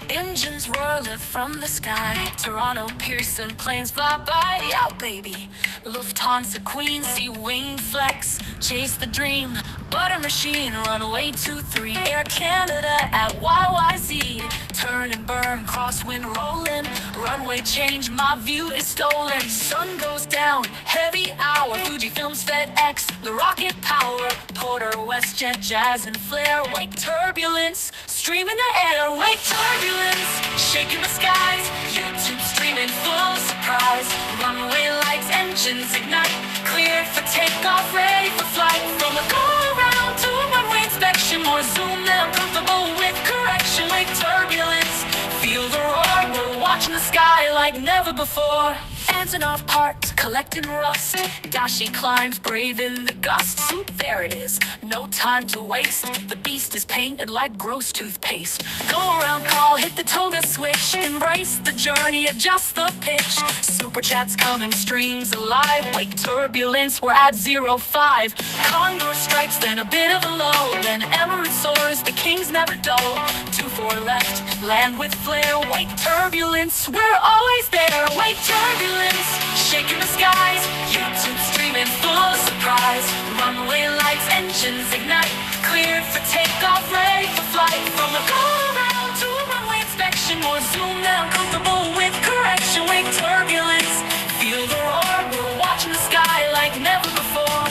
Engines whirling from the sky. Toronto Pearson planes fly by. Yeah, baby. Lufthansa Queen, sea wing flex. Chase the dream. Butter machine, runway 23. Air Canada at YYZ. Turn and burn, crosswind rolling. Runway change, my view is stolen. Sun goes down, heavy hour. Fujifilm's FedEx, the rocket power. Porter, WestJet, Jazz and Flare. Wake turbulence, stream in the air. Wake turbulence, shaking the skies. YouTube streaming full surprise. Runway lights, engines ignite. Cleared for takeoff, ready for flight. From a go-around to a runway inspection. More zoom than I'm comfortable with correction. Wake turbulence, feel the roar. We're watching the sky like never before. Antonov parts, collecting rust. Dashi climbs, brave in the gusts. Oop, there it is, no time to waste. The beast is painted like gross toothpaste. Go around call, hit the toga switch. Embrace the journey, adjust the pitch. Super chats coming, streams alive. Wake turbulence, we're at 05. Condor strikes, then a bit of a low. Then Emirates soars, the kings never dull. 2-4 left, land with flair. Wake turbulence, we're always there. Wake turbulence, shaking the skies. YouTube streaming full surprise. Runway lights, engines ignite. Cleared for takeoff, ready for flight. From a go-around to a runway inspection. More zoom than I'm comfortable with correction. Wake turbulence, feel the roar. We're watching the sky like never before.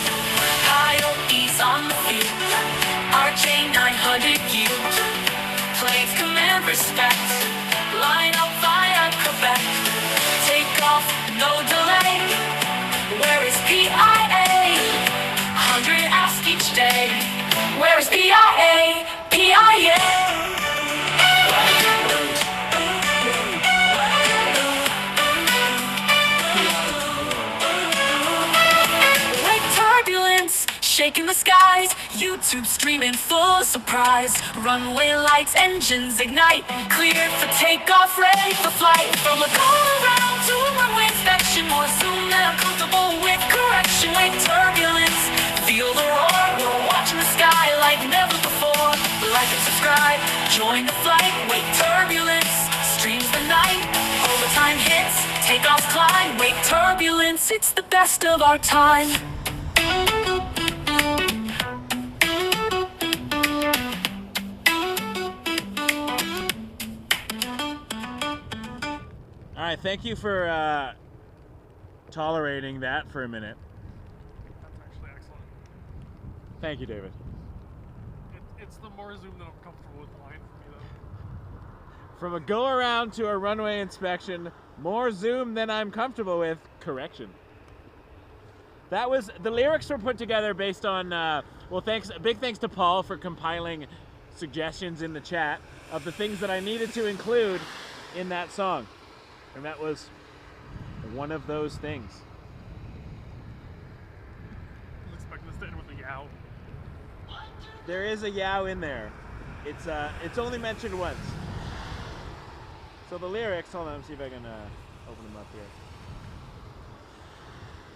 High ease on the field. RJ 900U. Planes command respect. Line up via Quebec. Take off, no delay. Where is PIA? 100 ask each day. Where is PIA? PIA. shaking the skies. YouTube streaming full of surprise. Runway lights, engines ignite. Cleared for takeoff, ready for flight. From a go-around to a runway inspection. More zoom than I'm comfortable with. Correction, wake turbulence. Feel the roar, we're watching the sky like never before. Like and subscribe, join the flight. Wake turbulence, streams the night. Overtime hits, takeoff, climb. Wake turbulence, it's the best of our time. All right, thank you for tolerating that for a minute. That's actually excellent. Thank you, David. It's the more zoom than I'm comfortable with line for me, though. From a go-around to a runway inspection, more zoom than I'm comfortable with. Correction. That was, the lyrics were put together based on, well, big thanks to Paul for compiling suggestions in the chat of the things that I needed to include in that song. And that was one of those things. I was expecting this to end with a yow. There is a yow in there. It's only mentioned once. So the lyrics, hold on, let me see if I can open them up here.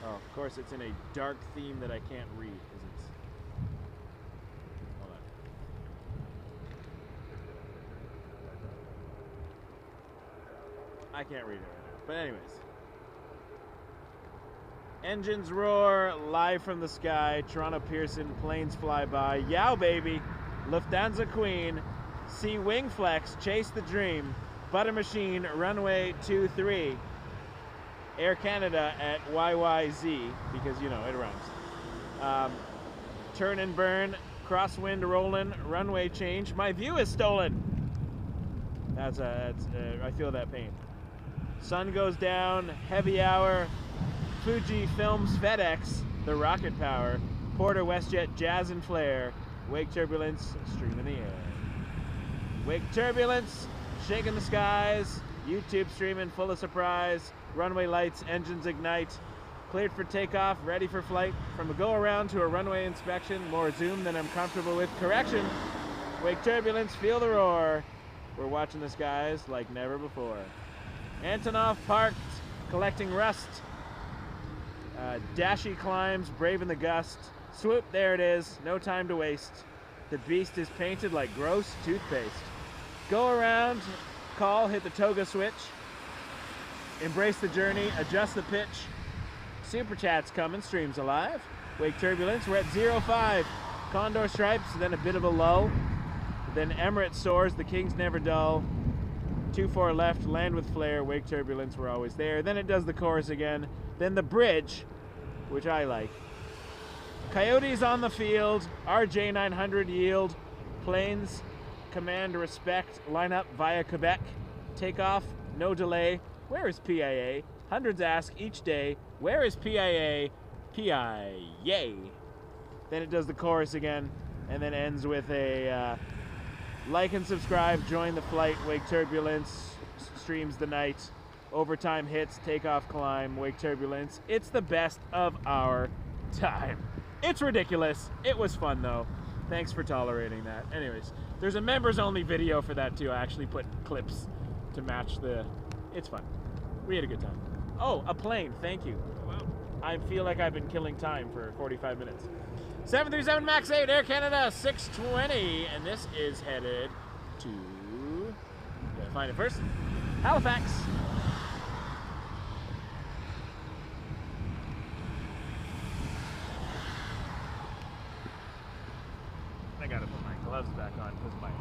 Oh, of course it's in a dark theme that I can't read because it's, hold on. I can't read it right now. But anyways. Engines roar, live from the sky, Toronto Pearson, planes fly by, yow baby, Lufthansa Queen, see wing flex, chase the dream, butter machine, runway 23, Air Canada at YYZ, because you know, it rhymes. Turn and burn, crosswind rolling, runway change, my view is stolen. I feel that pain. Sun goes down, heavy hour, Fuji Films FedEx, the rocket power, Porter WestJet Jazz and Flare, wake turbulence, stream in the air. Wake turbulence, shaking the skies, YouTube streaming full of surprise, runway lights, engines ignite, cleared for takeoff, ready for flight, from a go around to a runway inspection, more zoom than I'm comfortable with, correction, wake turbulence, feel the roar, we're watching the skies like never before. Antonov parked, collecting rust, Dashy climbs, brave in the gust. Swoop, there it is, no time to waste. The beast is painted like gross toothpaste. Go around, call, hit the toga switch. Embrace the journey, adjust the pitch. Super chat's coming, streams alive. Wake turbulence, we're at 0-5. Condor stripes, then a bit of a lull. Then Emirates soars, the king's never dull. 2-4 left, land with flare, wake turbulence, we're always there. Then it does the chorus again. Then the bridge, which I like. Coyotes on the field, RJ 900 yield, planes, command respect, line up via Quebec, takeoff, no delay, where is PIA? Hundreds ask each day, where is PIA? PIA. Then it does the chorus again, and then ends with a like and subscribe, join the flight, wake turbulence, streams the night, overtime hits, takeoff climb, wake turbulence. It's the best of our time. It's ridiculous. It was fun though. Thanks for tolerating that. Anyways, there's a members only video for that too. I actually put clips to match the, it's fun. We had a good time. Oh, a plane, thank you. Wow. I feel like I've been killing time for 45 minutes. 737 MAX 8, Air Canada 620, and this is headed to, gotta find it first, Halifax. I gotta put my gloves back on because my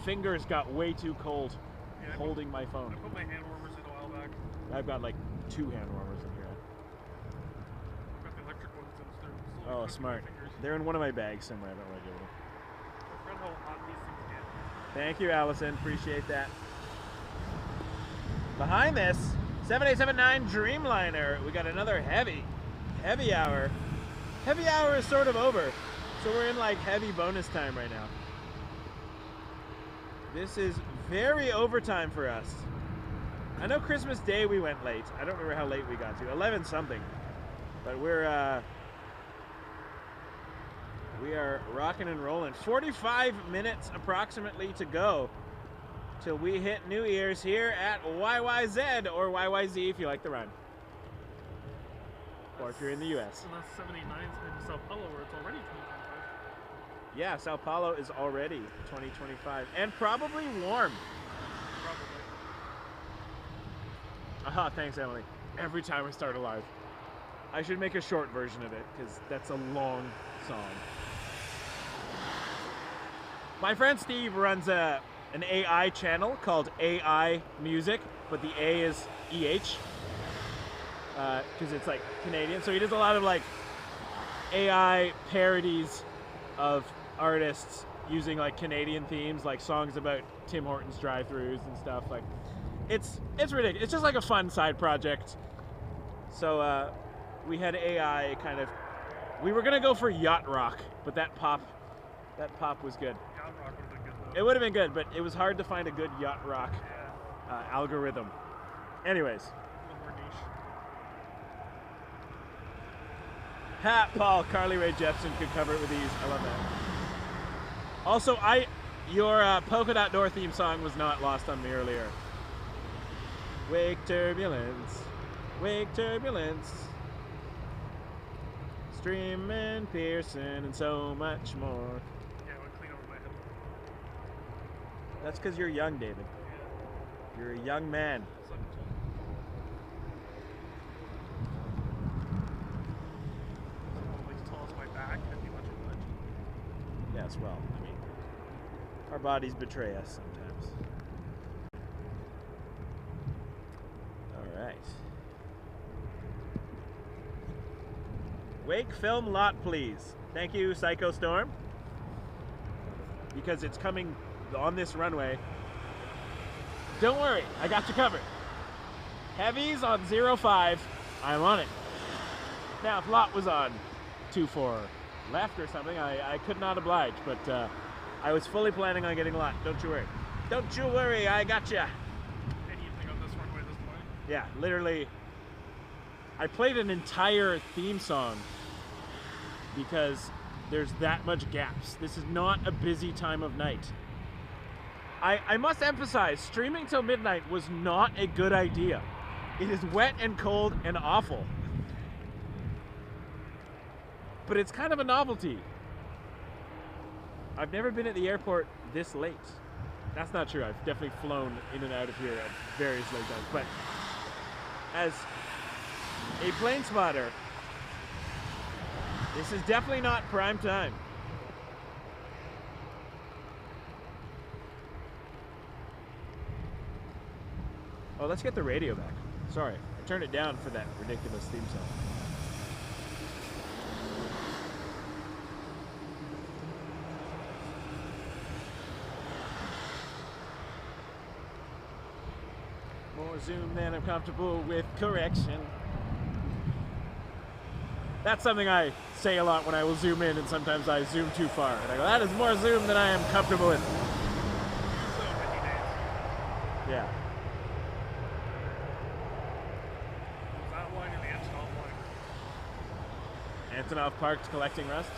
fingers got way too cold holding my phone. I put my hand warmers in a while back. I've got like 2 hand warmers in here. I've got the electric ones instead. Oh, smart. They're in one of my bags somewhere. I don't want to give them. I forgot how hot these things get. Thank you, Allison. Appreciate that. Behind this, 7879 Dreamliner. We got another heavy hour. Heavy hour is sort of over. So we're in like heavy bonus time right now. This is very overtime for us. I know Christmas Day we went late. I don't remember how late we got to. 11 something. But we're We are rocking and rolling. 45 minutes approximately to go till we hit New Year's here at YYZ, or YYZ if you like the rhyme. Or if you're in the US. Unless 79 is in Sao Paulo where it's already 2025. Yeah, Sao Paulo is already 2025 and probably warm. Probably. Aha, thanks Emily. Every time I start a live. I should make a short version of it because that's a long song. My friend Steve runs an AI channel called AI Music, but the A is EH because it's like Canadian. So he does a lot of like AI parodies of artists using like Canadian themes, like songs about Tim Hortons drive-thrus and stuff. Like it's ridiculous. It's just like a fun side project. So we had AI kind of. We were gonna go for yacht rock, but that pop was good. Yacht rock would have been good though. It would have been good, but it was hard to find a good yacht rock algorithm. Anyways. A little more niche. Ha, Paul, Carly Rae Jepsen could cover it with ease. I love that. Also, your Polka Dot Door theme song was not lost on me earlier. Wake turbulence, wake turbulence. Streaming, Pearson, and so much more. Yeah, I went clean over my head. That's because you're young, David. Yeah. You're a young man. So I'm told. Like as tall as my back, I'd be much of a Yes, well, I mean, our bodies betray us sometimes. All right. Wake film lot, please. Thank you, Psycho Storm. Because it's coming on this runway. Don't worry, I got you covered. Heavies on 05, I'm on it. Now, if lot was on 24 left or something, I could not oblige, but I was fully planning on getting lot. Don't you worry. Don't you worry, I got you. anything on this runway at this point. Yeah, literally. I played an entire theme song because there's that much gaps. This is not a busy time of night. I must emphasize, streaming till midnight was not a good idea. It is wet and cold and awful. But it's kind of a novelty. I've never been at the airport this late. That's not true. I've definitely flown in and out of here at various late times. But as a plane spotter, this is definitely not prime time. Oh, let's get the radio back. Sorry, I turned it down for that ridiculous theme song. More zoom than I'm comfortable with correction. That's something I say a lot when I will zoom in, and sometimes I zoom too far. And I go, that is more zoom than I am comfortable with. Yeah. That line or the Antonov line? Antonov parked collecting rust.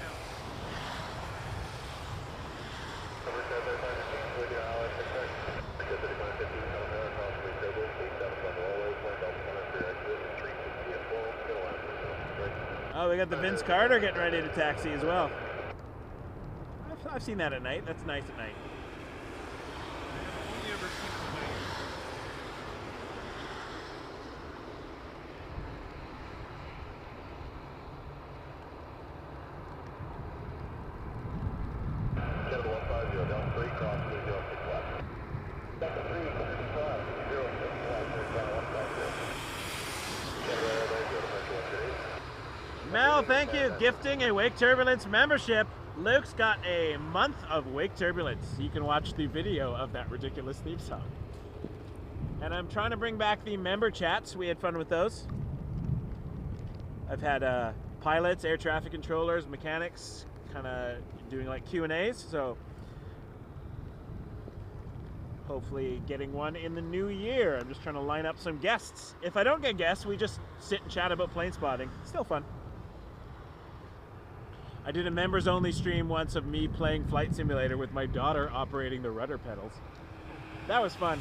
Oh, we got the Vince Carter getting ready to taxi as well. I've seen that at night. That's nice at night. I've only ever seen it at night. Mel, thank you. Gifting a Wake Turbulence membership. Luke's got a month of Wake Turbulence. You can watch the video of that ridiculous theme song. And I'm trying to bring back the member chats. We had fun with those. I've had pilots, air traffic controllers, mechanics, kind of doing like Q&As. So hopefully getting one in the new year. I'm just trying to line up some guests. If I don't get guests, we just sit and chat about plane spotting. Still fun. I did a members only stream once of me playing Flight Simulator with my daughter operating the rudder pedals. That was fun.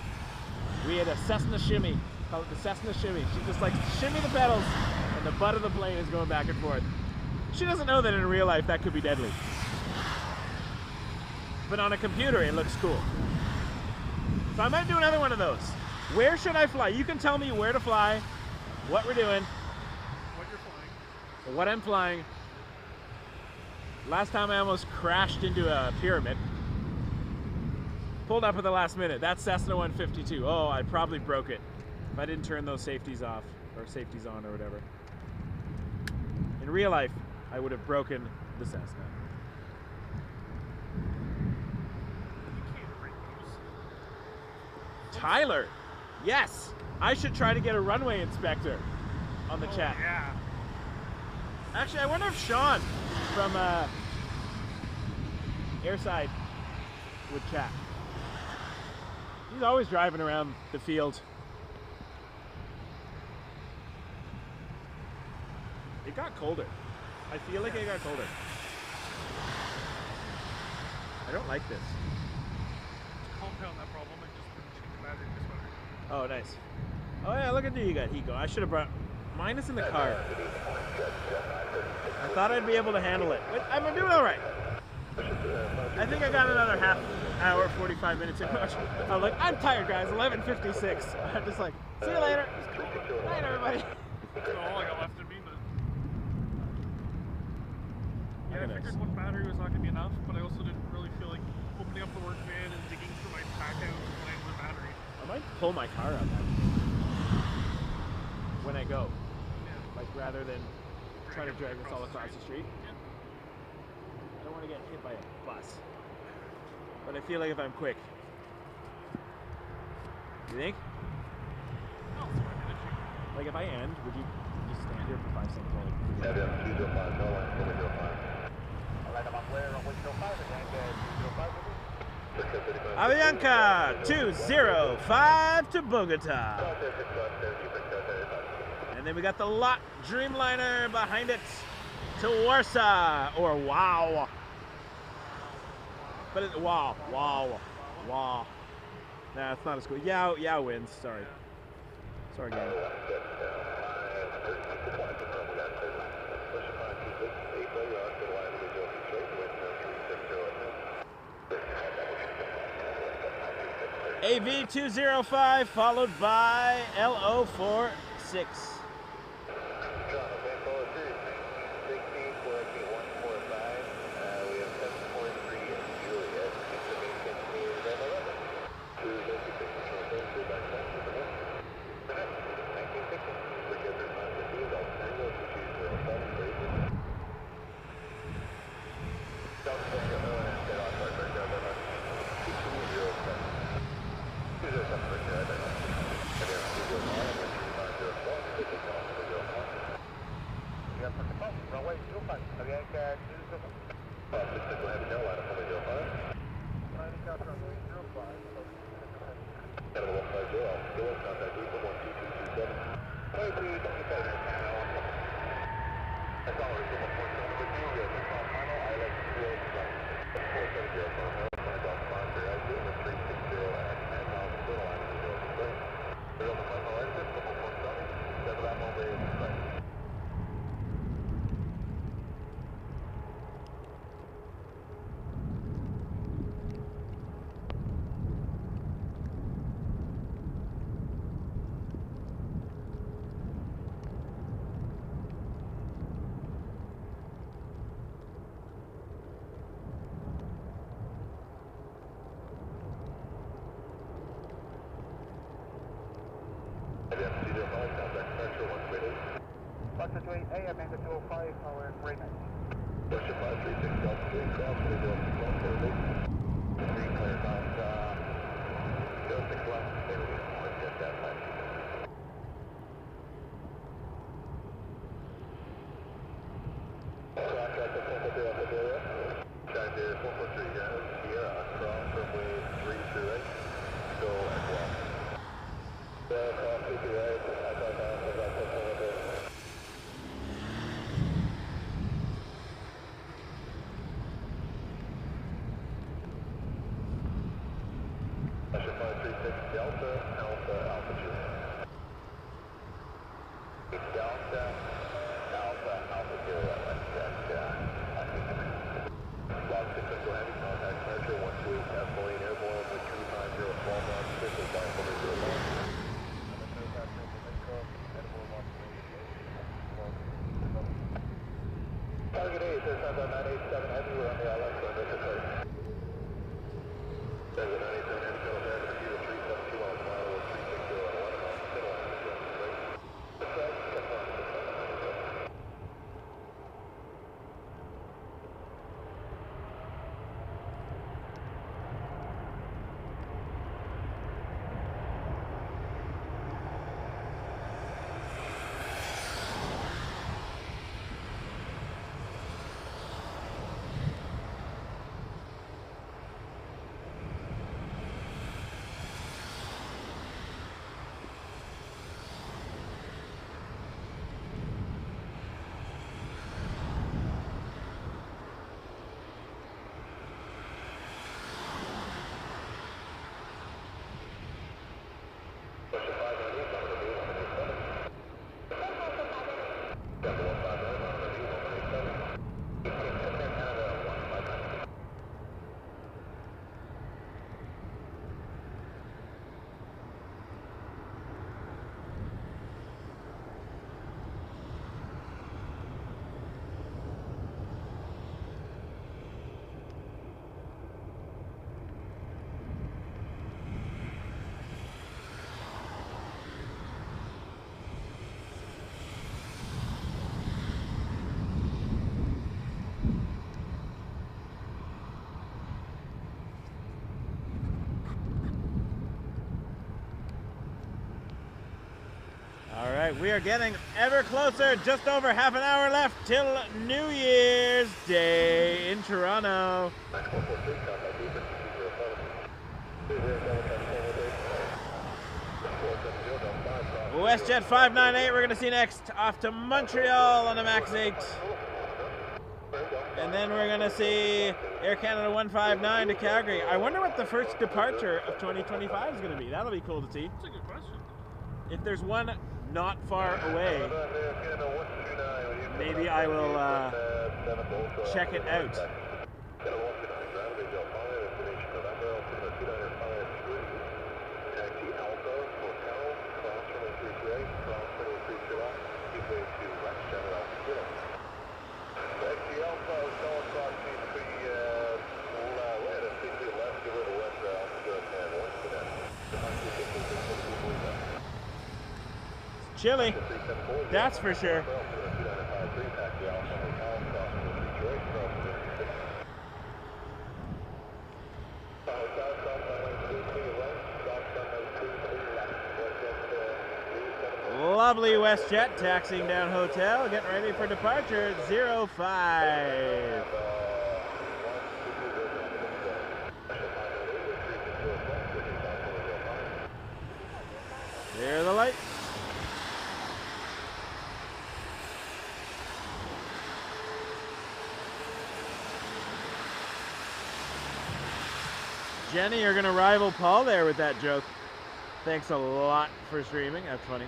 We had a Cessna shimmy, call it the Cessna shimmy. She just likes to shimmy the pedals and the butt of the plane is going back and forth. She doesn't know that in real life that could be deadly. But on a computer it looks cool. So I might do another one of those. Where should I fly? You can tell me where to fly, what we're doing, What you're flying. what I'm flying. Last time I almost crashed into a pyramid. Pulled up at the last minute. That's Cessna 152. Oh, I probably broke it if I didn't turn those safeties off or safeties on or whatever. In real life, I would have broken the Cessna. You can't break those. Tyler, yes, I should try to get a runway inspector on the chat. Yeah. Actually, I wonder if Sean from Airside would chat. He's always driving around the field. It got colder. I feel like it got colder. I don't like this. Compound that problem and just change the battery this better. Oh, nice. Oh yeah, look at you got Hiko. I should have brought... Mine is in the car. I thought I'd be able to handle it. But I'm doing all right. I think I got another half hour, 45 minutes in. I'm like, I'm tired, guys. 11:56. I'm just like, see you later. Night, everybody. That's all I got left in me, but... Yeah, I Nice. figured one battery was not going to be enough, but I also didn't really feel like opening up the work van and digging through my pack out to land the battery. I might pull my car out when I go. Yeah. Like, rather than try to drag this all across the street. Yeah. I don't want to get hit by a bus. But I feel like if I'm quick. You think? No, it's fine, I didn't. Like if I end, would you just stand here for 5 seconds while I... Aviation 205, no line, 205. Alright, I'm on where, on which 05, again, 205, Avianca 205 to Bogota. And then we got the LOT Dreamliner behind it to Warsaw, or Wow. But it's Wow. Nah, it's not as cool. Yao wins, sorry. Sorry, gang. AV205 followed by LO46. Hey, I'm Anchor 205, power right now. Question 536, Delta 3, cross, we go 148. Green clear bound, 06 left, there we go, let's get that time. Contact the 440, Charger 443, Sierra, cross runway 328, go and walk. Cross 228, I thought that was about 440. altitude. Delta, Alpha, Kilo, Log 6 Central Heavy, contact pressure 128, Moline Airborne with 250, 12 knots, official flight 401. Target A, Pearson 987 Heavy, we're on the LX on this place. Target 987 Heavy, Toronto Pearson International 372 on mile 360 on 11 on Civil on this All right, we are getting ever closer. Just over half an hour left till New Year's Day in Toronto. WestJet 598 we're going to see next, off to Montreal on the MAX 8. And then we're going to see Air Canada 159 to Calgary. I wonder what the first departure of 2025 is going to be. That'll be cool to see. That's a good question. If there's one not far away, maybe I will check it out. Chilly, that's for sure. Lovely WestJet taxiing down hotel, getting ready for departure at 05. There are the lights. Jenny, you're gonna rival Paul there with that joke. Thanks a lot for streaming. That's funny.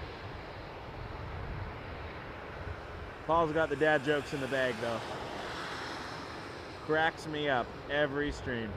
Paul's got the dad jokes in the bag though. Cracks me up every stream.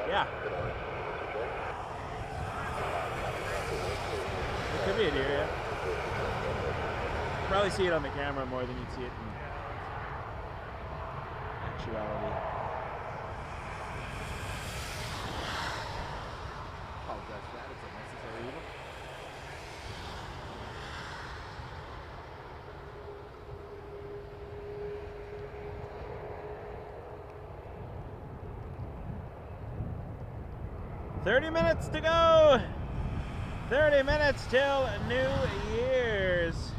Yeah. It could be a deer, yeah. Probably see it on the camera more than you'd see it in actuality. Oh, that's that. It's a necessary evil. "30 minutes to go. 30 minutes till New Year's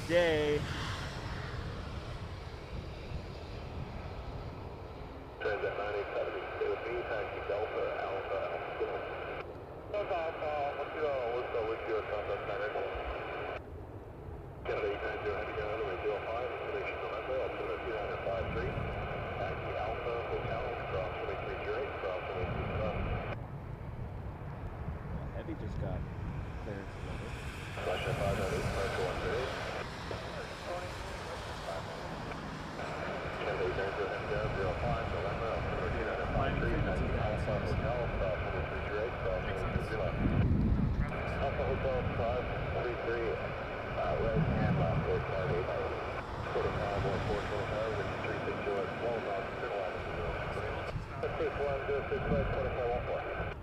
Day. got clearance level. Russia 500, Russia 138. Kennedy 005, November, Climbing frequency down, so Hotel, South 133, Alpha Hotel 533, right hand left, road 589. Quarter mile, 1425, which is 360 at 12 miles, middle line of 0. 61065, 2514.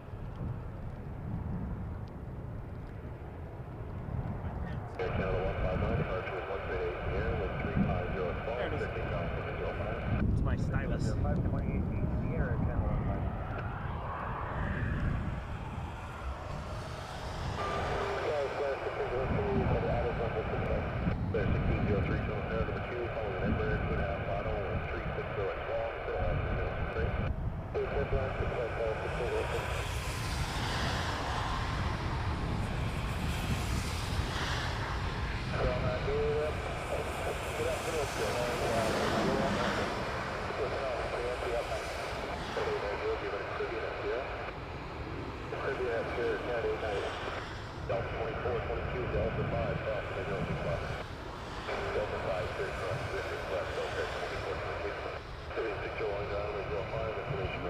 Air Canada 159, departure is 138 here with 350 at 12, 50 miles from the 05. it's my stylus. 528 Sierra Channel 159. There's 1603 Phillips Air, number 2, following an Embraer, 2.5 final, 360 at 12, still has 303. Please head down, 6 open.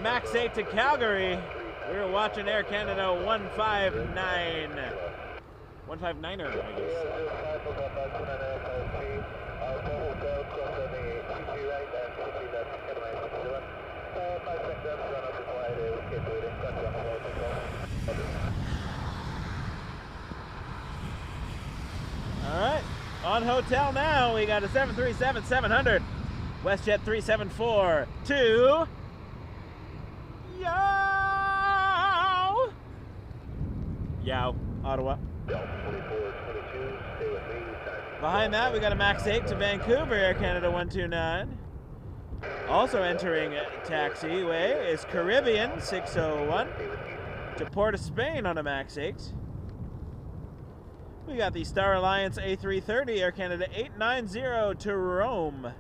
Max 8 to Calgary. We're watching Air Canada 159. 159er, I guess. All right, on hotel now. We got a 737-700, WestJet 374 to Yow, Ottawa. Behind that, we got a Max 8 to Vancouver, Air Canada 129. Also entering taxiway is Caribbean 601 to Port of Spain on a Max 8. We got the Star Alliance A330, Air Canada 890 to Rome.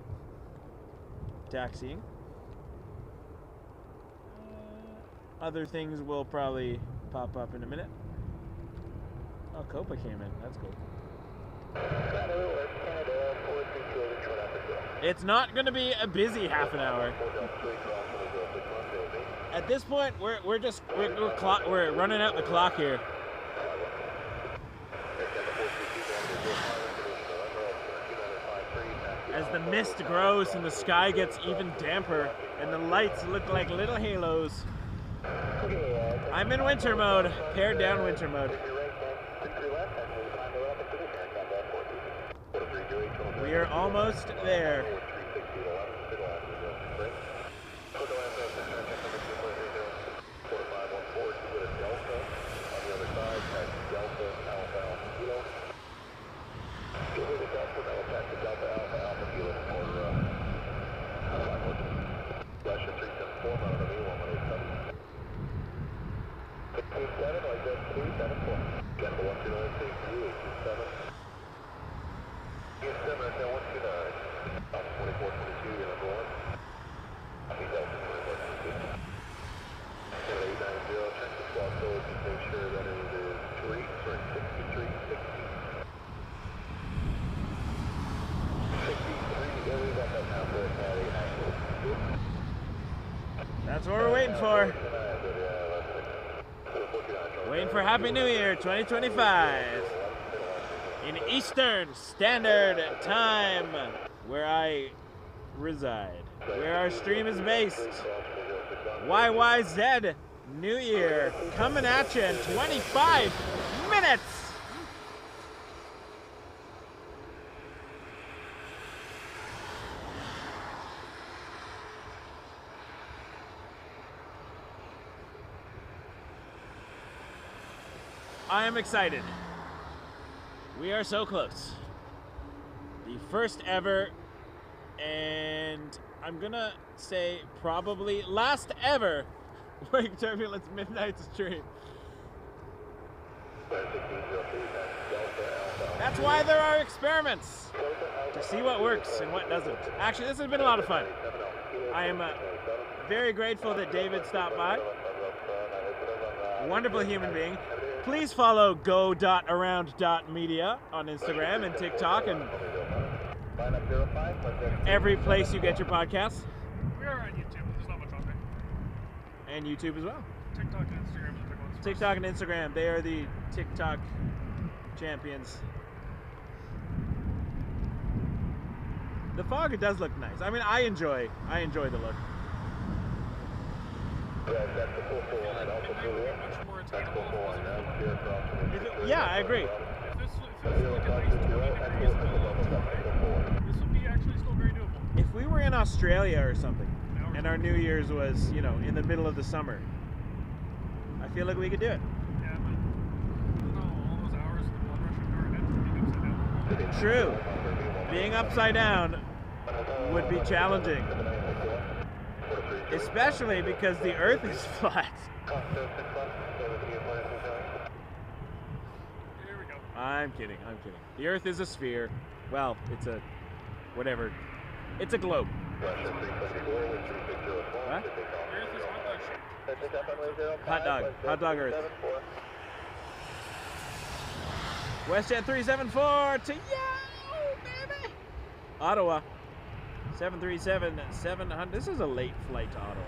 Taxiing. Other things will probably pop up in a minute. Oh, Copa came in. That's cool. It's not going to be a busy half an hour. At this point, we're running out the clock here. As the mist grows and the sky gets even damper and the lights look like little halos. I'm in winter mode, pared down winter mode. We are almost there. That's what we're waiting for. Waiting for Happy New Year 2025 in Eastern Standard Time, where I reside, where our stream is based. YYZ New Year coming at you in 25 minutes. I am excited. We are so close. The first ever, and I'm gonna say probably last ever, Wake Turbulence Midnight stream. That's why there are experiments, to see what works and what doesn't. Actually, this has been a lot of fun. I am very grateful that David stopped by. A wonderful human being. Please follow go.around.media on Instagram and TikTok and every place you get your podcasts. We are on YouTube. There's not much on there. And YouTube as well. TikTok and Instagram are the big ones. TikTok and Instagram, they are the TikTok champions. The fog, it does look nice. I mean, I enjoy the look. Much more attainable if it wasn't Yeah, I agree. If this was like a nice 20 degrees in the middle of July, this would be actually still very doable. If we were in Australia or something, and our New Year's was, you know, in the middle of the summer, I feel like we could do it. Yeah, but all those hours of the blood rush of being upside down. True. Being upside down would be challenging. Especially because the Earth is flat. Here we go. I'm kidding. The Earth is a sphere. Well, it's a... whatever. It's a globe. What? Earth is hot dog shaped. Hot dog. Hot dog Earth. WestJet 374 to yo, baby! Ottawa. 737-700. This is a late flight to Ottawa.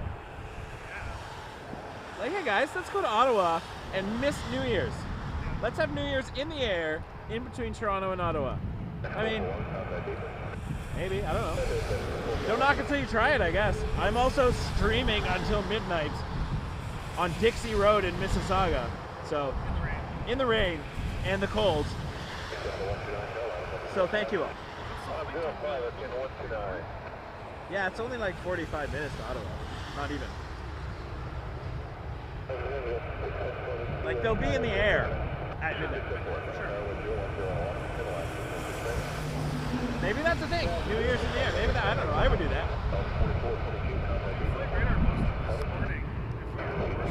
Like, hey guys, let's go to Ottawa and miss New Year's. Let's have New Year's in the air in between Toronto and Ottawa. I mean, maybe, I don't know. Don't knock until you try it, I guess. I'm also streaming until midnight on Dixie Road in Mississauga. So, in the rain and the cold. So thank you all. Yeah, it's only like 45 minutes to Ottawa. Not even. Like, they'll be in the air at midnight. Maybe that's the thing. New Year's in the air. Maybe that, I don't know. I would do that. Radar posted this morning. If we were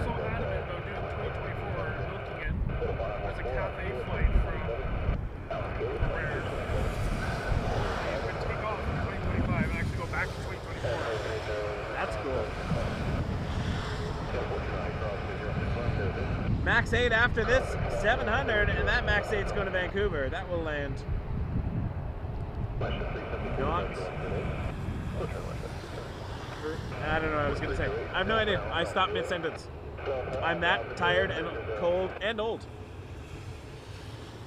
so adamant about doing 2024 and milking it as a cafe flight from where it would take off in 2025 and actually go back to 2024. That's cool. Max 8 after this, 700, and that Max 8's going to Vancouver. That will land. Not. I don't know what I was going to say. I have no idea. I stopped mid-sentence. I'm that tired and cold and old.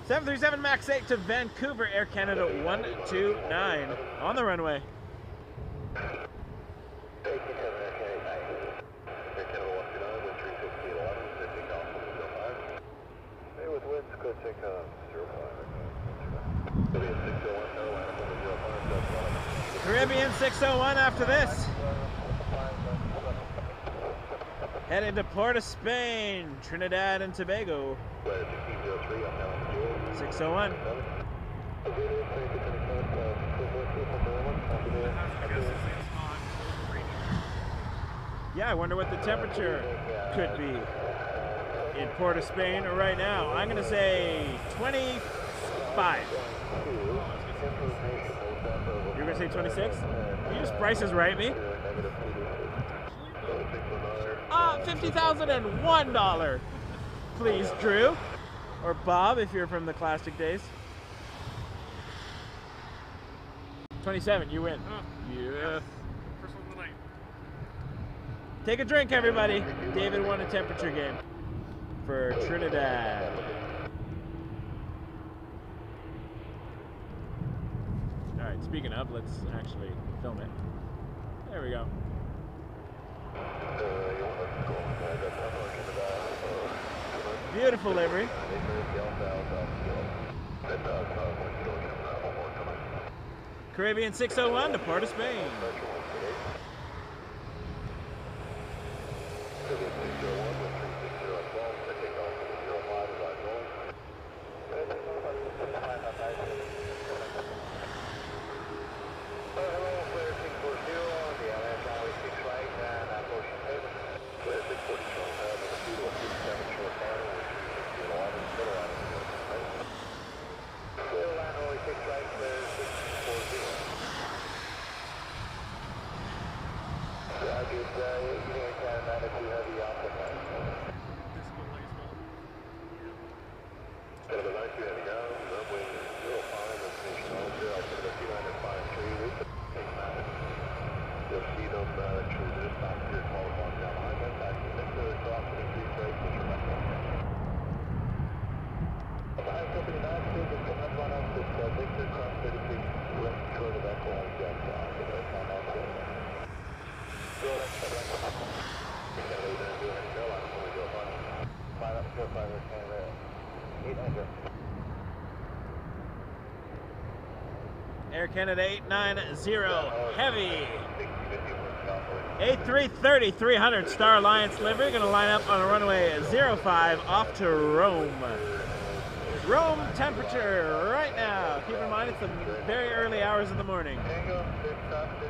737 Max 8 to Vancouver, Air Canada 129 on the runway. Caribbean 601 after this. Heading to Port of Spain, Trinidad and Tobago. 601. Yeah, I wonder what the temperature could be in Port of Spain right now. I'm going to say 25. You're going to say 26? You just Price is Right me? $50,001. Please, Drew. Or Bob, if you're from the classic days. 27, you win. Yeah. First one of the night. Take a drink, everybody. David won a temperature game for Trinidad. All right, speaking of, let's actually film it. There we go. Beautiful livery. Caribbean 601 to Port of Spain. Air Canada 890, heavy. 8330, 300 Star Alliance livery, gonna line up on a runway 05 off to Rome. Rome temperature right now. Keep in mind it's the very early hours of the morning.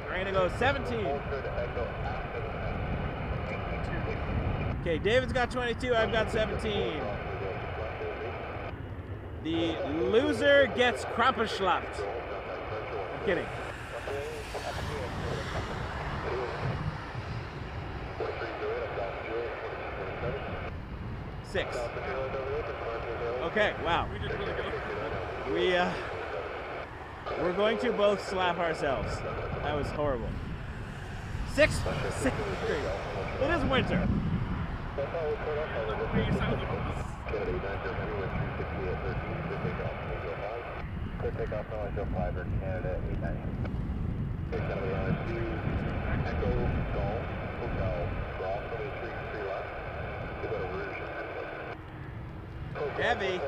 We're gonna go 17. Okay, David's got 22, I've got 17. The loser gets Krampenschlapped. I'm kidding. Six. Okay, wow. We're going to both slap ourselves. That was horrible. Six. It is winter. Heavy.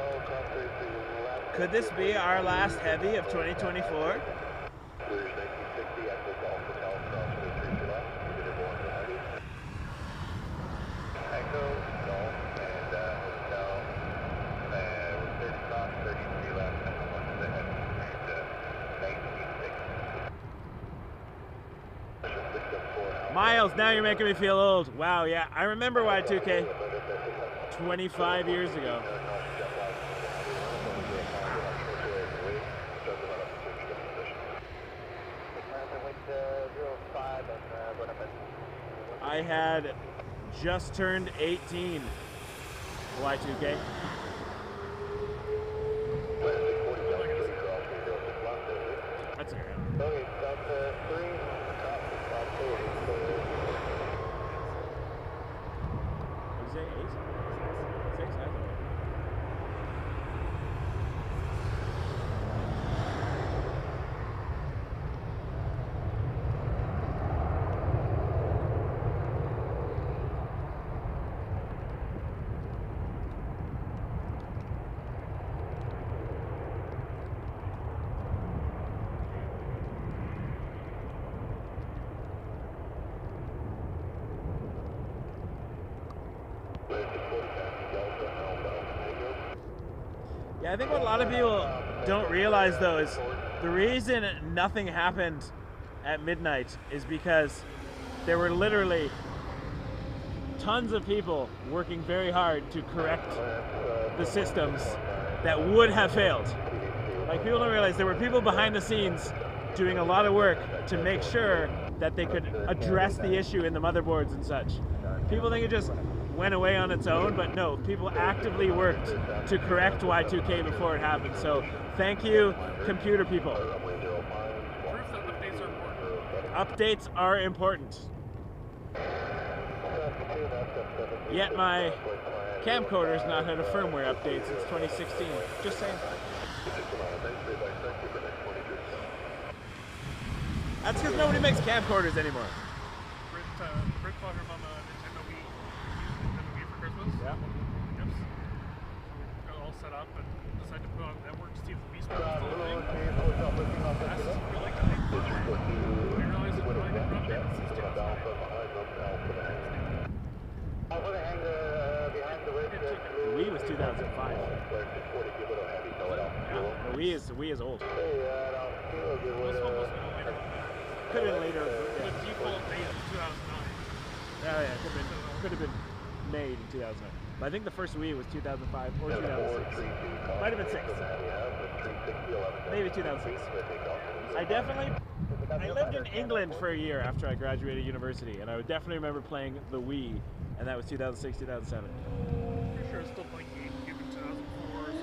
Could this be our last heavy of 2024? Miles, now you're making me feel old. Wow, yeah, I remember Y2K 25 years ago. I had just turned 18 Y2K. That's okay. Is it 8? 6? I don't know. Yeah, I think what a lot of people don't realize though is the reason nothing happened at midnight is because there were literally tons of people working very hard to correct the systems that would have failed. Like, people don't realize there were people behind the scenes doing a lot of work to make sure that they could address the issue in the motherboards and such. People think it just went away on its own, but no, people actively worked to correct Y2K before it happened. So thank you, computer people. Proof that updates are important. Updates are important. Yet my camcorder's not had a firmware update since 2016. Just saying. That's because nobody makes camcorders anymore. Britt bought her mom a Nintendo Wii. Nintendo Wii for Christmas. Yeah. Yep. So we got it all set up and decided to put on the network to see if the Wii Sport was still a thing. Asked us if we liked the thing. We realized it really didn't update since 2009. The Wii was 2005. Yeah, the Wii is old. This one was a little later. Could have been later. The Yeah, default date is 2009. yeah, could have been made in 2009. But I think the first Wii was 2005 or 2006. Might have been 6. Maybe 2006. I lived in England for a year after I graduated university, and I would definitely remember playing the Wii, and that was 2006, 2007. Pretty sure it's still playing GameCube in 2004 or so.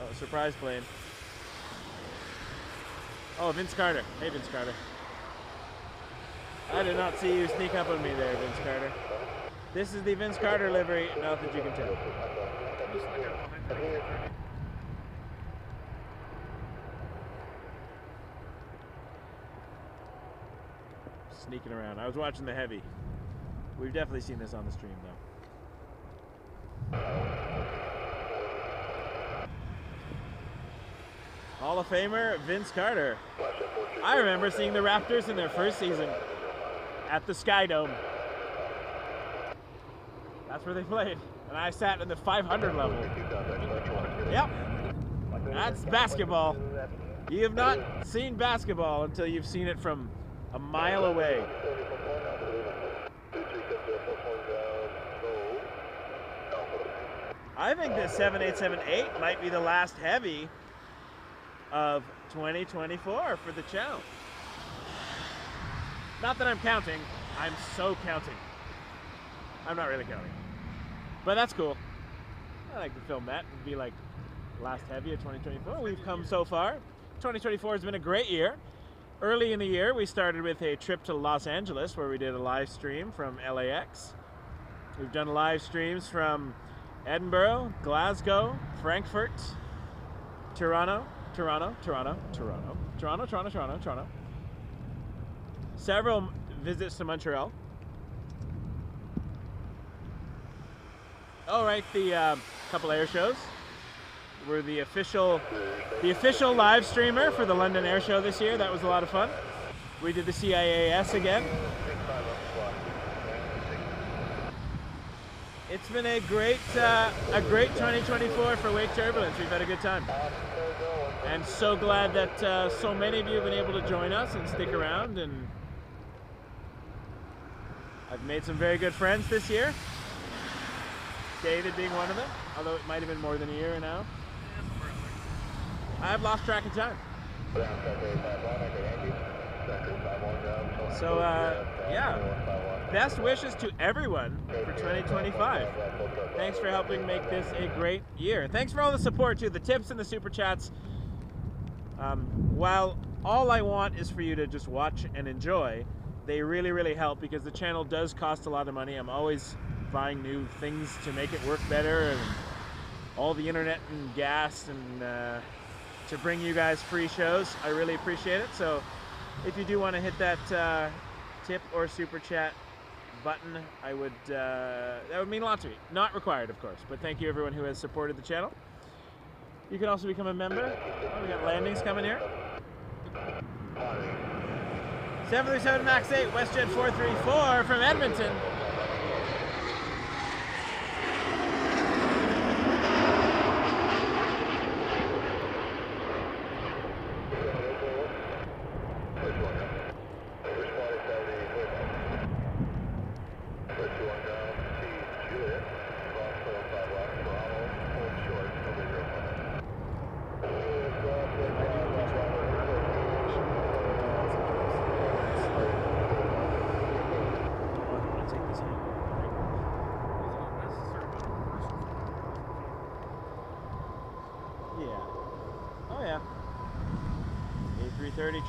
Oh, surprise plane. Oh, Vince Carter. Hey, Vince Carter. I did not see you sneak up on me there, Vince Carter. This is the Vince Carter livery, not that you can tell. Just like behind the computer. Sneaking around. I was watching the heavy. We've definitely seen this on the stream, though. Hall of Famer Vince Carter. I remember seeing the Raptors in their first season at the Sky Dome. That's where they played. And I sat in the 500 level. Yep. That's basketball. You have not seen basketball until you've seen it from a mile away. I think this 7878 might be the last heavy of 2024 for the channel. Not that I'm counting, I'm so counting. I'm not really counting. But that's cool. I like to film that and be like, last heavy of 2024. We've come so far. 2024 has been a great year. Early in the year, we started with a trip to Los Angeles where we did a live stream from LAX. We've done live streams from Edinburgh, Glasgow, Frankfurt, Toronto. Several visits to Montreal. Oh, right, the couple air shows. We're the official live streamer for the London Air Show this year. That was a lot of fun. We did the CYYZ again. It's been a great 2024 for Wake Turbulence. We've had a good time. And so glad that so many of you have been able to join us and stick around. And I've made some very good friends this year. David being one of them, although it might have been more than a year now. I've lost track of time. So, yeah. Best wishes to everyone for 2025. Thanks for helping make this a great year. Thanks for all the support, too. The tips and the super chats. While all I want is for you to just watch and enjoy, they really, really help because the channel does cost a lot of money. I'm always buying new things to make it work better, and all the internet and gas, and to bring you guys free shows. I really appreciate it. So if you do want to hit that tip or super chat button, I would that would mean a lot to me. Not required, of course, but thank you everyone who has supported the channel. You can also become a member. Oh, we got landings coming here. 737 MAX 8 WestJet 434 from Edmonton.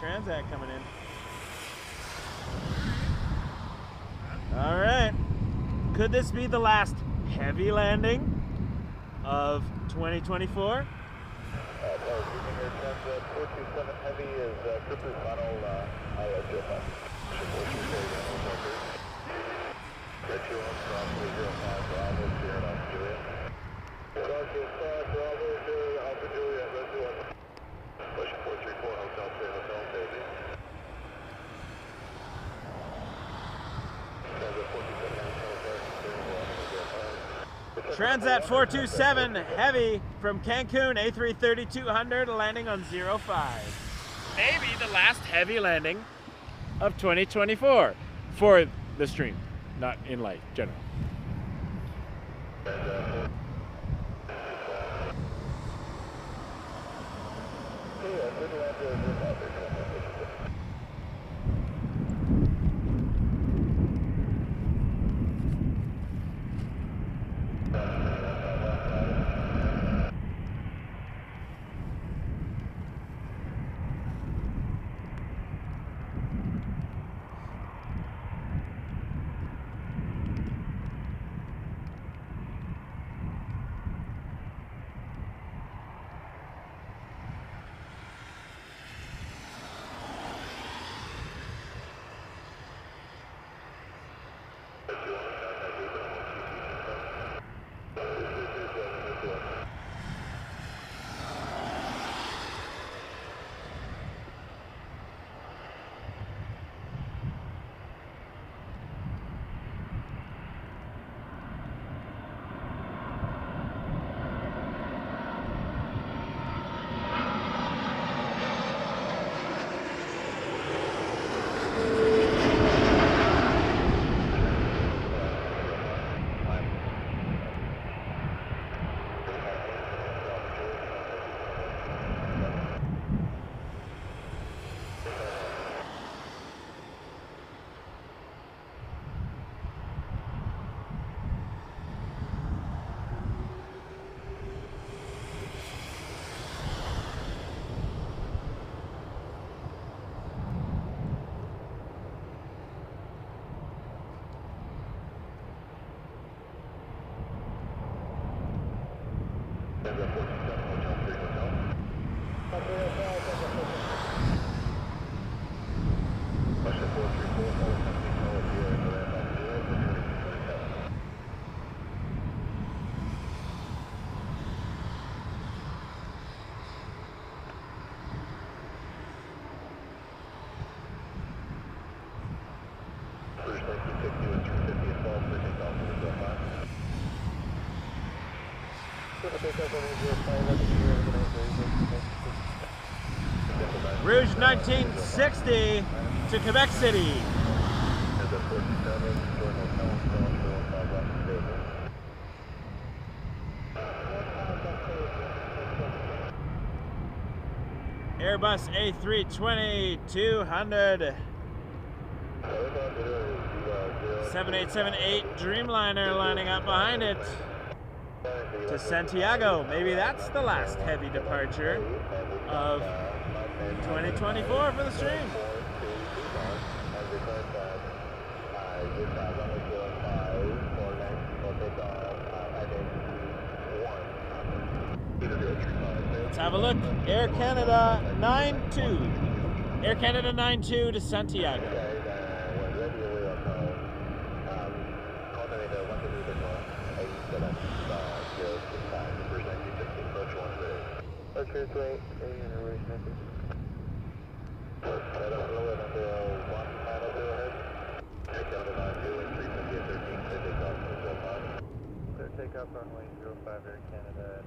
Transat coming in. All right. Could this be the last heavy landing of 2024? 427 heavy is Cooper's final ILJ. Transat 427 heavy from Cancun, A330-200 landing on 05. Maybe the last heavy landing of 2024 for the stream, not in life, general. Rouge 1960 to Quebec City. Airbus A320-200. 7878 Dreamliner lining up behind it to Santiago. Maybe that's the last heavy departure of 2024 for the stream. Let's have a look. Air Canada 92. Air Canada 92 to Santiago. Take off runway 05 Air Canada.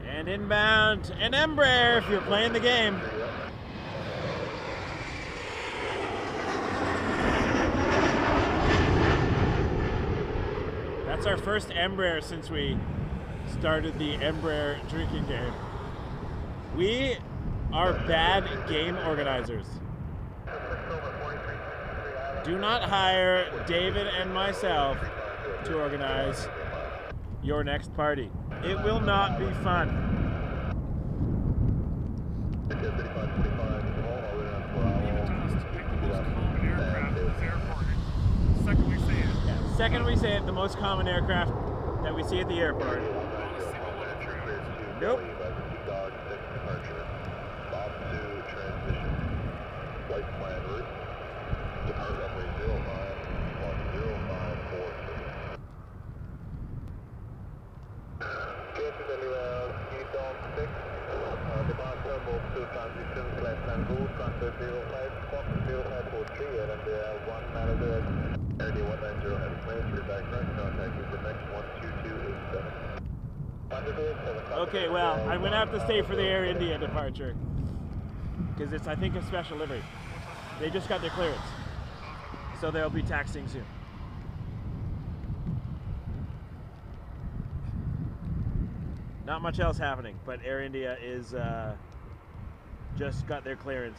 And inbound, an Embraer if you're playing the game. That's our first Embraer since we started the Embraer drinking game. We are bad game organizers. Do not hire David and myself to organize your next party. It will not be fun. Even tell us to pick the most common aircraft at this airport. The second we say it. Yeah, the second we say it, the most common aircraft that we see at the airport. Not a single one of them. Nope. Okay, well, I'm going to have to stay for the Air India departure because it's, I think, a special livery. They just got their clearance, so they'll be taxiing soon. Not much else happening, but Air India is just got their clearance.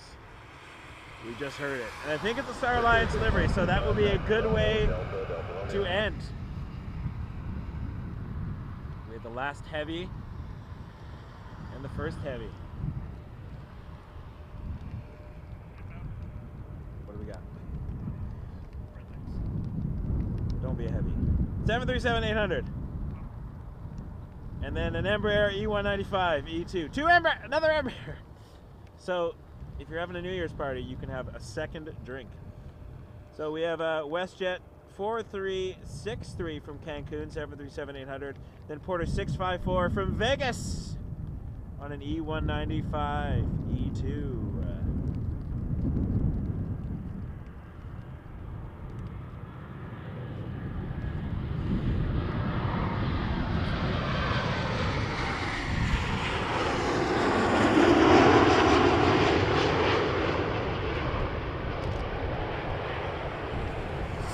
We just heard it. And I think it's a Star Alliance livery, so that will be a good way to end. We had the last heavy and the first heavy. What do we got? 737-800. And then an Embraer E195 E2. Another Embraer. So if you're having a New Year's party, you can have a second drink. So we have WestJet 4363 from Cancun, 737-800. Then Porter 654 from Vegas on an E195 E2.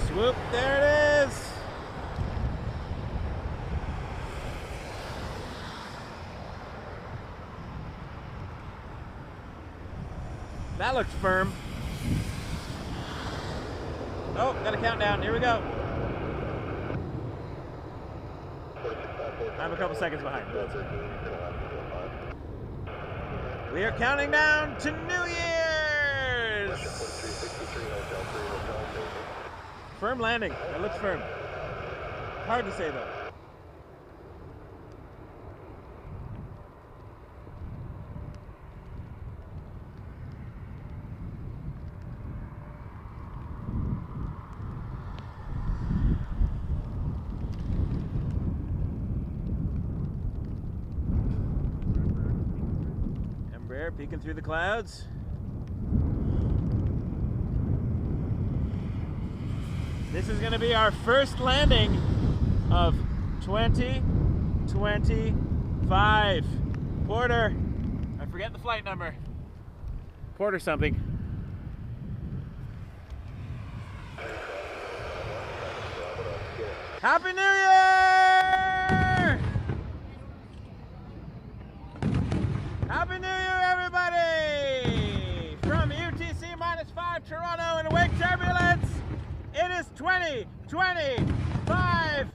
Swoop, there it is. That looks firm. Oh, got a countdown. Here we go. I'm a couple seconds behind. We are counting down to New Year's. Firm landing. That looks firm. Hard to say though. Embraer peeking through the clouds. This is going to be our first landing of 2025. Porter, I forget the flight number. Porter something. Happy New Year! Happy New Year, everybody! From UTC -5 Toronto in wake turbulence. It is 2025.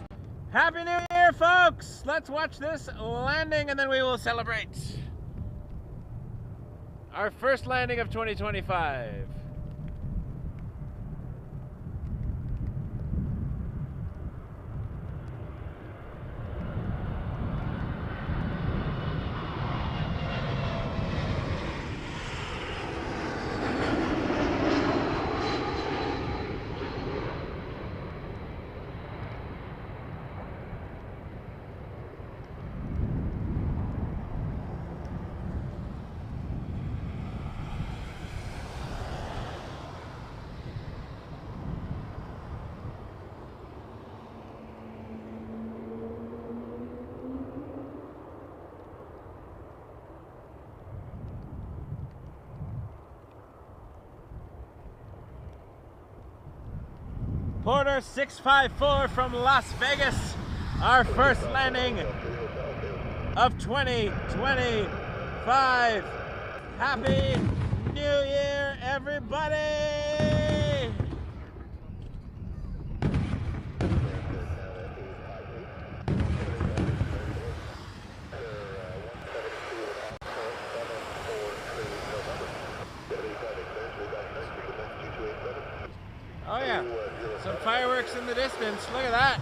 Happy New Year, folks. Let's watch this landing and then we will celebrate. Our first landing of 2025. Porter 654 from Las Vegas, our first landing of 2025. Happy New Year, everybody! Oh yeah, some fireworks in the distance. Look at that.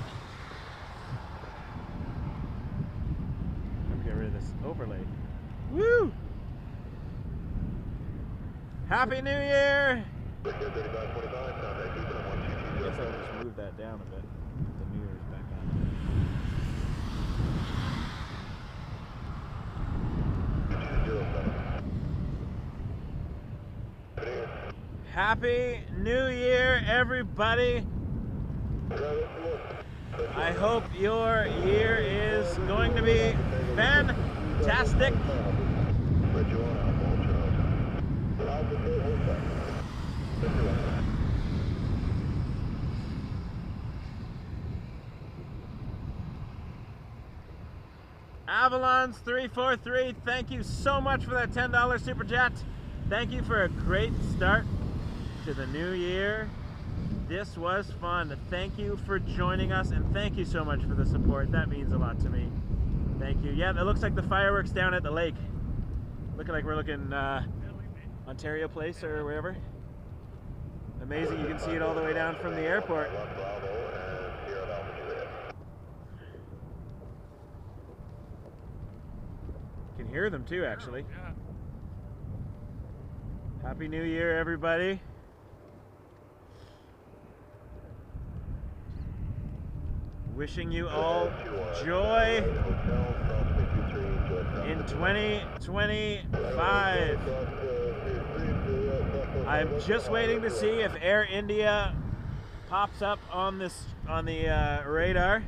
Let me get rid of this overlay. Woo! Happy New Year! I guess I'll just move that down a bit. Put the New Year's back on. Happy New Year, everybody. I hope your year is going to be fantastic. Avalon's 343, thank you so much for that $10 super chat. Thank you for a great start to the new year. This was fun. Thank you for joining us, and thank you so much for the support. That means a lot to me. Thank you. Yeah, it looks like the fireworks down at the lake. Looking like we're looking Ontario Place or wherever. Amazing, you can see it all the way down from the airport. hear them too, actually. Yeah. Happy New Year, everybody. Wishing you all joy in 2025. I'm just waiting to see if Air India pops up on the radar.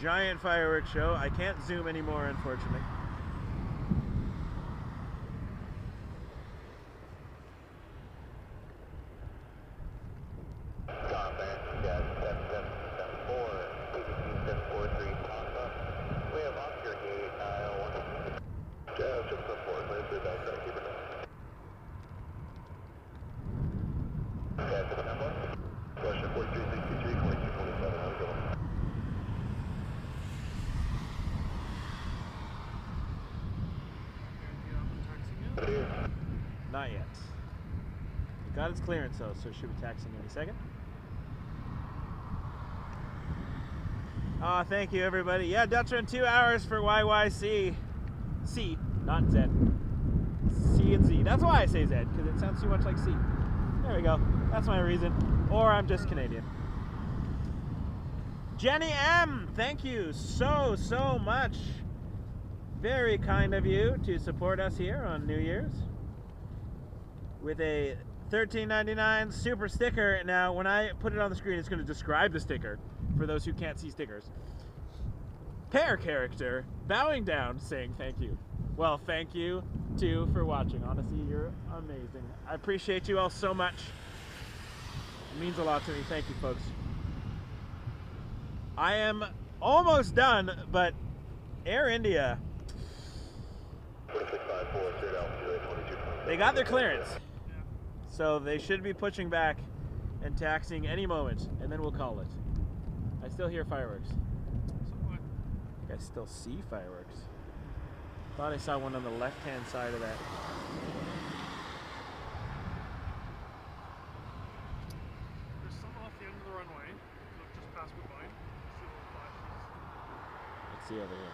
Giant fireworks show. I can't zoom anymore, unfortunately. Not yet. It got its clearance though, so it should be taxiing any second. Oh, thank you everybody. Yeah, Dutch in 2 hours for YYZ. C, not Z. C and Z. That's why I say Z, because it sounds too much like C. There we go. That's my reason. Or I'm just Canadian. Jenny M, thank you so much. Very kind of you to support us here on New Year's with a $13.99 super sticker. Now, when I put it on the screen, it's going to describe the sticker for those who can't see stickers. Pear character bowing down, saying thank you. Well, thank you too for watching. Honestly, you're amazing. I appreciate you all so much. It means a lot to me. Thank you, folks. I am almost done, but Air India, they got their clearance. So they should be pushing back and taxiing any moment, and then we'll call it. I still hear fireworks. I think I still see fireworks. Thought I saw one on the left-hand side of that. There's some off the end of the runway. Look just past Woodbine. See the flashes. Let's see over here.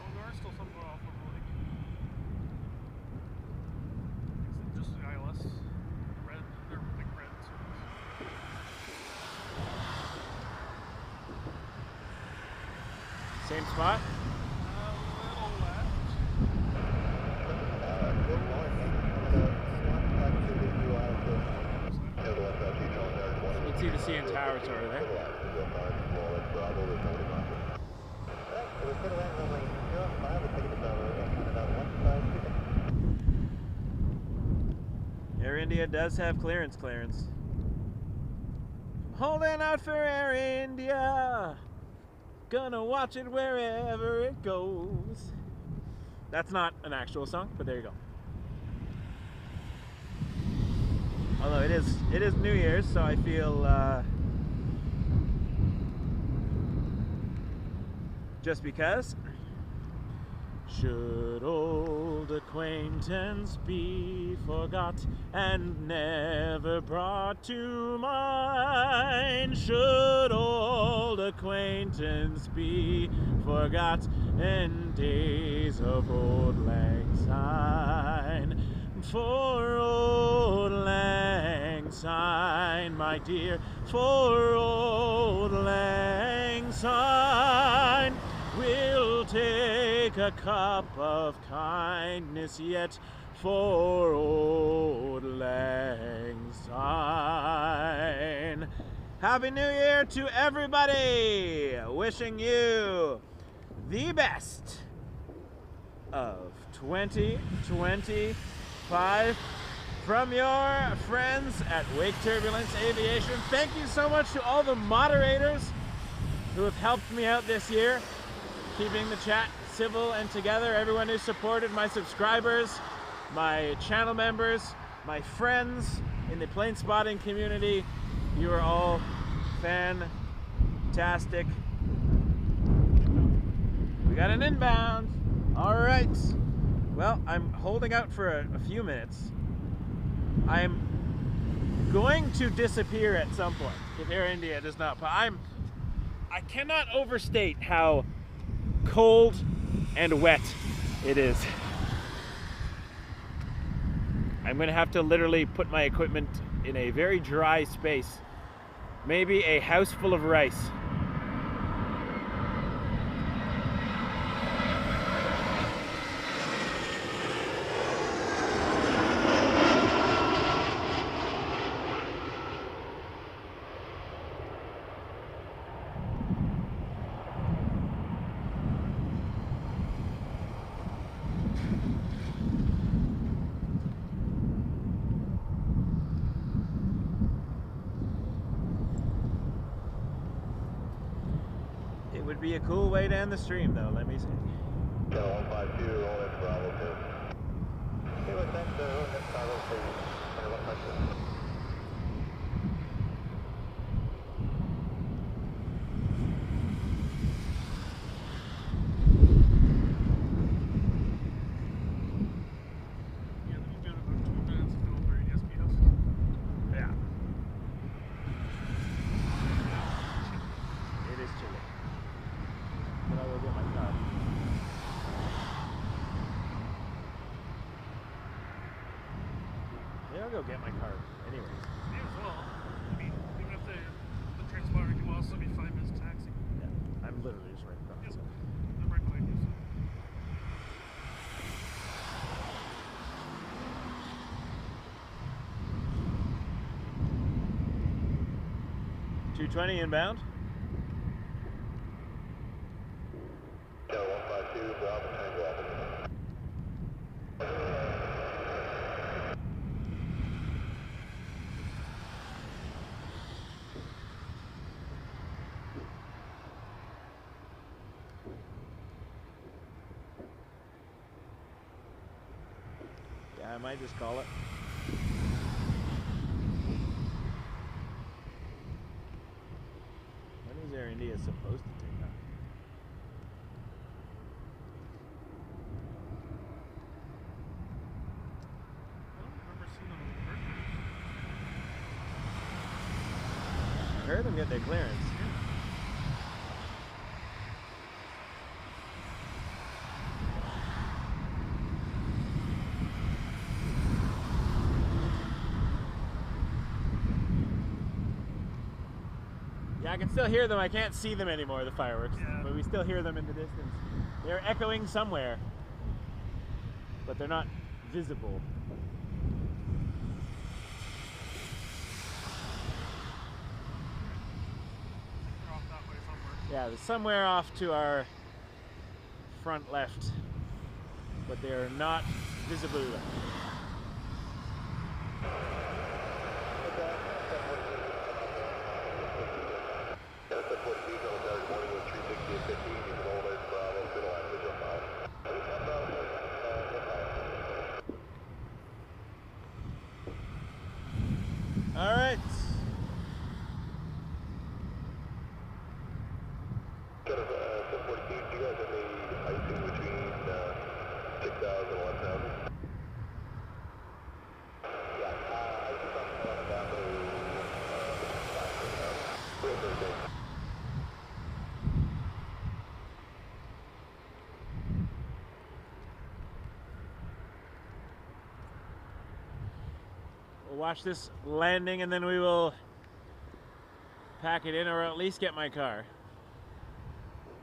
Oh, there are still some going off over the lake. It's just the ILS. Red. They're big red. Same spot? You can see the CN Towers over there. Air India does have clearance. Holding out for Air India. Gonna watch it wherever it goes. That's not an actual song, but there you go. Although it is New Year's, so I feel just because. Should old acquaintance be forgot and never brought to mind? Should old acquaintance be forgot in days of old lang syne? For old lang syne, my dear, for old lang syne, we'll take a cup of kindness yet for old lang syne. Happy New Year to everybody! Wishing you the best of 2025 from your friends at Wake Turbulence Aviation. Thank you so much to all the moderators who have helped me out this year, keeping the chat civil and together. Everyone who supported, my subscribers, my channel members, my friends in the plane spotting community. You are all fantastic. We got an inbound. All right. Well, I'm holding out for a few minutes. I'm going to disappear at some point if Air India does not. I cannot overstate how cold and wet it is. I'm going to have to literally put my equipment in a very dry space. Maybe a house full of rice. It would be a cool way to end the stream, though, let me see. 152, roll in Bravo 2. Okay, what's next? Next Bravo 2. 152. Yeah, then you've got about 2 minutes to go over in SP House. Yeah. It is chilly. But I will get my car. Yeah, I'll go get my car anyways. May as well. I mean, even if the train spotting can also be 5 minutes taxi. Yeah, I'm literally just right across. Yep. So. I'm right behind you. So. 220 inbound. 152, Bravo Tango Alpha. Yeah, I might just call it. When is Air India supposed to take off? I don't remember seeing them on the bird. I heard them get their clearance. Yeah, I can still hear them. I can't see them anymore, the fireworks, Yeah. but we still hear them in the distance. They're echoing somewhere, but they're not visible. They're off that way somewhere. Yeah, they're somewhere off to our front left, but they are not visible. All right. Kind of 742, do you guys have any icing between 6,000 and 1,000? Yeah, I just don't know about the We'll watch this landing and then we will pack it in, or at least get my car.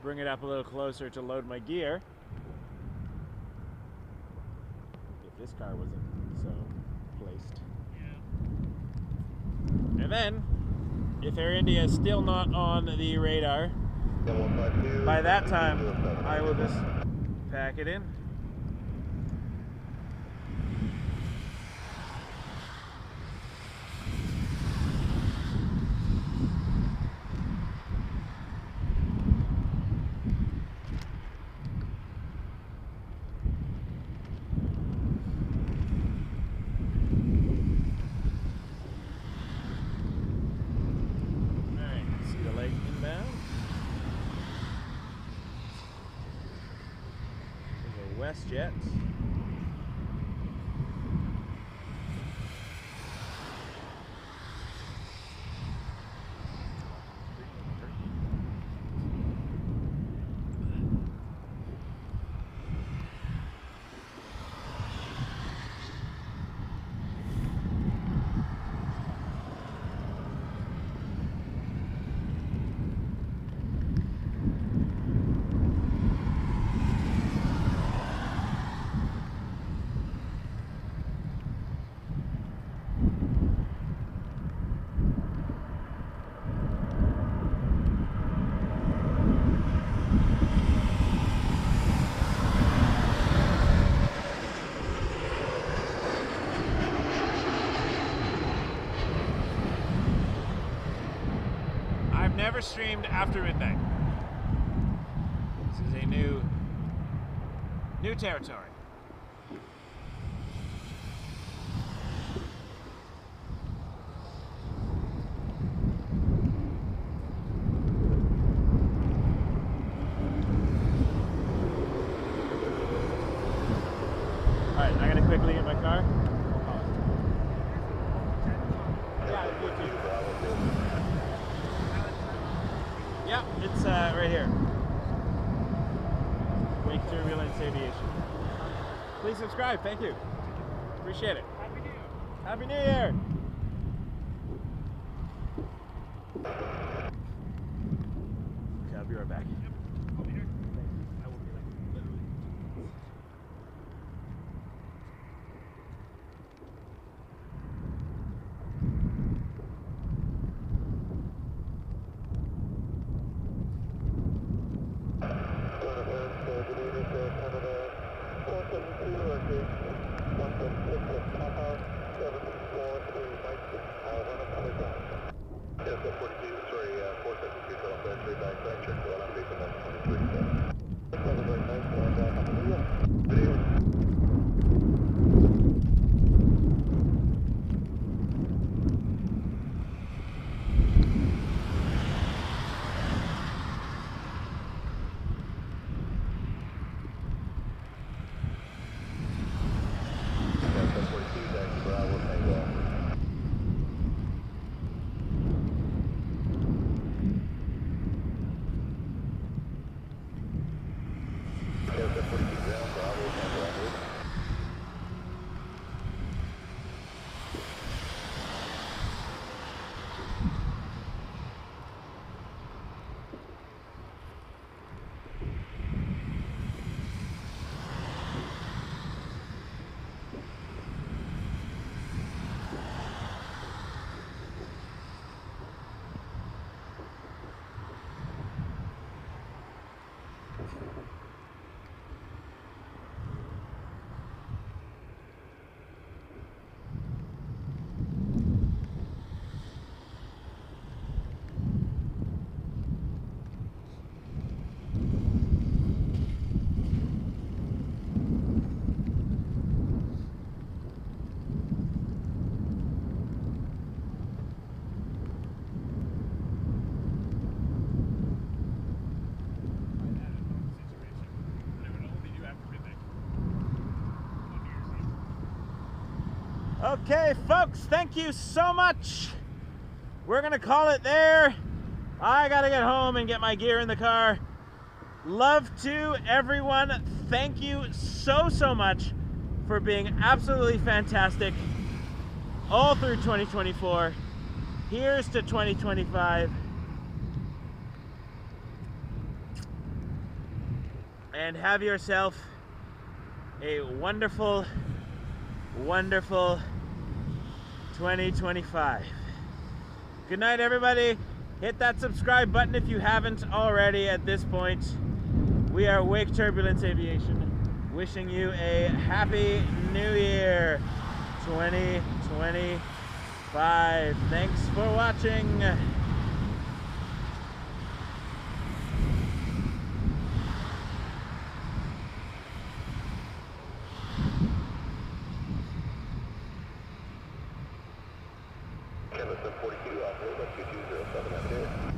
Bring it up a little closer to load my gear. If this car wasn't so placed. Yeah. And then, if Air India is still not on the radar, by that time I will just pack it in. WestJet. never streamed after midnight. This is a new territory. Alright, I'm gonna quickly get my car. Yeah, it's right here. Wake Turbulence Aviation. Please subscribe, thank you. Appreciate it. Happy New Year. Happy New Year! Okay, I'll be right back. I'll be here. I will be like literally. Okay, folks, thank you so much. We're gonna call it there. I gotta get home and get my gear in the car. Love to everyone. Thank you so much for being absolutely fantastic all through 2024. Here's to 2025. And have yourself a wonderful 2025. Good night, everybody. Hit that subscribe button if you haven't already at this point. We are Wake Turbulence Aviation, wishing you a happy new year 2025. Thanks for watching. Canada 42, operator 2207,